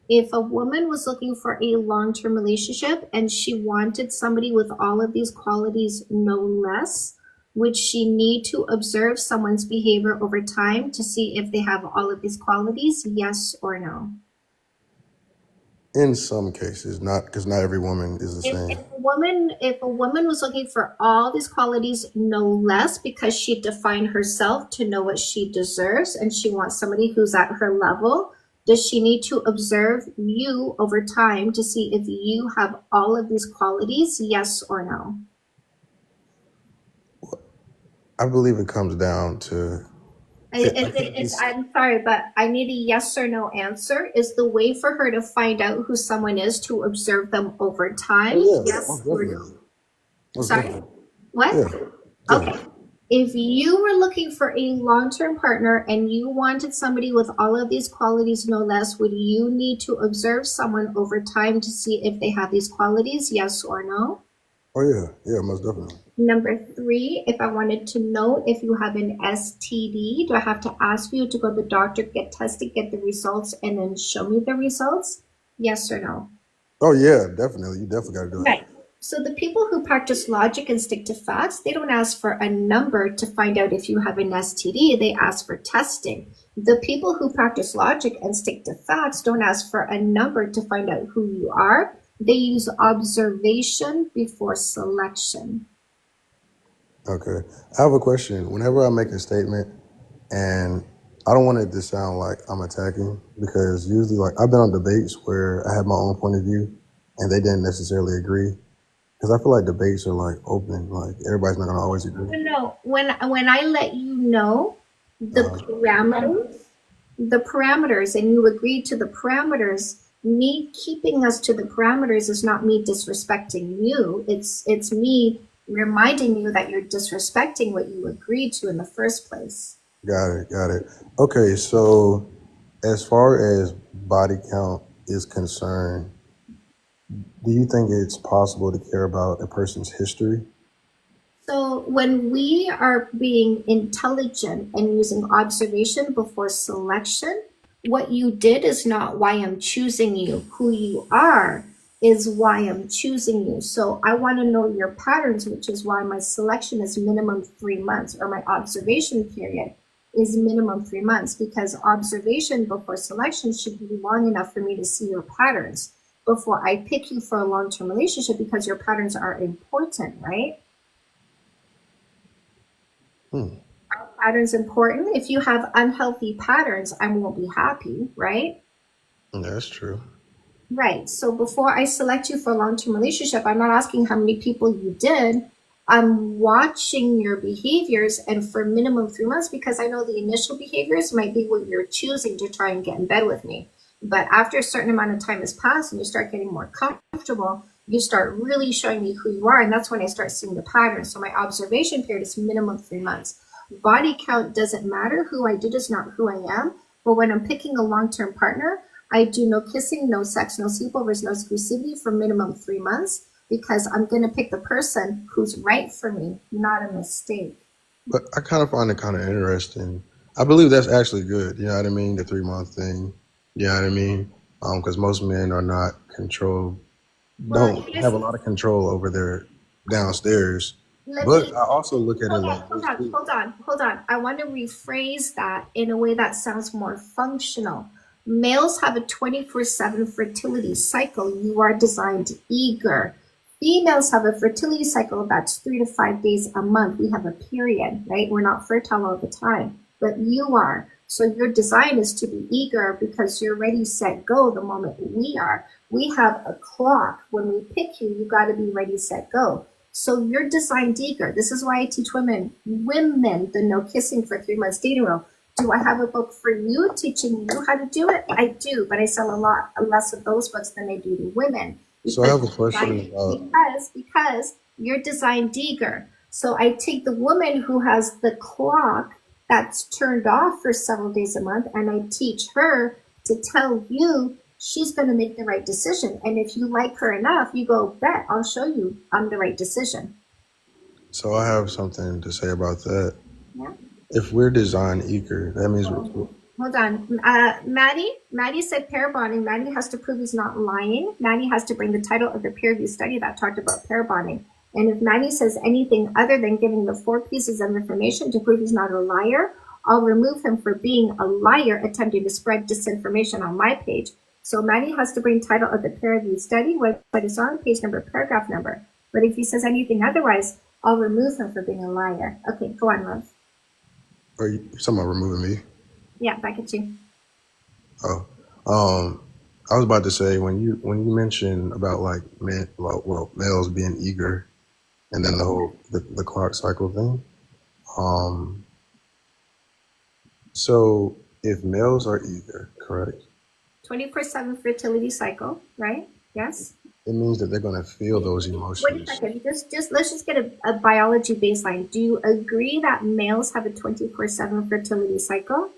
If a woman was looking for a long-term relationship and she wanted somebody with all of these qualities, no less, would she need to observe someone's behavior over time to see if they have all of these qualities? Yes or no? In some cases, not because not every woman is the If same. a woman was looking for all these qualities, no less, because she defined herself to know what she deserves and she wants somebody who's at her level, does she need to observe you over time to see if you have all of these qualities? Yes or no? I believe it comes down to I'm sorry, but I need a yes or no answer. Is the way for her to find out who someone is to observe them over time? yeah, Yes most or no? definitely. Most Sorry? definitely. What? Yeah. Okay. If you were looking for a long-term partner and you wanted somebody with all of these qualities, no less, would you need to observe someone over time to see if they have these qualities? Yes or no? Oh yeah, most definitely. Number 3, if I wanted to know if you have an STD, do I have to ask you to go to the doctor, get tested, get the results, and then show me the results? Yes or no? Oh yeah, definitely. You definitely got to do it. Right. So the people who practice logic and stick to facts, they don't ask for a number to find out if you have an STD. They ask for testing. The people who practice logic and stick to facts don't ask for a number to find out who you are. They use observation before selection. Okay. I have a question. Whenever I make a statement, and I don't want it to sound like I'm attacking, because usually, like, I've been on debates where I have my own point of view, and they didn't necessarily agree. Because I feel like debates are like open, like everybody's not gonna always agree. No, when I let you know the parameters, and you agree to the parameters, me keeping us to the parameters is not me disrespecting you. It's me reminding you that you're disrespecting what you agreed to in the first place. Got it. Okay, so as far as body count is concerned, do you think it's possible to care about a person's history? So when we are being intelligent and using observation before selection, what you did is not why I'm choosing you. Who you are is why I'm choosing you. So I want to know your patterns, which is why my selection is minimum 3 months, or my observation period is minimum 3 months, because observation before selection should be long enough for me to see your patterns before I pick you for a long-term relationship, because your patterns are important, right? Are patterns important? If you have unhealthy patterns, I won't be happy, right? That's true. Right. So before I select you for a long-term relationship, I'm not asking how many people you did. I'm watching your behaviors, and for minimum 3 months, because I know the initial behaviors might be what you're choosing to try and get in bed with me. But after a certain amount of time has passed and you start getting more comfortable, you start really showing me who you are. And that's when I start seeing the patterns. So my observation period is minimum 3 months. Body count doesn't matter. Who I did is not who I am. But when I'm picking a long-term partner, I do no kissing, no sex, no sleepovers, no exclusivity for minimum 3 months, because I'm going to pick the person who's right for me, not a mistake. But I kind of find it kind of interesting. I believe that's actually good. You know what I mean? The 3-month thing. You know what I mean? Because most men are not controlled, don't have a lot of control over their downstairs. But I also look at it like this too. Hold on. I want to rephrase that in a way that sounds more functional. Males have a 24/7 fertility cycle. You are designed eager. Females have a fertility cycle that's 3 to 5 days a month. We have a period, right? We're not fertile all the time, but you are. So your design is to be eager because you're ready, set, go the moment we are. We have a clock. When we pick you, you got to be ready, set, go. So you're designed eager. This is why I teach women the no kissing for 3 months dating rule. Do I have a book for you teaching you how to do it? I do, but I sell a lot less of those books than I do to women. So I have a question about Because you're designed eager. So I take the woman who has the clock that's turned off for several days a month, and I teach her to tell you she's going to make the right decision. And if you like her enough, you go, bet, I'll show you I'm the right decision. So I have something to say about that. Yeah. If we're design eager, that means Hold on. Maddie said pair bonding. Maddie has to prove he's not lying. Maddie has to bring the title of the peer review study that talked about pair bonding. And if Maddie says anything other than giving the 4 pieces of information to prove he's not a liar, I'll remove him for being a liar attempting to spread disinformation on my page. So Maddie has to bring title of the peer review study, but it's on page number, paragraph number. But if he says anything otherwise, I'll remove him for being a liar. Okay, go on, love. are you talking about removing me? Yeah, back at you. Oh, I was about to say when you mentioned about like males being eager, and then the whole the clock cycle thing. So if males are eager, correct? 24/7 fertility cycle, right? Yes. It means that they're gonna feel those Wait a emotions. second. Just let's just get a biology baseline. Do you agree that males have a 24/7 fertility cycle?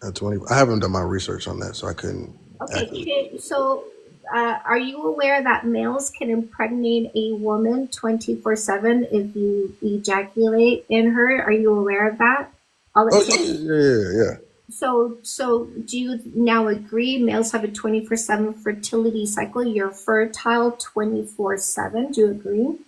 At 20, I haven't done my research on that, so I couldn't. Okay. So, are you aware that males can impregnate a woman 24/7 if you ejaculate in her? Are you aware of that? All it Oh takes. yeah. So do you now agree males have a 24/7 fertility cycle? You're fertile 24/7. Do you agree?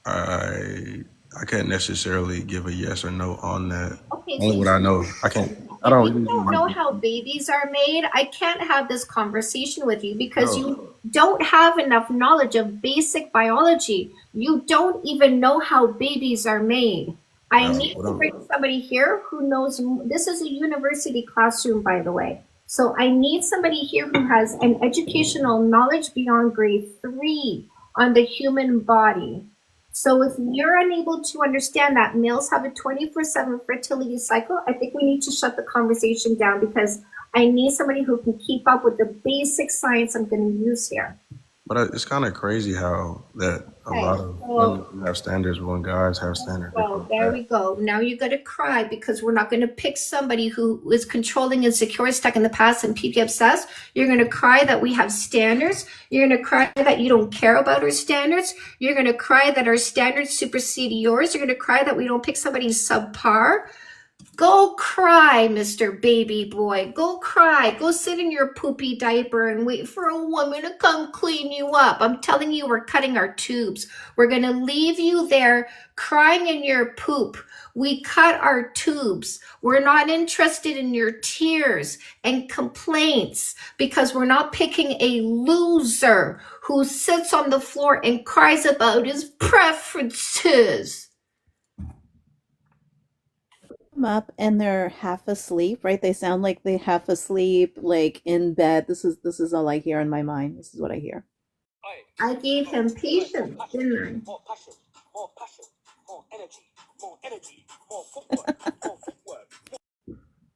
I can't necessarily give a yes or no on that. Okay, Only so what I know. I can't. I if don't. you don't know how babies are made, I can't have this conversation with you because No. you don't have enough knowledge of basic biology. You don't even know how babies are made. I need to bring somebody here who knows. This is a university classroom, by the way. So I need somebody here who has an educational knowledge beyond grade 3 on the human body. So if you're unable to understand that males have a 24/7 fertility cycle, I think we need to shut the conversation down because I need somebody who can keep up with the basic science I'm going to use here. But it's kind of crazy how that a Okay, lot of so- women have standards when guys have standards. Well, there we go. Now you got to cry because we're not going to pick somebody who is controlling, insecure, stuck in the past, and PP obsessed. You're going to cry that we have standards. You're going to cry that you don't care about our standards. You're going to cry that our standards supersede yours. You're going to cry that we don't pick somebody subpar. Go cry, Mr. Baby Boy. Go cry. Go sit in your poopy diaper and wait for a woman to come clean you up. I'm telling you, we're cutting our tubes. We're going to leave you there crying in your poop. We cut our tubes. We're not interested in your tears and complaints because we're not picking a loser who sits on the floor and cries about his preferences. Up and they're half asleep, right? They sound like they half asleep, like in bed. This is all I hear in my mind. This is what I hear. I gave him patience, didn't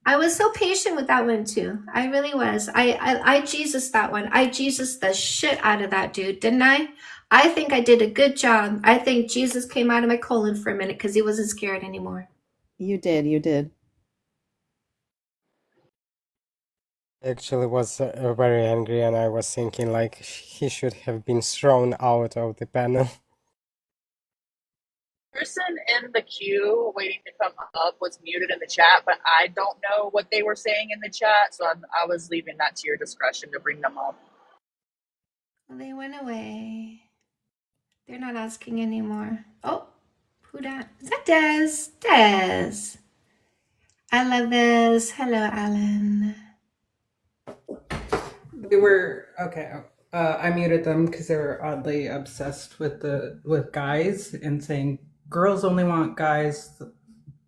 I was so patient with that one too. I really was. I Jesus that one. I Jesus the shit out of that dude, didn't I? I think I did a good job. I think Jesus came out of my colon for a minute because he wasn't scared anymore. You did. Actually was very angry, and I was thinking like he should have been thrown out of the panel. Person in the queue waiting to come up was muted in the chat, but I don't know what they were saying in the chat, so I was leaving that to your discretion to bring them up. They went away. They're not asking anymore. Oh, who that? Is that Des? Des. I love this. Hello, Alan. They were okay. I muted them because they were oddly obsessed with guys and saying girls only want guys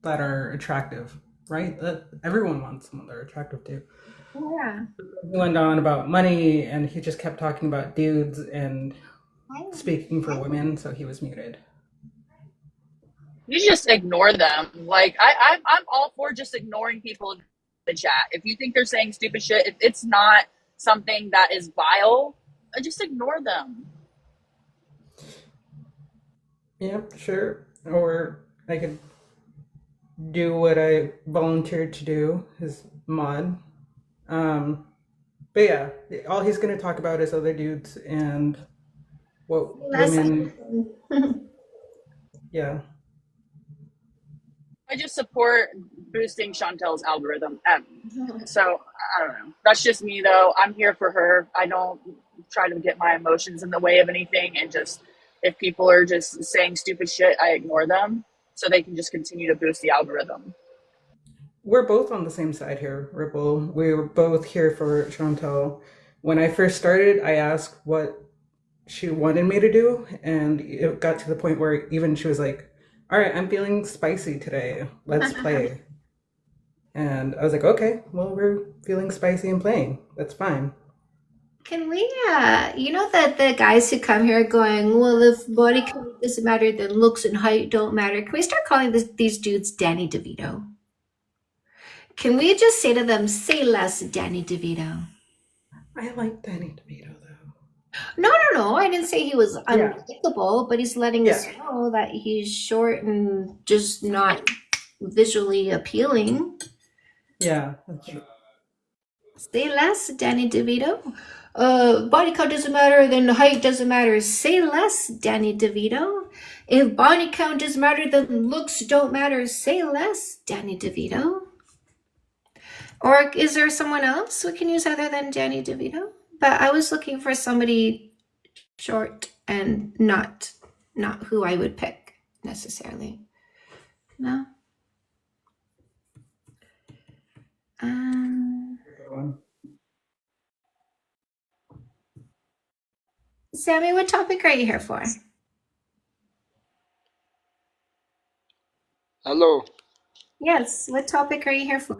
that are attractive, right? That everyone wants someone they're attractive to. Yeah. He went on about money, and he just kept talking about dudes and speaking for women, so he was muted. You just ignore them. Like I'm all for just ignoring people in the chat. If you think they're saying stupid shit, if it's not something that is vile, just ignore them. Yeah, sure. Or I could do what I volunteered to do, his mod. But yeah, all he's gonna talk about is other dudes and what women. Yeah. I just support boosting Chantel's algorithm. So I don't know. That's just me, though. I'm here for her. I don't try to get my emotions in the way of anything, and just if people are just saying stupid shit, I ignore them so they can just continue to boost the algorithm. We're both on the same side here, Ripple. We were both here for Chantel. When I first started, I asked what she wanted me to do, and it got to the point where even she was like, all right, I'm feeling spicy today. Let's play. And I was like, okay, well, we're feeling spicy and playing. That's fine. Can we, you know that the guys who come here going, well, if body count doesn't matter, then looks and height don't matter. Can we start calling these dudes Danny DeVito? Can we just say to them, say less, Danny DeVito? I like Danny DeVito, though. No. I didn't say he was unlikable, but he's letting us know that he's short and just not visually appealing. Yeah, that's true. Say less, Danny DeVito. Body count doesn't matter, then height doesn't matter. Say less, Danny DeVito. If body count doesn't matter, then looks don't matter. Say less, Danny DeVito. Or is there someone else we can use other than Danny DeVito? But I was looking for somebody short and not who I would pick necessarily. No. Sammy, what topic are you here for? Hello. Yes, what topic are you here for?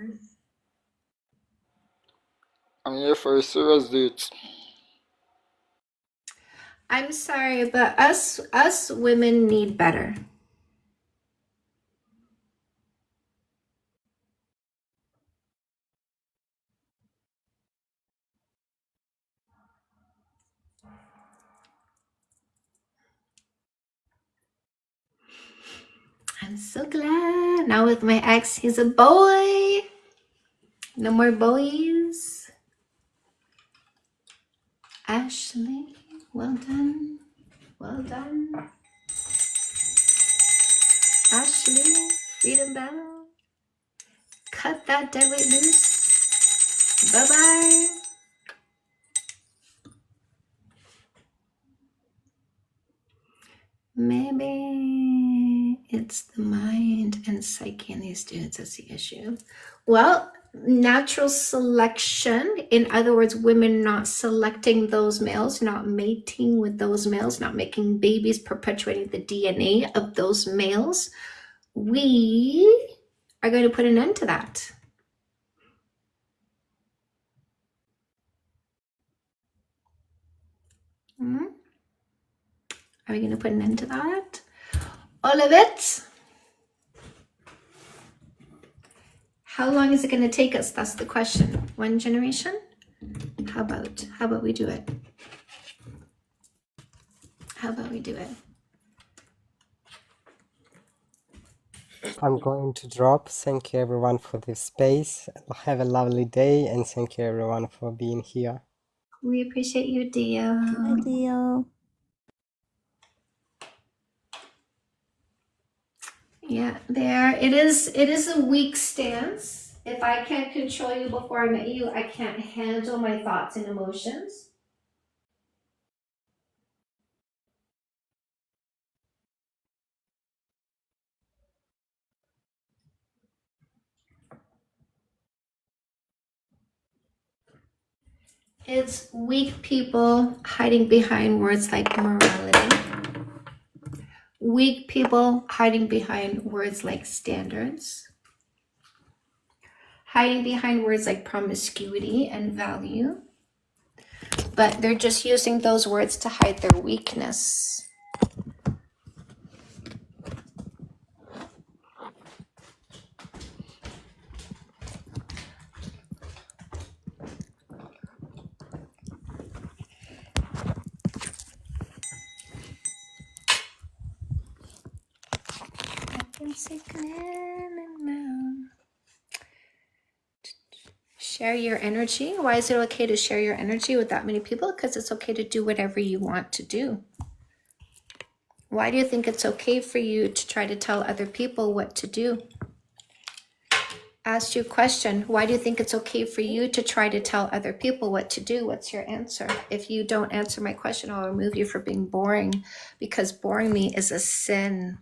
I'm here for a serious date. I'm sorry, but us women need better. I'm so glad. Now with my ex, he's a boy. No more boys. Ashley, well done. Well done. Ashley, Freedom Bell. Cut that deadweight loose. Bye-bye. Maybe it's the mind and psyche in these dudes that's the issue. Well, natural selection, in other words, women not selecting those males, not mating with those males, not making babies, perpetuating the DNA of those males, we are going to put an end to that. Are we going to put an end to that? All of it? How long is it going to take us? That's the question. One generation? How about we do it? How about we do it? I'm going to drop. Thank you everyone for this space. Have a lovely day and thank you everyone for being here. We appreciate you, Dio. Hi, Dio. Yeah, there. It is a weak stance. If I can't control you before I met you, I can't handle my thoughts and emotions. It's weak people hiding behind words like morality. Weak people hiding behind words like standards. Hiding behind words like promiscuity and value. But they're just using those words to hide their weakness. Share your energy. Why is it okay to share your energy with that many people? Because it's okay to do whatever you want to do. Why do you think it's okay for you to try to tell other people what to do? Ask you a question. Why do you think it's okay for you to try to tell other people what to do? What's your answer? If you don't answer my question, I'll remove you for being boring, because boring me is a sin.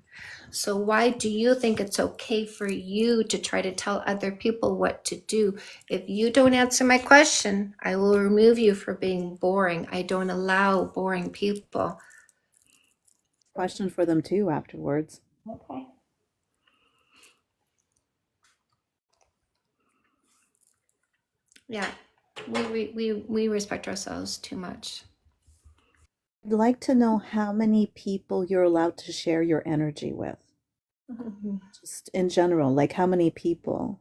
So why do you think it's okay for you to try to tell other people what to do? If you don't answer my question, I will remove you for being boring. I don't allow boring people. Question for them too afterwards. Okay. Yeah, we respect ourselves too much. I'd like to know how many people you're allowed to share your energy with. Just in general, like how many people?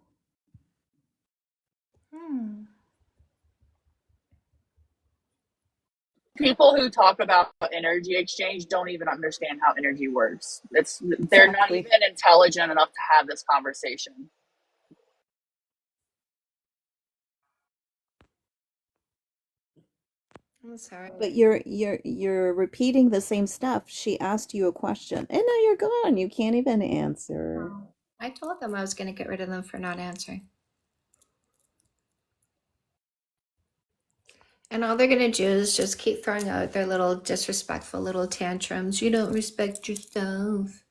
People who talk about energy exchange don't even understand how energy works. They're not Exactly. even intelligent enough to have this conversation. I'm sorry. But you're repeating the same stuff. She asked you a question, and now you're gone. You can't even answer. I told them I was going to get rid of them for not answering. And all they're going to do is just keep throwing out their little disrespectful little tantrums. You don't respect yourself.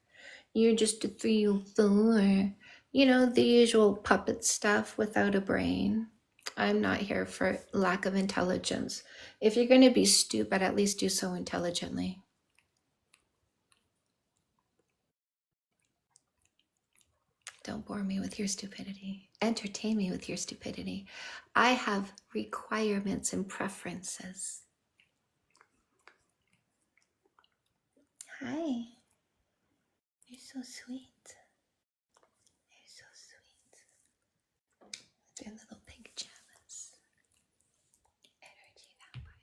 You're just a 3 or 4. You know, the usual puppet stuff without a brain. I'm not here for lack of intelligence. If you're going to be stupid, at least do so intelligently. Don't bore me with your stupidity. Entertain me with your stupidity. I have requirements and preferences. Hi. You're so sweet. You're so sweet. With your little pink jammas. Energy vampire.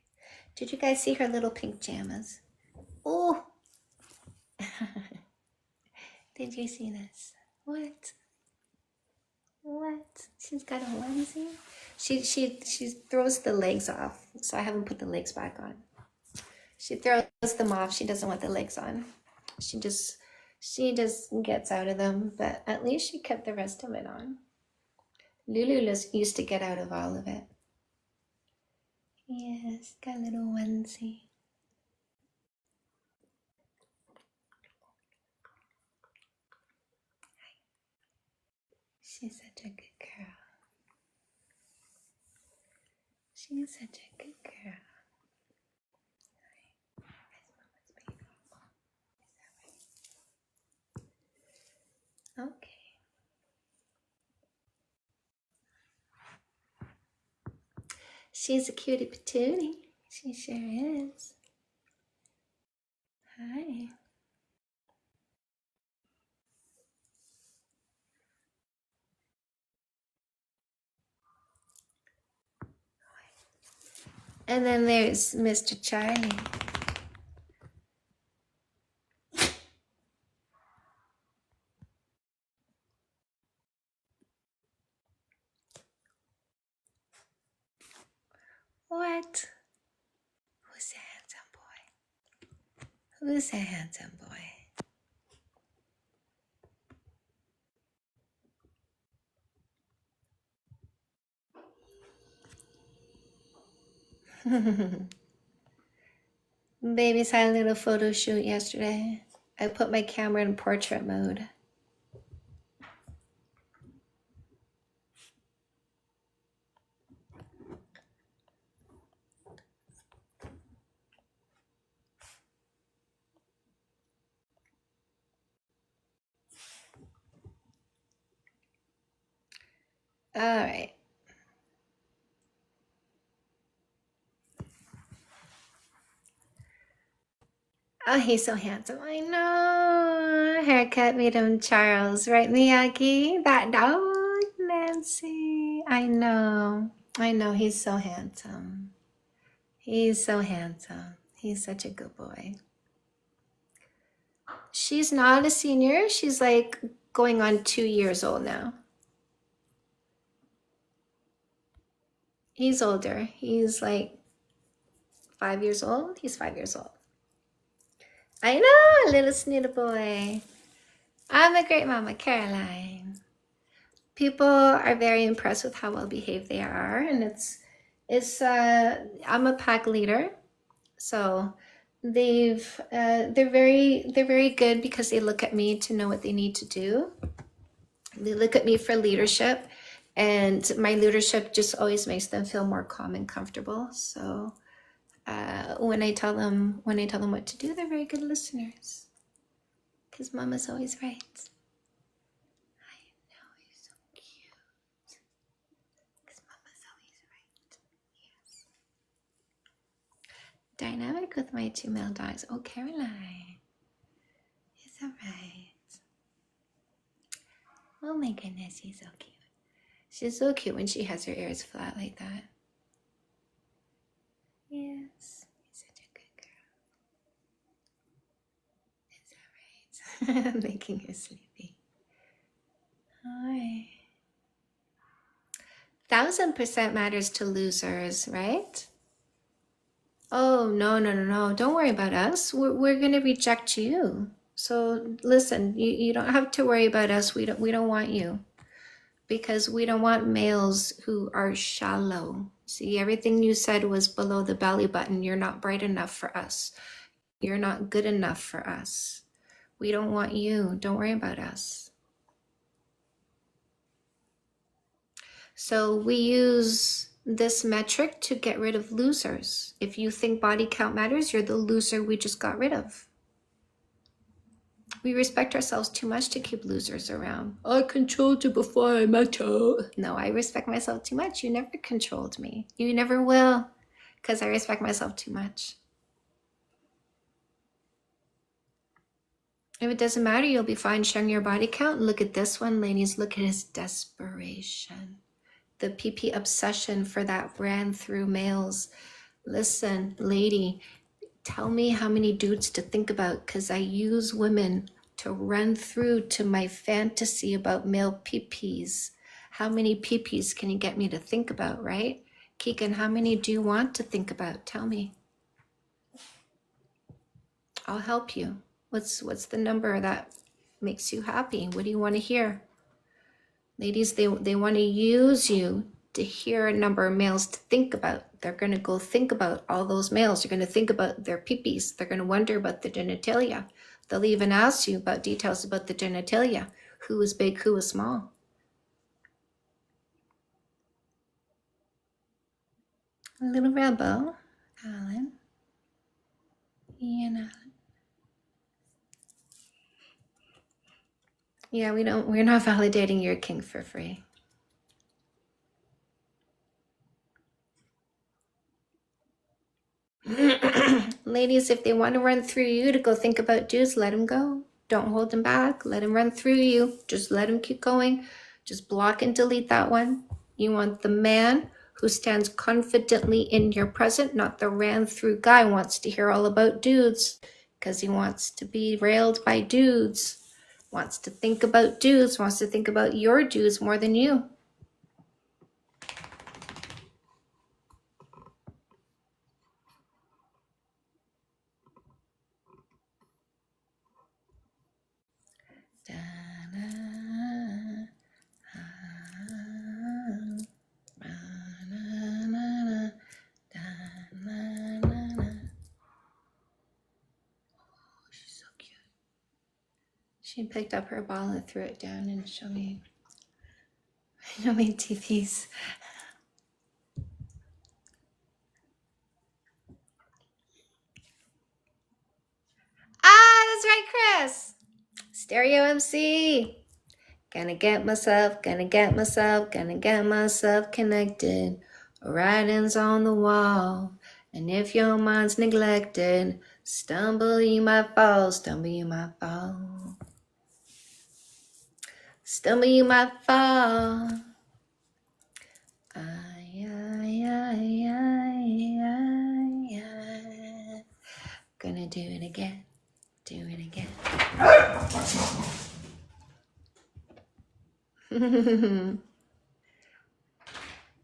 Did you guys see her little pink jammas? Oh. Did you see this? What? What? She's got a onesie? She throws the legs off, so I haven't put the legs back on. She throws them off. She doesn't want the legs on. She just gets out of them, but at least she kept the rest of it on. Lulu used to get out of all of it. Yes, got a little onesie. She's such a good girl. She's such a good girl. Okay. She's a cutie patootie. She sure is. Hi. And then there's Mr. Charlie. What? Who's a handsome boy? Who's a handsome boy? Babies had a little photo shoot yesterday. I put my camera in portrait mode. All right. Oh, he's so handsome. I know. Haircut made him Charles, right, Miyagi? That dog, Nancy. I know. I know. He's so handsome. He's so handsome. He's such a good boy. She's not a senior. She's like going on 2 years old now. He's older. He's like 5 years old. He's 5 years old. I know, little snoodle boy. I'm a great mama, Caroline. People are very impressed with how well behaved they are, and I'm a pack leader, so they're very good because they look at me to know what they need to do. They look at me for leadership, and my leadership just always makes them feel more calm and comfortable. So when I tell them what to do, they're very good listeners because Mama's always right. Dynamic with my 2 male dogs. Oh, Caroline. It's all right. Oh my goodness, she's so cute. She's so cute when she has her ears flat like that. Yes, you're such a good girl. It's all right. Making her sleepy. All right. 1000% matters to losers, right? Oh, no. Don't worry about us. We're going to reject you. So listen, you don't have to worry about us. We don't want you because we don't want males who are shallow. See, everything you said was below the belly button. You're not bright enough for us. You're not good enough for us. We don't want you. Don't worry about us. So we use this metric to get rid of losers. If you think body count matters, you're the loser we just got rid of. We respect ourselves too much to keep losers around. I controlled you before I met you. No, I respect myself too much. You never controlled me. You never will, because I respect myself too much. If it doesn't matter, you'll be fine sharing your body count. Look at this one, ladies. Look at his desperation. The PP obsession for that ran through males. Listen, lady, tell me how many dudes to think about, because I use women to run through to my fantasy about male PPs. How many PPs can you get me to think about, right? Keegan, how many do you want to think about? Tell me. I'll help you. What's the number that makes you happy? What do you want to hear? Ladies, they want to use you to hear a number of males to think about. They're going to go think about all those males. You're going to think about their peepees. They're going to wonder about the genitalia. They'll even ask you about details about the genitalia. Who is big, who is small. A little rebel, Alan. Ian Allen. Yeah, we're not validating your kink for free. Ladies, if they want to run through you to go think about dudes, let them go. Don't hold them back. Let them run through you. Just let them keep going. Just block and delete that one. You want the man who stands confidently in your present, not the ran through guy who wants to hear all about dudes because he wants to be railed by dudes, wants to think about dudes, wants to think about your dudes more than you. She picked up her ball and threw it down and showed me TVs. That's right, Chris. Stereo MC. Gonna get myself connected. Writings on the wall. And if your mind's neglected, stumble you might fall, stumble you might fall. Stumble you might fall. Gonna do it again. Do it again.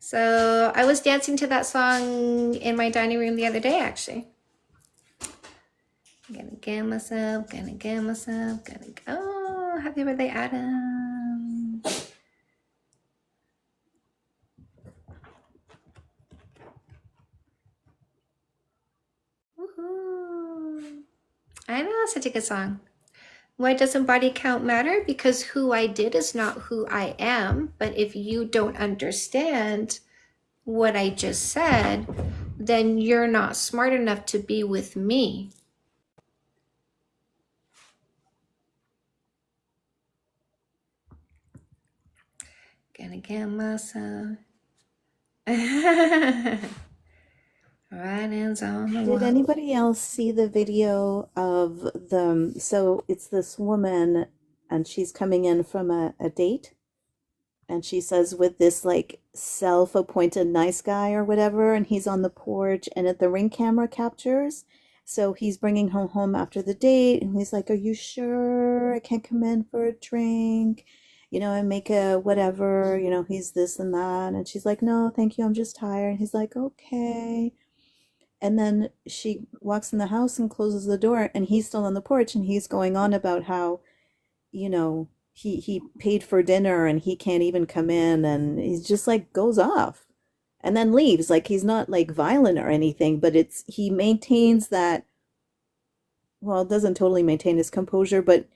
So I was dancing to that song in my dining room the other day, actually. Gonna get myself, gonna oh, happy birthday, Adam. Woohoo. I know, it's such a good song. Why doesn't body count matter? Because who I did is not who I am. But if you don't understand what I just said, then you're not smart enough to be with me. Gonna get myself. Writings on the Did wall. anybody else see the video of the, so it's this woman and she's coming in from a date and she says with this like self-appointed nice guy or whatever, and he's on the porch and the Ring camera captures. So he's bringing her home after the date and he's like, are you sure I can't come in for a drink? You know, and make a whatever, you know, he's this and that. And she's like, no, thank you, I'm just tired. And he's like, okay. And then she walks in the house and closes the door and he's still on the porch and he's going on about how, you know, he paid for dinner and he can't even come in, and he's just like goes off and then leaves. Like he's not like violent or anything, but it's he maintains that, well, doesn't totally maintain his composure, but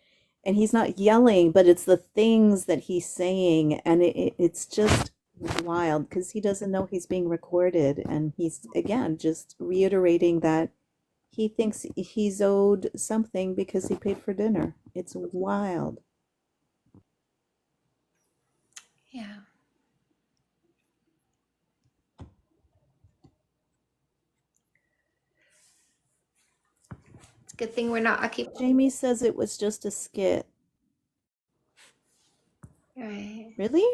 and he's not yelling, but it's the things that he's saying, and it's just wild because he doesn't know he's being recorded, and he's again just reiterating that he thinks he's owed something because he paid for dinner. It's wild. Yeah. It's a good thing we're not occupied. Jamie says it was just a skit. Right. Really?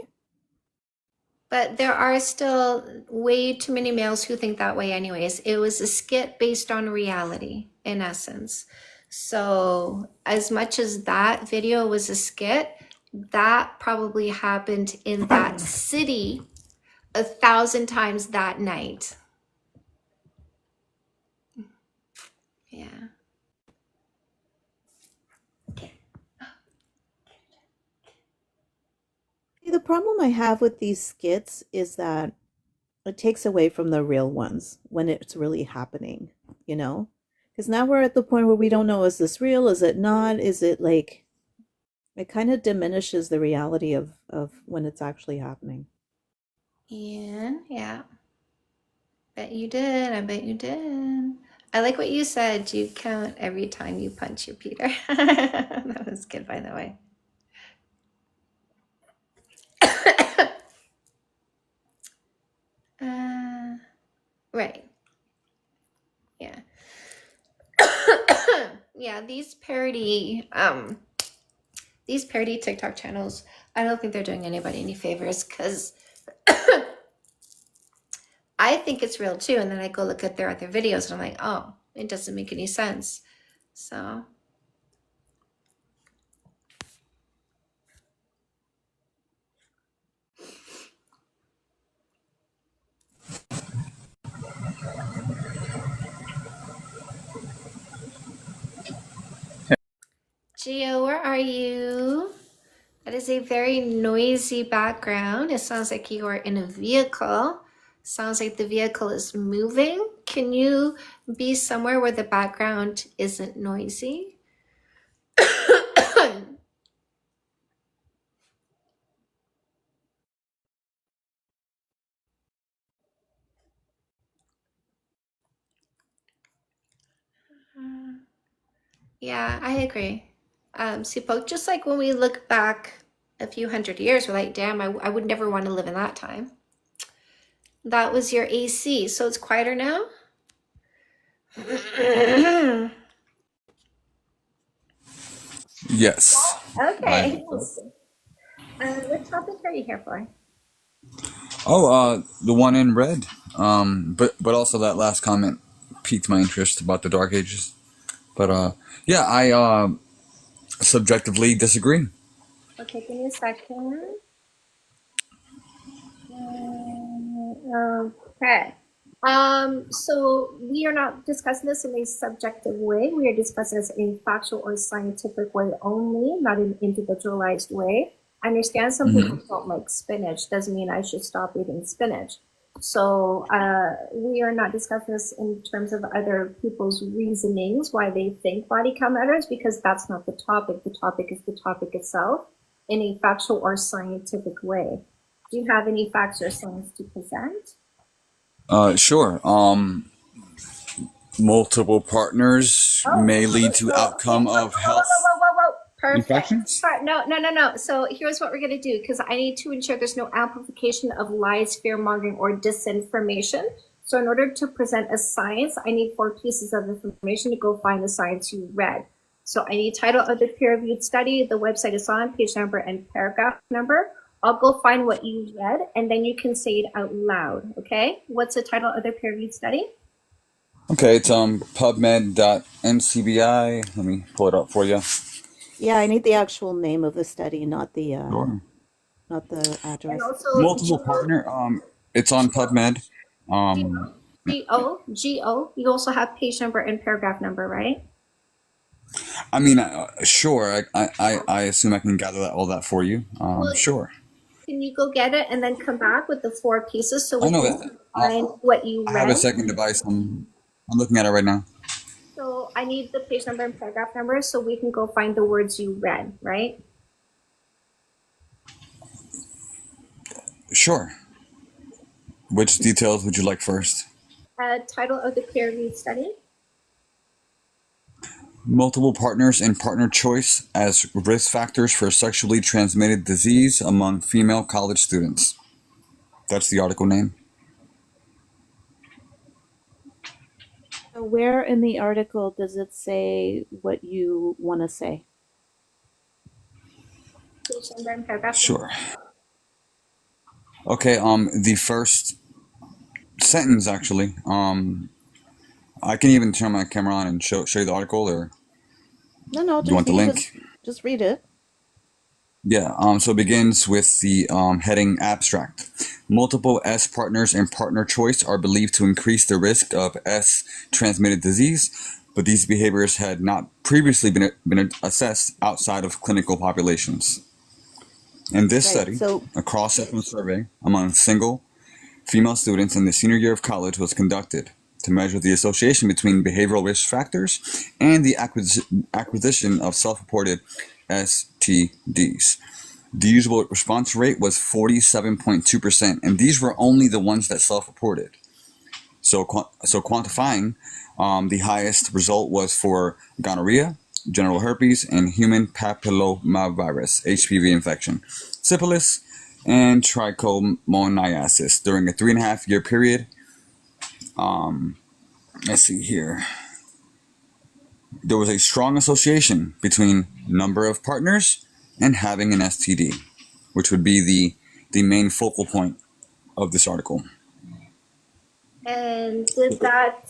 But there are still way too many males who think that way anyways. It was a skit based on reality, in essence. So as much as that video was a skit, that probably happened in that city 1,000 times that night. Yeah. The problem I have with these skits is that it takes away from the real ones when it's really happening, you know? Because now we're at the point where we don't know, is this real? Is it not? Is it like, it kind of diminishes the reality of when it's actually happening. Yeah. Bet you did. I bet you did. I like what you said. You count every time you punch you, Peter. That was good, by the way. Right. Yeah. Yeah, these parody TikTok channels, I don't think they're doing anybody any favors, because I think it's real too, and then I go look at their other videos and I'm like, oh, it doesn't make any sense. So Gio, where are you? That is a very noisy background. It sounds like you are in a vehicle. Sounds like the vehicle is moving. Can you be somewhere where the background isn't noisy? Yeah, I agree. Sipok, just like when we look back a few hundred years, we're like, damn, I would never want to live in that time. That was your AC, so it's quieter now? Yes. Okay. What topic are you here for? The one in red. But also that last comment piqued my interest about the Dark Ages. But yeah, I subjectively disagree. Okay, give me a second. Okay. So we are not discussing this in a subjective way. We are discussing this in a factual or scientific way only, not an individualized way. I understand some people don't like spinach. Doesn't mean I should stop eating spinach. So we are not discussing this in terms of other people's reasonings why they think body count matters, because that's not the topic. The topic is the topic itself in a factual or scientific way. Do you have any facts or science to present? Sure. Multiple partners may lead to outcome of health Perfect. infections. No. So here's what we're going to do, because I need to ensure there's no amplification of lies, fear mongering, or disinformation. So in order to present a science, I need 4 pieces of information to go find the science you read. So I need title of the peer-reviewed study, the website is on, page number, and paragraph number. I'll go find what you read, and then you can say it out loud, okay? What's the title of the peer-reviewed study? Okay, it's pubmed.ncbi. Let me pull it up for you. Yeah, I need the actual name of the study, not the Sure. not the address. And also Multiple partner. It's on PubMed. GO. You also have page number and paragraph number, right? I mean, sure. I assume I can gather all that for you. Sure. Can you go get it and then come back with the 4 pieces so I we know can it. find what you I have a read? second device. I'm looking at it right now. So I need the page number and paragraph number so we can go find the words you read, right? Sure. Which details would you like first? Title of the peer-reviewed study. Multiple partners and partner choice as risk factors for sexually transmitted disease among female college students. That's the article name. So where in the article does it say what you want to say? Page number and paragraph. Sure. Okay, the first sentence actually, I can even turn my camera on and show you the article, or No, do you want the link? Just read it. Yeah, so it begins with the heading abstract. Multiple S partners and partner choice are believed to increase the risk of S transmitted disease, but these behaviors had not previously been assessed outside of clinical populations. In this study, a cross-sectional survey among single female students in the senior year of college was conducted to measure the association between behavioral risk factors and the acquisition of self-reported STDs. The usual response rate was 47.2%, and these were only the ones that self-reported. So quantifying, the highest result was for gonorrhea, genital herpes, and human papillomavirus, HPV infection, syphilis, and trichomoniasis during a 3.5-year period. Let's see here. There was a strong association between number of partners and having an STD, which would be the main focal point of this article. And did that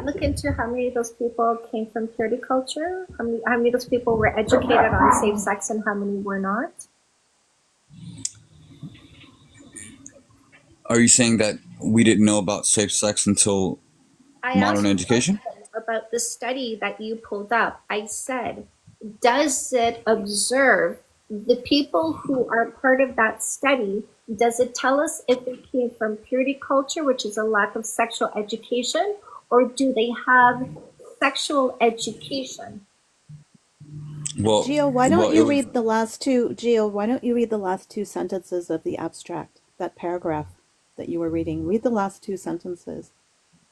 look into how many of those people came from purity culture? How many of those people were educated on safe sex and how many were not? Are you saying that we didn't know about safe sex until modern education? About the study that you pulled up, I said, does it observe the people who are part of that study? Does it tell us if they came from purity culture, which is a lack of sexual education, or do they have sexual education? Well, Gio, why don't you read the last two? Gio, why don't you read the last 2 sentences of the abstract? That paragraph that you were reading. Read the last 2 sentences.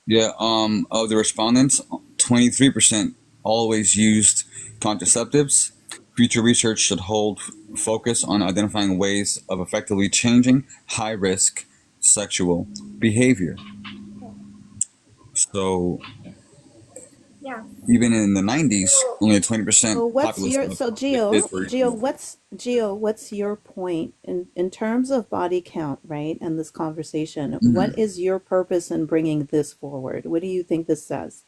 Yeah, of the respondents, 23% always used contraceptives. Future research should hold focus on identifying ways of effectively changing high-risk sexual behavior. So, yeah, even in the 90s, only a 20% So what's population. your Gio, what's your point in terms of body count, right? And this conversation, what is your purpose in bringing this forward? What do you think this says?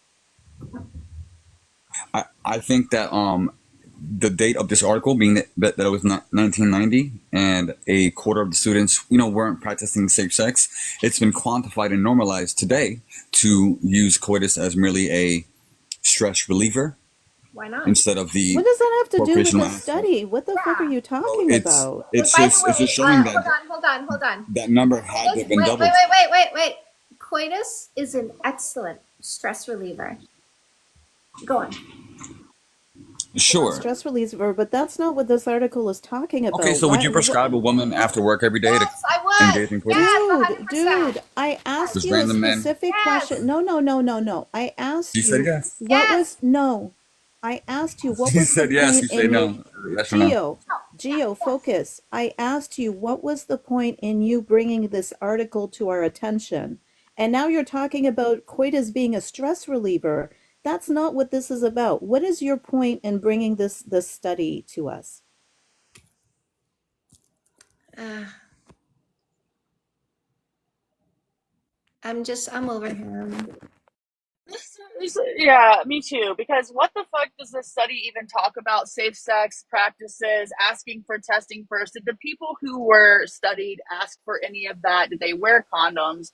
I think that the date of this article being that it was 1990 and a quarter of the students, weren't practicing safe sex, it's been quantified and normalized today to use coitus as merely a stress reliever Why not? instead of the What does that have to do with procreational the aspect. study? What the fuck are you talking about? It's By the just way, showing that hold on. that number had to have been doubled. Wait. Coitus is an excellent stress reliever. Go on. Sure. Stress reliever, but that's not what this article is talking about. Okay, so would you prescribe a woman after work every day to I would. engage in coitus? Dude, I asked Just you a random men. specific question. No. I asked You said yes. what was no. I asked you what You was the said yes. You point said in no. Yes or no? Geo, focus. I asked you what was the point in you bringing this article to our attention, and now you're talking about coitus being a stress reliever. That's not what this is about. What is your point in bringing this study to us? I'm over him. Yeah, me too. Because what the fuck does this study even talk about safe sex practices, asking for testing first? Did the people who were studied ask for any of that? Did they wear condoms?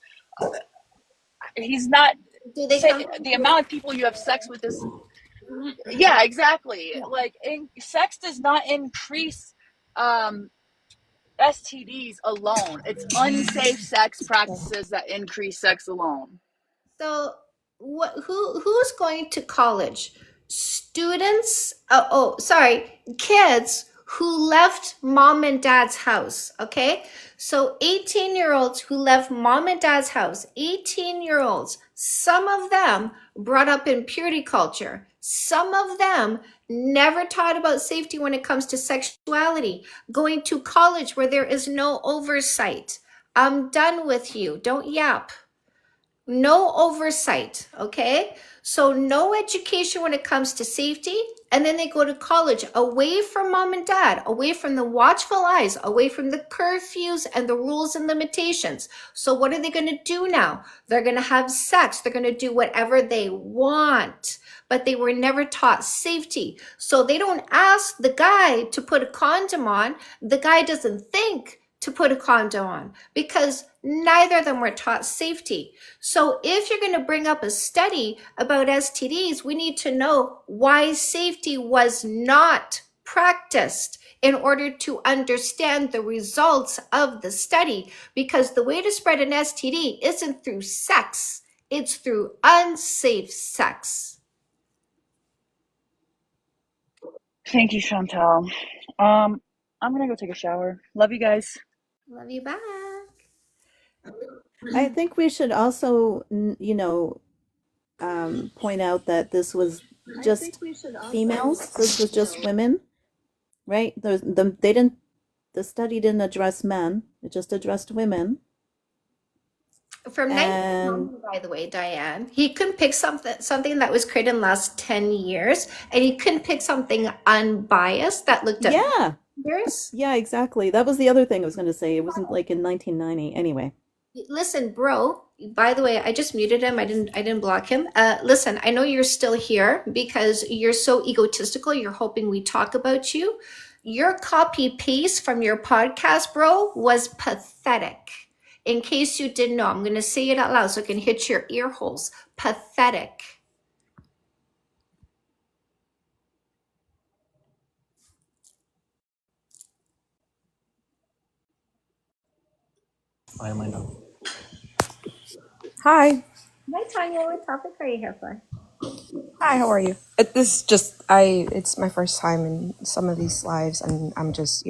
He's not. Do they The amount of people you have sex with is. Yeah, exactly. Like, sex does not increase STDs alone. It's unsafe sex practices that increase sex alone. So who's going to college? Students, kids who left mom and dad's house, okay? So 18-year-olds who left mom and dad's house, 18-year-olds, some of them brought up in purity culture. Some of them never taught about safety when it comes to sexuality, going to college where there is no oversight. I'm done with you. Don't yap. No oversight, okay? So no education when it comes to safety, and then they go to college away from mom and dad, away from the watchful eyes, away from the curfews and the rules and limitations. So what are they going to do now? They're going to have sex. They're going to do whatever they want, but they were never taught safety. So they don't ask the guy to put a condom on. The guy doesn't think to put a condom on because neither of them were taught safety. So if you're going to bring up a study about STDs, we need to know why safety was not practiced in order to understand the results of the study, because the way to spread an STD isn't through sex, it's through unsafe sex. Thank you, Chantal. I'm gonna go take a shower. Love you guys. Love you back. I think we should also, point out that this was just females. This was just women, right? The study didn't address men. It just addressed women. From 1990, by the way, Diane, he couldn't pick something that was created in the last 10 years, and he couldn't pick something unbiased that looked at years. Yeah, exactly. That was the other thing I was going to say. It wasn't like in 1990. Anyway. Listen, bro, by the way, I just muted him. I didn't block him. Listen, I know you're still here because you're so egotistical. You're hoping we talk about you. Your copy paste from your podcast, bro, was pathetic. In case you didn't know, I'm going to say it out loud so it can hit your ear holes. Pathetic. I am now. Hi. Hi, Tanya. What topic are you here for? Hi, how are you? It's my first time in some of these lives, and I'm just,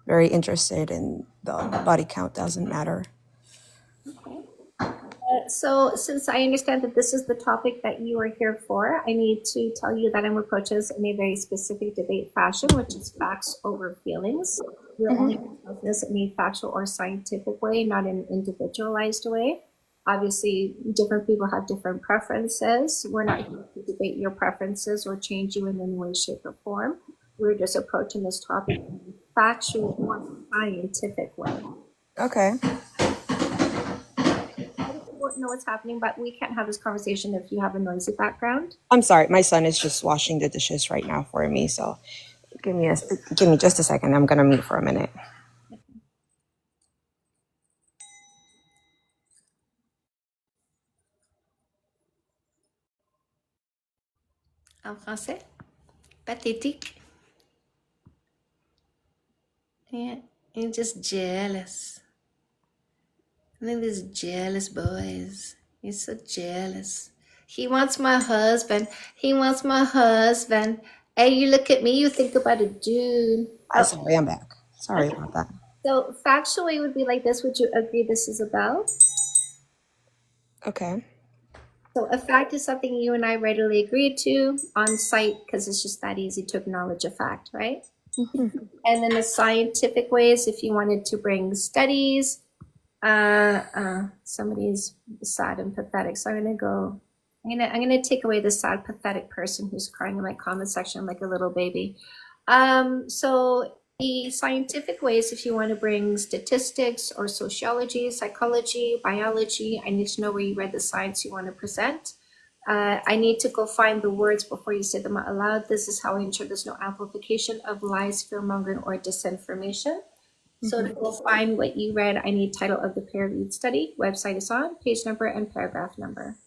very interested in the body count doesn't matter. Okay. So since I understand that this is the topic that you are here for, I need to tell you that I'm approaching this in a very specific debate fashion, which is facts over feelings. We're only discussing this in a factual or scientific way, not in an individualized way. Obviously, different people have different preferences. We're not here to debate your preferences or change you in any way, shape, or form. We're just approaching this topic in a factual or scientific way. Okay. Know what's happening, but we can't have this conversation if you have a noisy background. I'm sorry, my son is just washing the dishes right now for me, so Give me just a second. I'm gonna mute for a minute. En français? Pathétique. Yeah, you're just jealous. I think these jealous boys. You're so jealous. He wants my husband. He wants my husband. Hey, you look at me, you think about a dude. Oh, sorry, I'm back. Sorry about that. So factually would be like this. Would you agree this is about? Okay. So a fact is something you and I readily agree to on site because it's just that easy to acknowledge a fact, right? And then the scientific ways, if you wanted to bring studies, somebody's sad and pathetic. So I'm gonna take away the sad, pathetic person who's crying in my comment section like a little baby. So the scientific ways, if you want to bring statistics or sociology, psychology, biology, I need to know where you read the science you want to present. I need to go find the words before you say them out loud. This is how I ensure there's no amplification of lies, fear-mongering, or disinformation. So to go find what you read, I need title of the peer-reviewed study, website is on, page number, and paragraph number.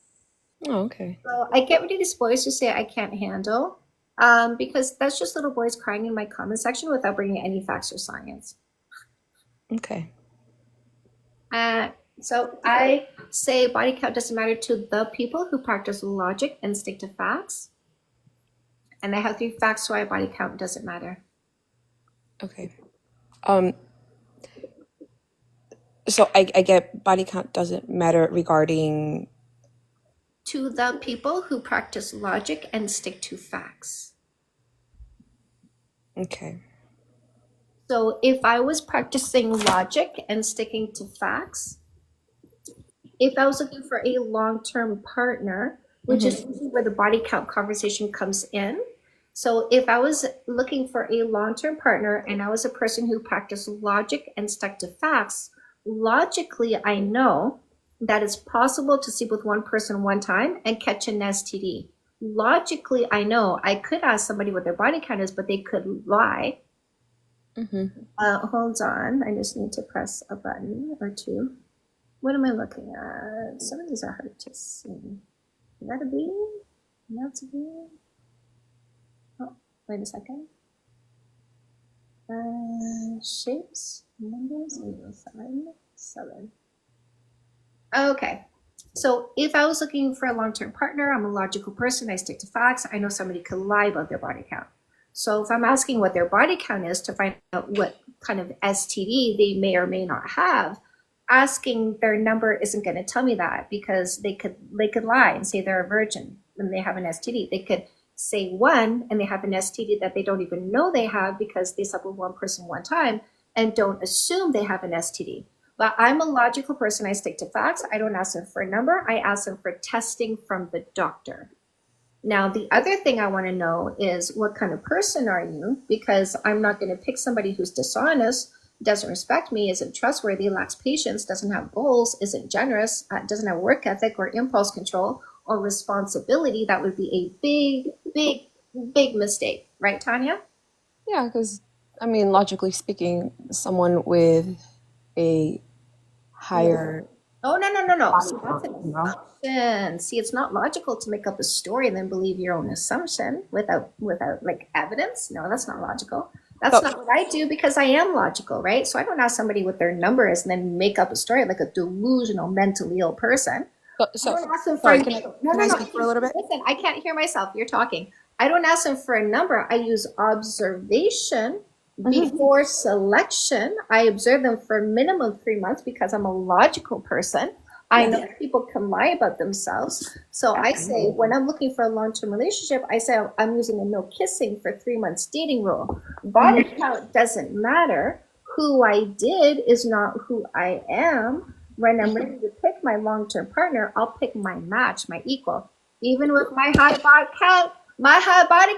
Oh, okay. So I get rid of these boys who say I can't handle, because that's just little boys crying in my comment section without bringing any facts or science. Okay. So I say body count doesn't matter to the people who practice logic and stick to facts. And I have 3 facts why body count doesn't matter. Okay. So I get body count doesn't matter regarding. To the people who practice logic and stick to facts. Okay. So if I was practicing logic and sticking to facts, if I was looking for a long-term partner, which is usually where the body count conversation comes in. So if I was looking for a long-term partner and I was a person who practiced logic and stuck to facts, logically I know that it's possible to sleep with one person one time and catch an STD. Logically, I know I could ask somebody what their body count is, but they could lie. Hold on. I just need to press a button or two. What am I looking at? Some of these are hard to see. Is that a B? That's a B. Oh, wait a second. Shapes, numbers, 7. Okay. So if I was looking for a long-term partner, I'm a logical person, I stick to facts, I know somebody could lie about their body count. So if I'm asking what their body count is to find out what kind of STD they may or may not have, asking their number isn't going to tell me that, because they could lie and say they're a virgin when they have an STD. They could say 1 and they have an STD that they don't even know they have because they slept with one person one time and don't assume they have an STD. But I'm a logical person. I stick to facts. I don't ask them for a number. I ask them for testing from the doctor. Now, the other thing I want to know is what kind of person are you? Because I'm not going to pick somebody who's dishonest, doesn't respect me, isn't trustworthy, lacks patience, doesn't have goals, isn't generous, doesn't have work ethic or impulse control or responsibility. That would be a big, big, big mistake. Right, Tanya? Yeah, because, I mean, logically speaking, someone with a higher. Oh, no. See, that's an assumption. See, it's not logical to make up a story and then believe your own assumption without like evidence. No, that's not logical. That's not what I do, because I am logical, right? So I don't ask somebody what their number is and then make up a story like a delusional, mentally ill person. So I don't ask them for sorry, a can I speak for a little bit? Listen, I can't hear myself. You're talking. I don't ask them for a number. I use observation before selection. I observe them for a minimum 3 months because I'm a logical person. I know people can lie about themselves. So I say, when I'm looking for a long-term relationship, I say I'm using a no kissing for 3 months dating rule. Body count doesn't matter. Who I did is not who I am. When I'm ready to pick my long-term partner, I'll pick my match, my equal. Even with my high body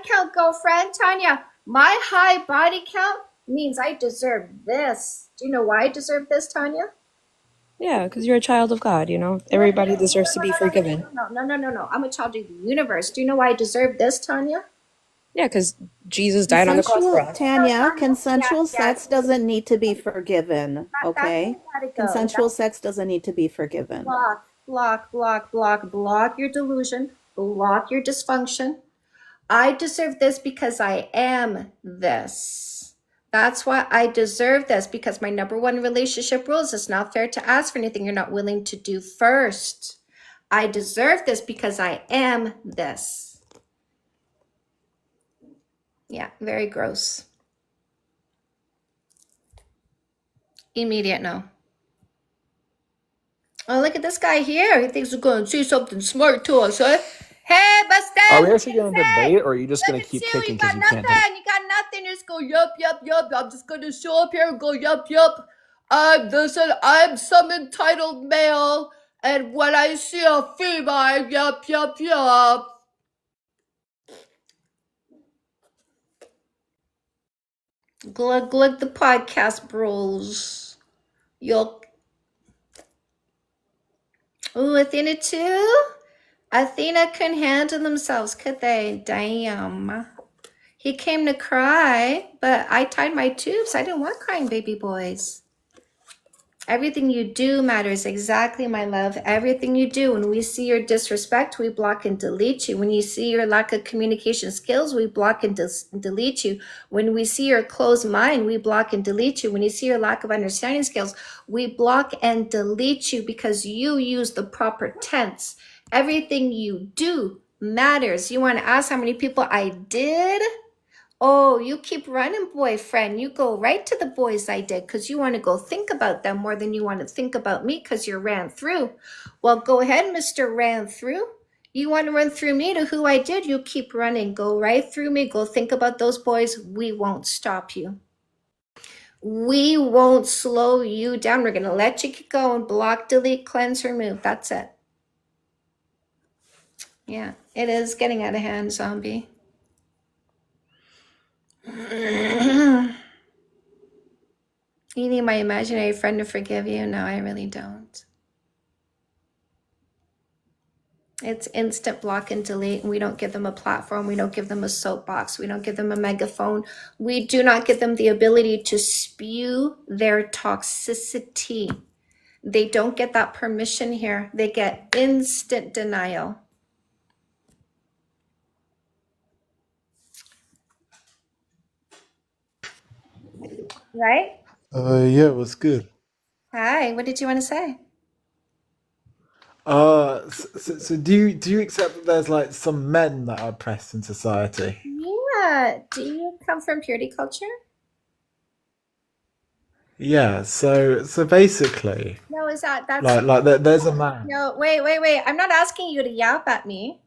count, girlfriend, Tanya, my high body count means I deserve this. Do you know why I deserve this, Tanya? Yeah, because you're a child of God, you know? Everybody deserves to be forgiven. No. I'm a child of the universe. Do you know why I deserve this, Tanya? Yeah, because Jesus died on the cross for Consensual, us. Tanya, Yeah, consensual yeah. sex doesn't need to be forgiven, That's where okay? you gotta go. Consensual sex doesn't need to be forgiven. Block your delusion, block your dysfunction. I deserve this because I am this. That's why I deserve this, because my number one relationship rules it's not fair to ask for anything you're not willing to do first. I deserve this because I am this. Yeah, very gross. Immediate no. Oh, look at this guy here. He thinks he's going to say something smart to us, huh? Hey, Are we Busted! actually going to debate, or are you just Look going to at keep you. kicking You because got you can't debate? nothing. You got nothing. Just go, yup. I'm just going to show up here and go, yup. Listen, I'm some entitled male, and when I see a female, yup. Glug, the podcast bros. Yup. Ooh, Athena too? Athena couldn't handle themselves, could they? Damn. He came to cry, but I tied my tubes. I didn't want crying baby boys. Everything you do matters. Exactly, my love. Everything you do. When we see your disrespect, we block and delete you. When you see your lack of communication skills, we block and delete you. When we see your closed mind, we block and delete you. When you see your lack of understanding skills, we block and delete you because you use the proper tense. Everything you do matters. You want to ask how many people I did? Oh, you keep running, boyfriend. You go right to the boys I did because you want to go think about them more than you want to think about me because you're ran through. Well, go ahead, Mr. Ran Through. You want to run through me to who I did? You keep running. Go right through me. Go think about those boys. We won't stop you. We won't slow you down. We're going to let you keep going. Block, delete, cleanse, remove. That's it. Yeah, it is getting out of hand, zombie. You need my imaginary friend to forgive you? No, I really don't. It's instant block and delete, and we don't give them a platform. We don't give them a soapbox. We don't give them a megaphone. We do not give them the ability to spew their toxicity. They don't get that permission here. They get instant denial. Right? Yeah, it was good. Hi, what did you want to say? So do you accept that there's like some men that are oppressed in society? Yeah. Do you come from purity culture? Yeah. So basically, No, is that's there's a man. no, wait. I'm not asking you to yap at me.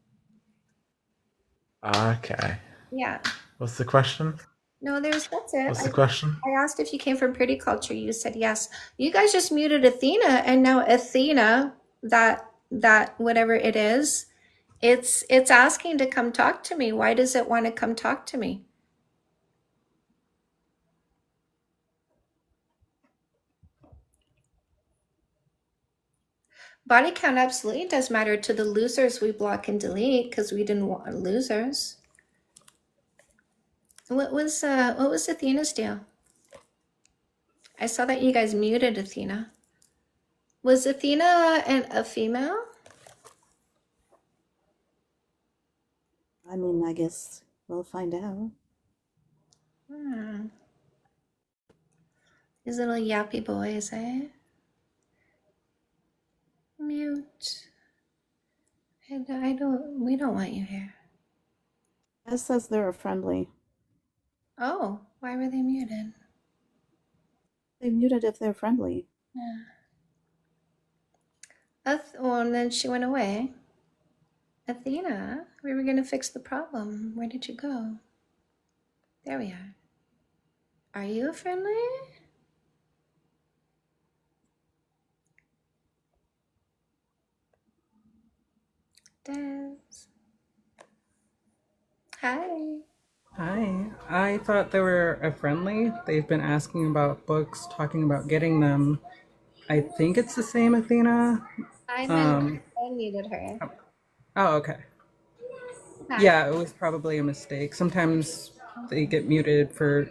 Okay. Yeah. What's the question? No, that's it. What's the question? I asked if you came from purity culture. You said yes. You guys just muted Athena, and now Athena, that whatever it is, it's asking to come talk to me. Why does it want to come talk to me? Body count absolutely does matter. To the losers we block and delete because we didn't want losers. What was Athena's deal? I saw that you guys muted Athena. Was Athena a female? I mean, I guess we'll find out. These little yappy boys, eh? Mute. We don't want you here. It says they're friendly. Oh, why were they muted? They muted if they're friendly. Yeah. Well, and then she went away. Athena, we were going to fix the problem. Where did you go? There we are. Are you friendly? Des. Hi. Hi. I thought they were a friendly. They've been asking about books, talking about getting them. I think it's the same Athena. I unmuted her. Oh, okay. Yeah, it was probably a mistake. Sometimes they get muted for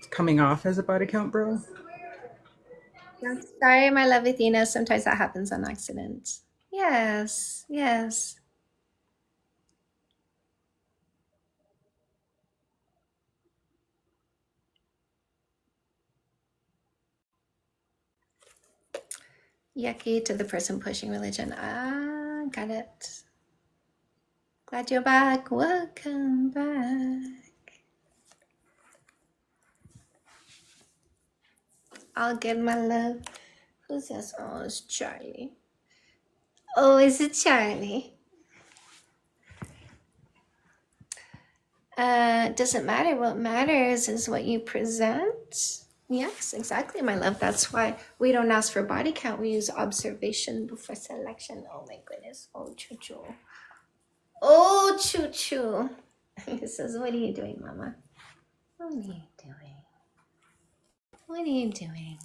coming off as a body count bro. Yeah, sorry, my love, Athena. Sometimes that happens on accident. Yes, yes. Yucky to the person pushing religion. Ah, got it. Glad you're back. Welcome back. All good, my love. Who's this? Oh, it's Charlie. Oh, is it Charlie? Doesn't matter. What matters is what you present. Yes, exactly, my love. That's why we don't ask for body count. We use observation before selection. Oh my goodness. Oh, choo choo. Oh, choo choo. He says, what are you doing, mama? What are you doing? What are you doing?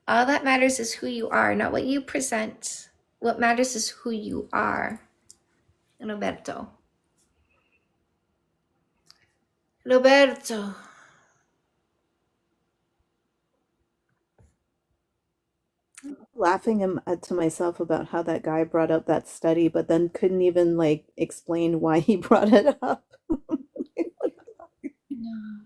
All that matters is who you are, not what you present. What matters is who you are. Roberto. Roberto. Laughing to myself about how that guy brought up that study, but then couldn't even like explain why he brought it up. No.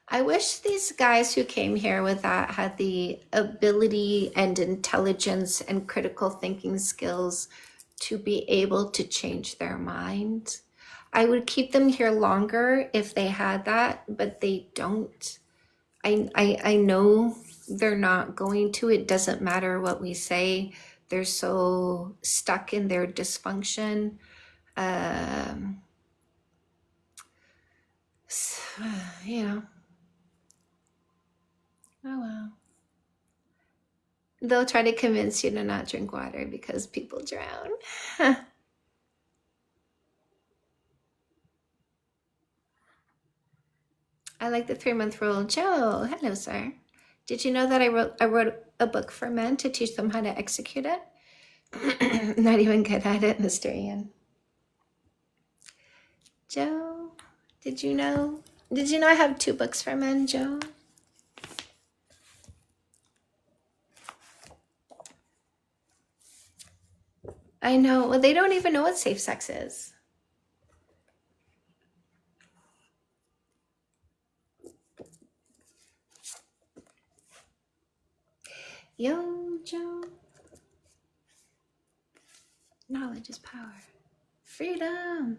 I wish these guys who came here with that had the ability and intelligence and critical thinking skills to be able to change their mind. I would keep them here longer if they had that, but they don't. I know they're not going to. It doesn't matter what we say. They're so stuck in their dysfunction. You know. Oh well. They'll try to convince you to not drink water because people drown. I like the 3-month rule. Joe, hello, sir. Did you know that I wrote a book for men to teach them how to execute it? Not even good at it, Mr. Ian. Joe, did you know? Did you know I have 2 books for men, Joe? I know. Well, they don't even know what safe sex is. Yo, Joe. Knowledge is power. Freedom.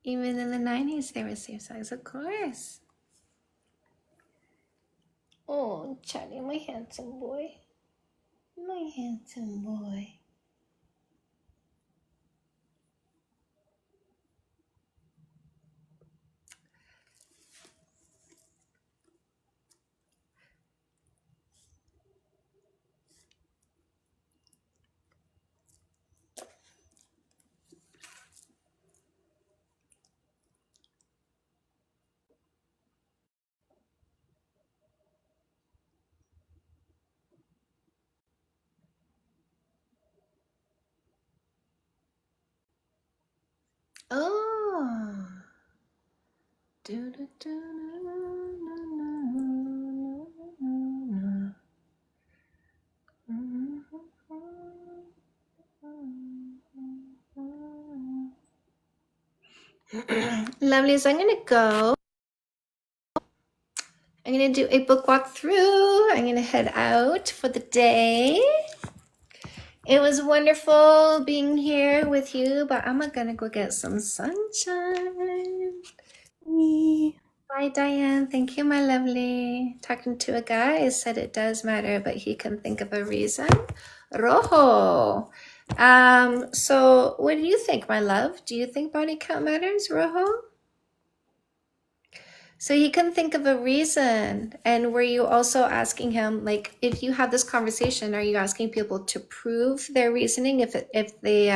Even in the 90s, there was safe sex, of course. Oh, Charlie, my handsome boy. My handsome boy. Oh. Lovely, so I'm going to go. I'm going to do a book walkthrough. I'm going to head out for the day. It was wonderful being here with you, but I'm going to go get some sunshine. Bye, Diane. Thank you, my lovely. Talking to a guy said it does matter, but he can think of a reason. Rojo. So what do you think, my love? Do you think body count matters, Rojo? So he can think of a reason. And were you also asking him, like, if you have this conversation, are you asking people to prove their reasoning if they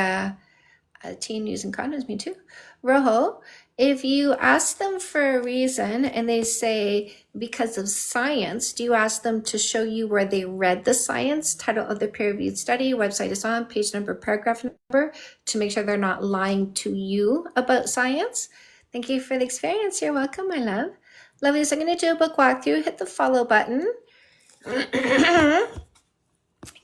A teen using condoms, me too. Rojo, if you ask them for a reason and they say because of science, do you ask them to show you where they read the science, title of the peer-reviewed study, website is on, page number, paragraph number, to make sure they're not lying to you about science? Thank you for the experience. You're welcome, my love. Lovely, so I'm going to do a book walkthrough. Hit the follow button.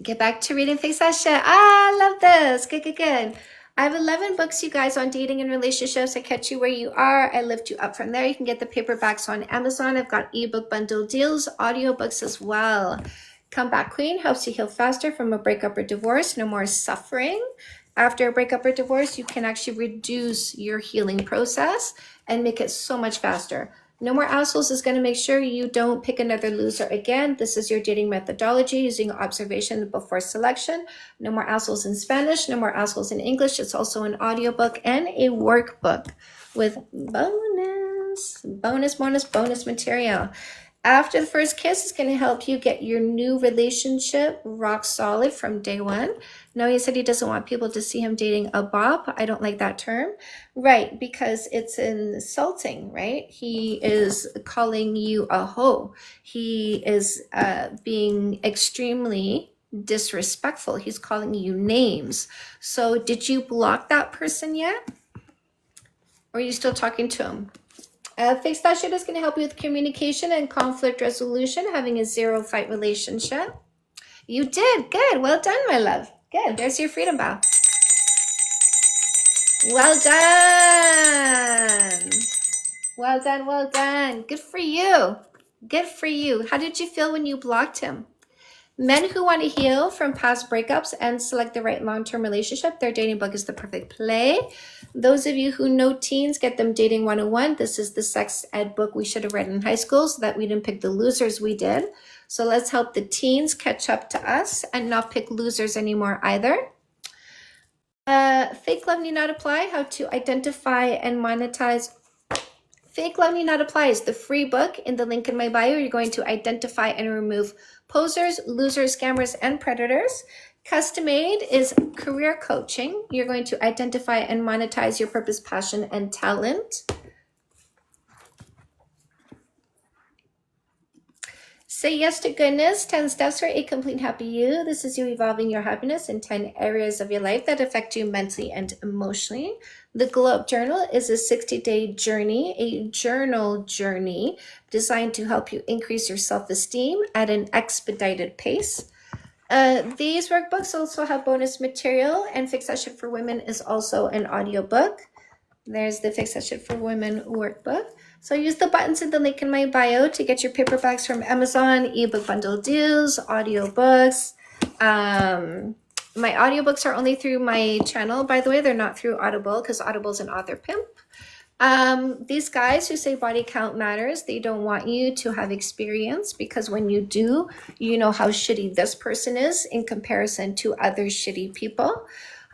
Get back to reading Fix That Shit. I love this. Good, good, good. I have 11 books, you guys, on dating and relationships. I catch you where you are. I lift you up from there. You can get the paperbacks on Amazon. I've got ebook bundle deals, audiobooks as well. Comeback Queen helps you heal faster from a breakup or divorce. No more suffering. After a breakup or divorce, you can actually reduce your healing process and make it so much faster. No More Assholes is going to make sure you don't pick another loser again. This is your dating methodology using observation before selection. No More Assholes in Spanish, No More Assholes in English. It's also an audiobook and a workbook with bonus material. After the First Kiss is going to help you get your new relationship rock solid from day one. No, he said he doesn't want people to see him dating a bop. I don't like that term. Right, because it's insulting, right? He is calling you a hoe. He is being extremely disrespectful. He's calling you names. So did you block that person yet? Or are you still talking to him? Fix That Shit is going to help you with communication and conflict resolution, having a zero fight relationship. You did. Good. Well done, my love. Good. There's your freedom bow. Well done. Well done. Well done. Good for you. Good for you. How did you feel when you blocked him? Men who want to heal from past breakups and select the right long-term relationship, their dating book is the perfect play. Those of you who know teens, get them Dating 101. This is the sex ed book we should have read in high school so that we didn't pick the losers we did. So let's help the teens catch up to us and not pick losers anymore either. Fake Love Need Not Apply, How to Identify and Monetize. Fake Love Need Not Apply is the free book in the link in my bio. You're going to identify and remove posers, losers, scammers, and predators. Custom Made is career coaching. You're going to identify and monetize your purpose, passion, and talent. Say Yes to Goodness, 10 Steps for a Complete Happy You. This is you evolving your happiness in 10 areas of your life that affect you mentally and emotionally. The Glow Up Journal is a 60-day journey, a journal journey designed to help you increase your self-esteem at an expedited pace. These workbooks also have bonus material, and Fix That Shit for Women is also an audiobook. There's the Fix That Shit for Women workbook. So use the buttons in the link in my bio to get your paperbacks from Amazon, ebook bundle deals, audiobooks. My audiobooks are only through my channel, by the way. They're not through Audible because Audible's an author pimp. These guys who say body count matters, they don't want you to have experience, because when you do, you know how shitty this person is in comparison to other shitty people.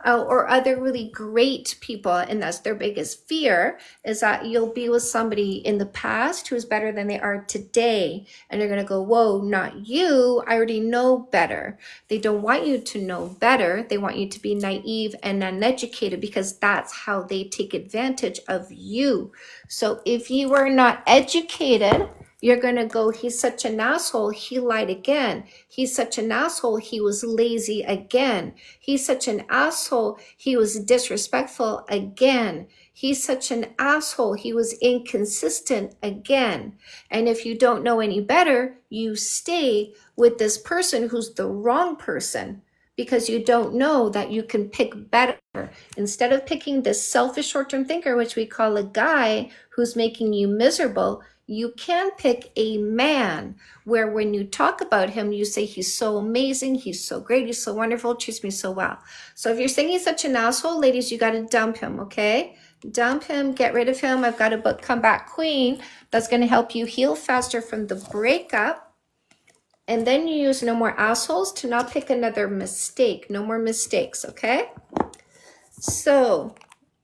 Or other really great people, and that's their biggest fear, is that you'll be with somebody in the past who is better than they are today, and you're gonna go, whoa, not you, I already know better. They don't want you to know better. They want you to be naive and uneducated, because that's how they take advantage of you. So if you are not educated, you're going to go, he's such an asshole, he lied again. He's such an asshole, he was lazy again. He's such an asshole, he was disrespectful again. He's such an asshole, he was inconsistent again. And if you don't know any better, you stay with this person who's the wrong person, because you don't know that you can pick better. Instead of picking this selfish short-term thinker, which we call a guy who's making you miserable, you can pick a man where when you talk about him, you say, he's so amazing, he's so great, he's so wonderful, treats me so well. So if you're saying he's such an asshole, ladies, you got to dump him, okay? Dump him, get rid of him. I've got a book, Comeback Queen, that's going to help you heal faster from the breakup. And then you use No More Assholes to not pick another mistake. No more mistakes, okay? So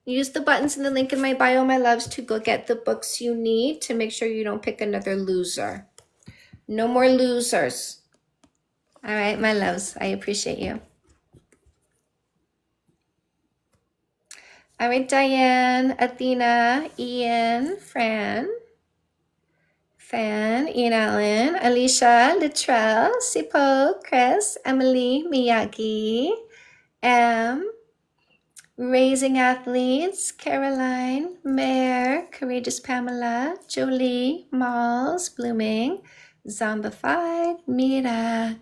use the buttons in the link in my bio, my loves, to go get the books you need to make sure you don't pick another loser. No more losers. All right, my loves, I appreciate you. All right, Diane, Athena, Ian, Fran, Ian Allen, Alicia, Littrell, Sipo, Chris, Emily, Miyagi, Raising Athletes, Caroline, Mare, Courageous Pamela, Jolie, Malls, Blooming, Zombified, Mira,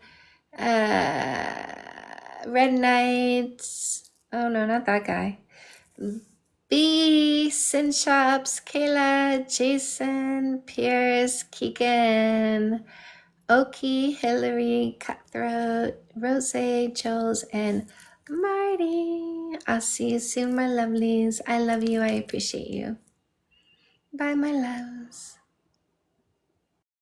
Red Knights, oh no, not that guy, B, Sin Shops, Kayla, Jason, Pierce, Keegan, Oki, Hillary, Cutthroat, Rose, Jules, and Marty. I'll see you soon, my lovelies. I love you. I appreciate you. Bye, my loves.